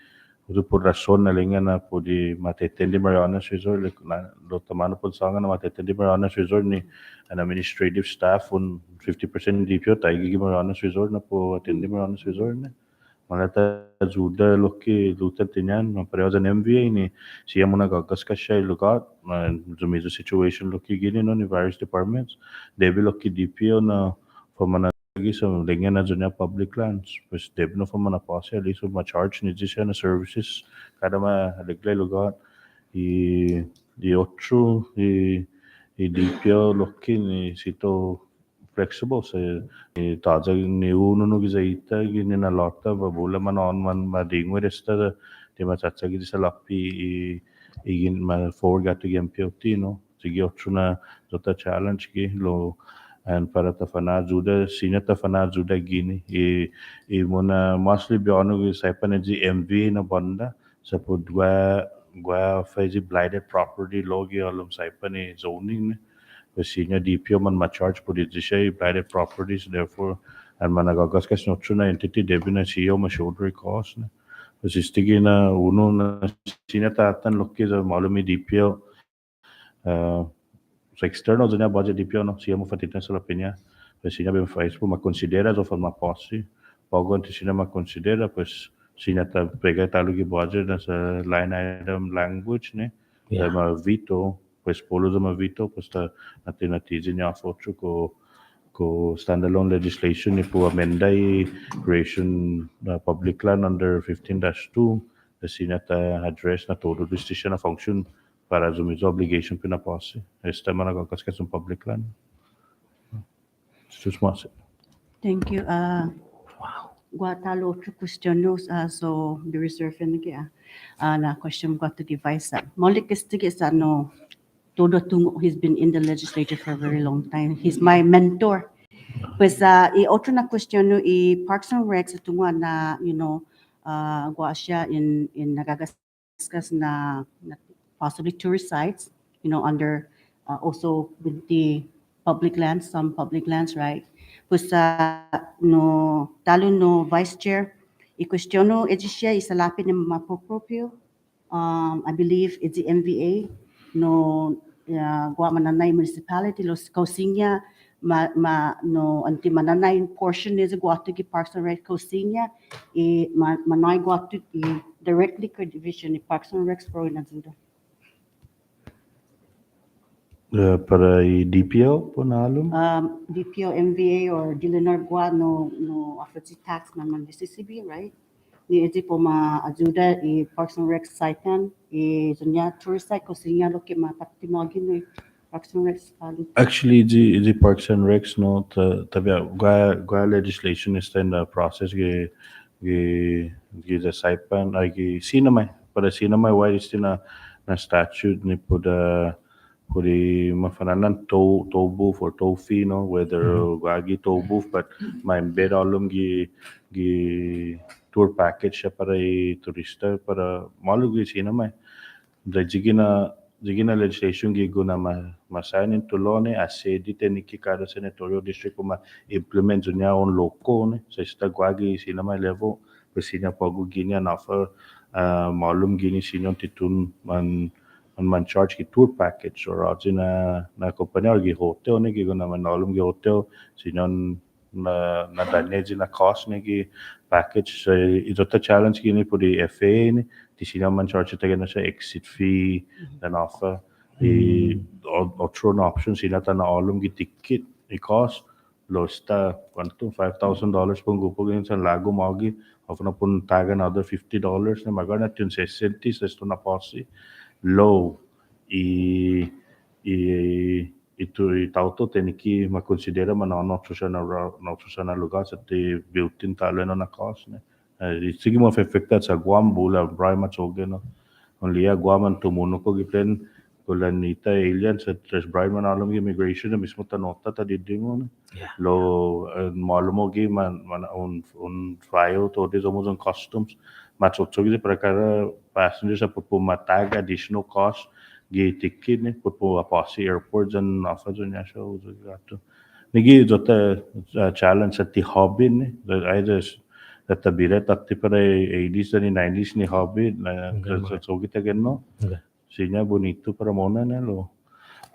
Speaker 5: por rason na linga na po di matetendi Marianas Resort lo tamano po sa nga na matetendi Marianas Resort ni an administrative staff on 50% DPO tayo gigi Marianas Resort na po attendi Marianas Resort na malata juda loki luta tinyan no pareho sa MVA ni siya mo nagagas ka siya lugar zumizo situation loki gini no ni various departments devi loki DPO na for lagi sa linga na dyan public lands. Pues deb no fa manapasya, ali so ma-charge ni siya na services kada maliglay lugar. I otro, i DPO lokin, i sito flexible sa taza ni uno no gizaita gini na lota babula man on man madingwe resta di matsatsa gidi sa lapi igin ma forward gato MPOT no. Sige otro na dota challenge gi lo and para tafana juda senior tafana juda gini e mona mostly beyond saipan ji MV na banda sa po gwa faji blighted property logi alum saipan e zoning the senior DPO man ma charge po di siya blighted properties therefore and managagas kas no na entity debina CEO ma shoulder cost na sistige na uno na senior tatan loki sa malumi DPO so external dyan budget DPO no siya mo fatitan sa lapinya pues siya ba faz po makonsidera so forma posse pago antes siya makonsidera pues siya ta pega talo gi budget na sa line item language ne ma veto pues polo da ma veto pues ta natin niya focho ko standalone legislation ni po amenda creation public land under 15-2 the siya ta address na todo decision na function para zumizo obligation pinapose. Esta man nagkakaskas ng public land. Susmase.
Speaker 3: Thank you. Gua talo otro question no so the reserve na kaya na question gua to device molik istige sa no todo tungo he's been in the legislature for a very long time. He's my mentor. Pues i otro na question no i Parks and Recs tungo na gua siya in nagagaskas na possibly tourist sites, under also with the public lands, some public lands, right? Pues no talo no vice chair, i-questiono siya isalapin ng maproprio. I believe it's the MVA no gwa mananay municipality los Kausinya no anti mananay portion is gwa to Parks and Rec Kausinya manay gwa to directly ko division ni Parks and Rec pro na juda.
Speaker 5: Para DPO po na alum?
Speaker 3: DPO, MVA, or Dilinar Gua, no office tax man DCCB, right? Ni iti po ma-ajuda Parks and Rec saitan, zunya tourist site ko sinya lo ke mapatimogin ni Parks and Rec.
Speaker 5: Actually, the Parks and Recs no tabi gua legislation is in the process gi the saipan ay gi sinamay para sinamay why is na statute ni po da Kuri mafananan tow booth or tow fee no whether wagi tow booth but my embed alum gi tour package siya para turista para malu gi sina mai the jigina legislation gi guna masign into law ne asedi teniki kada senatorial district ma implement dunya on loco ne sa sta gwagi sina mai level presina pagu gini an offer malum gini sino titun man charge ki tour package or na company or ki hotel ne ki guna man alum ki hotel sinon na damage na cost ne ki package so ito ta challenge ki ni pudi FA ne ti sinon man charge ta na sa exit fee then offer otro na option sina ta na alum ki ticket i cost losta quanto $5,000 pun gupo gin sa lago magi of na pun tag another $50 na magana tun 60 sa sto na posi low itu tauto teniki makonsidera not sa na lugar sa te built-in talo na cost ne sige mo affected sa Guam bula prima choge no only Guam an tumuno ko giplen kulanita alien sa tres Brian alam immigration na mismo tanota ta didingo lo malumo gi man on file to des almost on customs matsotsogi para kada passengers sa pupumatag additional cost gi ticket ne pupu apasi airports and offer niya siya uzo gato nigi jota challenge sa ti hobby ne either tatabire tatti para 80s and 90s ni hobby na
Speaker 21: Okay.
Speaker 5: so kita genno
Speaker 21: Okay.
Speaker 5: sinya bonito para mona na lo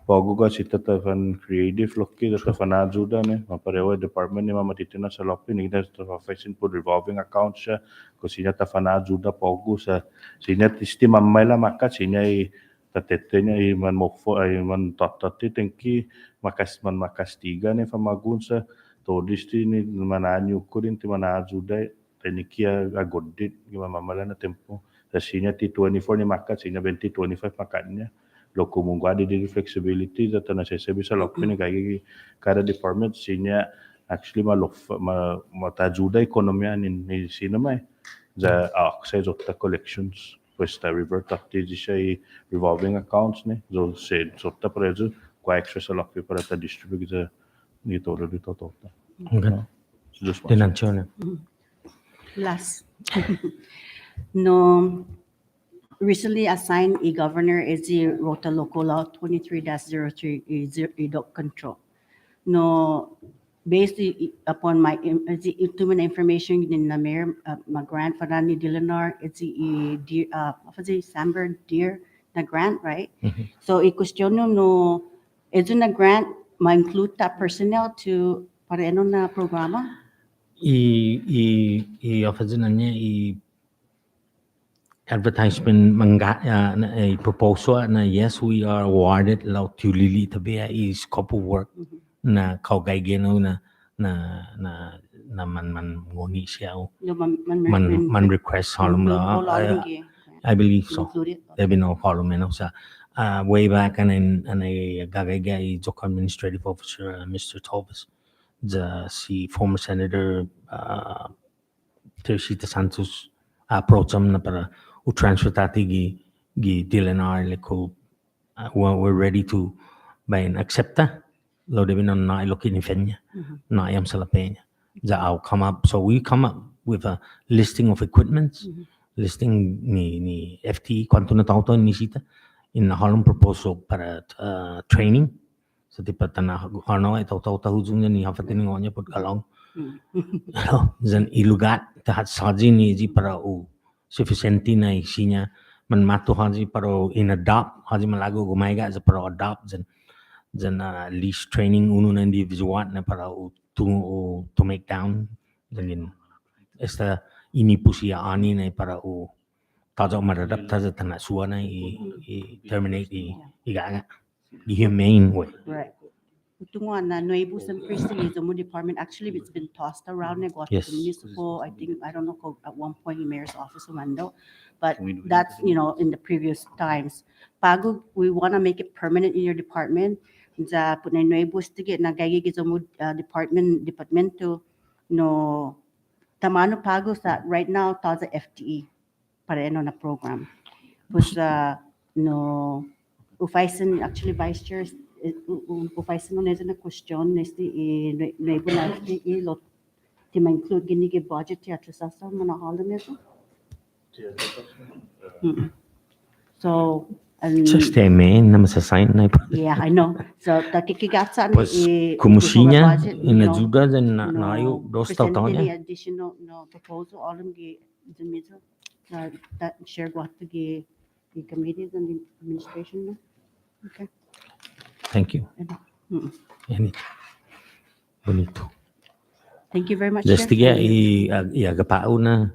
Speaker 5: Pogo ka si tatafan creative loki tatafan ajuda ne maparewa department ni mamatitina sa loki ni kita tatafan po revolving account siya ko sinya tafan ajuda pogo sa sinya tisti mamela maka sinya I tatete niya I man mofo ay man tatati tengki makastiga ne famagun sa todisti ni mananyu ko din ti manajuda tenikia agodit gima mamala na tempo sa sinya ti 24 ni maka sinya 2025 makanya lo comunque di flexibility that na sasabi sa lokpi ni kaya kada department sinya actually matajuda ekonomiya ni sino mai za access of the collections pues ta revert atti di siya revolving accounts ni so se sotta preso qua extra sa lokpi para ta distribute sa ni todo dito tota
Speaker 21: Okay. Tenanzione.
Speaker 3: Last. No, recently assigned a governor is the Rota Local Law 23-03 dog control. No, based upon my ito man information in the mayor, my grant for ni Dilinar, it's the deer, Samber deer na grant, right? So I question no, is na grant ma-include that personnel to para ano na programa?
Speaker 21: I-offer niya advertisement na a proposal na yes we are awarded law to lili tabi is scope of work na kaugay geno na man ngoni siya man request halom la I believe so there be no problem sa way back and a gagay Joko administrative officer Mr. Thomas si former senator Teresita Santos approach na para transfer tati gi DLNR like we're ready to by an accepta lo debi na ilokin ni fenya na ayam sa lapenya I'll come up so we come up with a listing of equipments listing ni FTE kwanto na tauto ni sita in the Harlem proposal para training so tipa tanah ano ito hujung niya ni hafatin ngonya put kalong Zan ilugat tahat saji ni ji para sufficienti na isinya man matu haji para in-adopt haji malago gumaiga za para adopt zan least training unu na individual na para to make down zan esta ini pusia ani na para tajo maradap taja tanah suwa na terminate igaga the humane way.
Speaker 3: Right. Tungo na Nuevo San Cristobal is a department. Actually, it's been tossed around.
Speaker 21: Yes.
Speaker 3: Municipal, I think, I don't know, at one point in mayor's office, Mando, but that's, in the previous times. Pago, we want to make it permanent in your department. Sa put na Nuevo Stige, nagagigit sa departmento, no, tamano Pago sa right now, taza FTE, para na program. Pues, no, Ufaisan, actually, vice chair, Ufaisan no na question nesti Nuevo na lo ti ma-include gini ke budget ti atrasasa manahalam nito. So,
Speaker 21: So stay main na masasign na
Speaker 3: yeah, I know. So takikigatsa
Speaker 21: pues kumusinya inajuda din na nayo dos taon
Speaker 3: any
Speaker 21: niya
Speaker 3: additional proposal alam gi dumito that share what the committees and the administration na. Okay.
Speaker 21: thank you bonito
Speaker 3: Thank you very much.
Speaker 21: Destiga agapao na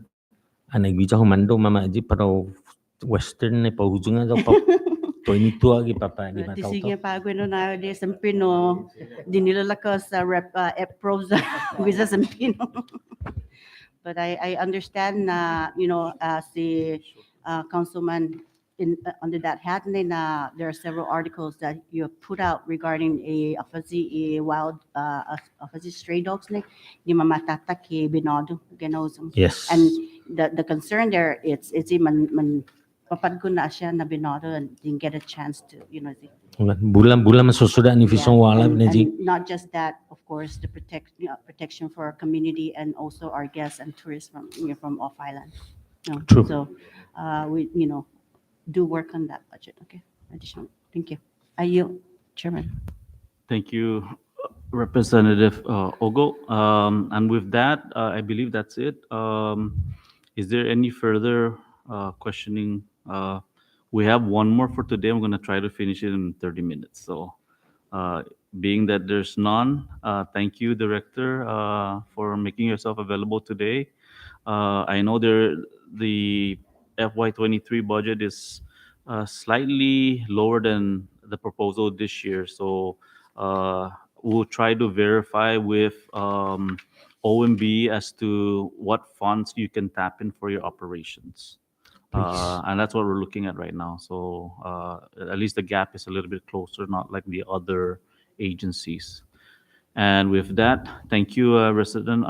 Speaker 21: anay video humando mama di pero western na pahujungan daw pa 22 agi papa di ba
Speaker 3: Sige pa no na de Sampino dinilala ko sa rep EPROS visa Sampino. But I understand na si councilman under that hat na there are several articles that you have put out regarding a wild stray dogs ni mamatata ki binodo ganos.
Speaker 21: Yes.
Speaker 3: And the concern there it's man papad ko na siya na binodo and didn't get a chance to
Speaker 21: bulan masusuda ni fisong wala
Speaker 3: and
Speaker 21: ni
Speaker 3: not just that, of course, the protection for our community and also our guests and tourists from off island.
Speaker 21: True.
Speaker 3: So we do work on that budget. Okay. Additional. Thank you. Are you, Chairman?
Speaker 1: Thank you. Representative Ogo. And with that, I believe that's it. Is there any further questioning? We have one more for today. I'm going to try to finish it in 30 minutes. So, uh, being that there's none, thank you, Director, for making yourself available today. I know the FY23 budget is slightly lower than the proposal this year. So we'll try to verify with OMB as to what funds you can tap in for your operations.
Speaker 21: Please.
Speaker 1: And that's what we're looking at right now. So at least the gap is a little bit closer, not like the other agencies. And with that, thank you, Resident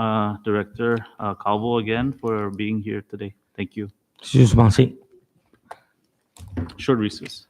Speaker 1: Director Calvo, again for being here today. Thank you.
Speaker 21: Susmansi.
Speaker 1: Short recess.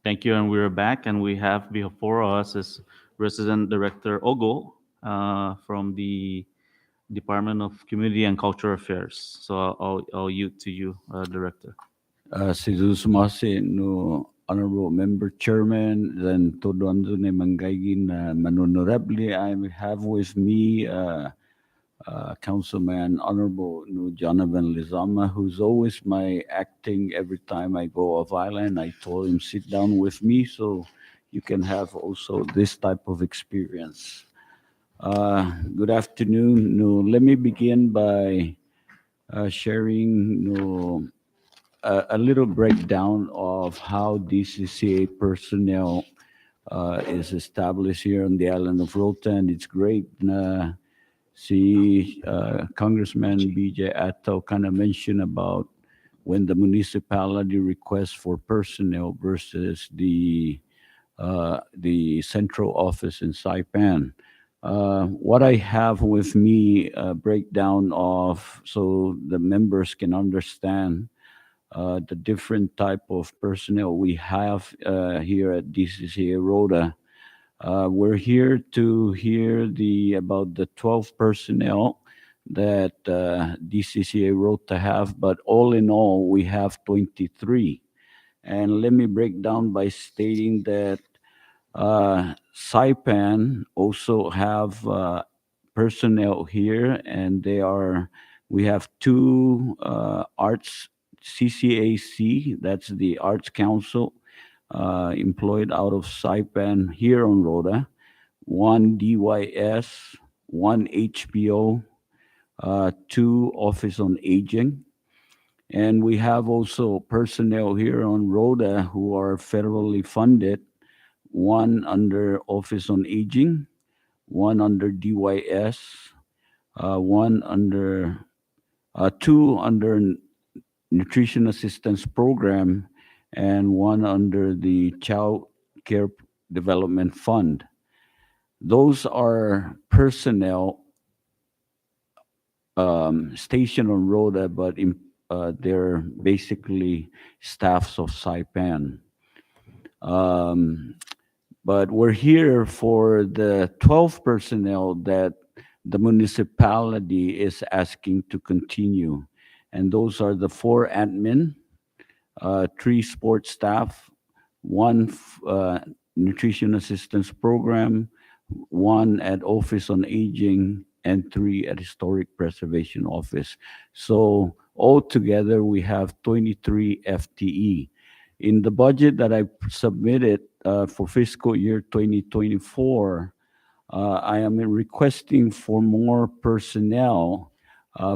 Speaker 1: Thank you, and we're back, and we have before us is Resident Director Ogo from the Department of Community and Cultural Affairs. So I'll yield to you, Director.
Speaker 10: Sumasi no Honorable Member Chairman, then todo ando na manggagin na manonorable. I have with me Councilman Honorable no Jonathan Lizama, who's always my acting every time I go off island. I told him sit down with me so you can have also this type of experience. Good afternoon. No, let me begin by sharing a little breakdown of how DCCA personnel is established here on the island of Rota, and it's great. See, Congressman BJ Atto kind of mentioned about when the municipality requests for personnel versus the central office in Saipan. What I have with me a breakdown of so the members can understand the different type of personnel we have here at DCCA Rota. We're here to hear about the 12 personnel that DCCA Rota have, but all in all, we have 23. And let me break down by stating that Saipan also have personnel here, and we have two arts CCAC, that's the Arts Council, employed out of Saipan here on Rota, one DYS, one HPO, two Office on Aging. And we have also personnel here on Rota who are federally funded, one under Office on Aging, one under DYS, one under, two under Nutrition Assistance Program, and one under the Child Care Development Fund. Those are personnel stationed on Rota, but they're basically staffs of Saipan. But we're here for the 12 personnel that the municipality is asking to continue. And those are the 4 admin, 3 support staff, 1 nutrition assistance program, 1 at Office on Aging, and 3 at Historic Preservation Office. So altogether, we have 23 FTE. In the budget that I submitted for fiscal year 2024, I am requesting for more personnel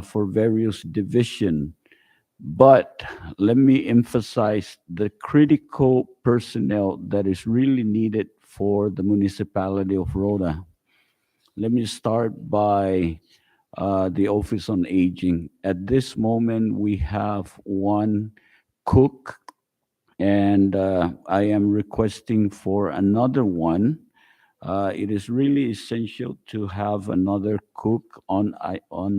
Speaker 10: for various divisions. But let me emphasize the critical personnel that is really needed for the municipality of Rota. Let me start by the Office on Aging. At this moment, we have 1 cook, and I am requesting for another one. It is really essential to have another cook on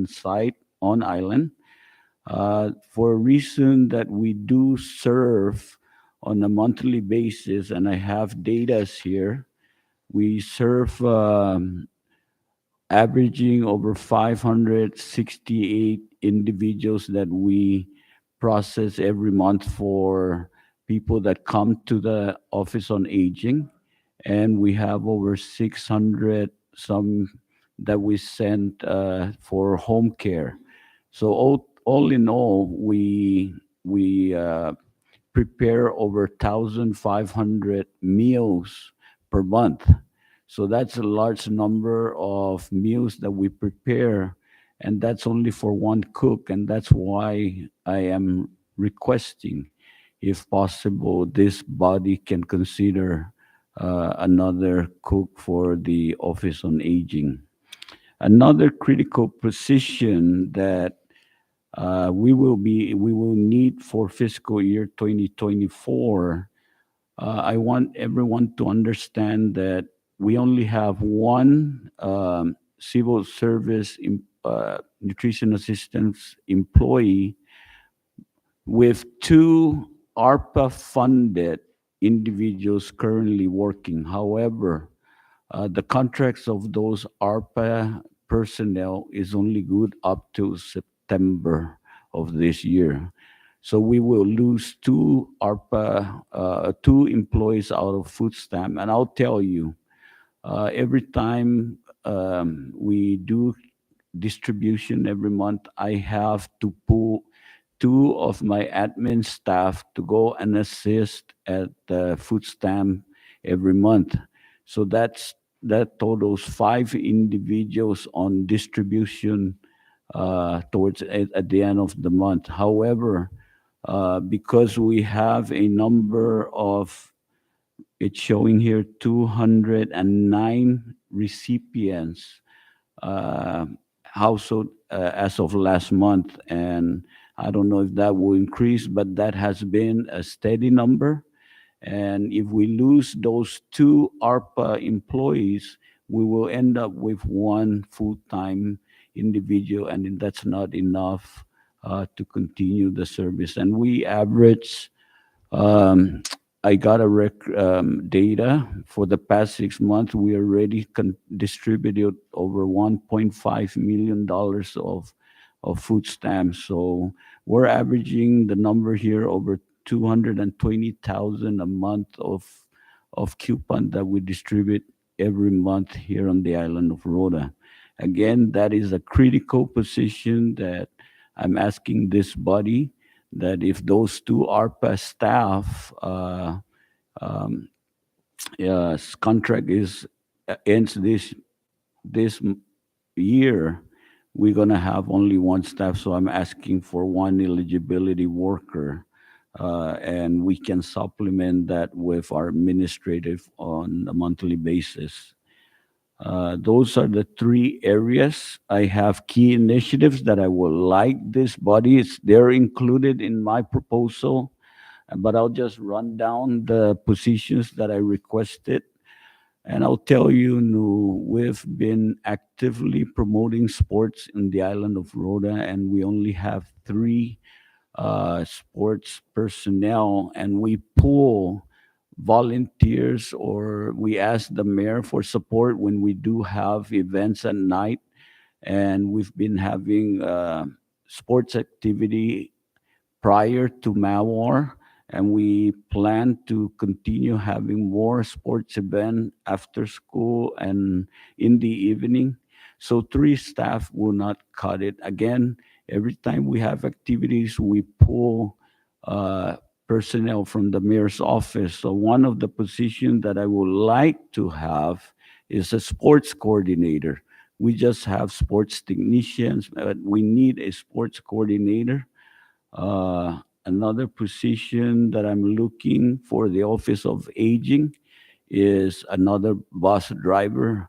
Speaker 10: site, on island, for a reason that we do serve on a monthly basis, and I have data here. We serve averaging over 568 individuals that we process every month for people that come to the Office on Aging. And we have over 600 some that we send for home care. So all in all, we prepare over 1,500 meals per month. So that's a large number of meals that we prepare, and that's only for 1 cook, and that's why I am requesting, if possible, this body can consider another cook for the Office on Aging. Another critical position that we will need for fiscal year 2024. I want everyone to understand that we only have 1 civil service nutrition assistance employee with 2 ARPA-funded individuals currently working. However, the contracts of those ARPA personnel is only good up to September of this year. So we will lose 2 ARPA, 2 employees out of food stamp. And I'll tell you, every time we do distribution every month, I have to pull 2 of my admin staff to go and assist at the food stamp every month. So that totals 5 individuals on distribution towards at the end of the month. However, because we have a number of, it's showing here 209 recipients, household as of last month, and I don't know if that will increase, but that has been a steady number. And if we lose those 2 ARPA employees, we will end up with 1 full-time individual, and that's not enough to continue the service. And we average, I got a data for the past 6 months. We already distributed over $1.5 million of food stamps. So we're averaging the number here over 220,000 a month of coupon that we distribute every month here on the island of Rota. Again, that is a critical position that I'm asking this body that if those two ARPA staff contract is ends this year, we're gonna have only one staff. So I'm asking for one eligibility worker, and we can supplement that with our administrative on a monthly basis. Those are the three areas. I have key initiatives that I would like this body. They're included in my proposal, but I'll just run down the positions that I requested. And I'll tell you, we've been actively promoting sports in the island of Rota, and we only have three sports personnel, and we pull volunteers or we ask the mayor for support when we do have events at night. And we've been having sports activity prior to Mawar, and we plan to continue having more sports event after school and in the evening. So three staff will not cut it. Again, every time we have activities, we pull personnel from the mayor's office. So one of the positions that I would like to have is a sports coordinator. We just have sports technicians, but we need a sports coordinator. Another position that I'm looking for the Office of Aging is another bus driver.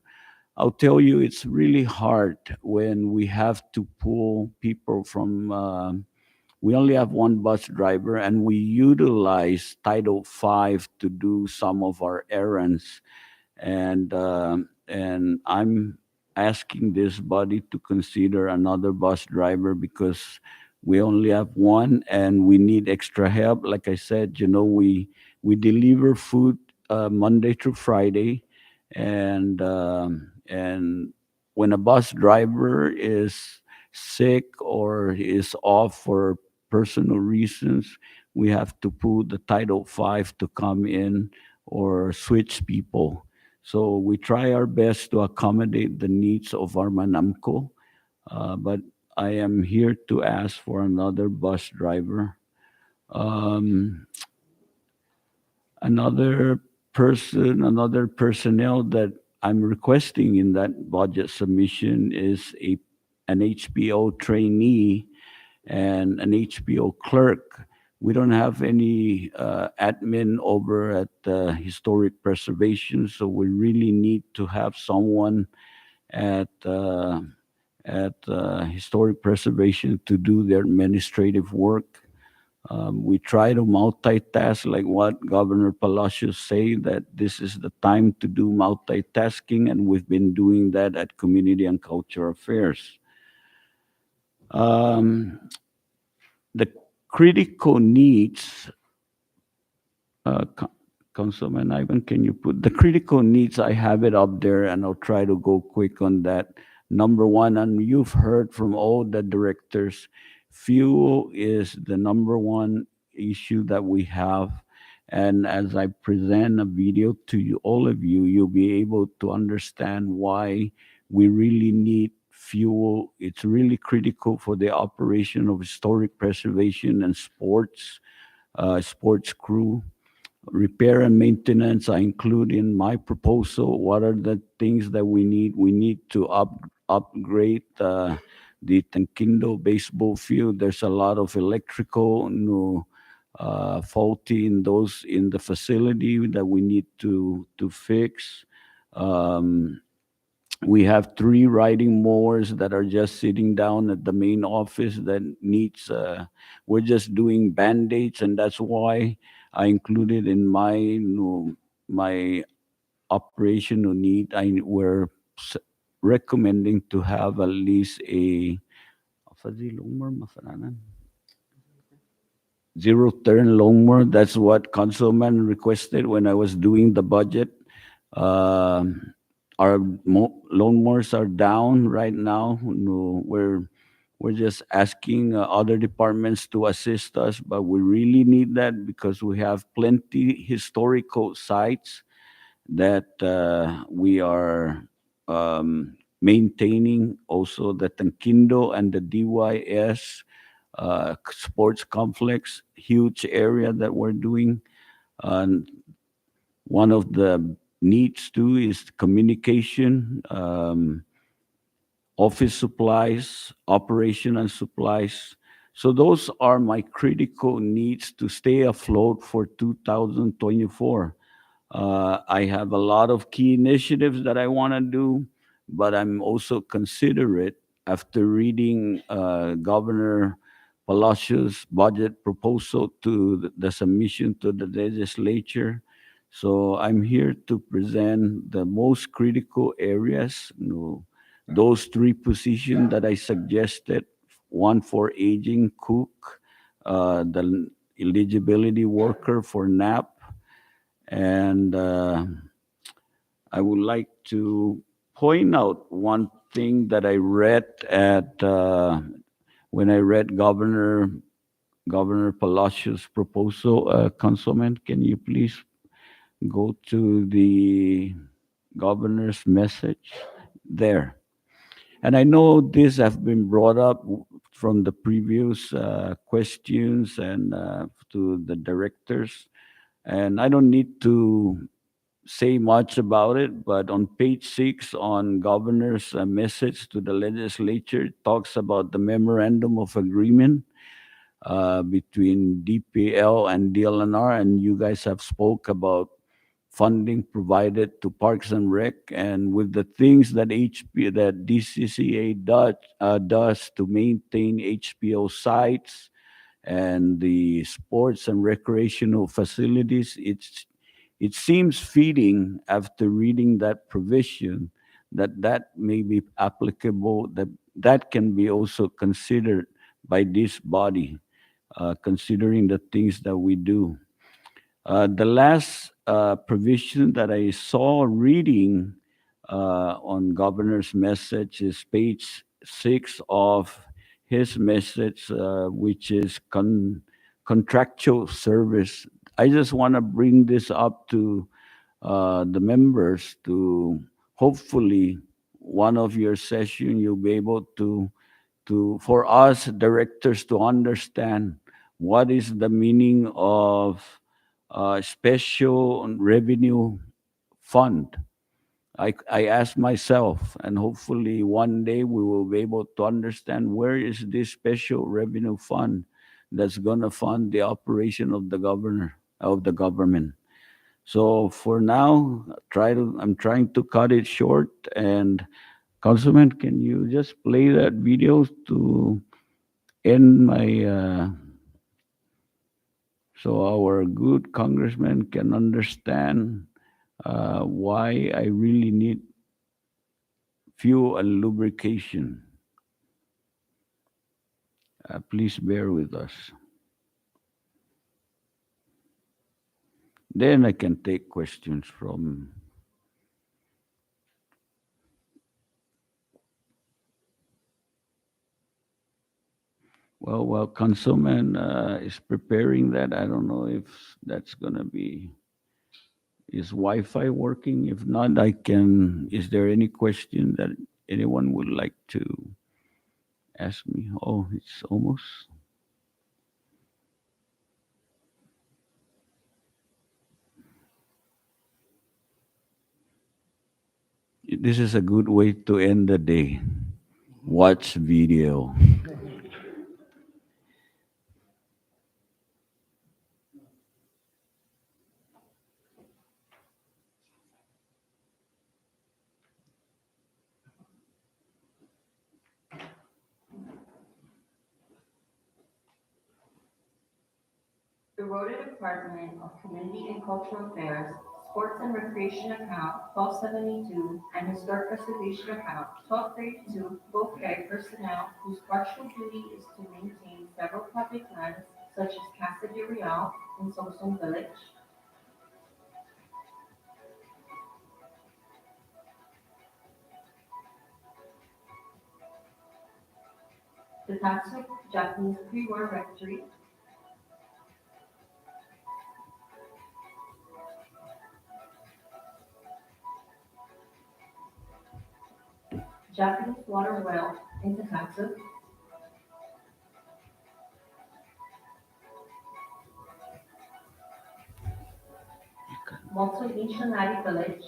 Speaker 10: I'll tell you, it's really hard when we have to pull people from. We only have one bus driver, and we utilize Title V to do some of our errands. And I'm asking this body to consider another bus driver because we only have one and we need extra help. Like I said, we deliver food Monday through Friday, and when a bus driver is sick or is off for personal reasons, we have to pull the Title V to come in or switch people. So we try our best to accommodate the needs of our Manamco, but I am here to ask for another bus driver. Another another personnel that I'm requesting in that budget submission is an HPO trainee and an HPO clerk. We don't have any admin over at historic preservation, so we really need to have someone at historic preservation to do their administrative work. We try to multitask, like what Governor Palacios say, that this is the time to do multitasking, and we've been doing that at Community and Culture Affairs. The critical needs, Councilman Ivan, can you put the critical needs? I have it up there, and I'll try to go quick on that. Number one, and you've heard from all the directors, fuel is the number one issue that we have. And as I present a video to you, all of you, you'll be able to understand why we really need fuel. It's really critical for the operation of historic preservation and sports crew. Repair and maintenance, I include in my proposal. What are the things that we need? We need to upgrade the Tanquindo baseball field. There's a lot of electrical faulty in the facility that we need to fix. We have 3 riding mowers that are just sitting down at the main office that needs, we're just doing Band-Aids, and that's why I included in my operational need. We're recommending to have at least a zero-turn lawnmower. That's what Councilman requested when I was doing the budget. Our lawnmowers are down right now. We're just asking other departments to assist us, but we really need that because we have plenty historical sites that we are maintaining. Also, the Tanquindo and the DYS sports complex, huge area that we're doing. And one of the needs too is communication, office supplies, operation and supplies. So those are my critical needs to stay afloat for 2024. I have a lot of key initiatives that I want to do, but I'm also considerate after reading Governor Palacios' budget proposal to the submission to the legislature. So I'm here to present the most critical areas, those three positions that I suggested, one for aging cook, the eligibility worker for NAP, and I would like to point out one thing that I read at when I read Governor Palacios' proposal. Councilman, can you please go to the governor's message there? And I know this has been brought up from the previous questions and to the directors, and I don't need to say much about it, but on page 6 on governor's message to the legislature, it talks about the memorandum of agreement between DPL and DLNR, and you guys have spoke about funding provided to Parks and Rec, and with the things that that DCCA does to maintain HPO sites and the sports and recreational facilities, it seems fitting after reading that provision that may be applicable, that can be also considered by this body, considering the things that we do. The last provision that I saw reading on governor's message is page 6 of his message, which is contractual service. I just want to bring this up to the members to hopefully one of your session you'll be able to for us directors to understand what is the meaning of special revenue fund. I ask myself, and hopefully one day we will be able to understand where is this special revenue fund that's going to fund the operation of the government. So for now, I'm trying to cut it short. And Councilman, can you just play that video to end my so our good congressman can understand why I really need fuel and lubrication. Please bear with us. Then I can take questions from. Well, while Councilman is preparing that, I don't know if that's going to be. Is Wi-Fi working? If not, I can. Is there any question that anyone would like to ask me? Oh, it's almost. This is a good way to end the day. Watch video.
Speaker 8: The Rota Department of Community and Cultural Affairs, Sports and Recreation Account 1272 and Historic Preservation Account 1232 both carry personnel whose partial duty is to maintain several public lands such as Casa de Real and Sosum Village, the Tatsu Japanese pre-war rectory, Japanese water well in Takatsu, Multi-Missionary Village,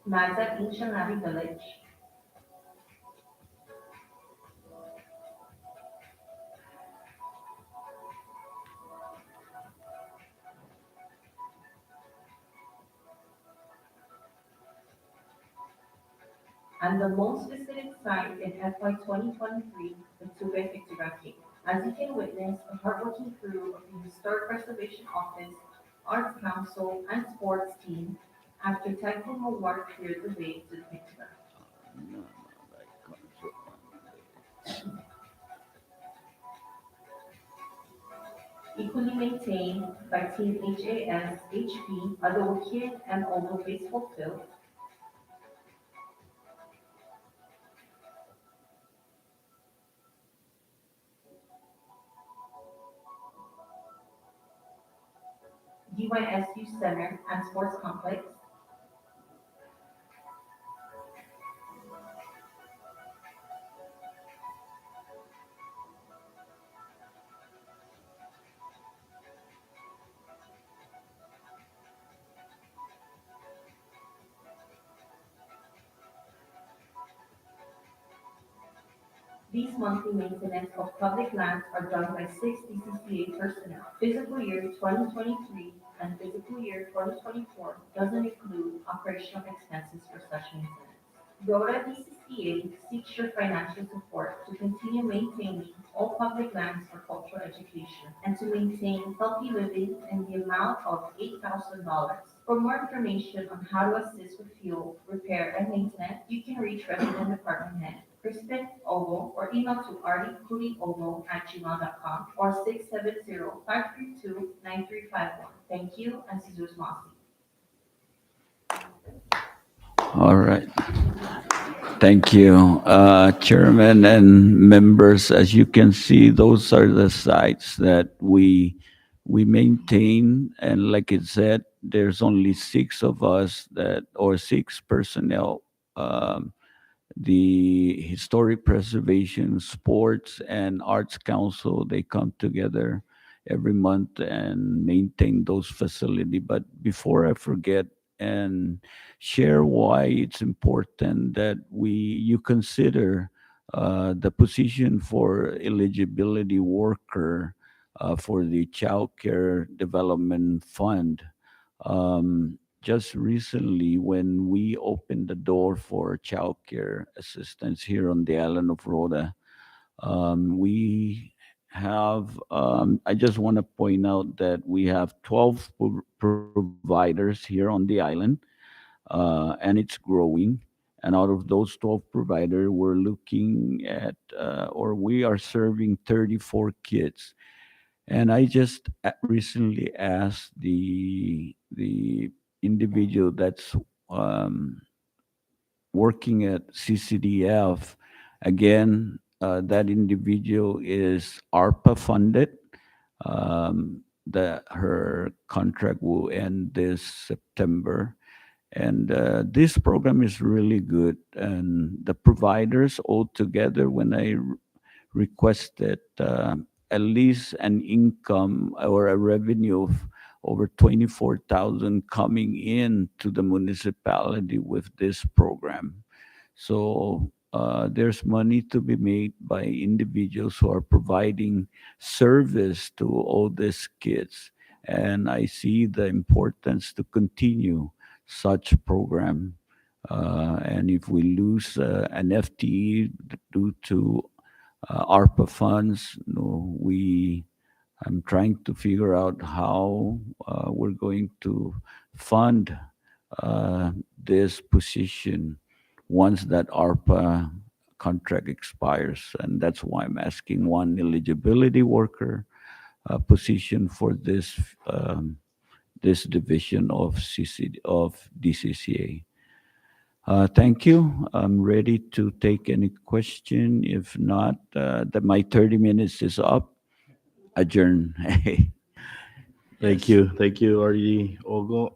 Speaker 8: Mazak Missionary Village, and the most visited site in FY 2023, the Tubay Picturaki. As you can witness, a hardworking crew of the Historic Preservation Office, Arts Council, and Sports team, after tackling a work cleared the way to the picture. Equally maintained by Team HAS, HP, are the Waukegan and Oval baseball field, DYSU Center and Sports Complex, these monthly maintenance of public lands are done by 6 DCCA personnel. Fiscal year 2023 and fiscal year 2024 doesn't include operational expenses for such maintenance. Rota DCCA seeks your financial support to continue maintaining all public lands for cultural education and to maintain healthy living in the amount of $8,000. For more information on how to assist with fuel, repair, and maintenance, you can reach resident department head Crispin Oval or email to artiecoolioval@gmail.com or 670-532-9351. Thank you, and Jesus Masi.
Speaker 10: All right. Thank you, Chairman and members. As you can see, those are the sites that we maintain, and like it said, there's only 6 of us or 6 personnel. The Historic Preservation, Sports, and Arts Council, they come together every month and maintain those facilities. But before I forget and share why it's important that you consider the position for eligibility worker for the Child Care Development Fund. Just recently, when we opened the door for childcare assistance here on the island of Rota, we have, I just want to point out that we have 12 providers here on the island, and it's growing. And out of those 12 providers, we're looking at, or we are serving 34 kids. And I just recently asked the individual that's working at CCDF. Again, that individual is ARPA funded. Her contract will end this September. And this program is really good. And the providers all together, when I requested at least an income or a revenue of over 24,000 coming in to the municipality with this program. So there's money to be made by individuals who are providing service to all these kids. And I see the importance to continue such program. And if we lose an FTE due to ARPA funds, I'm trying to figure out how we're going to fund this position once that ARPA contract expires. And that's why I'm asking one eligibility worker position for this division of DCCA. Thank you. I'm ready to take any question. If not, my 30 minutes is up. adjourn.
Speaker 5: Thank you, RD Ogo.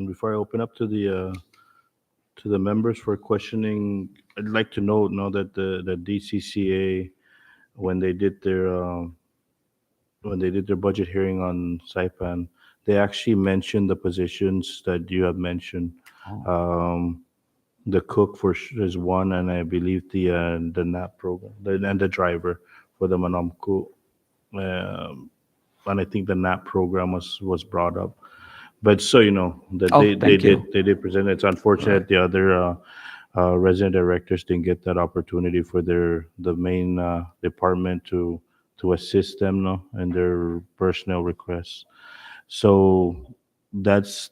Speaker 5: Before I open up to the members for questioning, I'd like to note now that the DCCA, when they did their budget hearing on Saipan, they actually mentioned the positions that you have mentioned. Um, the cook is one, and I believe the NAP program, and the driver for the Manamku. Um, and I think the NAP program was brought up. But so you know that
Speaker 10: Oh,
Speaker 5: they
Speaker 10: thank you.
Speaker 5: did present. It's unfortunate the other resident directors didn't get that opportunity for the main department to assist them, no, in their personnel requests. So that's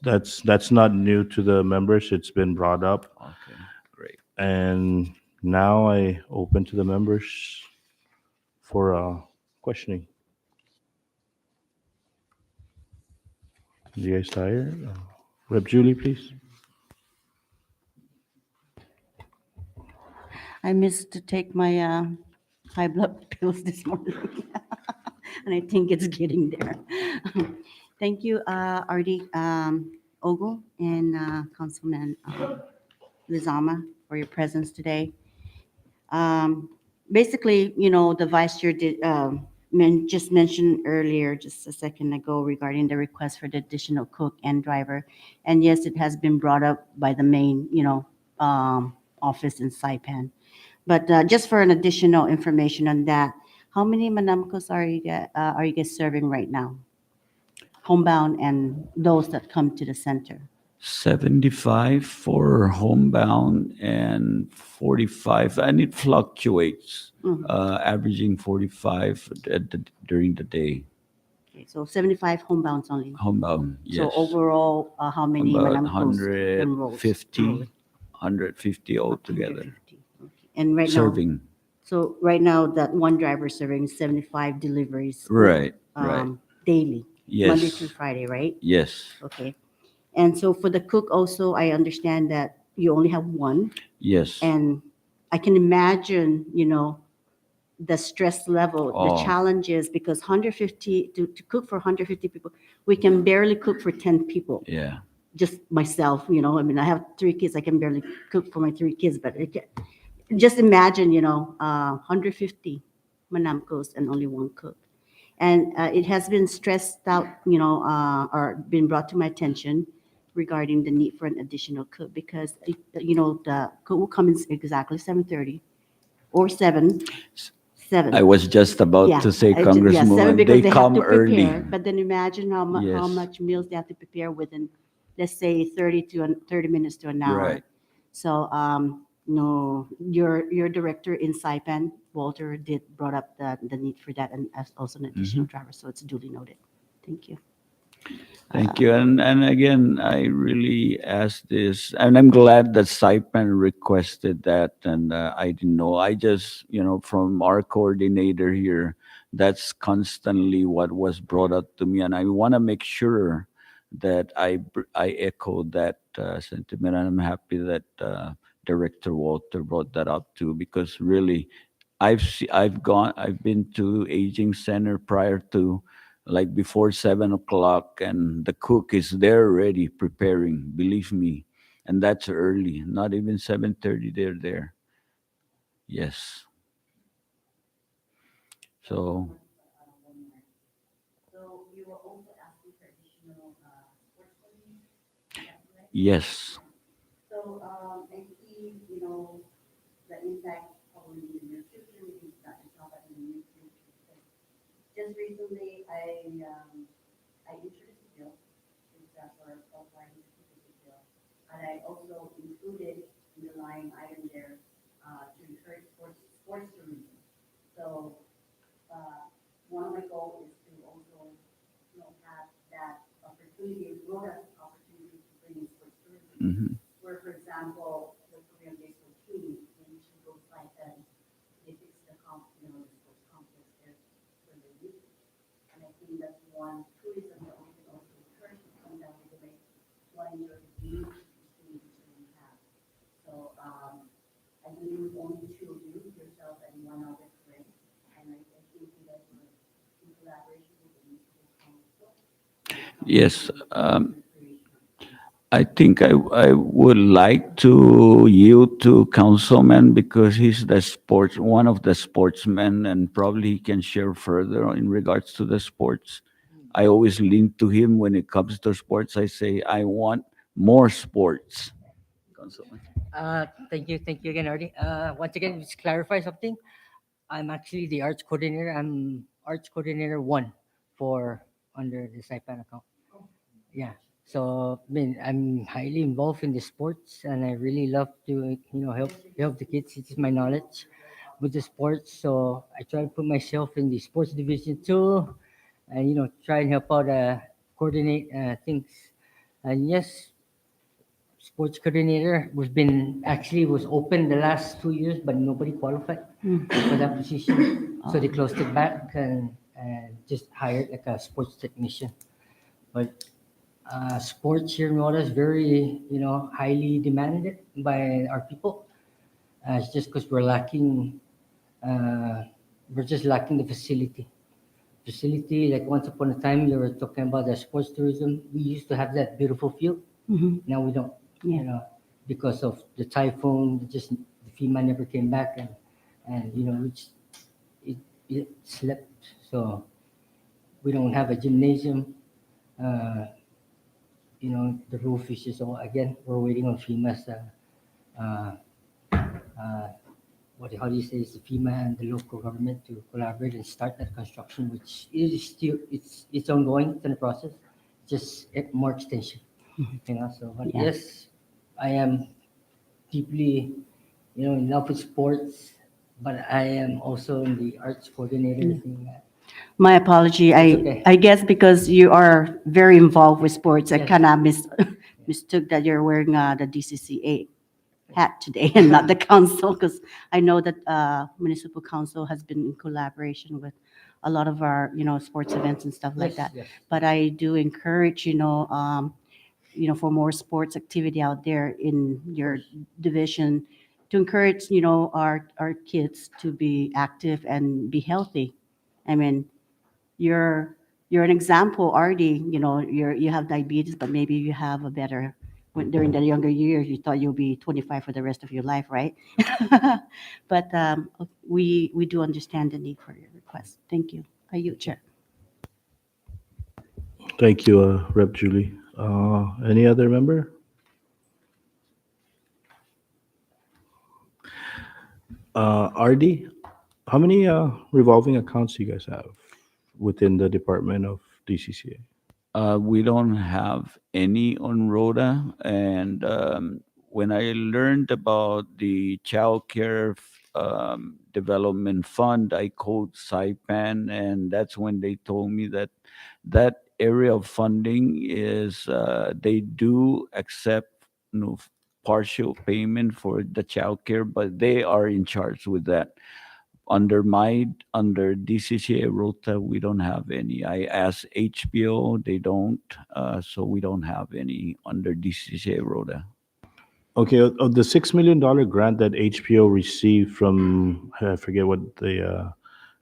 Speaker 5: not new to the members. It's been brought up,
Speaker 10: Okay, great.
Speaker 5: and now I open to the members for questioning. You guys tired? Rep Julie, please.
Speaker 3: I missed to take my high blood pills this morning, and I think it's getting there. Thank you, RD Ogle and Councilman Lizama, for your presence today. Basically, the vice chair did just mentioned earlier, just a second ago, regarding the request for the additional cook and driver. And yes, it has been brought up by the main, office in Saipan. But just for an additional information on that, how many Manamcos are you guys serving right now? Homebound and those that come to the center.
Speaker 10: 75 for homebound and 45, and it fluctuates, averaging 45 during the day.
Speaker 3: Okay, so 75 homebounds only.
Speaker 10: Homebound, yes.
Speaker 3: So overall, how many
Speaker 10: About
Speaker 3: Manamcos enrolled?
Speaker 10: 150 altogether.
Speaker 3: 150. Okay. And right
Speaker 10: Serving.
Speaker 3: now, so right now that one driver serving 75 deliveries.
Speaker 10: Right.
Speaker 3: Daily.
Speaker 10: Yes.
Speaker 3: Monday through Friday, right?
Speaker 10: Yes.
Speaker 3: Okay. And so for the cook also, I understand that you only have one.
Speaker 10: Yes.
Speaker 3: And I can imagine, the stress level, the challenges, because 150, to cook for 150 people, we can barely cook for 10 people.
Speaker 10: Yeah.
Speaker 3: Just myself, I have 3 kids, I can barely cook for my 3 kids, but just imagine, 150 Manamcos and only one cook. And it has been stressed out, or been brought to my attention regarding the need for an additional cook, because, the cook will come in exactly 7:30 or 7.
Speaker 10: I was just about to say, Congresswoman,
Speaker 3: because
Speaker 10: they
Speaker 3: have
Speaker 10: come
Speaker 3: to
Speaker 10: early.
Speaker 3: prepare, but then imagine how
Speaker 10: Yes.
Speaker 3: much meals they have to prepare within, let's say, 30 minutes to an hour.
Speaker 10: Right.
Speaker 3: So, no, your director in Saipan, Walter, brought up the need for that, and as also an additional driver, so it's duly noted. Thank you.
Speaker 10: Thank you. And again, I really asked this, and I'm glad that Saipan requested that, and I didn't know. I just, from our coordinator here, that's constantly what was brought up to me, and I want to make sure that I echo that sentiment, and I'm happy that Director Walter brought that up too, because really, I've been to aging center prior to, like, before 7 o'clock, and the cook is there already preparing, believe me. And that's early, not even 7:30 they're there. Yes. So,
Speaker 3: You were also asking for additional sports coordinators, is that correct?
Speaker 10: yes.
Speaker 3: So, I see, the impact probably in the near future, maybe not just now, but in the near future. Because just recently, I introduced a bill, which for authorizing to introduce a bill, and I also included in the line item there to encourage sports tourism. So, one of my goals is to also, have that opportunity, Rota opportunity to bring in sports tourism. Where, for example, the Korean baseball team, when she goes like that, they fix the the sports complex there for the youth. And I think that's one tourism that we can also encourage to come down to make one enjoy the unique experiences that we have. So, I believe only 2 of you, yourself and one other friend, and I think you guys were in collaboration
Speaker 10: Yes, I think I would like to yield to Councilman because he's the sports, one of the sportsmen, and probably he can share further in regards to the sports. I always lean to him when it comes to sports. I say, I want more sports. Councilman.
Speaker 12: Thank you again, Artie. Once again, just clarify something. I'm actually the arts coordinator. I'm arts coordinator one for under the Saipan account. Yeah. So I mean, I'm highly involved in the sports, and I really love to help the kids. It's my knowledge with the sports. So I try to put myself in the sports division too, and try and help out, coordinate things. And yes, sports coordinator was open the last 2 years, but nobody qualified for that position. So they closed it back and just hired like a sports technician. But sports here in Rota is very, highly demanded by our people. It's just because uh, we're just lacking the facility. Facility, like once upon a time, you were talking about the sports tourism. We used to have that beautiful field.
Speaker 3: Mhm.
Speaker 12: Now we don't,
Speaker 3: Yeah.
Speaker 12: because of the typhoon, just the FEMA never came back and it slept. So we don't have a gymnasium. Uh, the roof is just all, again, we're waiting on FEMA's, uh, uh, how do you say, it's the FEMA and the local government to collaborate and start that construction, which is still, it's ongoing, it's in the process, just more extension, so, but
Speaker 3: Yeah.
Speaker 12: yes, I am deeply, in love with sports, but I am also in the arts coordinator thing.
Speaker 3: My apology.
Speaker 12: It's okay.
Speaker 3: I guess because you are very involved with sports, I
Speaker 12: Yes.
Speaker 3: kind of mistook that you're wearing the DCCA hat today and not the council, because I know that Municipal Council has been in collaboration with a lot of our, sports events and stuff like
Speaker 12: Yes,
Speaker 3: that.
Speaker 12: yes.
Speaker 3: But I do encourage, for more sports activity out there in your division to encourage, our kids to be active and be healthy. I mean, you're an example, Artie. You have diabetes, but maybe you have a better during the younger years. You thought you'll be 25 for the rest of your life, right? But we do understand the need for your request. Thank you. Are you, Chair?
Speaker 5: Thank you, Rep. Julie. Any other member? RD, how many revolving accounts you guys have within the Department of DCCA?
Speaker 10: We don't have any on Rota, and when I learned about the child care development fund, I called Saipan, and that's when they told me that that area of funding is they do accept partial payment for the child care, but they are in charge with that. Under DCCA Rota, we don't have any. I asked HPO, they don't, so we don't have any under DCCA Rota.
Speaker 5: Okay, of the $6 million grant that HPO received from, I forget what the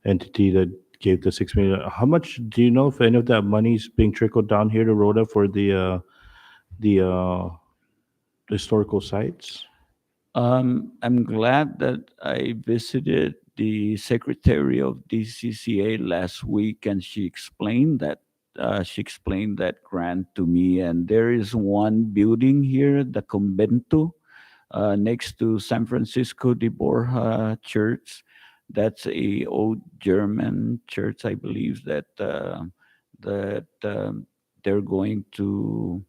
Speaker 5: entity that gave the 6 million, how much do you know if any of that money is being trickled down here to Rota for the historical sites?
Speaker 10: I'm glad that I visited the secretary of DCCA last week, and she explained that grant to me. And there is one building here, the convento, next to San Francisco de Borja Church. That's a old German church, I believe that they're going to.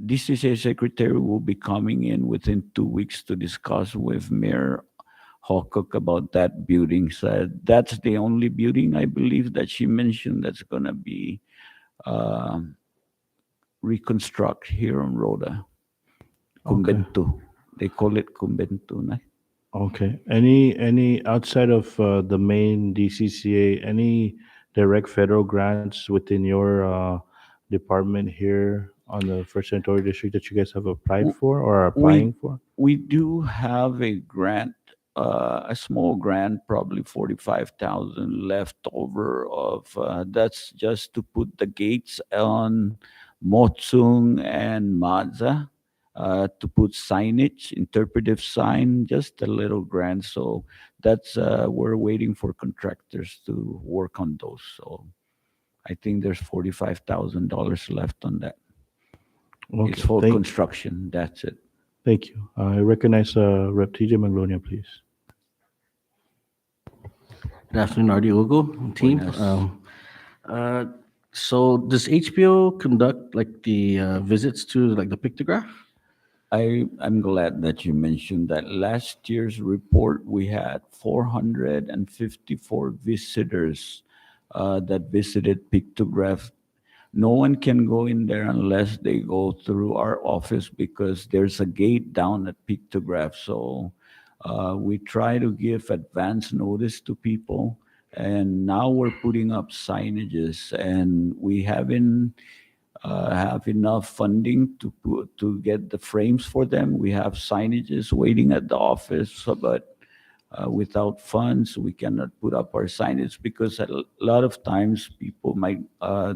Speaker 10: DCCA secretary will be coming in within 2 weeks to discuss with Mayor Hawcock about that building. So that's the only building I believe that she mentioned that's going to be uh, reconstruct here on Rhoda.
Speaker 5: Okay.
Speaker 10: Convento. They call it convento. Na?
Speaker 5: Okay. Any outside of the main DCCA, any direct federal grants within your department here on the First Territorial District that you guys have applied for or are applying for?
Speaker 10: We do have a grant a small grant, probably 45,000 left over of, that's just to put the gates on Motsung and Maza, to put signage, interpretive sign, just a little grant. So that's, we're waiting for contractors to work on those. So I think there's $45,000 left on that.
Speaker 5: Okay,
Speaker 10: It's for construction. That's it.
Speaker 5: thank you. I recognize Rep. TJ Maglonia, please.
Speaker 4: Good afternoon, RD Ugo and team.
Speaker 10: Buenas.
Speaker 4: So does HPO conduct like the visits to like the pictograph?
Speaker 10: I'm glad that you mentioned that. Last year's report, we had 454 visitors that visited Pictograph. No one can go in there unless they go through our office because there's a gate down at Pictograph. So we try to give advance notice to people. And now we're putting up signages, and we haven't have enough funding to get the frames for them. We have signages waiting at the office, but without funds, we cannot put up our signage because a lot of times people might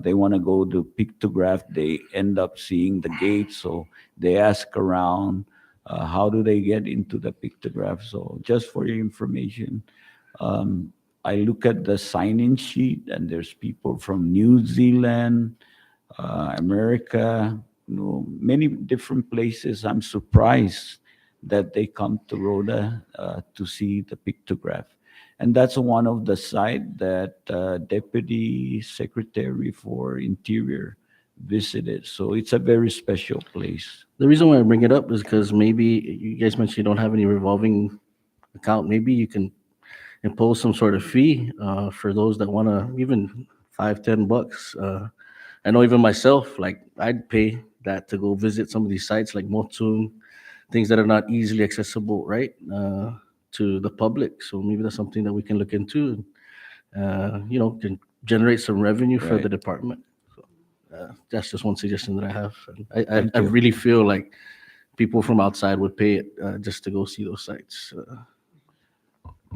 Speaker 10: they want to go to pictograph. They end up seeing the gate, so they ask around, how do they get into the pictograph? So just for your information, I look at the sign-in sheet, and there's people from New Zealand, America, many different places. I'm surprised that they come to Rota to see the pictograph. And that's one of the site that Deputy Secretary for Interior visited. So it's a very special place.
Speaker 4: The reason why I bring it up is because maybe you guys mentioned you don't have any revolving account. Maybe you can impose some sort of fee for those that want to, even $5-10. I know even myself, like I'd pay that to go visit some of these sites like Motsung, things that are not easily accessible, right, to the public. So maybe that's something that we can look into, and, can generate some revenue for the
Speaker 10: Right.
Speaker 4: department. So, that's just one suggestion that I have. And
Speaker 10: Thank
Speaker 4: I
Speaker 10: you.
Speaker 4: really feel like people from outside would pay it just to go see those sites.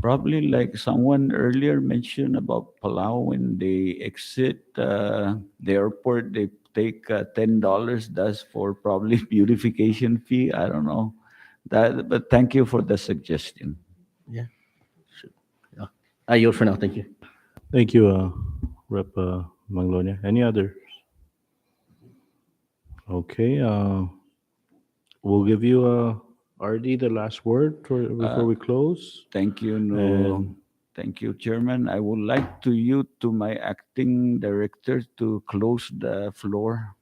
Speaker 10: Probably like someone earlier mentioned about Palau, when they exit the airport, they take $10. That's for probably beautification fee. I don't know that, but thank you for the suggestion.
Speaker 4: Yeah. Sure. Yeah. I yield for now. Thank you.
Speaker 5: Thank you, Rep. Maglonia. Any others? Okay, we'll give you RD the last word before we close.
Speaker 10: Thank you,
Speaker 5: And
Speaker 10: thank you, Chairman. I would like to my acting director to close the floor.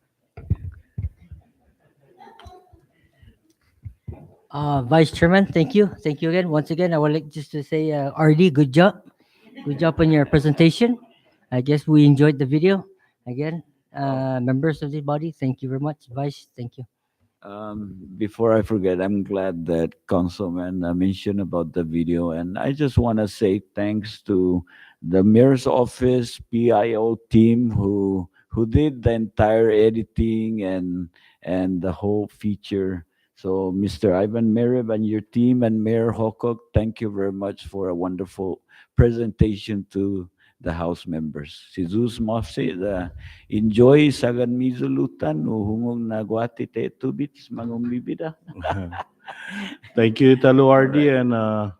Speaker 12: Vice Chairman, thank you. Thank you again. Once again, I would like just to say, RD, good job. Good job on your presentation. I guess we enjoyed the video. Again, members of the body, thank you very much. Vice, thank you.
Speaker 10: Before I forget, I'm glad that Councilman mentioned about the video, and I just want to say thanks to the Mayor's Office PIO team who did the entire editing and the whole feature. So, Mr. Ivan Merib and your team and Mayor Hokok, thank you very much for a wonderful presentation to the House members. Si Zeus Mofsi, enjoy sagan mizulutan, uhungong nagwati te tubits mangong bibida.
Speaker 5: thank you, Talu RD. And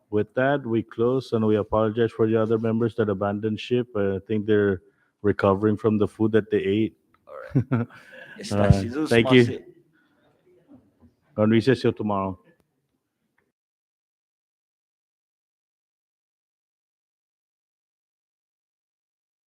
Speaker 5: with that, we close, and we apologize for the other members that abandoned ship. I think they're recovering from the food that they ate.
Speaker 10: Está, si Zeus
Speaker 5: Thank you.
Speaker 10: Mofsi.
Speaker 5: On recess till tomorrow.